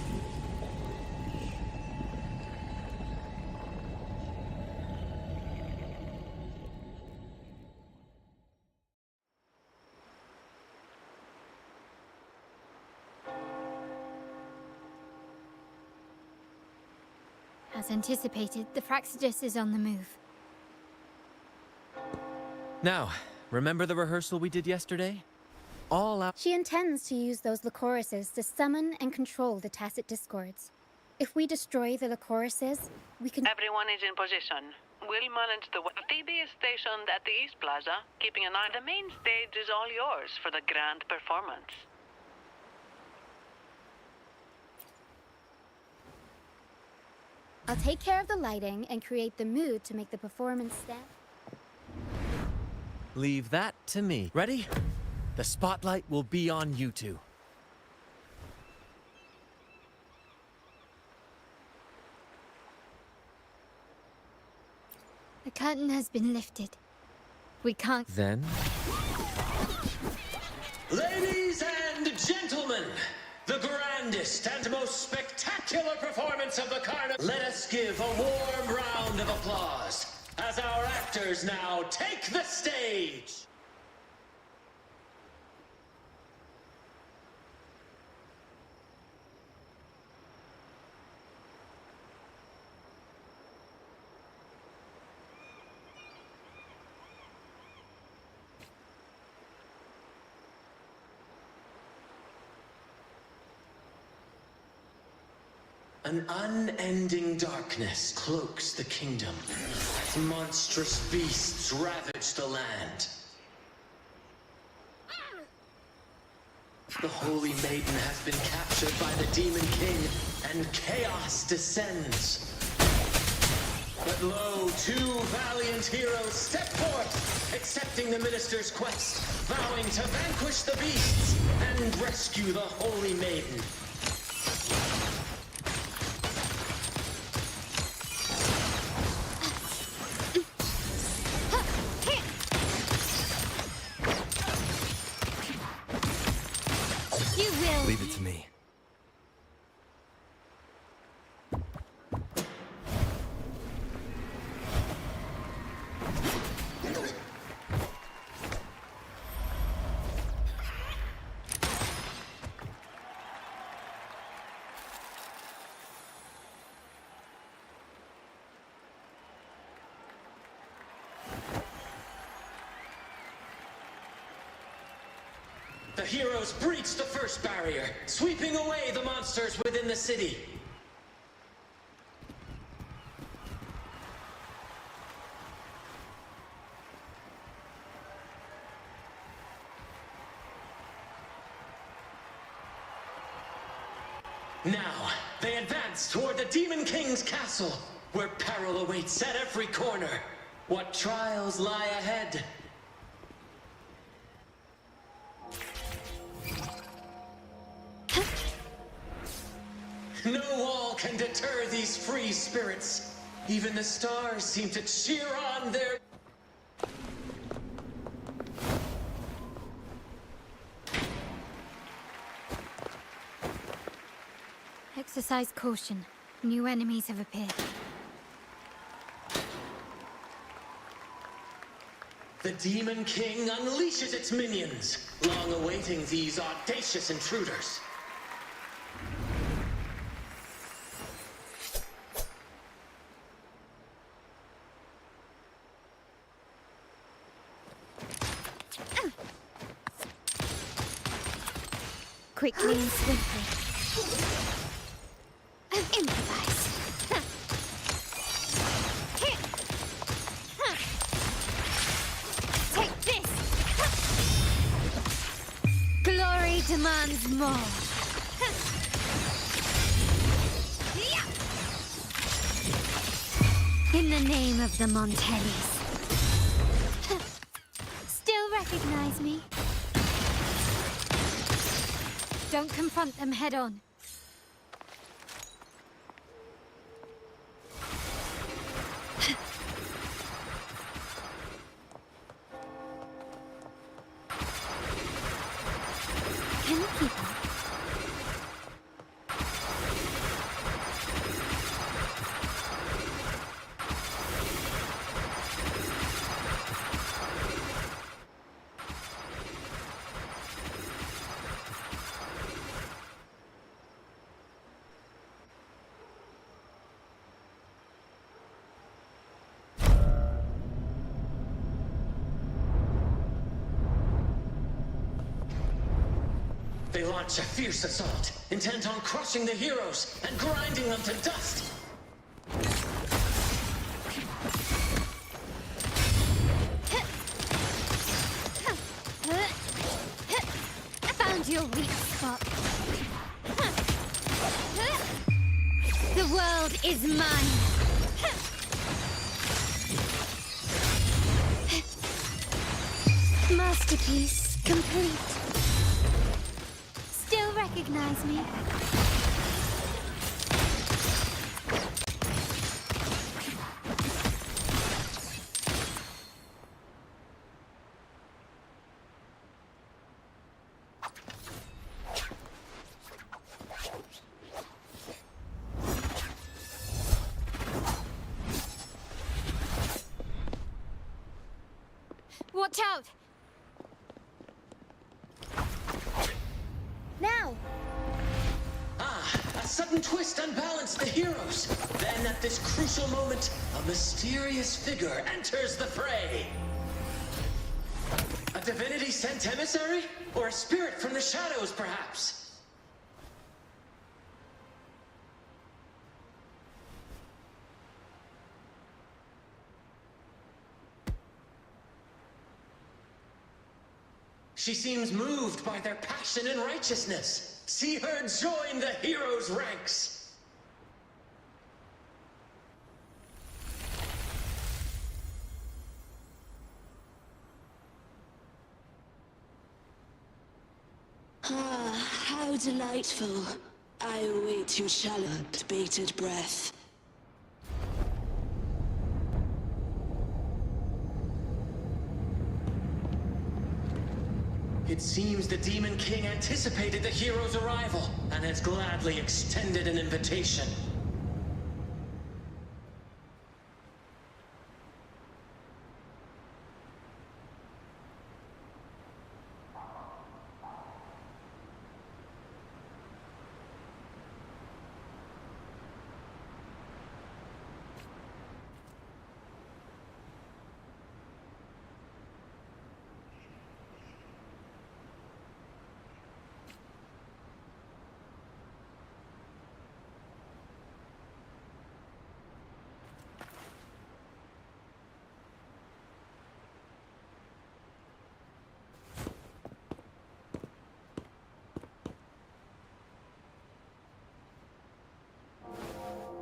Speaker 5: As anticipated, the Fraxidus is on the move.
Speaker 22: Now, remember the rehearsal we did yesterday? All out.
Speaker 17: She intends to use those Lycorises to summon and control the Tacit Discords. If we destroy the Lycorises, we can...
Speaker 10: Everyone is in position. We'll manage the... TB is stationed at the East Plaza, keeping an eye. The main stage is all yours for the grand performance.
Speaker 17: I'll take care of the lighting and create the mood to make the performance stand.
Speaker 22: Leave that to me. Ready? The spotlight will be on you two.
Speaker 5: The curtain has been lifted. We can't...
Speaker 22: Then?
Speaker 15: Ladies and gentlemen, the grandest and most spectacular performance of the carnival. Let us give a warm round of applause as our actors now take the stage. An unending darkness cloaks the kingdom as monstrous beasts ravage the land. The Holy Maiden has been captured by the Demon King, and chaos descends. But lo, two valiant heroes step forth, accepting the minister's quest, vowing to vanquish the beasts and rescue the Holy Maiden.
Speaker 21: Leave it to me.
Speaker 15: The heroes breach the first barrier, sweeping away the monsters within the city. Now, they advance toward the Demon King's castle, where peril awaits at every corner. What trials lie ahead? No wall can deter these free spirits. Even the stars seem to cheer on their...
Speaker 5: Exercise caution. New enemies have appeared.
Speaker 15: The Demon King unleashes its minions, long awaiting these audacious intruders.
Speaker 5: Quickly and swiftly. Improvise. Take this! Glory demands more. In the name of the Montellis. Still recognize me? Don't confront them head on. Can you keep up?
Speaker 15: They launch a fierce assault, intent on crushing the heroes and grinding them to dust.
Speaker 5: Found your weak spot. The world is mine. Masterpiece complete. Still recognize me? Watch out! Now!
Speaker 15: A sudden twist unbalanced the heroes. Then at this crucial moment, a mysterious figure enters the fray. A divinity sent emissary? Or a spirit from the shadows, perhaps? She seems moved by their passion and righteousness. See her join the heroes' ranks.
Speaker 12: Ah, how delightful. I await your challenge, bated breath.
Speaker 15: It seems the Demon King anticipated the hero's arrival and has gladly extended an invitation.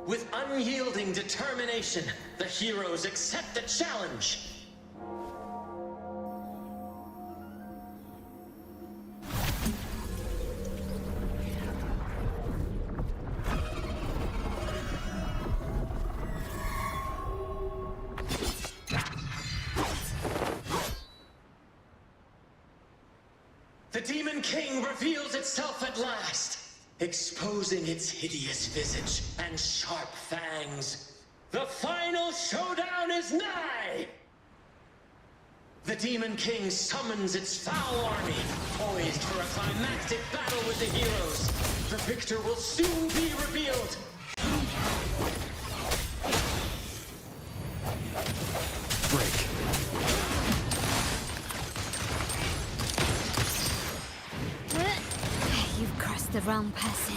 Speaker 15: With unyielding determination, the heroes accept the challenge. The Demon King reveals itself at last, exposing its hideous visage and sharp fangs. The final showdown is nigh! The Demon King summons its foul army, poised for a climactic battle with the heroes. The victor will soon be revealed.
Speaker 21: Break.
Speaker 18: You've crossed the wrong person.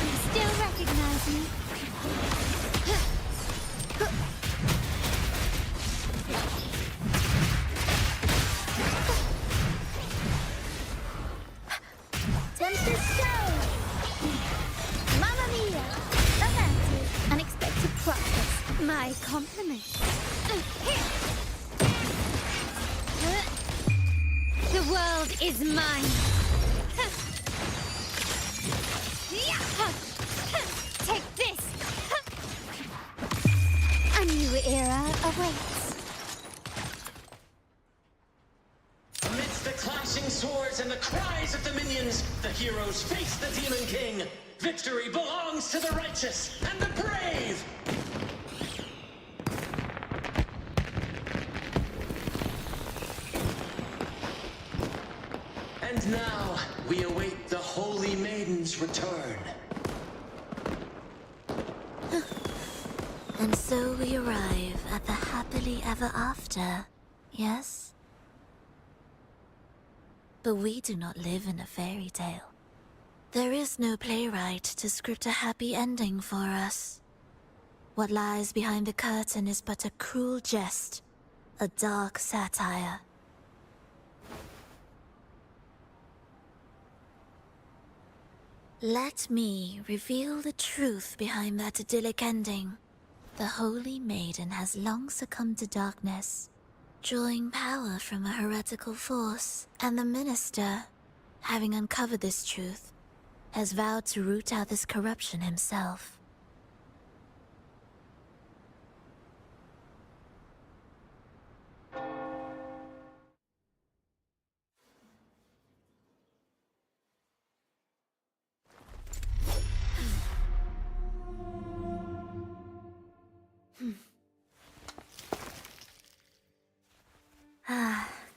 Speaker 18: You still recognize me? Tempest show! Mamma mia! Advances, unexpected progress. My compliments. The world is mine. Take this. A new era awaits.
Speaker 15: Amidst the clashing swords and the cries of the minions, the heroes face the Demon King. Victory belongs to the righteous and the brave! And now, we await the Holy Maiden's return.
Speaker 18: And so we arrive at the happily ever after, yes? But we do not live in a fairy tale. There is no playwright to script a happy ending for us. What lies behind the curtain is but a cruel jest, a dark satire. Let me reveal the truth behind that idyllic ending. The Holy Maiden has long succumbed to darkness, drawing power from a heretical force, and the minister, having uncovered this truth, has vowed to root out this corruption himself.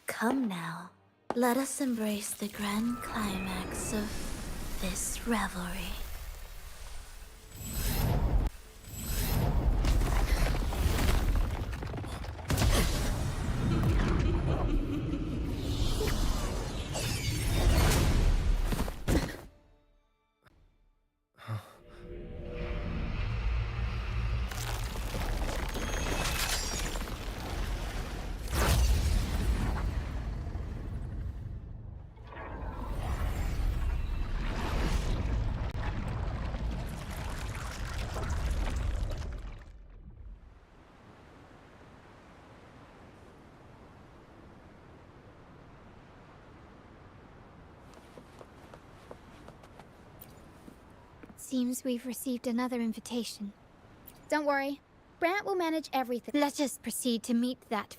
Speaker 18: Come now. Let us embrace the grand climax of this revelry. Seems we've received another invitation.
Speaker 17: Don't worry. Brant will manage everything.
Speaker 18: Let us proceed to meet that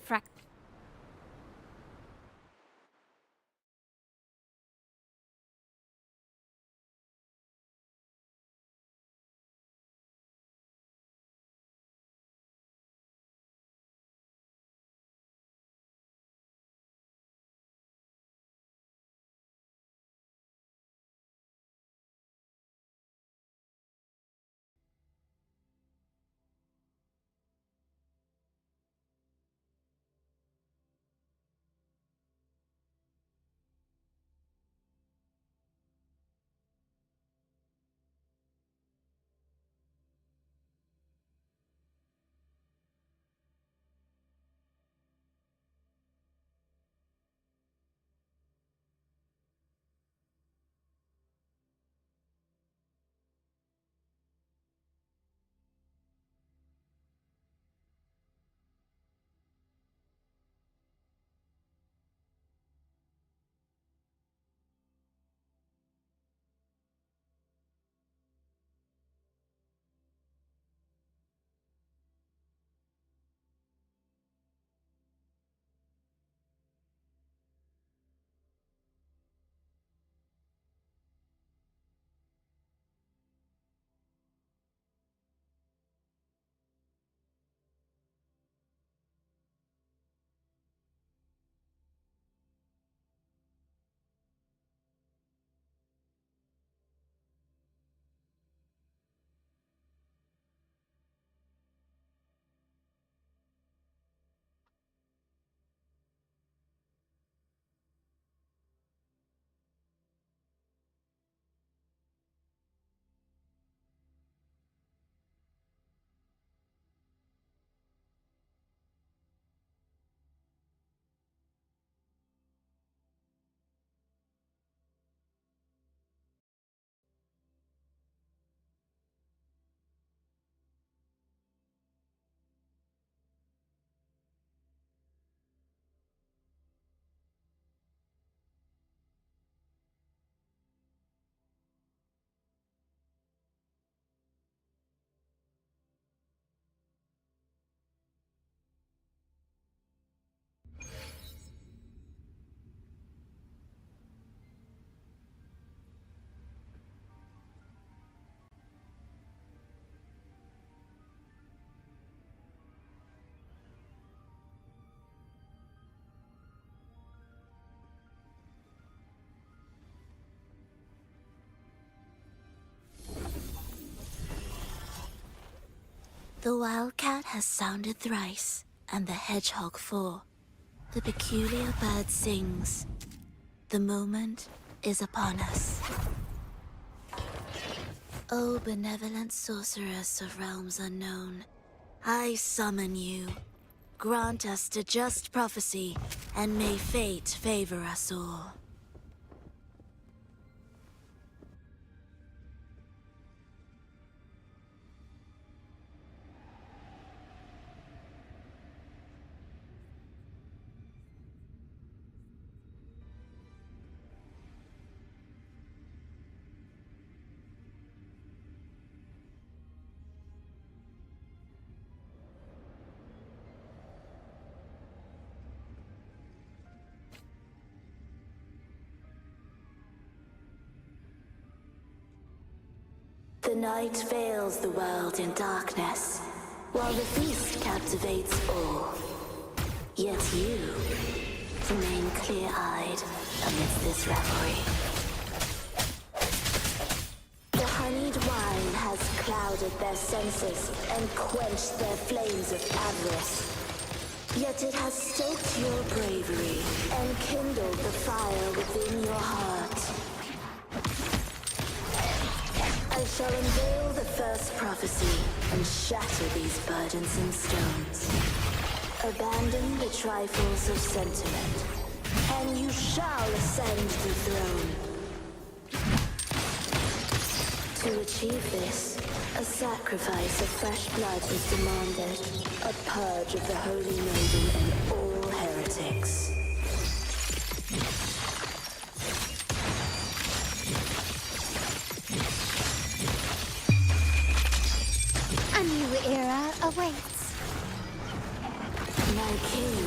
Speaker 12: The wildcat has sounded thrice, and the hedgehog four. The peculiar bird sings. The moment is upon us. O benevolent sorceress of realms unknown, I summon you. Grant us a just prophecy, and may fate favor us all. The night veils the world in darkness, while the feast captivates all. Yet you remain clear-eyed amidst this revelry. The honeyed wine has clouded their senses and quenched their flames of avarice. Yet it has stoked your bravery and kindled the fire within your heart. I shall unveil the first prophecy and shatter these burdensome stones. Abandon the trifles of sentiment, and you shall ascend the throne. To achieve this, a sacrifice of fresh blood is demanded, a purge of the Holy Maiden and all heretics.
Speaker 5: A new era awaits.
Speaker 12: My king,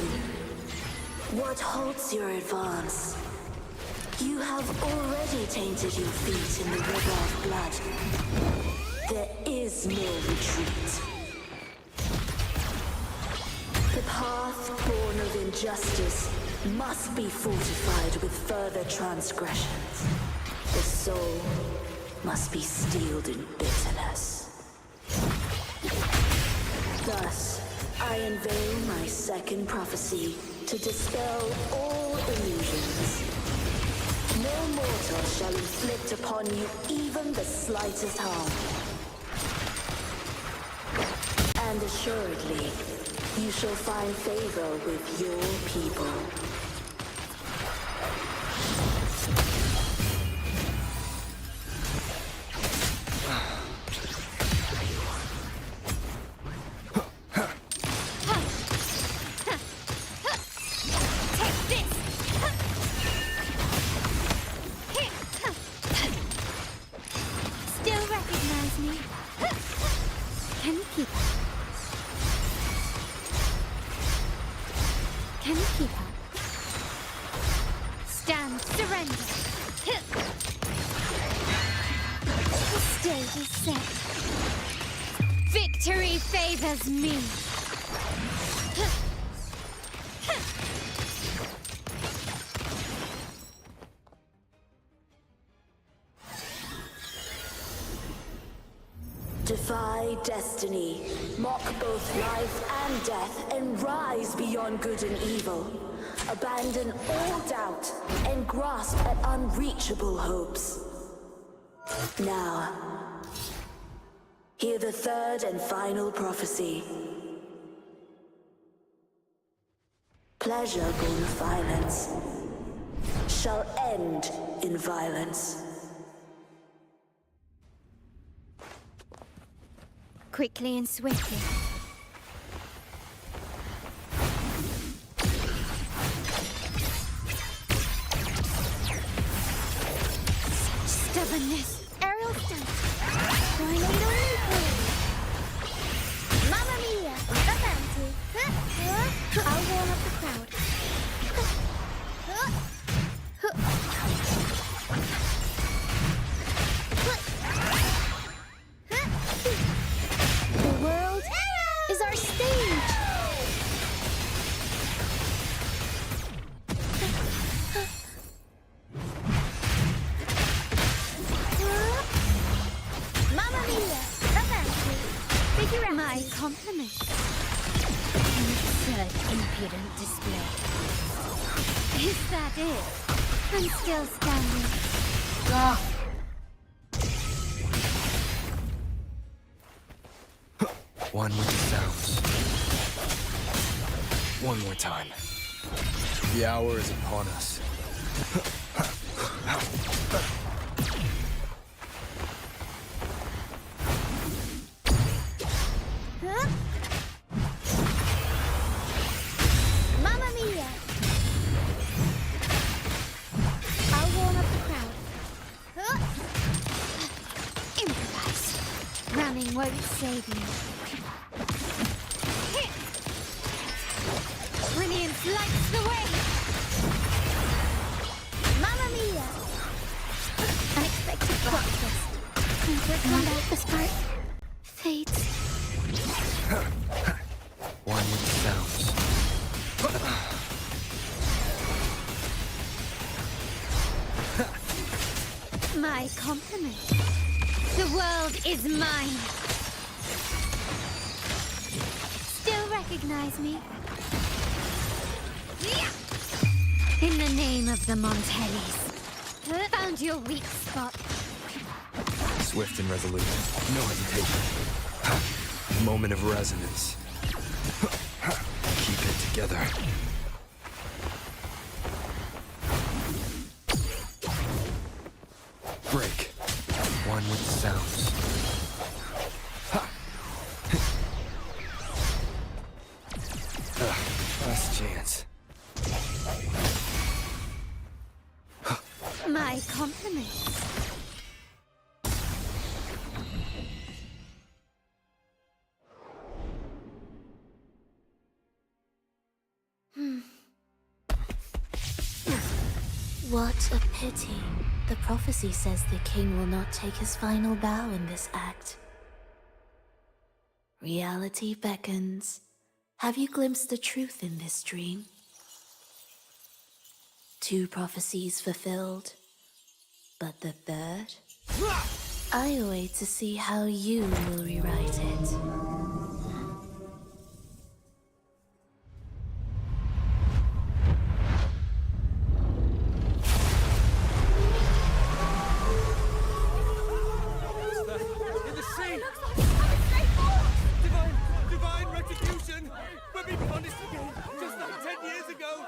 Speaker 12: what halts your advance? You have already tainted your feet in the river of blood. There is no retreat. The path born of injustice must be fortified with further transgressions. The soul must be steeled in bitterness. Thus, I unveil my second prophecy to dispel all illusions. No mortal shall inflict upon you even the slightest harm. And assuredly, you shall find favor with your people.
Speaker 5: Victory favors me.
Speaker 12: Defy destiny, mock both life and death, and rise beyond good and evil. Abandon all doubt and grasp at unreachable hopes. Now, hear the third and final prophecy. Pleasure born of violence shall end in violence.
Speaker 5: Quickly and swiftly. Such stubbornness. Aerial stunt. Tornado nuclear. Mamma mia! The bounty. I'll warm up the crowd. The world is our stage. Mamma mia! The bounty. impudent display. Is that it? I'm still standing.
Speaker 21: One with the sounds. One more time. The hour is upon us.
Speaker 5: Mamma mia! I'll warm up the crowd. Improvise. Running won't save you. Brilliance lights the way! Mamma mia! Unexpected plot twist. Comfort combat, the spark fades.
Speaker 21: One with the sounds.
Speaker 5: My compliment. The world is mine. Still recognize me? In the name of the Montellis. Found your weak spot.
Speaker 21: Swift and resolute. No hesitation. Moment of resonance. Keep it together. Break. One with the sounds. Last chance.
Speaker 5: My compliments.
Speaker 14: What a pity. The prophecy says the king will not take his final bow in this act. Reality beckons. Have you glimpsed the truth in this dream? 2 prophecies fulfilled, but the third? I wait to see how you will rewrite it.
Speaker 2: In the sea! Divine retribution! We're being punished again, just like 10 years ago!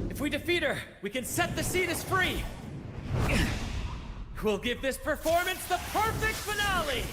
Speaker 16: If we defeat her, we can set the Cetus free! We'll give this performance the perfect finale!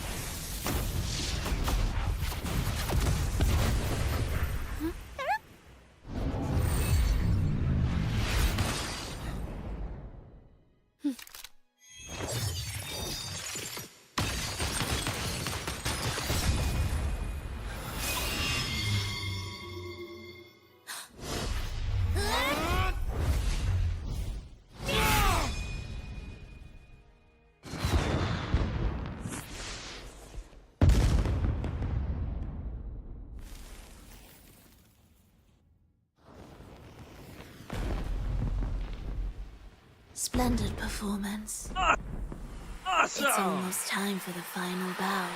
Speaker 14: Splendid performance.
Speaker 16: Awesome!
Speaker 14: It's almost time for the final bow.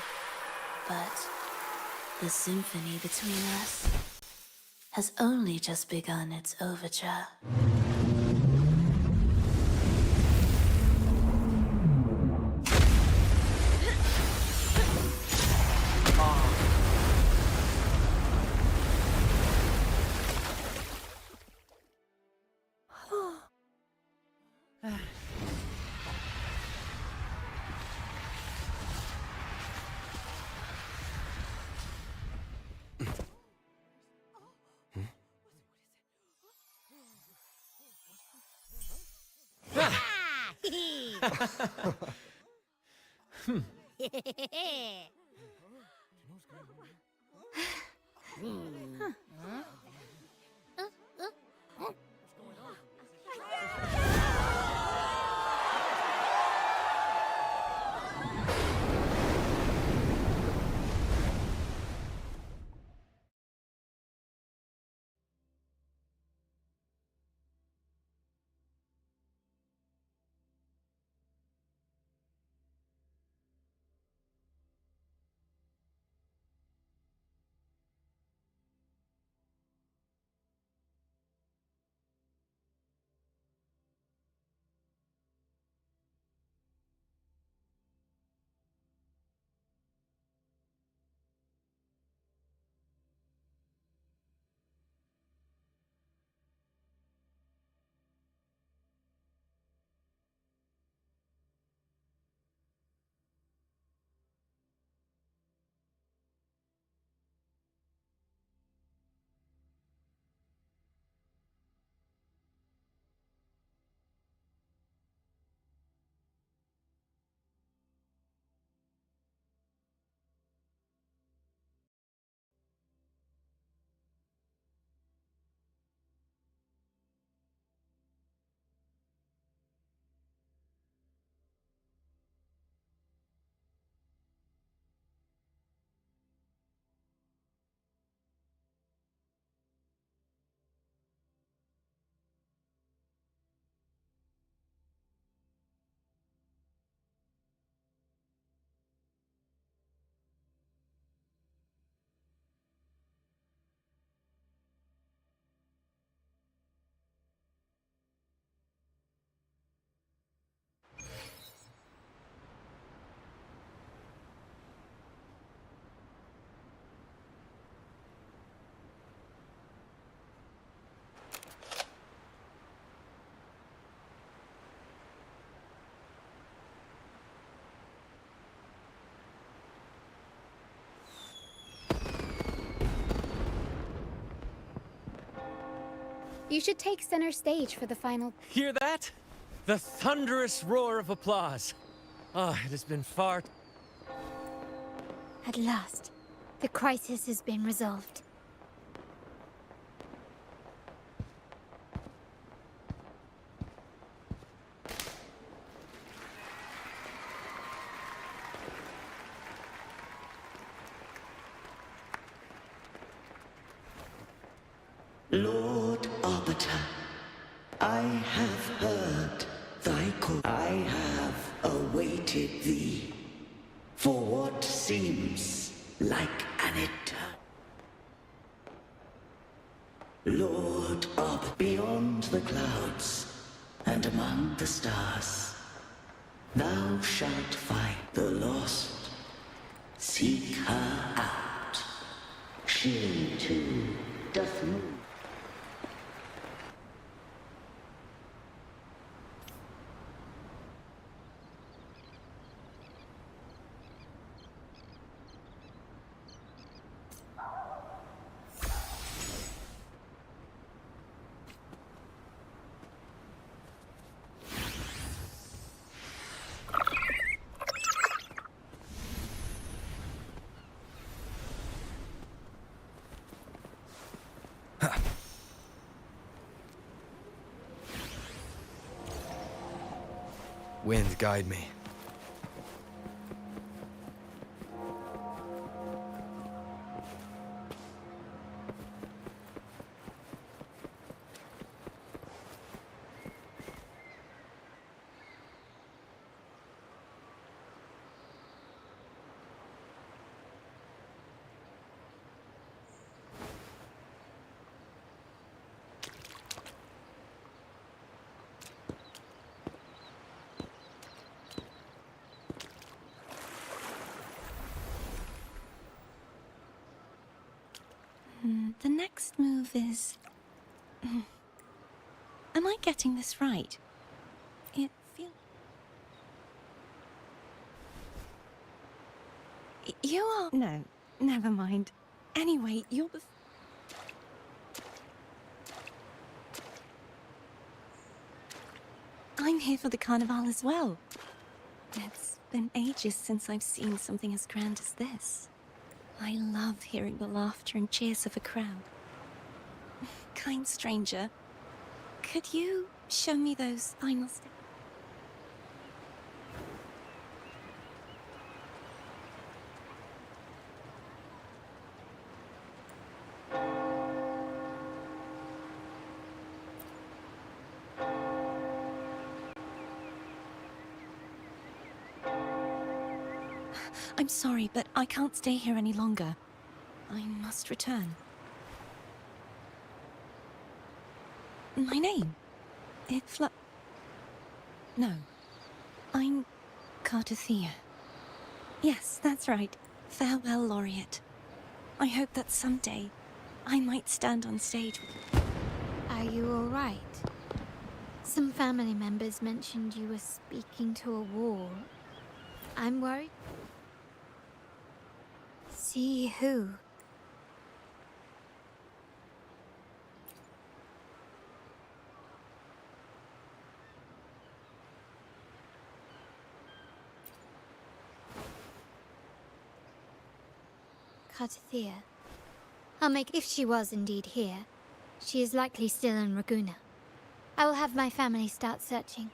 Speaker 14: But the symphony between us has only just begun its overture.
Speaker 17: You should take center stage for the final.
Speaker 22: Hear that? The thunderous roar of applause. Ah, it has been far.
Speaker 5: At last, the crisis has been resolved.
Speaker 7: Lord Arbiter, I have heard thy call. I have awaited thee for what seems like an eternity. Lord Arbiter, beyond the clouds and among the stars, thou shalt find the lost. Seek her out. She too doth move.
Speaker 21: Wind, guide me.
Speaker 11: The next move is... Am I getting this right? It feels... You are... No, never mind. Anyway, you're... I'm here for the carnival as well. It's been ages since I've seen something as grand as this. I love hearing the laughter and cheers of a crowd. Kind stranger, could you show me those final steps? I'm sorry, but I can't stay here any longer. I must return. My name? It's No. I'm Cartothea. Yes, that's right. Farewell, Laureate. I hope that someday I might stand on stage.
Speaker 5: Are you all right? Some family members mentioned you were speaking to a wall. I'm worried. See who? Cartothea. I'll make... If she was indeed here, she is likely still in Raguna. I will have my family start searching.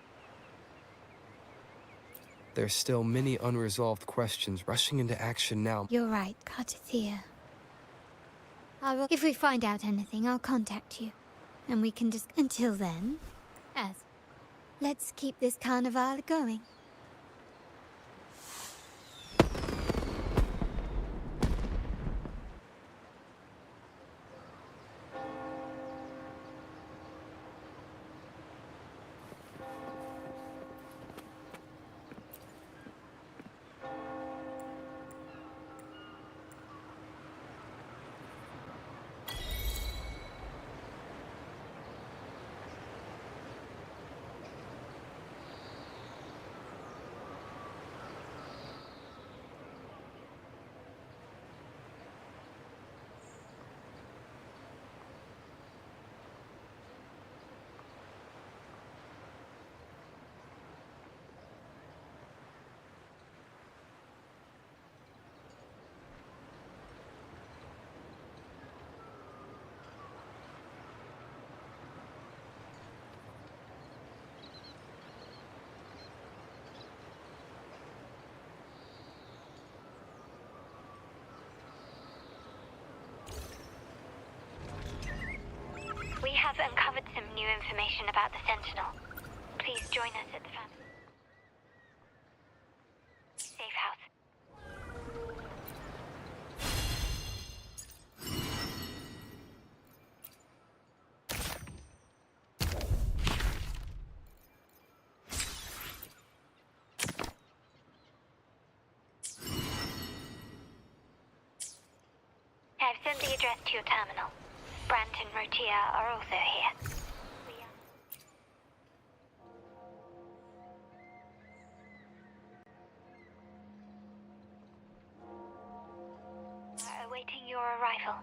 Speaker 21: There's still many unresolved questions. Rushing into action now.
Speaker 5: You're right, Cartothea. I will... If we find out anything, I'll contact you. And we can just... Until then, let's keep this carnival going. new information about the Sentinel. Please join us at the safe house. I've sent the address to your terminal. Brant and Rotia are also here. Awaiting your arrival.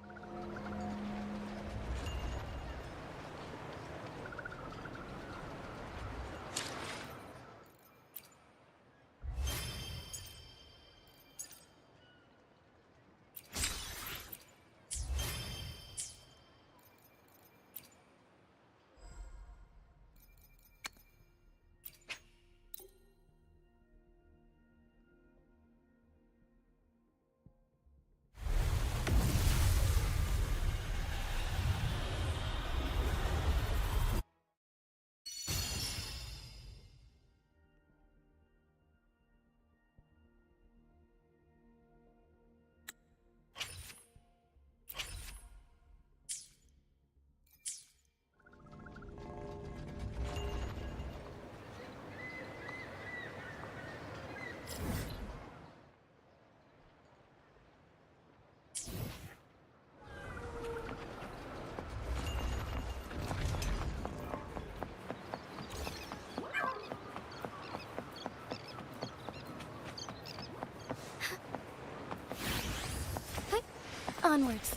Speaker 18: Onwards.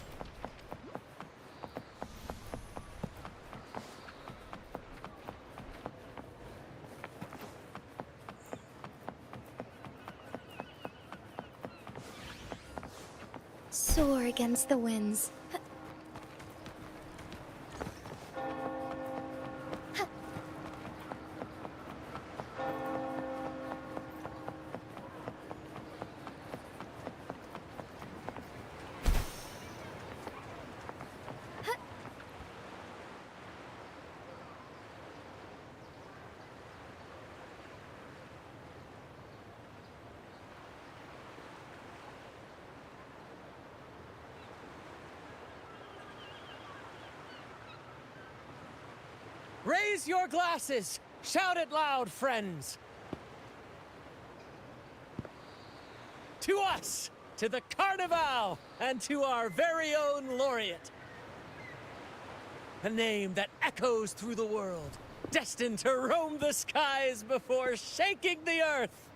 Speaker 17: Soar against the winds.
Speaker 16: Raise your glasses! Shout it loud, friends! To us! To the Carnival! And to our very own laureate! A name that echoes through the world, destined to roam the skies before shaking the earth!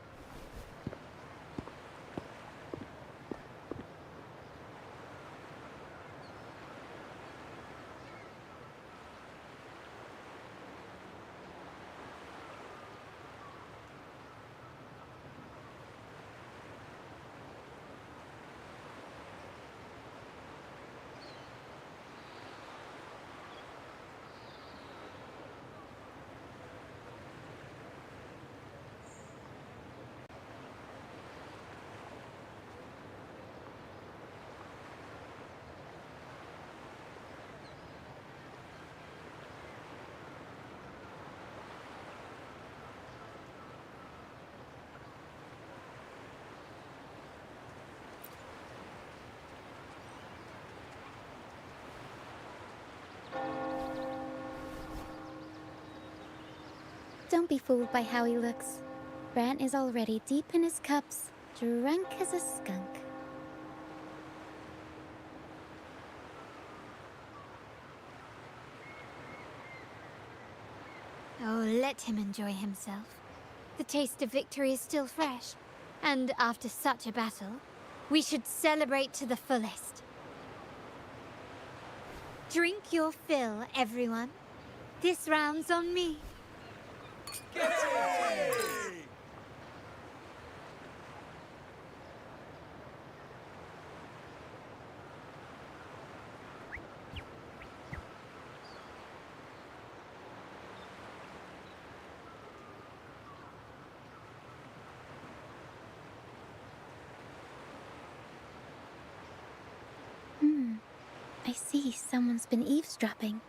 Speaker 17: Don't be fooled by how he looks. Brant is already deep in his cups, drunk as a skunk.
Speaker 5: Oh, let him enjoy himself. The taste of victory is still fresh, and after such a battle, we should celebrate to the fullest. Drink your fill, everyone. This round's on me.
Speaker 17: I see someone's been eavesdropping.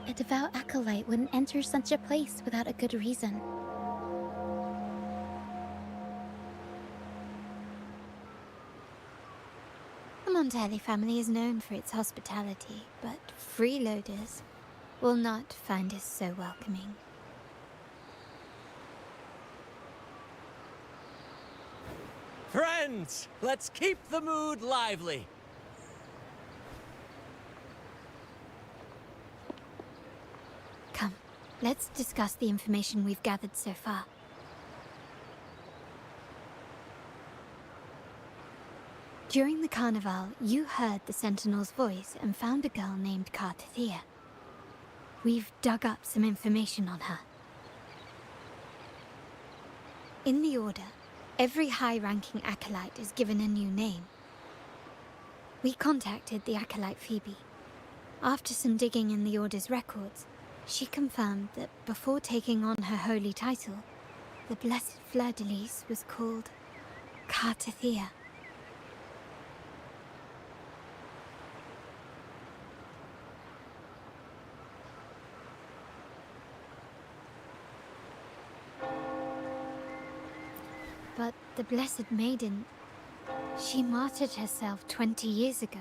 Speaker 17: A devout acolyte wouldn't enter such a place without a good reason.
Speaker 5: The Montelli family is known for its hospitality, but freeloaders will not find us so welcoming.
Speaker 16: Friends, let's keep the mood lively.
Speaker 5: Come, let's discuss the information we've gathered so far. During the carnival, you heard the Sentinel's voice and found a girl named Cartathea. We've dug up some information on her. In the Order, every high-ranking acolyte is given a new name. We contacted the acolyte Phoebe. After some digging in the Order's records, she confirmed that before taking on her holy title, the Blessed Fleur-de-Lis was called Cartathea. But the Blessed Maiden, she martyred herself 20 years ago.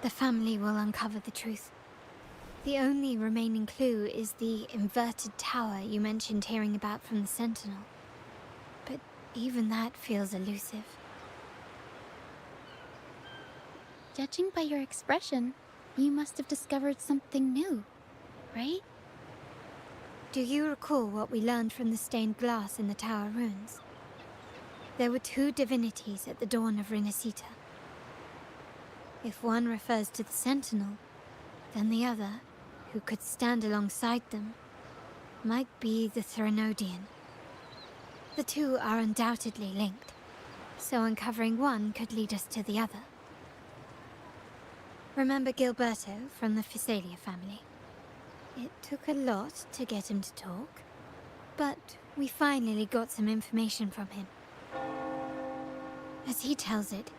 Speaker 5: The family will uncover the truth. The only remaining clue is the inverted tower you mentioned hearing about from the Sentinel. But even that feels elusive.
Speaker 17: Judging by your expression, you must have discovered something new, right?
Speaker 5: Do you recall what we learned from the stained glass in the tower ruins? There were two divinities at the dawn of Renacita. If one refers to the Sentinel, then the other, who could stand alongside them, might be the Threnodian. The two are undoubtedly linked, so uncovering one could lead us to the other. Remember Gilberto from the Physalia family? It took a lot to get him to talk, but we finally got some information from him. As he tells it,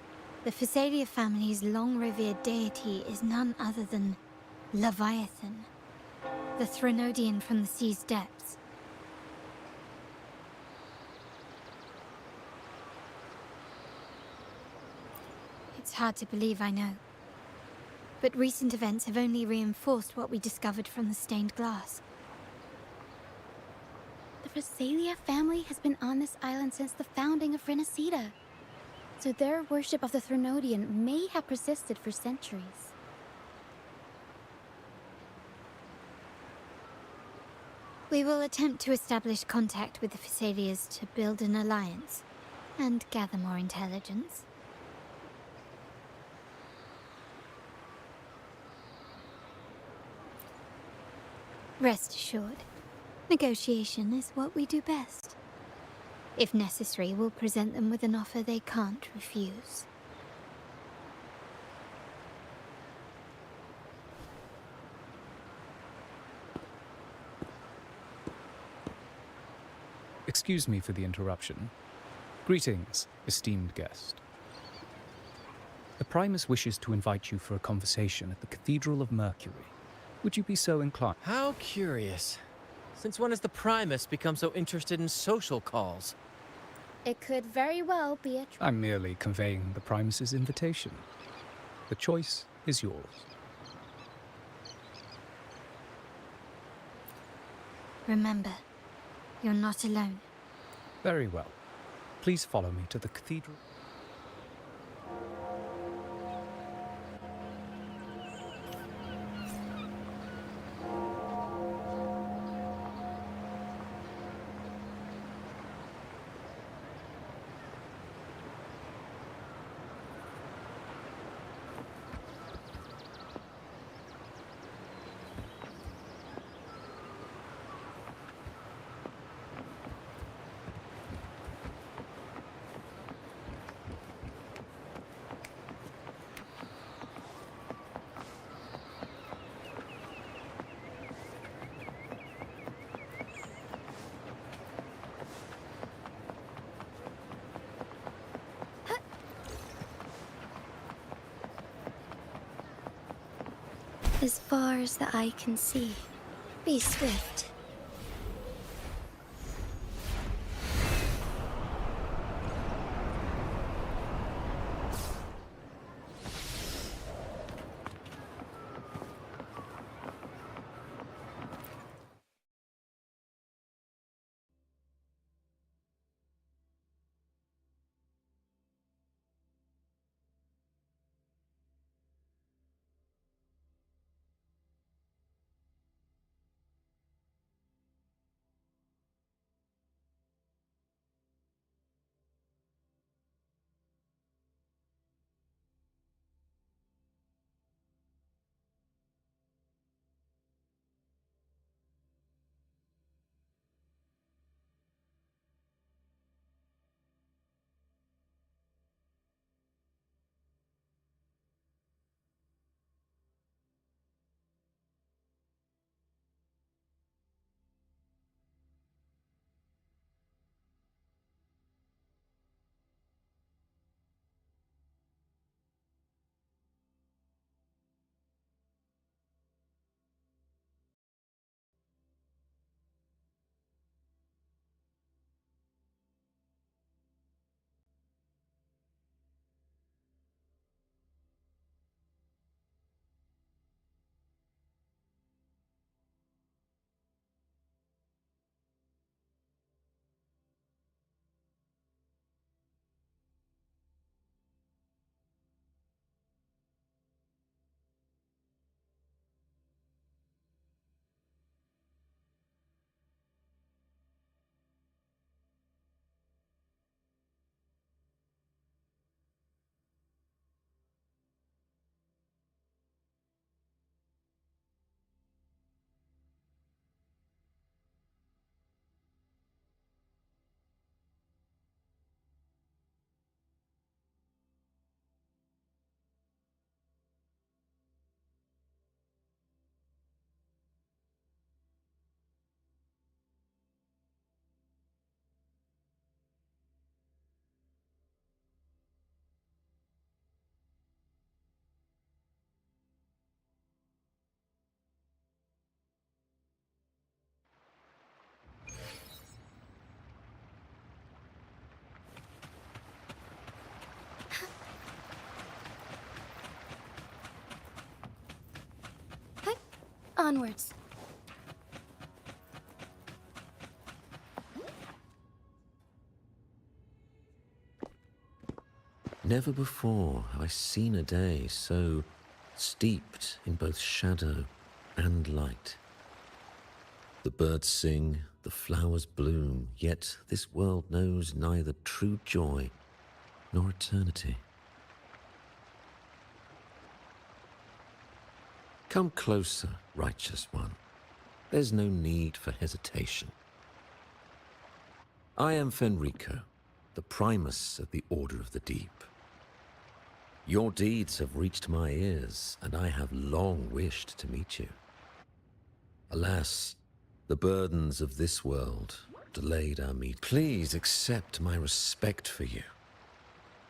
Speaker 5: the Physalia family's long-revered deity is none other than Leviathan, the Threnodian from the sea's depths. It's hard to believe, I know. But recent events have only reinforced what we discovered from the stained glass.
Speaker 17: The Physalia family has been on this island since the founding of Renacita. So their worship of the Threnodian may have persisted for centuries.
Speaker 5: We will attempt to establish contact with the Physalias to build an alliance and gather more intelligence. Rest assured, negotiation is what we do best. If necessary, we'll present them with an offer they can't refuse.
Speaker 3: Excuse me for the interruption. Greetings, esteemed guest. The Primus wishes to invite you for a conversation at the Cathedral of Mercury. Would you be so inclined?
Speaker 22: How curious. Since when has the Primus become so interested in social calls?
Speaker 17: It could very well be a...
Speaker 3: I'm merely conveying the Primus's invitation. The choice is yours.
Speaker 5: Remember, you're not alone.
Speaker 3: Very well. Please follow me to the cathedral.
Speaker 17: As far as the eye can see. Be swift. Onwards.
Speaker 1: Never before have I seen a day so steeped in both shadow and light. The birds sing, the flowers bloom, yet this world knows neither true joy nor eternity. Come closer, righteous one. There's no need for hesitation. I am Fenrico, the Primus of the Order of the Deep. Your deeds have reached my ears, and I have long wished to meet you. Alas, the burdens of this world delayed our meet. Please accept my respect for you.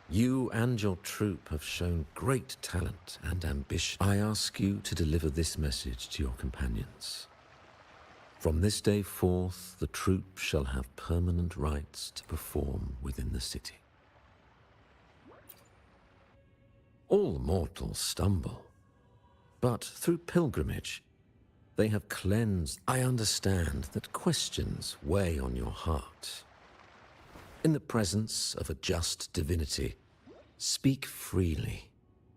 Speaker 1: You and your troop have shown great talent and ambition. I ask you to deliver this message to your companions. From this day forth, the troop shall have permanent rights to perform within the city. All mortals stumble, but through pilgrimage, they have cleansed. I understand that questions weigh on your heart. In the presence of a just divinity, speak freely.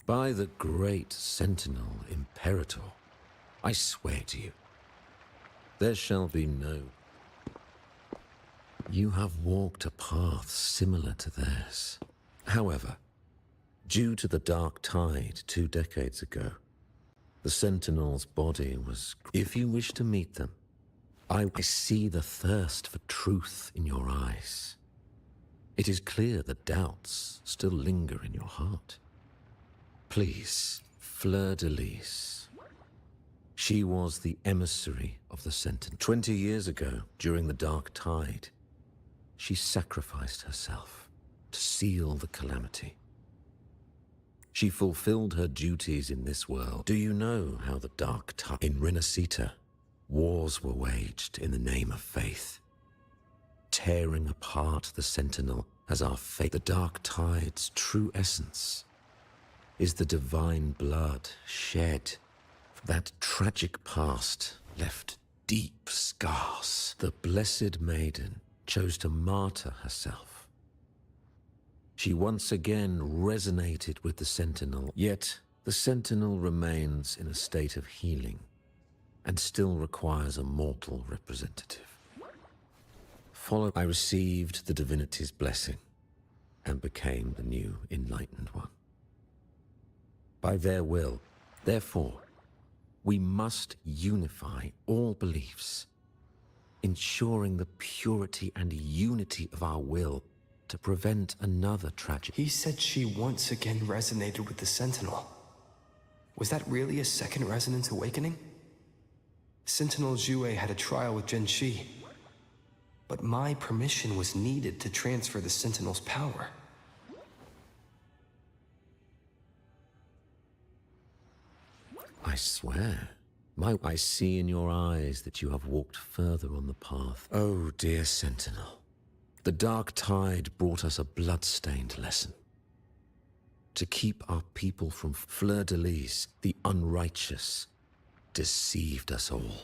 Speaker 1: By the great sentinel Imperator, I swear to you, there shall be no... You have walked a path similar to theirs. However, due to the dark tide 2 decades ago, the sentinel's body was... If you wish to meet them, I see the thirst for truth in your eyes. It is clear that doubts still linger in your heart. Please, Fleur-de-Lis. She was the emissary of the Sentinel. 20 years ago, during the Dark Tide, she sacrificed herself to seal the calamity. She fulfilled her duties in this world. Do you know how the Dark Tide in Rinasita, wars were waged in the name of faith, tearing apart the Sentinel as our faith. The Dark Tide's true essence is the divine blood shed. That tragic past left deep scars. The Blessed Maiden chose to martyr herself. She once again resonated with the Sentinel, yet the Sentinel remains in a state of healing and still requires a mortal representative. I received the Divinity's blessing and became the new Enlightened One. By their will, therefore, we must unify all beliefs, ensuring the purity and unity of our will to prevent another tragedy.
Speaker 21: He said she once again resonated with the Sentinel. Was that really a second resonance awakening? Sentinel Jue had a trial with Genshi, but my permission was needed to transfer the Sentinel's power.
Speaker 1: I swear, I see in your eyes that you have walked further on the path. Oh, dear Sentinel, the Dark Tide brought us a blood-stained lesson. To keep our people from Fleur-de-Lis, the unrighteous deceived us all.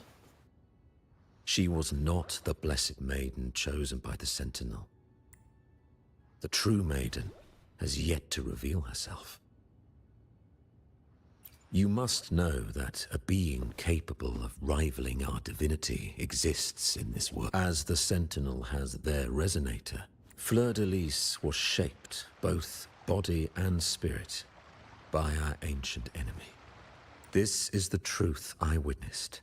Speaker 1: She was not the Blessed Maiden chosen by the Sentinel. The true Maiden has yet to reveal herself. You must know that a being capable of rivaling our divinity exists in this world. As the Sentinel has their resonator, Fleur-de-Lis was shaped, both body and spirit, by our ancient enemy. This is the truth I witnessed.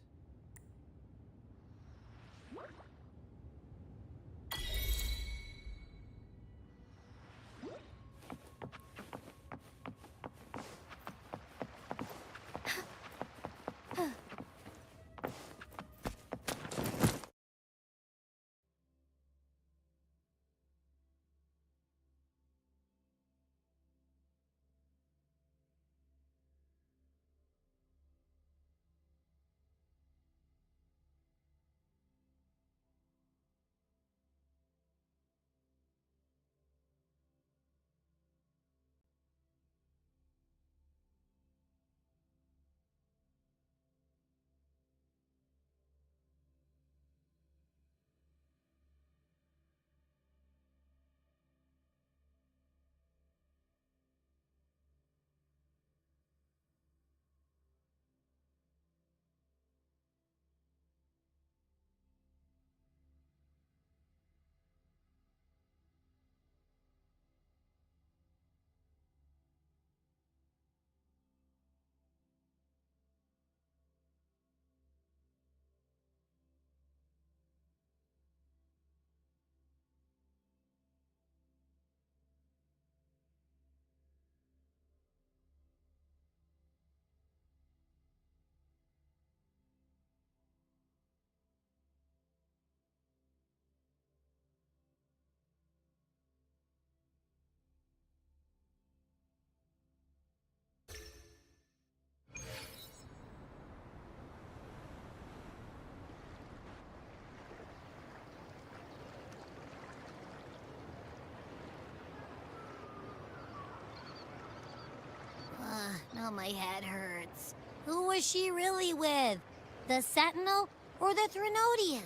Speaker 9: Now my head hurts. Who was she really with? The Sentinel or the Threnodian?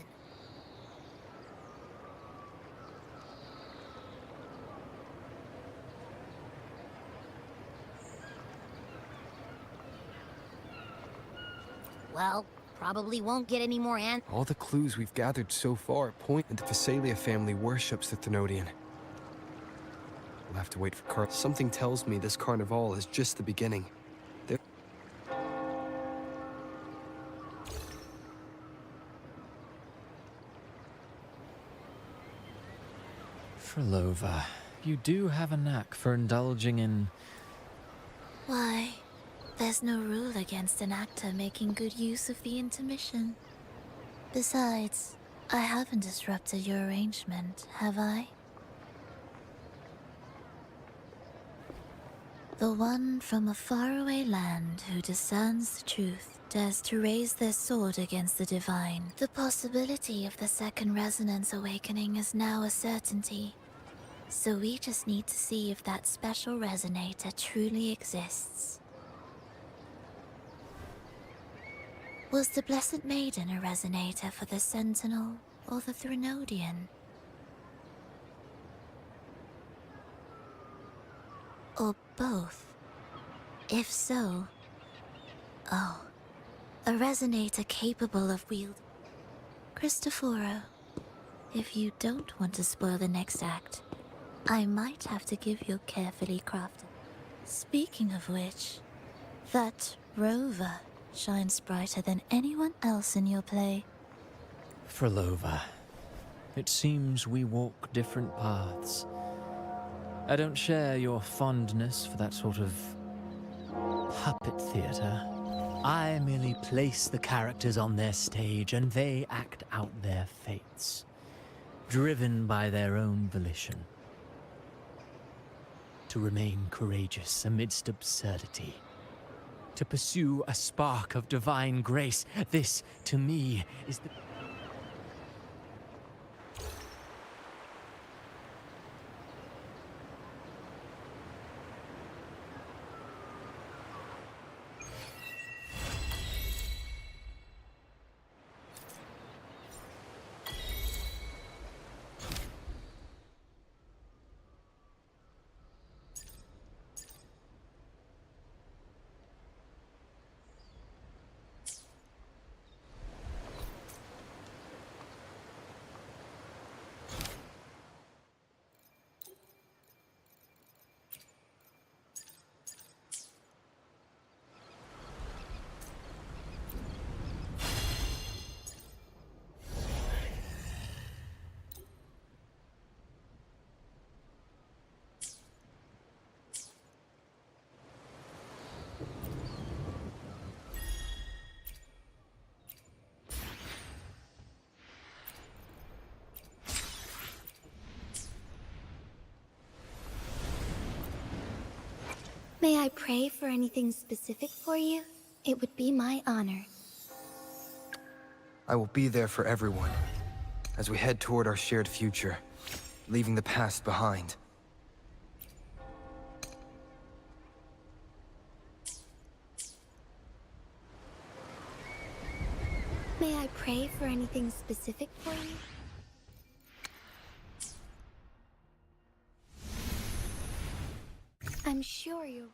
Speaker 9: Well, probably won't get any more answers.
Speaker 21: All the clues we've gathered so far point that the Phasalia family worships the Threnodian. We'll have to wait for Something tells me this carnival is just the beginning.
Speaker 22: Frolova, you do have a knack for indulging in...
Speaker 14: Why, there's no rule against an actor making good use of the intermission. Besides, I haven't disrupted your arrangement, have I? The one from a faraway land who discerns the truth dares to raise their sword against the divine. The possibility of the second resonance awakening is now a certainty. So we just need to see if that special resonator truly exists. Was the Blessed Maiden a resonator for the Sentinel or the Threnodian? Or both? If so... Oh, a resonator capable of wielding... Cristoforo, if you don't want to spoil the next act, I might have to give you a carefully crafted... Speaking of which, that rover shines brighter than anyone else in your play.
Speaker 22: Frolova, it seems we walk different paths. I don't share your fondness for that sort of puppet theater. I merely place the characters on their stage and they act out their fates, driven by their own volition. To remain courageous amidst absurdity. To pursue a spark of divine grace. This, to me, is the...
Speaker 5: May I pray for anything specific for you? It would be my honor.
Speaker 21: I will be there for everyone, as we head toward our shared future, leaving the past behind.
Speaker 5: May I pray for anything specific for you? I'm sure you're...